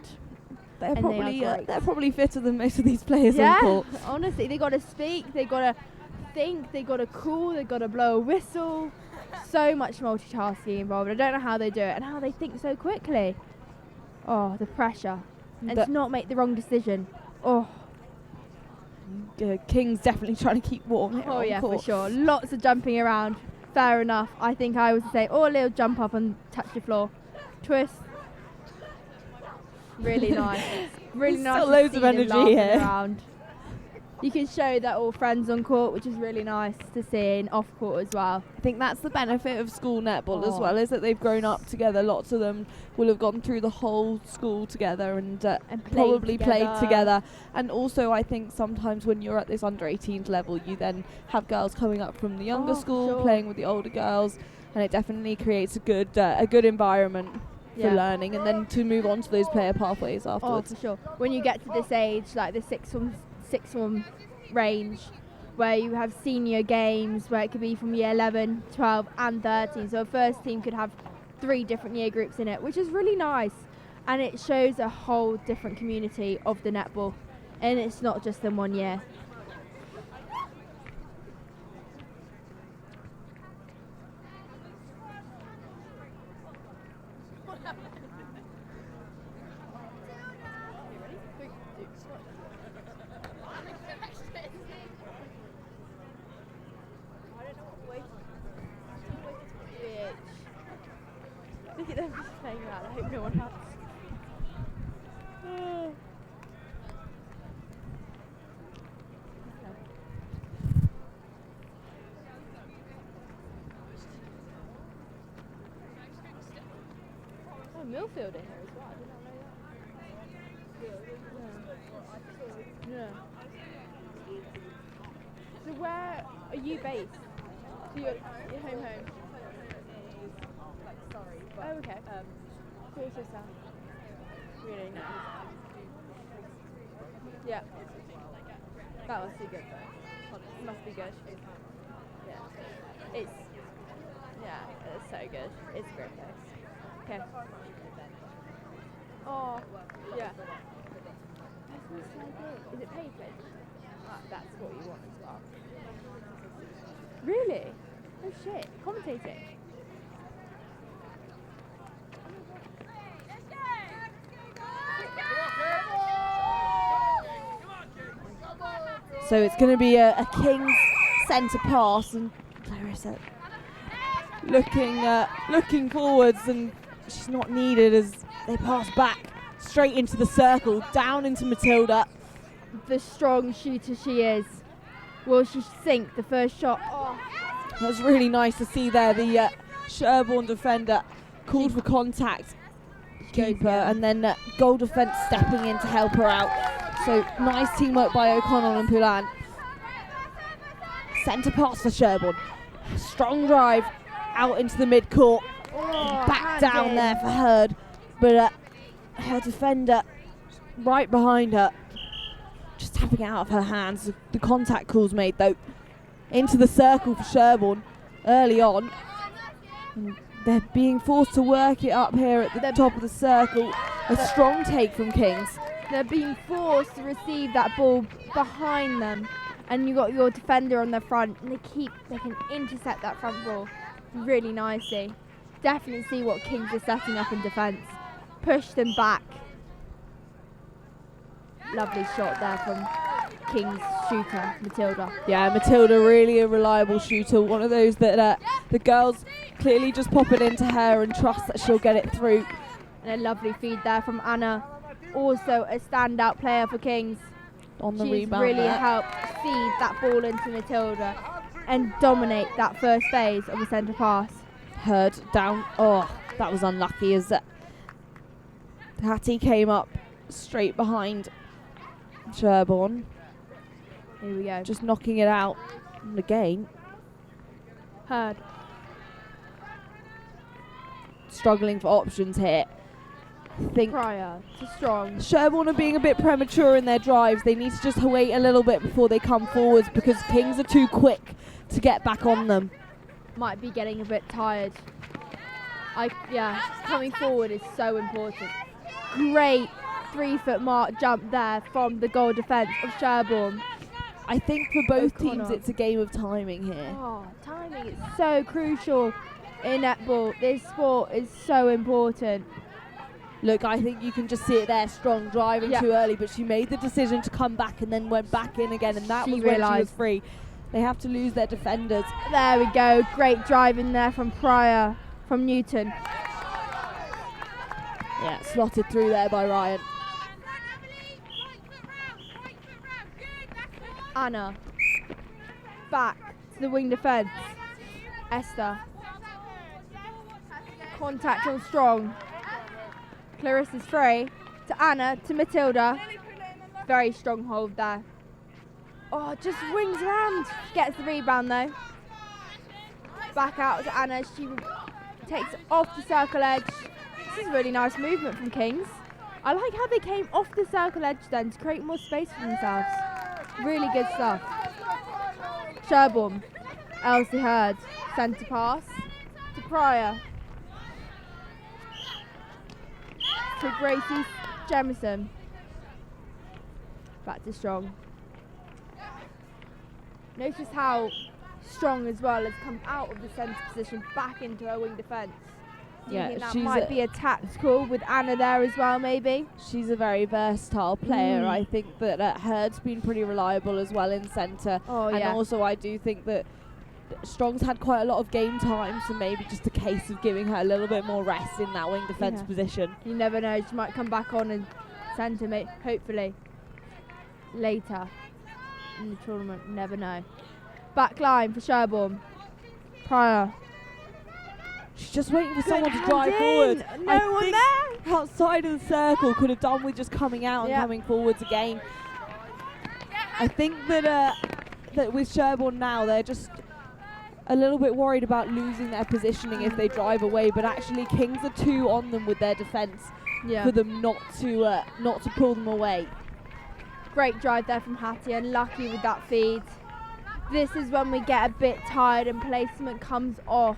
S1: They're
S2: And
S1: probably fitter than most of these players
S2: yeah,
S1: on court.
S2: honestly, they got to speak, they got to think, they got to call, they got to blow a whistle. So much multitasking involved. I don't know how they do it and how they think so quickly. Oh, the pressure. And to not make the wrong decision. Oh.
S1: King's definitely trying to keep warm here
S2: Oh
S1: on
S2: yeah,
S1: court.
S2: for sure. Lots of jumping around. Fair enough. I think I was the same. Or a little jump up and touch the floor. Twist. Really nice. Really
S1: There's
S2: nice.
S1: still
S2: to
S1: loads
S2: see
S1: of
S2: them
S1: energy
S2: laughing
S1: here.
S2: around. You can show they're all friends on court, which is really nice to see, and off court as well.
S1: I think that's the benefit of school netball as
S2: Oh.
S1: well, is that they've grown up together. Lots of them will have gone through the whole school together and probably played together. And also I think sometimes when you're at this under 18s level, you then have girls coming up from the younger school
S2: sure.
S1: playing with the older girls, and it definitely creates a good environment for learning, and then to move on to those player pathways afterwards.
S2: Oh, for sure. When you get to this age, like the sixth form range, where you have senior games, where it could be from year 11, 12 and 13. So a first team could have 3 different year groups in it, which is really nice. And it shows a whole different community of the netball. And it's not just in one year. Look at them just playing around. I hope no one hurts. Oh, Millfield in here as well. I did not know that. Yeah. So where are you based? So you're home. Oh, okay. Worcester. Really nice. Yeah. That must be good though. It must be good. Yeah. It's so good. It's a great place. Okay. Oh, yeah. That's so good. Is it paid pitch? That's what you want as well. Really? Oh shit. Commentating.
S1: So it's going to be a King's centre pass, and Clarissa looking forwards, and she's not needed as they pass back straight into the circle, down into Matilda.
S2: The strong shooter she is. Will she sink the first shot? Oh.
S1: That was really nice to see there. The Sherborne defender called for contact, keeper, and then goal defence stepping in to help her out. So nice teamwork by O'Connell and Poulan. Centre pass for Sherborne. Strong drive out into the mid-court. Back down there for Hurd. But her defender right behind her, just tapping it out of her hands. The contact call's made though. Into the circle for Sherborne early on. And they're being forced to work it up here at the top of the circle. A strong take from Kings.
S2: They're being forced to receive that ball behind them, and you got your defender on the front, and they can intercept that front ball really nicely. Definitely see what Kings are setting up in defence. Push them back. Lovely shot there from Kings shooter, Matilda.
S1: Yeah, Matilda, really a reliable shooter. One of those that the girls clearly just pop it into her and trust that she'll get it through.
S2: And a lovely feed there from Anna. Also a standout player for Kings.
S1: On the
S2: She's
S1: rebound
S2: really
S1: there.
S2: helped feed that ball into Matilda and dominate that first phase of the centre pass.
S1: Heard down. Oh, that was unlucky as Hattie came up straight behind Sherborne.
S2: Here we go.
S1: Just knocking it out. And again,
S2: Heard.
S1: struggling for options here. I think
S2: Pryor to Strong.
S1: Sherborne are being a bit premature in their drives. They need to just wait a little bit before they come forwards because Kings are too quick to get back on them.
S2: Might be getting a bit tired. Coming forward is so important. Great 3-foot mark jump there from the goal defence of Sherborne.
S1: I think for both
S2: O'Connor.
S1: teams it's a game of timing here.
S2: Oh, timing is so crucial in netball. This sport is so important.
S1: Look, I think you can just see it there, Strong driving
S2: Yeah.
S1: too early, but she made the decision to come back and then went back in again, and that
S2: She
S1: was when she was
S2: realised.
S1: free. They have to lose their defenders.
S2: There we go. Great drive in there from Pryor, from Newton.
S1: Yeah, slotted through there by Ryan.
S2: Anna. Back to the wing defence. Esther. Contact on Strong. Clarissa's free. To Anna, to Matilda. Very strong hold there. Oh, just wings around. Gets the rebound though. Back out to Anna. She takes it off the circle edge. This is really nice movement from Kings. I like how they came off the circle edge then to create more space for themselves. Really good stuff. Sherborne. Elsie Hurd. Centre pass to Pryor. To Gracie Jemison. Back to Strong. Notice how Strong as well has come out of the centre position back into her wing defence. Do you
S1: Yeah,
S2: think that
S1: she's
S2: might be a tactical with Anna there as well, maybe?
S1: She's a very versatile player.
S2: Mm.
S1: I think that Hurd's been pretty reliable as well in centre.
S2: Oh,
S1: and
S2: yeah.
S1: also I do think that Strong's had quite a lot of game time, so maybe just a case of giving her a little bit more rest in that wing defence
S2: Yeah.
S1: position.
S2: You never know, she might come back on and centre, hopefully, later in the tournament. Never know. Back line for Sherborne. Pryor.
S1: She's just waiting for someone to
S2: hand
S1: drive
S2: in.
S1: forward.
S2: No
S1: I
S2: one
S1: think
S2: there.
S1: outside of the circle could have done with just coming out and
S2: Yeah.
S1: coming forwards again. I think that with Sherborne now, they're just a little bit worried about losing their positioning if they drive away, but actually Kings are two on them with their defence for them not to pull them away.
S2: Great drive there from Hattie, unlucky with that feed. This is when we get a bit tired and placement comes off.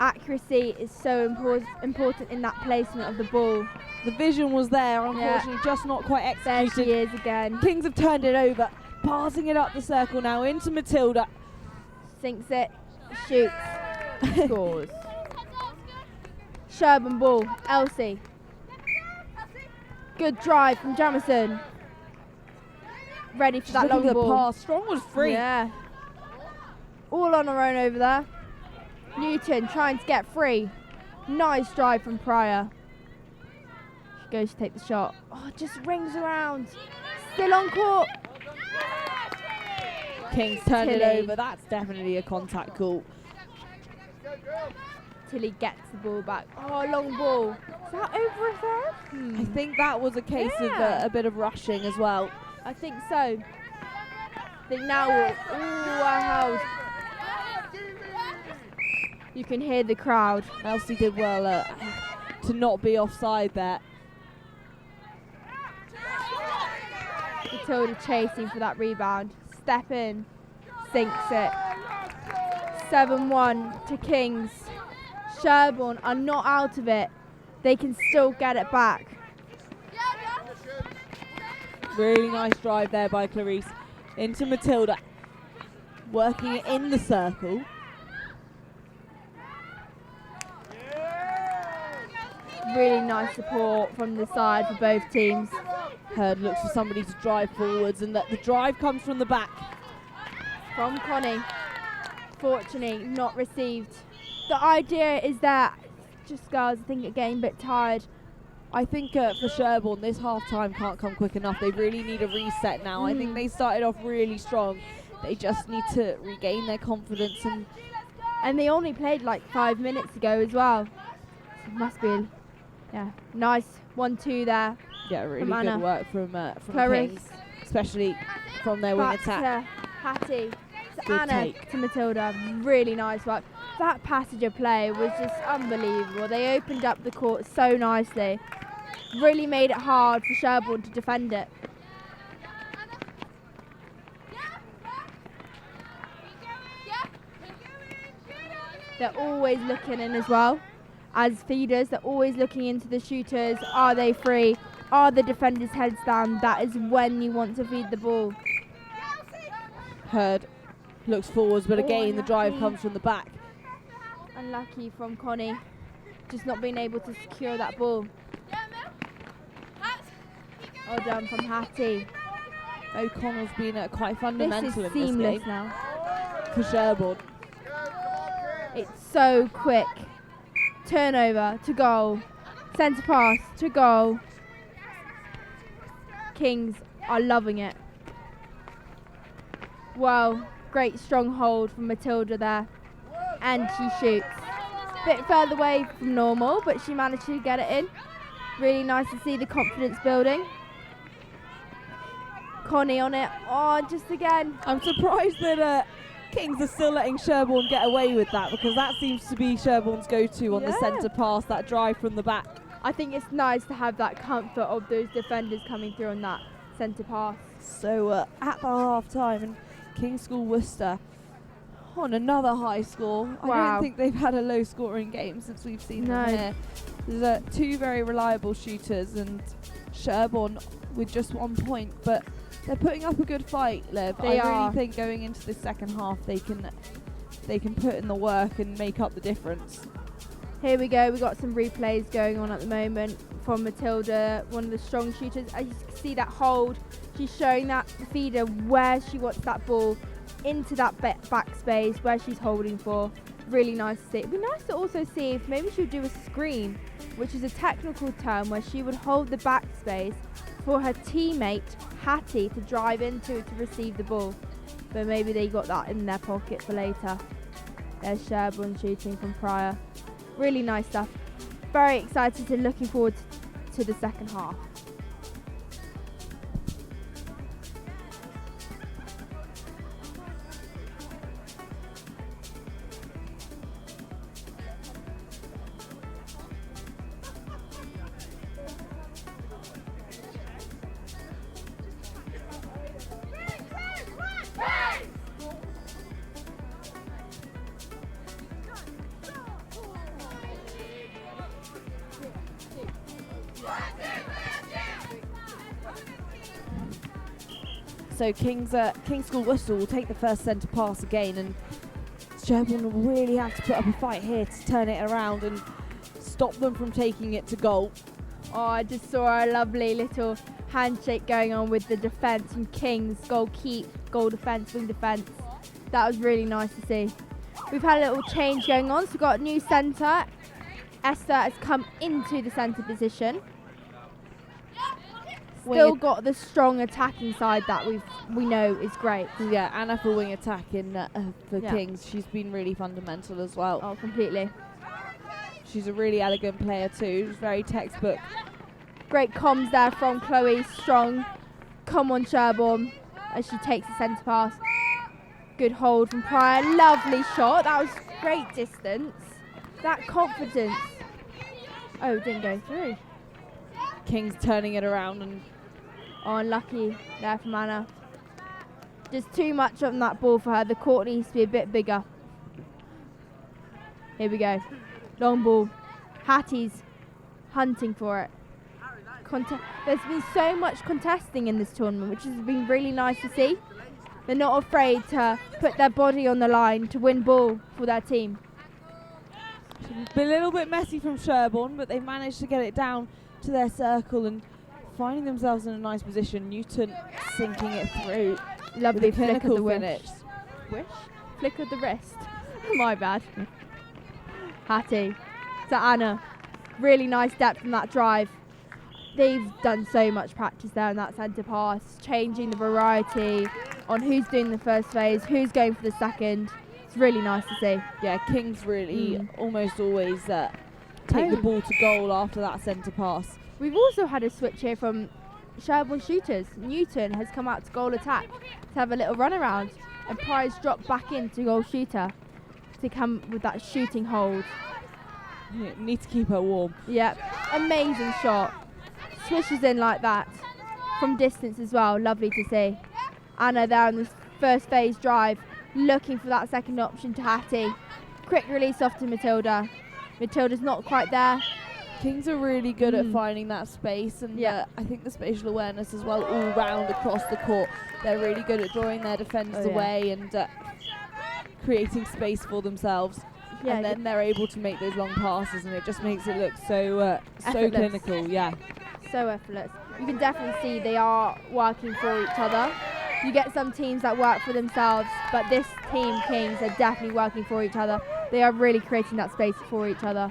S2: Accuracy is so important in that placement of the ball.
S1: The vision was there, unfortunately, just not quite
S2: There
S1: executed.
S2: she is again.
S1: Kings have turned it over, passing it up the circle now into Matilda.
S2: Sinks it, shoots, scores. Sherborne ball, Elsie. Good drive from Jamison. Ready for
S1: She's
S2: that
S1: looking
S2: long
S1: for the
S2: ball.
S1: pass. Strong was free.
S2: Yeah. All on her own over there. Newton trying to get free. Nice drive from Pryor. She goes to take the shot. Oh, just rings around. Still on court.
S1: Kings turned it
S2: Tilly.
S1: over. That's definitely a contact call.
S2: Tilly gets the ball back. Oh, long ball. Is that over a third?
S1: I think that was a case of
S2: Yeah.
S1: a bit of rushing as well.
S2: I think so. I think now we'll. Ooh, wow. You can hear the crowd.
S1: Elsie did well to not be offside there.
S2: Matilda chasing for that rebound. Step in. Sinks it. 7-1 to Kings. Sherborne are not out of it. They can still get it back.
S1: Really nice drive there by Clarice. Into Matilda. Working it in the circle.
S2: Really nice support from the side for both teams.
S1: Hurd looks for somebody to drive forwards, and that the drive comes from the back.
S2: From Connie. Fortunately, not received. The idea is that just girls, I think, are getting a bit tired.
S1: I think for Sherborne, this half-time can't come quick enough. They really need a reset now. I think they started off really strong. They just need to regain their confidence.
S2: And they only played like 5 minutes ago as well. So it must be, nice 1-2 there.
S1: Yeah, really
S2: from Anna.
S1: good work from
S2: Clarice.
S1: Kings, especially from their wing
S2: Back
S1: attack.
S2: to Hattie, to
S1: Good
S2: Anna,
S1: take.
S2: to Matilda. Really nice work. That passage of play was just unbelievable. They opened up the court so nicely. Really made it hard for Sherborne to defend it. They're always looking in as well. As feeders, they're always looking into the shooters. Are they free? Are the defenders' heads down? That is when you want to feed the ball.
S1: Hurd looks forwards, but again the drive
S2: unlucky.
S1: comes from the back.
S2: Unlucky from Connie. Just not being able to secure that ball. Well done from Hattie.
S1: O'Connell's been quite
S2: This
S1: fundamental
S2: is
S1: in this
S2: seamless
S1: game
S2: now.
S1: for Sherborne.
S2: It's so quick. Turnover to goal. Centre pass to goal. Kings are loving it. Well, great strong hold from Matilda there. And she shoots. Bit further away from normal, but she managed to get it in. Really nice to see the confidence building. Connie on it. Oh, just again.
S1: I'm surprised that Kings are still letting Sherborne get away with that, because that seems to be Sherborne's go-to on the centre pass, that drive from the back.
S2: I think it's nice to have that comfort of those defenders coming through on that centre pass.
S1: So at the half-time, and King's School Worcester on another high score. I
S2: Wow.
S1: don't think they've had a low-scoring game since we've seen
S2: No.
S1: them here. There's two very reliable shooters, and Sherborne with just 1 point, but they're putting up a good fight, Liv.
S2: They
S1: I
S2: are.
S1: really think going into the second half they can put in the work and make up the difference.
S2: Here we go. We've got some replays going on at the moment from Matilda, one of the strong shooters. As you can see that hold, she's showing that feeder where she wants that ball into that back space where she's holding for. Really nice to see. It'd be nice to also see if maybe she would do a screen, which is a technical term where she would hold the back space for her teammate Hattie to drive into to receive the ball. But maybe they got that in their pocket for later. There's Sherborne shooting from Pryor. Really nice stuff. Very excited and looking forward to the second half.
S1: So King's School Worcester will take the first centre pass again, and Sherborne will really have to put up a fight here to turn it around and stop them from taking it to goal.
S2: Oh, I just saw a lovely little handshake going on with the defence from Kings. Goal keep, goal defence, wing defence. That was really nice to see. We've had a little change going on, so we've got a new centre. Esther has come into the centre position. Still got the strong attacking side that we know is great.
S1: Yeah, Anna for wing attack for
S2: Yeah.
S1: Kings. She's been really fundamental as well.
S2: Oh, completely.
S1: She's a really elegant player too. She's very textbook.
S2: Great comms there from Chloe. Strong. Come on, Sherborne, as she takes the centre pass. Good hold from Pryor. Lovely shot. That was great distance. That confidence. Oh, it didn't go through.
S1: Kings turning it around, and
S2: unlucky there from Anna. Just too much on that ball for her. The court needs to be a bit bigger. Here we go. Long ball. Hattie's hunting for it. there's been so much contesting in this tournament, which has been really nice to see. They're not afraid to put their body on the line to win ball for their team.
S1: A little bit messy from Sherborne, but they managed to get it down to their circle and finding themselves in a nice position. Newton sinking it through.
S2: Lovely
S1: with a
S2: flick of
S1: clinical
S2: the
S1: finish.
S2: Flick of the wrist. My bad. Hattie to Anna. Really nice depth in that drive. They've done so much practice there in that centre pass, changing the variety on who's doing the first phase, who's going for the second. It's really nice to see.
S1: Yeah, Kings really almost always take the ball to goal after that centre pass.
S2: We've also had a switch here from Sherborne shooters. Newton has come out to goal attack to have a little run around, and Price dropped back into goal shooter to come with that shooting hold.
S1: Yeah, need to keep her warm.
S2: Yep, amazing shot. Swishes in like that from distance as well. Lovely to see. Anna there on the first phase drive, looking for that second option to Hattie. Quick release off to Matilda. Matilda's not quite there.
S1: Kings are really good at finding that space, and I think the spatial awareness as well all round across the court. They're really good at drawing their defenders away and creating space for themselves.
S2: Yeah,
S1: and then they're able to make those long passes, and it just makes it look so so clinical. Yeah,
S2: so effortless. You can definitely see they are working for each other. You get some teams that work for themselves, but this team, Kings, are definitely working for each other. They are really creating that space for each other.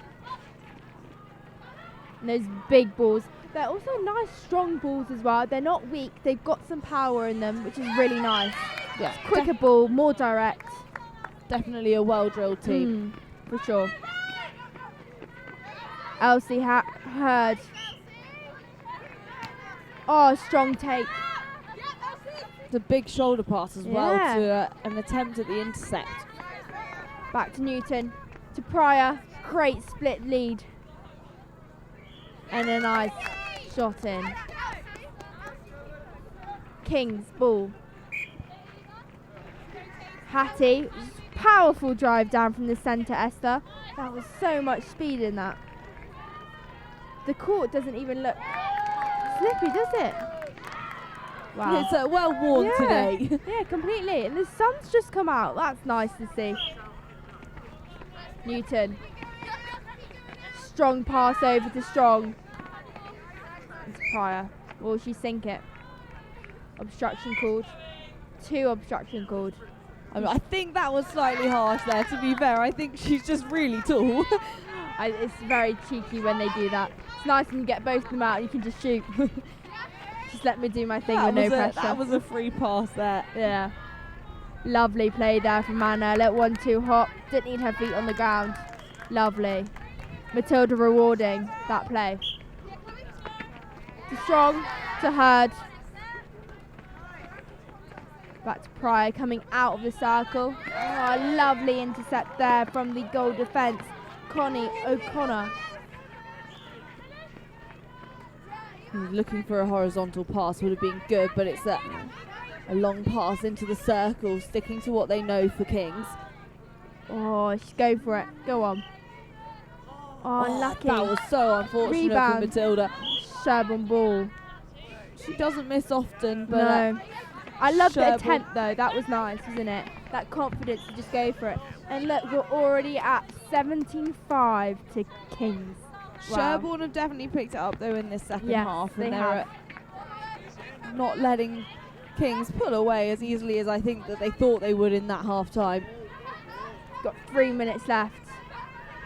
S2: And those big balls, they're also nice strong balls as well. They're not weak, they've got some power in them, which is really nice.
S1: Yeah,
S2: quicker ball, more direct.
S1: Definitely a well-drilled team.
S2: For sure. Elsie Heard. Oh, strong take.
S1: The big shoulder pass as well to an attempt at the intercept.
S2: Back to Newton, to Pryor. Great split lead. And a nice shot in. Kings ball. Hattie, powerful drive down from the centre, Esther. That was so much speed in that. The court doesn't even look slippy, does it? Wow.
S1: It's well worn today.
S2: Yeah, completely. And the sun's just come out. That's nice to see. Newton. Strong pass over to Strong. It's Pryor. Will she sink it? Obstruction called. 2 obstruction called.
S1: I think that was slightly harsh there, to be fair. I think she's just really tall.
S2: It's very cheeky when they do that. It's nice when you get both of them out and you can just shoot. Just let me do my thing with no pressure.
S1: That was a free pass there.
S2: Yeah. Lovely play there from Anna. Let 1-2 hop. Didn't need her feet on the ground. Lovely. Matilda rewarding that play. To Strong, to Heard. Back to Pryor coming out of the circle. Oh, lovely intercept there from the goal defence. Connie O'Connor.
S1: Looking for a horizontal pass would have been good, but it's a long pass into the circle, sticking to what they know for Kings.
S2: Oh, go for it. Go on. Oh, lucky.
S1: That was so unfortunate for Matilda.
S2: Sherborne ball.
S1: She doesn't miss often, but
S2: no. I love the attempt though. That was nice, wasn't it? That confidence to just go for it. And look, we're already at 17-5 to Kings. Wow.
S1: Sherborne have definitely picked it up though in this second half, and
S2: they're
S1: not letting Kings pull away as easily as I think that they thought they would in that half time.
S2: Got 3 minutes left.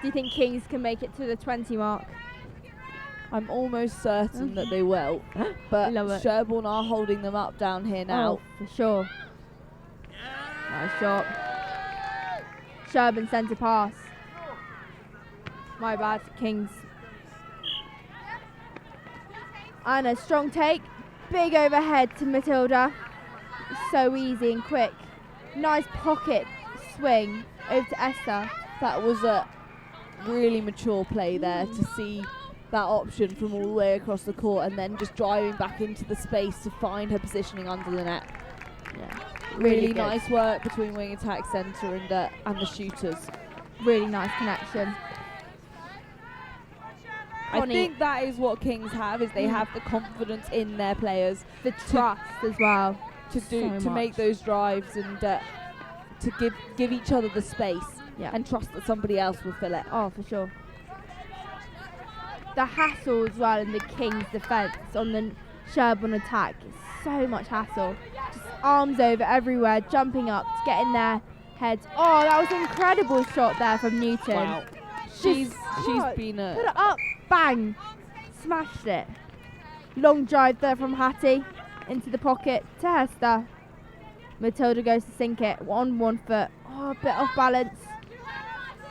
S2: Do you think Kings can make it to the 20 mark?
S1: I'm almost certain that they will, but Sherborne are holding them up down here now.
S2: Oh, for sure. Nice shot. Sherborne centre pass. My bad, Kings. And a strong take. Big overhead to Matilda. So easy and quick. Nice pocket swing over to Esther.
S1: That was a really mature play there to see that option from all the way across the court and then just driving back into the space to find her positioning under the net.
S2: Yeah,
S1: really nice work between wing attack centre and the shooters.
S2: Really nice connection.
S1: I think that is what Kings have, is they have the confidence in their players,
S2: the trust as well
S1: to make those drives and to give each other the space and trust that somebody else will fill it.
S2: Oh, for sure. The hassle as well in the Kings defence on the Sherborne attack is so much hassle. Just arms over everywhere, jumping up to get in their heads. Oh, that was an incredible shot there from Newton.
S1: Wow. She's been
S2: put it up, bang, smashed it. Long drive there from Hattie into the pocket to Hester. Matilda goes to sink it on 1 foot. Oh, a bit off balance.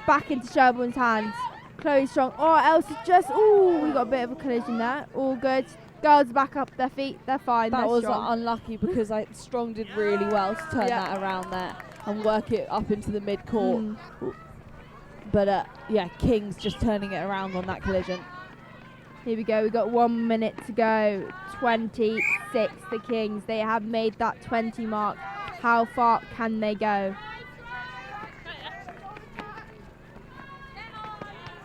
S2: Back into Sherborne's hands. Chloe Strong. Oh, Elsa just. Ooh, we got a bit of a collision there. All good. Girls back up their feet. They're fine.
S1: That
S2: They're
S1: was
S2: strong.
S1: unlucky because Strong did really well to turn that around there and work it up into the mid-court. But Kings just turning it around on that collision.
S2: Here we go. We've got 1 minute to go. 26, the Kings. They have made that 20 mark. How far can they go?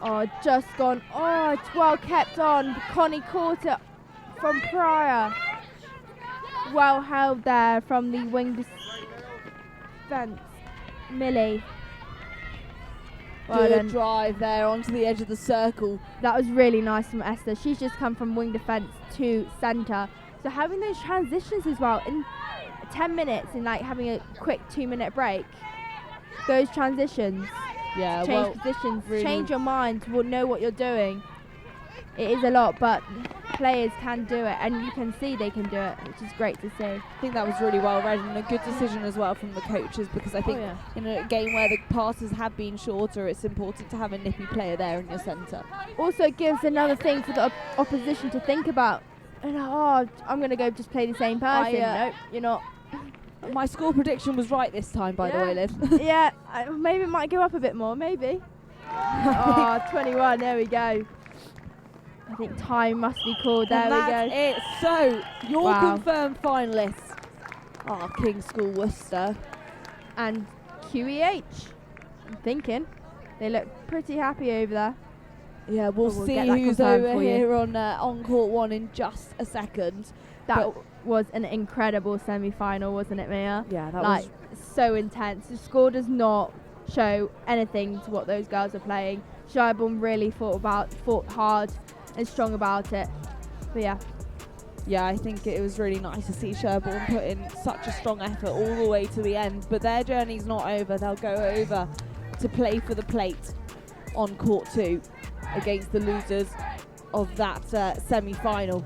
S2: Oh, just gone. Oh, it's well kept on. Connie caught it from Pryor. Well held there from the wing defence. Millie.
S1: Good drive there onto the edge of the circle.
S2: That was really nice from Esther. She's just come from wing defence to centre. So having those transitions as well in 10 minutes and having a quick 2-minute break. Those transitions.
S1: Yeah,
S2: change positions, really change your mind to know what you're doing. It is a lot, but players can do it, and you can see they can do it, which is great to see.
S1: I think that was really well read and a good decision as well from the coaches, because I think in a game where the passes have been shorter, it's important to have a nippy player there in your centre.
S2: Also gives another thing for the opposition to think about. I'm going to go just play the same person. Nope, you're not.
S1: My score prediction was right this time, by the way, Liv.
S2: Yeah, maybe it might go up a bit more, maybe. 21, there we go. I think time must be called. There we go.
S1: That's it. So, your confirmed finalists are King's School Worcester
S2: and QEH. I'm thinking. They look pretty happy over there.
S1: Yeah, we'll see who's over here on court 1 in just a second.
S2: That was an incredible semi-final, wasn't it, Mia?
S1: Yeah, that was
S2: so intense. The score does not show anything to what those girls are playing. Sherborne really fought hard and strong about it. But
S1: yeah, I think it was really nice to see Sherborne put in such a strong effort all the way to the end. But their journey's not over. They'll go over to play for the plate on court 2 against the losers of that semi-final.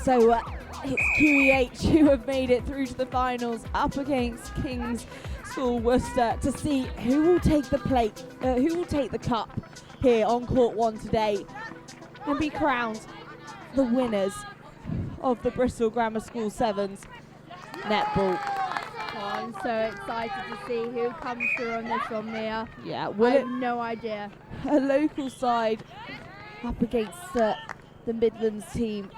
S1: So it's QEH who have made it through to the finals, up against King's School Worcester, to see who will take the who will take the cup here on court 1 today and be crowned the winners of the Bristol Grammar School Sevens netball.
S2: Oh, I'm so excited to see who comes through on this one, Mia.
S1: Yeah,
S2: I
S1: will
S2: have
S1: it
S2: no idea.
S1: a local side up against the Midlands team?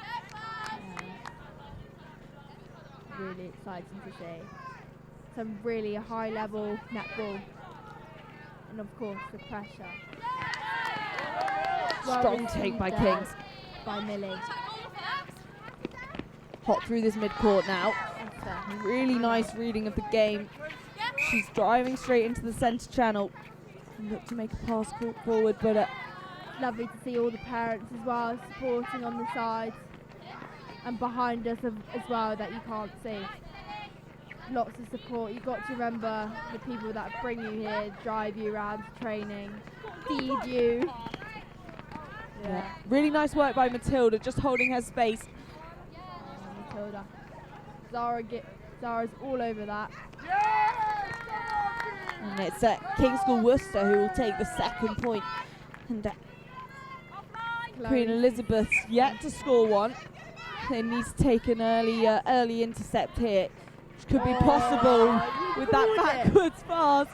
S2: Really exciting to see. Some really high level netball. And of course the pressure.
S1: Strong take by Kings.
S2: By Millie.
S1: Hot through this mid-court now. Really nice reading of the game. She's driving straight into the centre channel. Look to make a pass forward, but
S2: Lovely to see all the parents as well supporting on the sides and behind us as well that you can't see. Lots of support. You've got to remember the people that bring you here, drive you around to training, feed you.
S1: yeah. Really nice work by Matilda, just holding her space.
S2: Matilda. Zara's all over that.
S1: And it's King's School Worcester who will take the second point. And Queen Elizabeth yet to score one. They need to take an early intercept here, which could be possible with that backwards pass.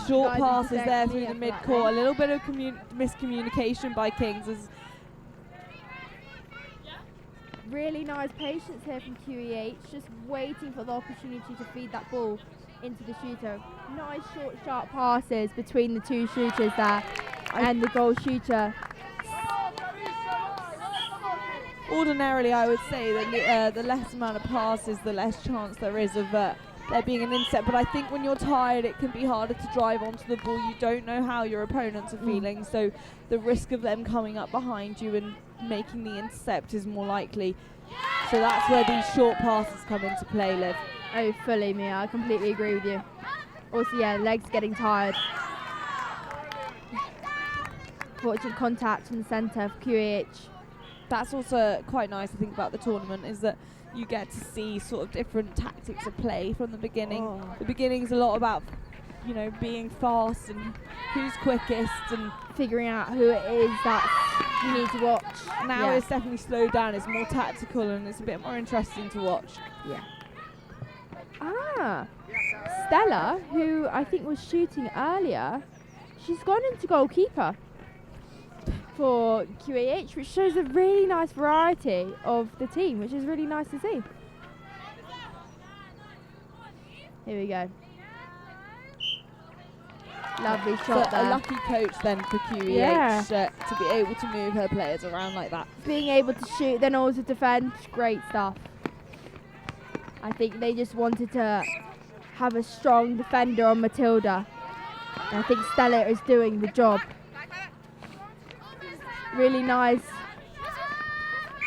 S1: Short passes there through the mid-court. A little bit of miscommunication by Kings.
S2: Really nice patience here from QEH, just waiting for the opportunity to feed that ball into the shooter. Nice short, sharp passes between the two shooters there and the goal shooter.
S1: Ordinarily, I would say that the less amount of passes, the less chance there is of there being an intercept. But I think when you're tired, it can be harder to drive onto the ball. You don't know how your opponents are feeling, so the risk of them coming up behind you and making the intercept is more likely. So that's where these short passes come into play, Liv.
S2: Oh, fully, Mia. I completely agree with you. Also, yeah, legs getting tired. Fortunate contact in the centre of QEH.
S1: That's also quite nice, I think, about the tournament, is that you get to see sort of different tactics of play from the beginning. The beginning's a lot about, being fast and who's quickest and
S2: figuring out who it is that you need to watch.
S1: Now it's definitely slowed down. It's more tactical and it's a bit more interesting to watch.
S2: Yeah. Stella, who I think was shooting earlier, she's gone into goalkeeper for QAH, which shows a really nice variety of the team, which is really nice to see. Here we go. Lovely shot there.
S1: A lucky coach then for QEH to be able to move her players around like that.
S2: Being able to shoot, then also defend, great stuff. I think they just wanted to have a strong defender on Matilda. And I think Stella is doing the job. Really nice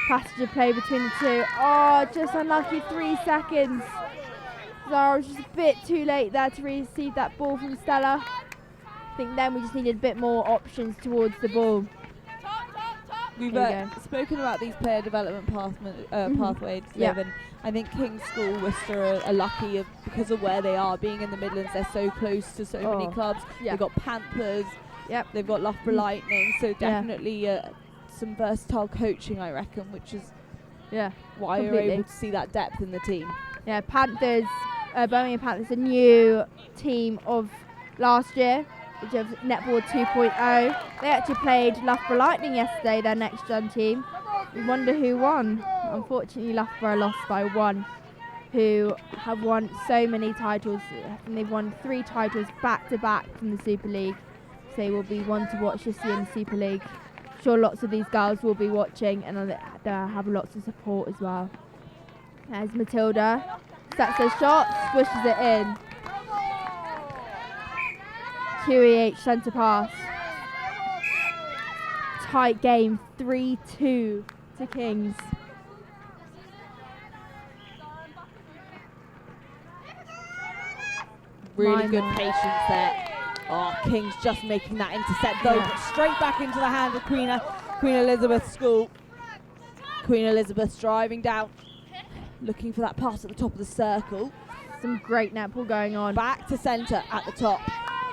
S2: passage of play between the two. Oh, just unlucky 3 seconds. Zara was just a bit too late there to receive that ball from Stella. I think then we just needed a bit more options towards the ball.
S1: We've spoken about these player development pathways, and I think King's School Worcester are lucky because of where they are, being in the Midlands. They're so close to so many clubs. They've got Panthers, they've got Loughborough Lightning, so definitely some versatile coaching, I reckon, which is why you're able to see that depth in the team.
S2: Yeah, Panthers, Birmingham Panthers, a new team of last year, which is Netball 2.0. They actually played Loughborough Lightning yesterday, their next gen team. We wonder who won. Unfortunately, Loughborough lost by 1, who have won so many titles. And they've won 3 titles back to back from the Super League. So they will be one to watch this year in the Super League. I'm sure lots of these girls will be watching and they'll have lots of support as well. There's Matilda. Sets her shot, swishes it in. QEH centre pass. Tight game, 3-2 to Kings.
S1: Really good patience there. Oh, Kings just making that intercept though, but straight back into the hand of Queen Elizabeth School. Queen Elizabeth's driving down, looking for that pass at the top of the circle.
S2: Some great netball going on.
S1: Back to centre at the top,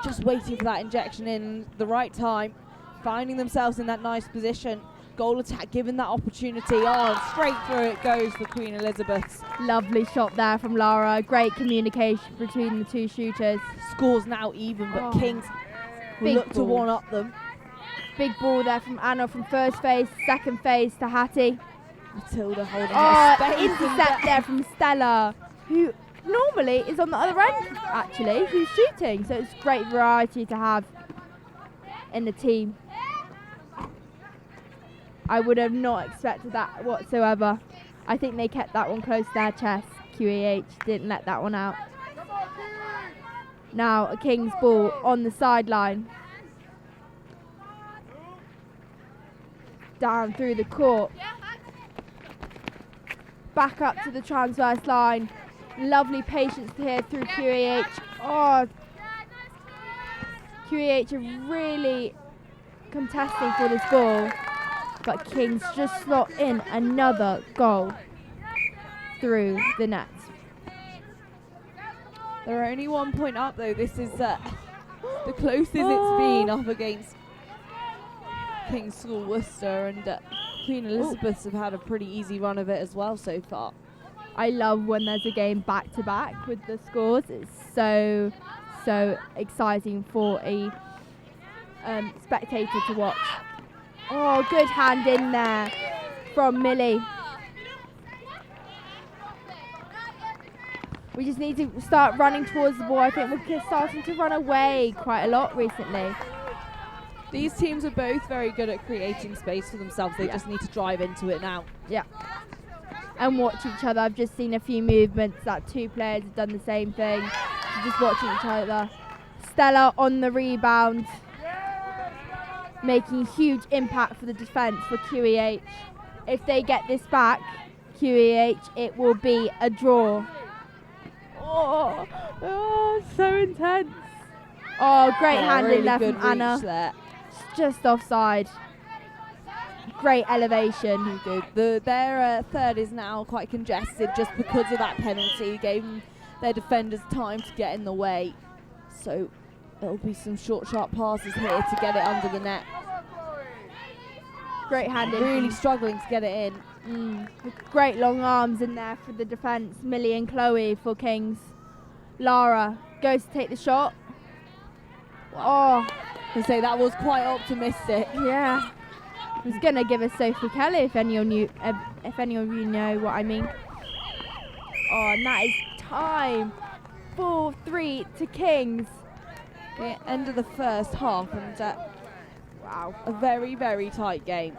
S1: just waiting for that injection in the right time, finding themselves in that nice position. Goal attack, given that opportunity on, straight through it goes for Queen Elizabeth's.
S2: Lovely shot there from Lara. Great communication between the two shooters.
S1: Score's now even, but Kings will
S2: Big
S1: look to
S2: ball.
S1: one-up them.
S2: Big ball there from Anna from first phase, second phase to Hattie.
S1: Matilda holding her
S2: Oh,
S1: space.
S2: intercept there from Stella, who normally is on the other end, actually, who's shooting. So it's great variety to have in the team. I would have not expected that whatsoever. I think they kept that one close to their chest. QEH didn't let that one out. Now a King's ball on the sideline. Down through the court. Back up to the transverse line. Lovely patience here through QEH. Oh, QEH are really contesting for this ball, but Kings just slot in another goal through the net.
S1: They're only 1 point up though. This is the closest it's been up against King's School Worcester, and Queen Elizabeths have had a pretty easy run of it as well so far.
S2: I love when there's a game back to back with the scores. It's so exciting for a spectator to watch. Oh, good hand in there from Millie. We just need to start running towards the ball. I think we're starting to run away quite a lot recently.
S1: These teams are both very good at creating space for themselves. They just need to drive into it now.
S2: Yeah. And watch each other. I've just seen a few movements that two players have done the same thing. Just watching each other. Stella on the rebound, making huge impact for the defence for QEH. If they get this back, QEH, it will be a draw. Oh, so intense. Oh, great hand
S1: really
S2: in there
S1: good
S2: from Anna.
S1: reach there.
S2: Just offside. Great elevation.
S1: Good. Their third is now quite congested just because of that penalty. Gave their defenders time to get in the way. So there'll be some short, sharp passes here to get it under the net.
S2: Great hand in.
S1: Really struggling to get it in.
S2: Great long arms in there for the defence. Millie and Chloe for Kings. Lara goes to take the shot. Oh,
S1: I say that was quite optimistic.
S2: yeah. I was gonna give us Sophie Kelly if any of you know what I mean. Oh, and that is time. 4-3 to Kings.
S1: The end of the first half, and wow, a very, very tight game.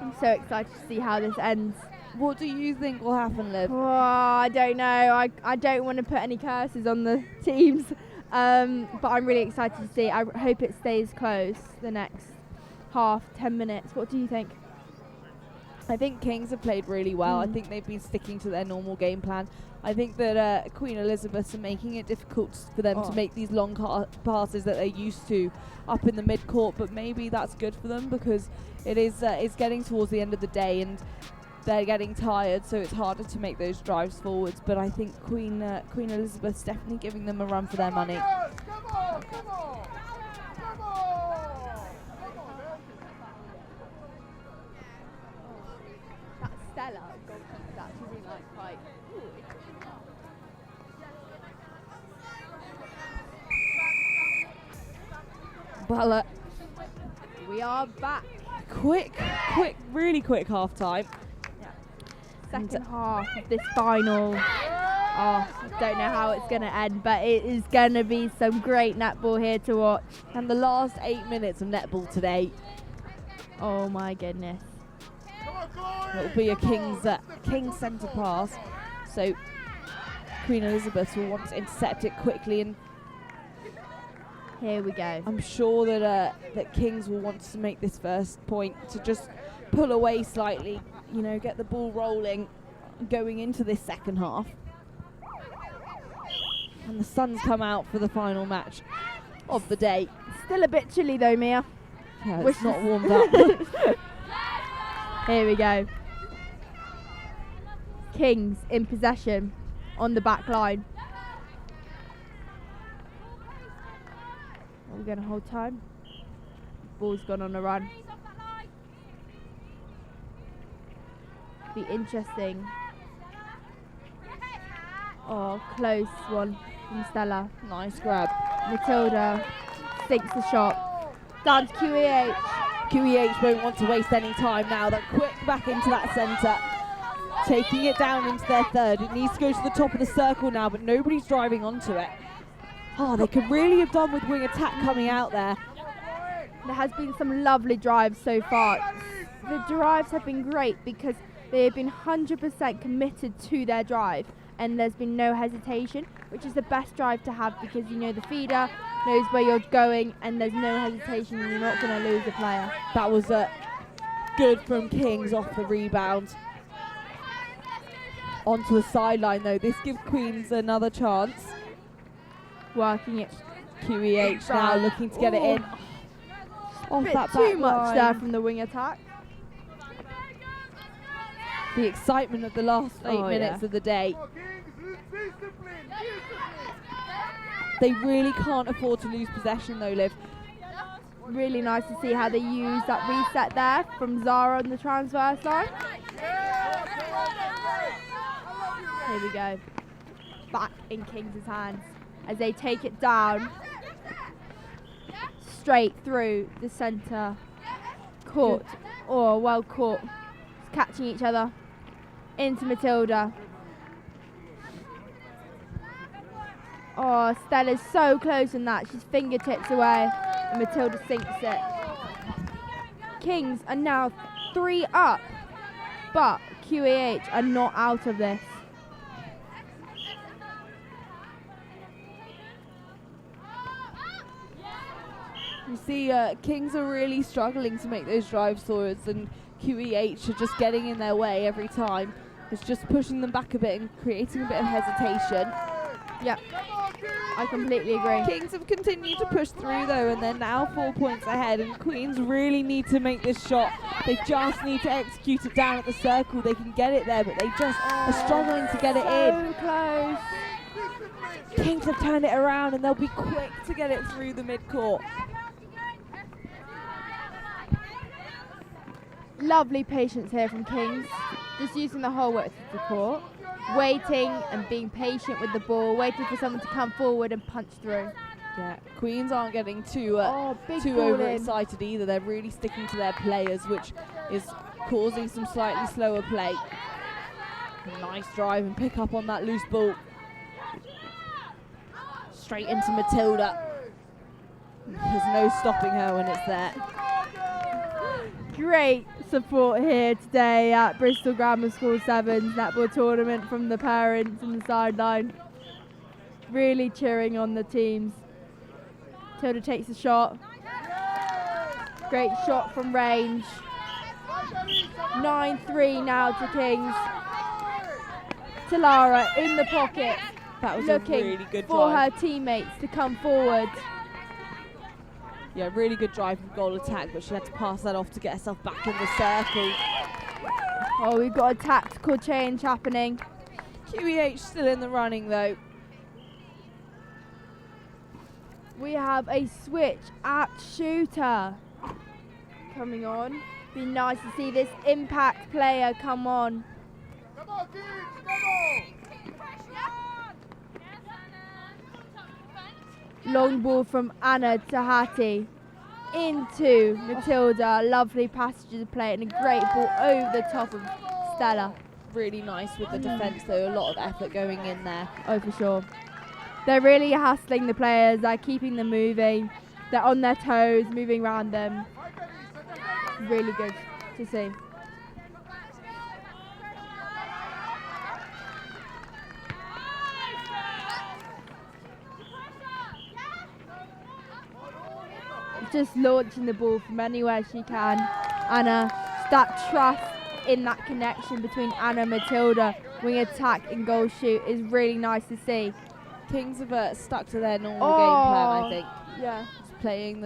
S2: I'm so excited to see how this ends.
S1: What do you think will happen, Liv?
S2: Oh, I don't know. I don't want to put any curses on the teams, but I'm really excited to see. I hope it stays close the next half, 10 minutes. What do you think?
S1: I think Kings have played really well. I think they've been sticking to their normal game plan. I think that Queen Elizabeth are making it difficult for them to make these long passes that they're used to up in the mid-court, but maybe that's good for them because it is it's getting towards the end of the day and they're getting tired, so it's harder to make those drives forwards. But I think Queen Elizabeth's definitely giving them a run for their money.
S2: That Stella goalkeeper's actually been like quite.
S1: Well,
S2: We are back.
S1: really quick half time.
S2: Second half of this final. Oh, I don't know how it's going to end, but it is going to be some great netball here to watch.
S1: And the last 8 minutes of netball today,
S2: Oh my goodness.
S1: it'll be a King's centre pass. So Queen Elizabeth will want to intercept it quickly, and
S2: Here we go.
S1: I'm sure that Kings will want to make this first point to just pull away slightly, get the ball rolling going into this second half. And the sun's come out for the final match of the day.
S2: Still a bit chilly though, Mia.
S1: Yeah,
S2: Wish
S1: it's not
S2: this-
S1: warmed up.
S2: Here we go. Kings in possession on the back line. We're going to hold time. Ball's gone on a run. Be interesting. Oh, close one from Stella.
S1: Nice grab.
S2: Matilda sinks the shot. Down to QEH.
S1: QEH won't want to waste any time now. They're quick back into that centre. Taking it down into their third. It needs to go to the top of the circle now, but nobody's driving onto it. Oh, they could really have done with wing attack coming out there.
S2: There has been some lovely drives so far. The drives have been great because they have been 100% committed to their drive, and there's been no hesitation, which is the best drive to have because you know the feeder knows where you're going and there's no hesitation and you're not going to lose a player.
S1: That was good from Kings off the rebound. Onto the sideline though. This gives Queens another chance.
S2: Working it.
S1: QEH now looking to get it in. Off
S2: Bit
S1: that
S2: too
S1: back
S2: much
S1: line.
S2: there from the wing attack.
S1: The excitement of the last 8 minutes of the day. They really can't afford to lose possession though, Liv.
S2: Really nice to see how they use that reset there from Zara on the transverse line. Here we go. Back in Kings' hands as they take it down. Straight through the centre court. Oh, well caught. Just catching each other. Into Matilda. Oh, Stella's so close on that. She's fingertips away. And Matilda sinks it. Kings are now 3 up. But QEH are not out of this.
S1: You see, Kings are really struggling to make those drives forwards, and QEH are just getting in their way every time. It's just pushing them back a bit and creating a bit of hesitation.
S2: Yep, I completely agree.
S1: Kings have continued to push through though, and they're now 4 points ahead, and Queens really need to make this shot. They just need to execute it down at the circle. They can get it there, but they just are struggling to get it in.
S2: So close.
S1: Kings have turned it around, and they'll be quick to get it through the mid-court.
S2: Lovely patience here from Kings. Just using the whole width of the court. Waiting and being patient with the ball. Waiting for someone to come forward and punch through.
S1: Yeah, Queens aren't getting too
S2: big ball
S1: overexcited either. They're really sticking to their players, which is causing some slightly slower play. Nice drive and pick up on that loose ball. Straight into Matilda. There's no stopping her when it's there.
S2: Great support here today at Bristol Grammar School Sevens netball tournament from the parents and the sideline. Really cheering on the teams. Tilda takes a shot. Great shot from range. 9-3 now to Kings. Talara in the pocket.
S1: That was
S2: looking
S1: a really good
S2: for
S1: drive.
S2: her teammates to come forward.
S1: Yeah, really good drive from goal attack, but she had to pass that off to get herself back in the circle.
S2: Oh, we've got a tactical change happening.
S1: QEH still in the running though.
S2: We have a switch at shooter coming on. Be nice to see this impact player come on.
S4: Come on, kids, come on!
S2: Long ball from Anna Tahati into Matilda. Lovely passages of play and a great ball over the top of Stella.
S1: Really nice with the defence though, a lot of effort going in there.
S2: Oh, for sure. They're really hustling the players, they're keeping them moving. They're on their toes, moving around them. Really good to see. Just launching the ball from anywhere she can. Anna, that trust in that connection between Anna and Matilda, wing attack and goal shoot is really nice to see.
S1: Kings have stuck to their normal game plan, I think.
S2: Yeah.
S1: Just playing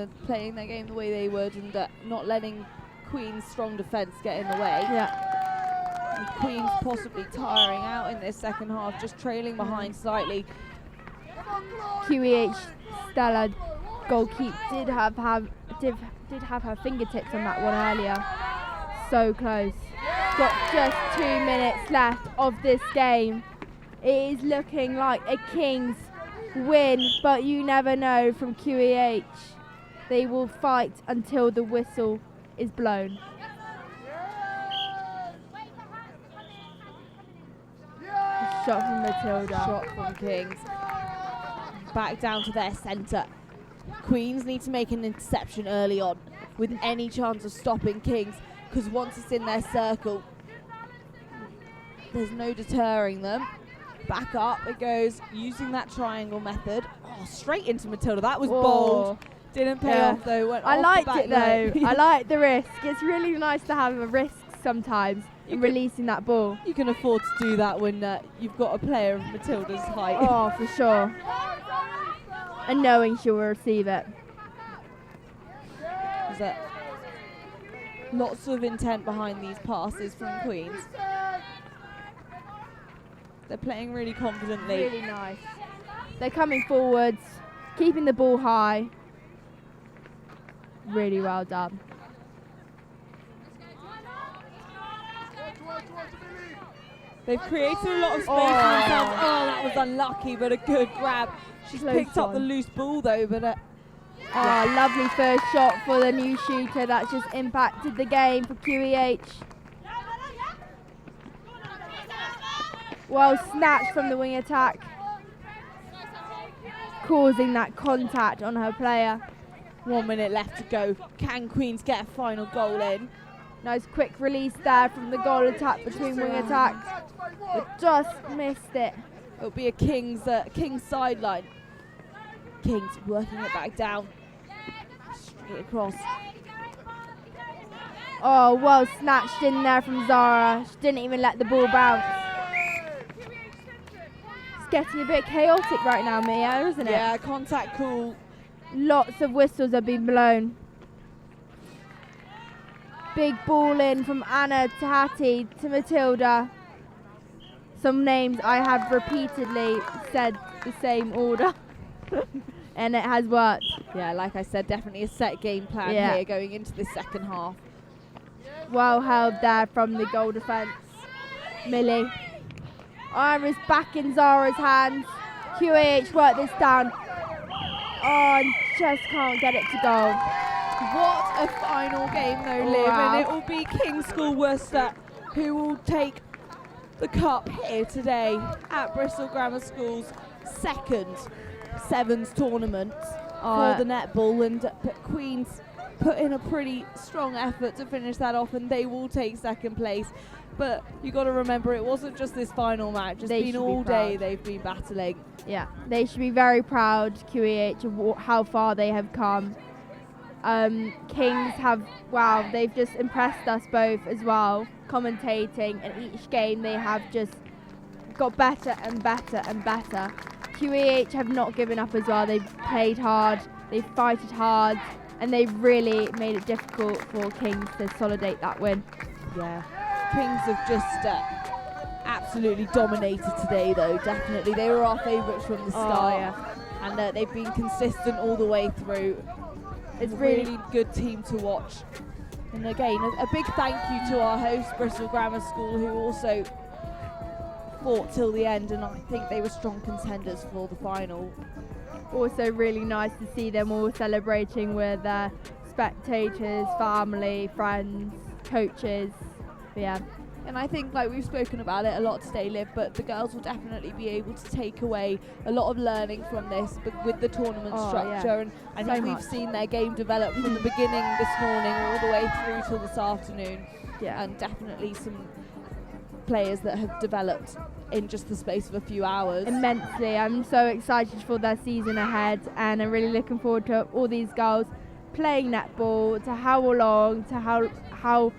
S1: their game the way they would, and not letting Queen's strong defence get in the way.
S2: Yeah.
S1: And Queen's possibly tiring out in this second half, just trailing behind slightly.
S2: QEH Stella goalkeeper did have her fingertips on that one earlier. So close. Got just 2 minutes left of this game. It is looking like a Kings win, but you never know from QEH. They will fight until the whistle is blown. Shot from Matilda.
S1: Shot from Kings. Back down to their centre. Queens need to make an interception early on with any chance of stopping Kings, because once it's in their circle, there's no deterring them. Back up it goes, using that triangle method. Oh, straight into Matilda. That was bold. Didn't pay off though. Went
S2: I
S1: off
S2: liked
S1: the back
S2: it though.
S1: leg.
S2: I like the risk. It's really nice to have a risk sometimes in releasing that ball.
S1: You can afford to do that when you've got a player of Matilda's height.
S2: Oh, for sure. And knowing she will receive it.
S1: There's lots of intent behind these passes from Queens. They're playing really confidently.
S2: Really nice. They're coming forwards, keeping the ball high. Really well done.
S1: They've created a lot of space for themselves. Oh, that was unlucky, but a good grab. She's
S2: Close
S1: picked up the
S2: one.
S1: loose ball though, but
S2: Lovely first shot for the new shooter. That's just impacted the game for QEH. Well snatched from the wing attack, causing that contact on her player.
S1: 1 minute left to go. Can Queens get a final goal in?
S2: Nice quick release there from the goal attack between wing attacks, but just missed it.
S1: It'll be a Kings sideline. Kings working it back down. Straight across.
S2: Oh, well snatched in there from Zara. She didn't even let the ball bounce. It's getting a bit chaotic right now, Mia, isn't it?
S1: Yeah, contact call.
S2: Lots of whistles have been blown. Big ball in from Anna to Hattie to Matilda. Some names I have repeatedly said the same order. And it has worked.
S1: Yeah, like I said, definitely a set game plan here going into this second half.
S2: Well held there from the goal defence. Millie. Ira's back in Zara's hands. QAH work this down. Oh, and just can't get it to go.
S1: What a final game though, Liv,
S2: Wow.
S1: and it will be King's School Worcester who will take the cup here today at Bristol Grammar School's second Sevens tournament for the netball, and Queens put in a pretty strong effort to finish that off, and they will take second place. But you got to remember, it wasn't just this final match. It's been all day they've been battling.
S2: Yeah, they should be very proud, QEH, of how far they have come. Kings have, wow, they've just impressed us both as well, commentating, and each game they have just got better and better and better. QEH have not given up as well. They've played hard, they've fighted hard, and they've really made it difficult for Kings to consolidate that win.
S1: Yeah, Kings have just absolutely dominated today though, definitely. They were our favourites from the start, and they've been consistent all the way through. It's a really good team to watch. And again, a big thank you to our host, Bristol Grammar School, who also fought till the end, and I think they were strong contenders for the final.
S2: Also really nice to see them all celebrating with their spectators, family, friends, coaches. But yeah.
S1: And I think, like we've spoken about it a lot today, Liv, but the girls will definitely be able to take away a lot of learning from this, but with the tournament structure. And I think we've seen their game develop from the beginning this morning all the way through till this afternoon.
S2: Yeah.
S1: And definitely some players that have developed in just the space of a few hours.
S2: Immensely. I'm so excited for their season ahead, and I'm really looking forward to all these girls playing netball, to how long, to how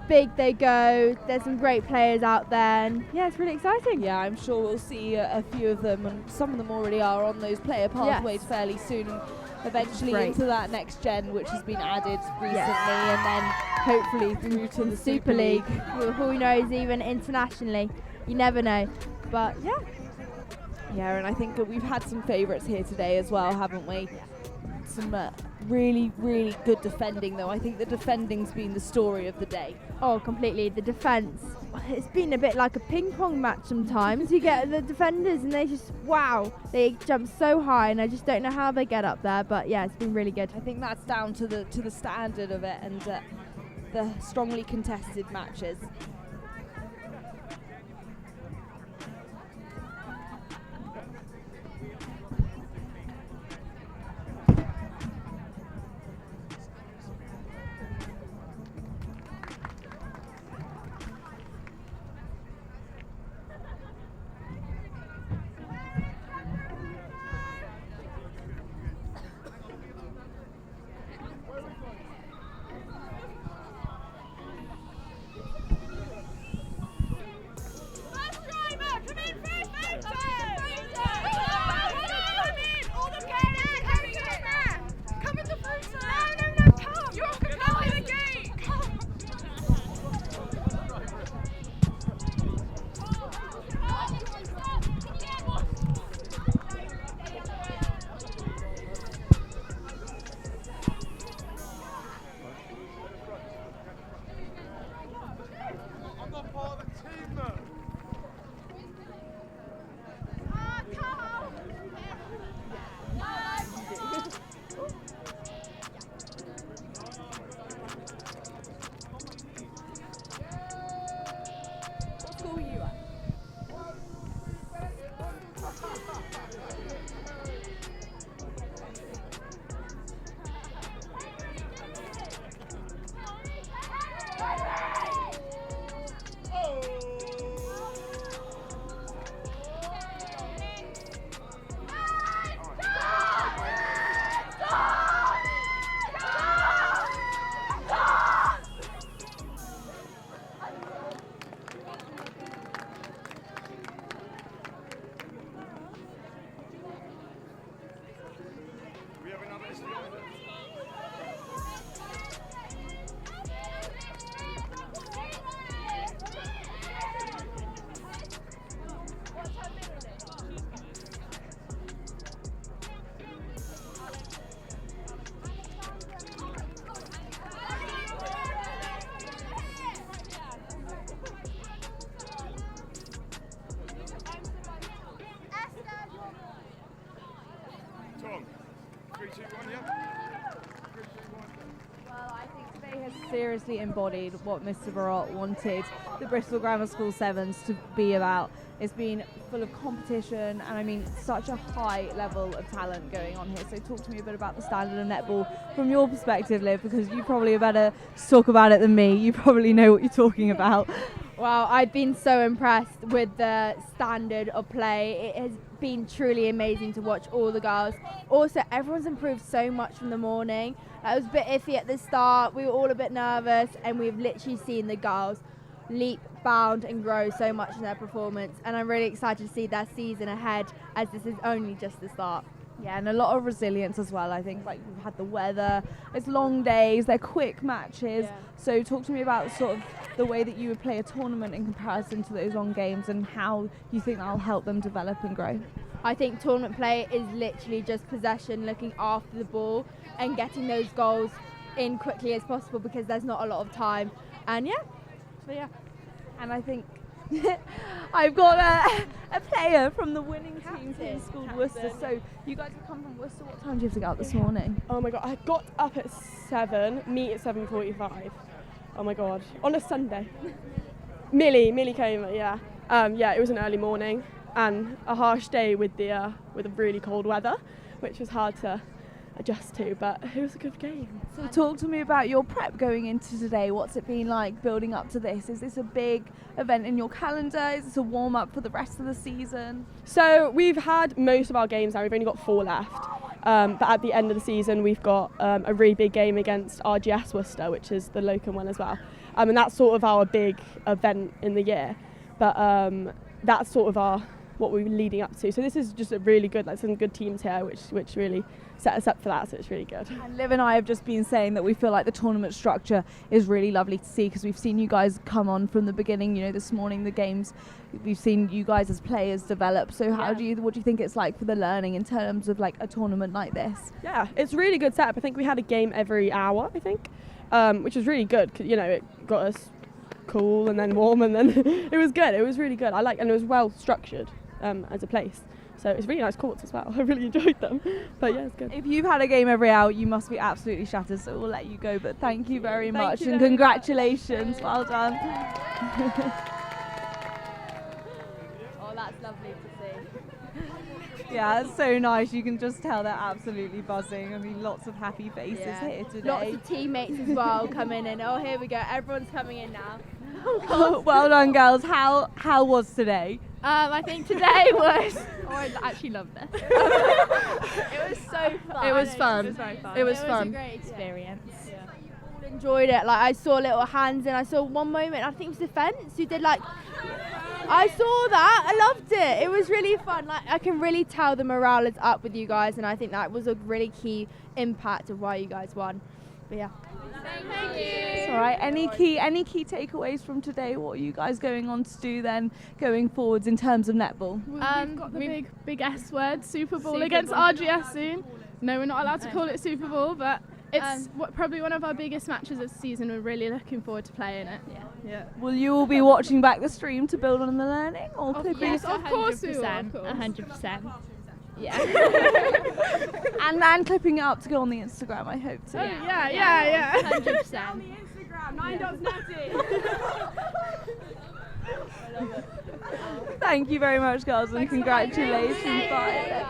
S2: big they go. There's some great players out there, and yeah, it's really exciting.
S1: Yeah, I'm sure we'll see a few of them, and some of them already are on those player pathways fairly soon. eventually
S2: Great.
S1: into that next gen, which has been added recently, and then hopefully through to the Super League.
S2: Well, who knows, even internationally. You never know. But yeah.
S1: Yeah, and I think that we've had some favourites here today as well, haven't we? Some really, really good defending, though. I think the defending's been the story of the day.
S2: Oh, completely. The defence. It's been a bit like a ping pong match sometimes. You get the defenders and they just, wow, they jump so high, and I just don't know how they get up there. But yeah, it's been really good.
S1: I think that's down to the standard of it and the strongly contested matches. Seriously embodied what Mr. Barot wanted the Bristol Grammar School Sevens to be about. It's been full of competition, and I mean such a high level of talent going on here. So talk to me a bit about the standard of netball from your perspective, Liv, because you probably are better to talk about it than me. You probably know what you're talking about.
S2: Wow, I've been so impressed with the standard of play. It has been truly amazing to watch all the girls. Also, everyone's improved so much from the morning. It was a bit iffy at the start. We were all a bit nervous, and we've literally seen the girls leap, bound and grow so much in their performance. And I'm really excited to see their season ahead, as this is only just the start.
S1: Yeah, and a lot of resilience as well. I think like we've had the weather, it's long days, they're quick matches. Yeah. So talk to me about sort of the way that you would play a tournament in comparison to those long games, and how you think that'll help them develop and grow.
S2: I think tournament play is literally just possession, looking after the ball and getting those goals in quickly as possible, because there's not a lot of time. And
S1: and I think I've got a player from the winning team from school Worcester. So you guys have come from Worcester. What time did you have to get up this morning?
S10: Oh my god, I got up at 7, meet at 7:45. Oh my god, on a Sunday. Millie came, yeah. It was an early morning and a harsh day with the really cold weather, which was hard to adjust to, but it was a good game.
S1: So talk to me about your prep going into today. What's it been like building up to this? Is this a big event in your calendar? Is this a warm-up for the rest of the season?
S10: So we've had most of our games now. We've only got 4 left. But at the end of the season, we've got a really big game against RGS Worcester, which is the local one as well. And that's sort of our big event in the year. But that's sort of our what we were leading up to. So this is just a really good, like some good teams here, which really set us up for that. So it's really good.
S1: And Liv and I have just been saying that we feel like the tournament structure is really lovely to see, because we've seen you guys come on from the beginning. You know, this morning the games, we've seen you guys as players develop. So what do you think it's like for the learning in terms of like a tournament like this?
S10: Yeah, it's a really good setup. I think we had a game every hour, I think, which was really good. You know, it got us cool and then warm, and then it was good. It was really good. And it was well structured as a place. So it's really nice courts as well. I really enjoyed them. But yeah, it's good.
S1: If you've had a game every hour, you must be absolutely shattered, so we'll let you go. But thank you very much, and congratulations. Well done.
S2: Oh, that's lovely to see.
S1: Yeah, it's so nice. You can just tell they're absolutely buzzing. I mean, lots of happy faces here today.
S2: Lots of teammates as well coming in. Oh, here we go. Everyone's coming in now.
S1: Well done, girls. How was today?
S2: I think today was. Oh, I actually loved this. It was so fun.
S10: It was fun.
S2: It was very fun.
S10: It was
S2: a
S10: fun.
S2: great experience. Yeah. All enjoyed it. Like I saw little hands, and I saw one moment. I think it was the fence who did like. I saw that. I loved it. It was really fun. Like I can really tell the morale is up with you guys, and I think that was a really key impact of why you guys won. But yeah. Thank you.
S1: It's all right. Any key takeaways from today? What are you guys going on to do then, going forwards in terms of netball?
S11: We've got the big S word, Super Bowl against RGS soon. No, we're not allowed to call it Super Bowl, but it's probably one of our biggest matches of the season. We're really looking forward to playing it. Yeah.
S1: Will you all be watching back the stream to build on the learning, or
S11: Yes, of course we will.
S3: 100%.
S11: Yeah.
S1: and clipping it up to go on the Instagram, I hope too.
S11: Yeah.
S3: 100%.
S1: Thank you very much, girls, and congratulations. Bye.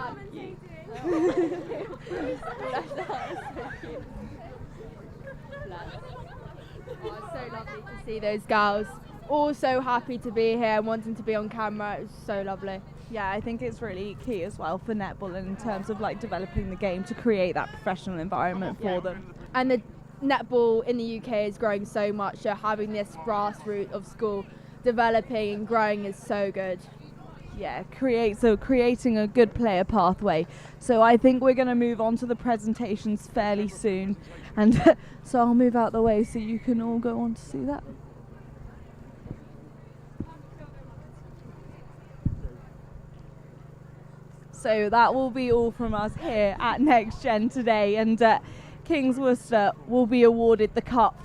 S2: Oh, so lovely to see those girls. All so happy to be here and wanting to be on camera. It was so lovely.
S1: Yeah, I think it's really key as well for netball, and in terms of like developing the game to create that professional environment for them.
S2: And the netball in the UK is growing so much, so having this grassroots of school developing and growing is so good.
S1: Yeah, creating a good player pathway. So I think we're going to move on to the presentations fairly soon, and so I'll move out the way so you can all go on to see that. So that will be all from us here at Next Gen today, and King's Worcester will be awarded the cup,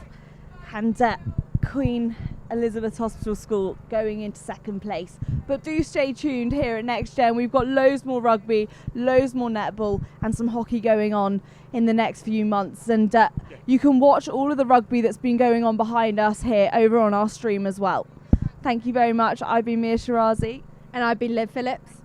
S1: and Queen Elizabeth Hospital School going into second place. But do stay tuned here at Next Gen. We've got loads more rugby, loads more netball, and some hockey going on in the next few months, and you can watch all of the rugby that's been going on behind us here over on our stream as well. Thank you very much. I've been Mia Shirazi.
S2: And I've been Liv Phillips.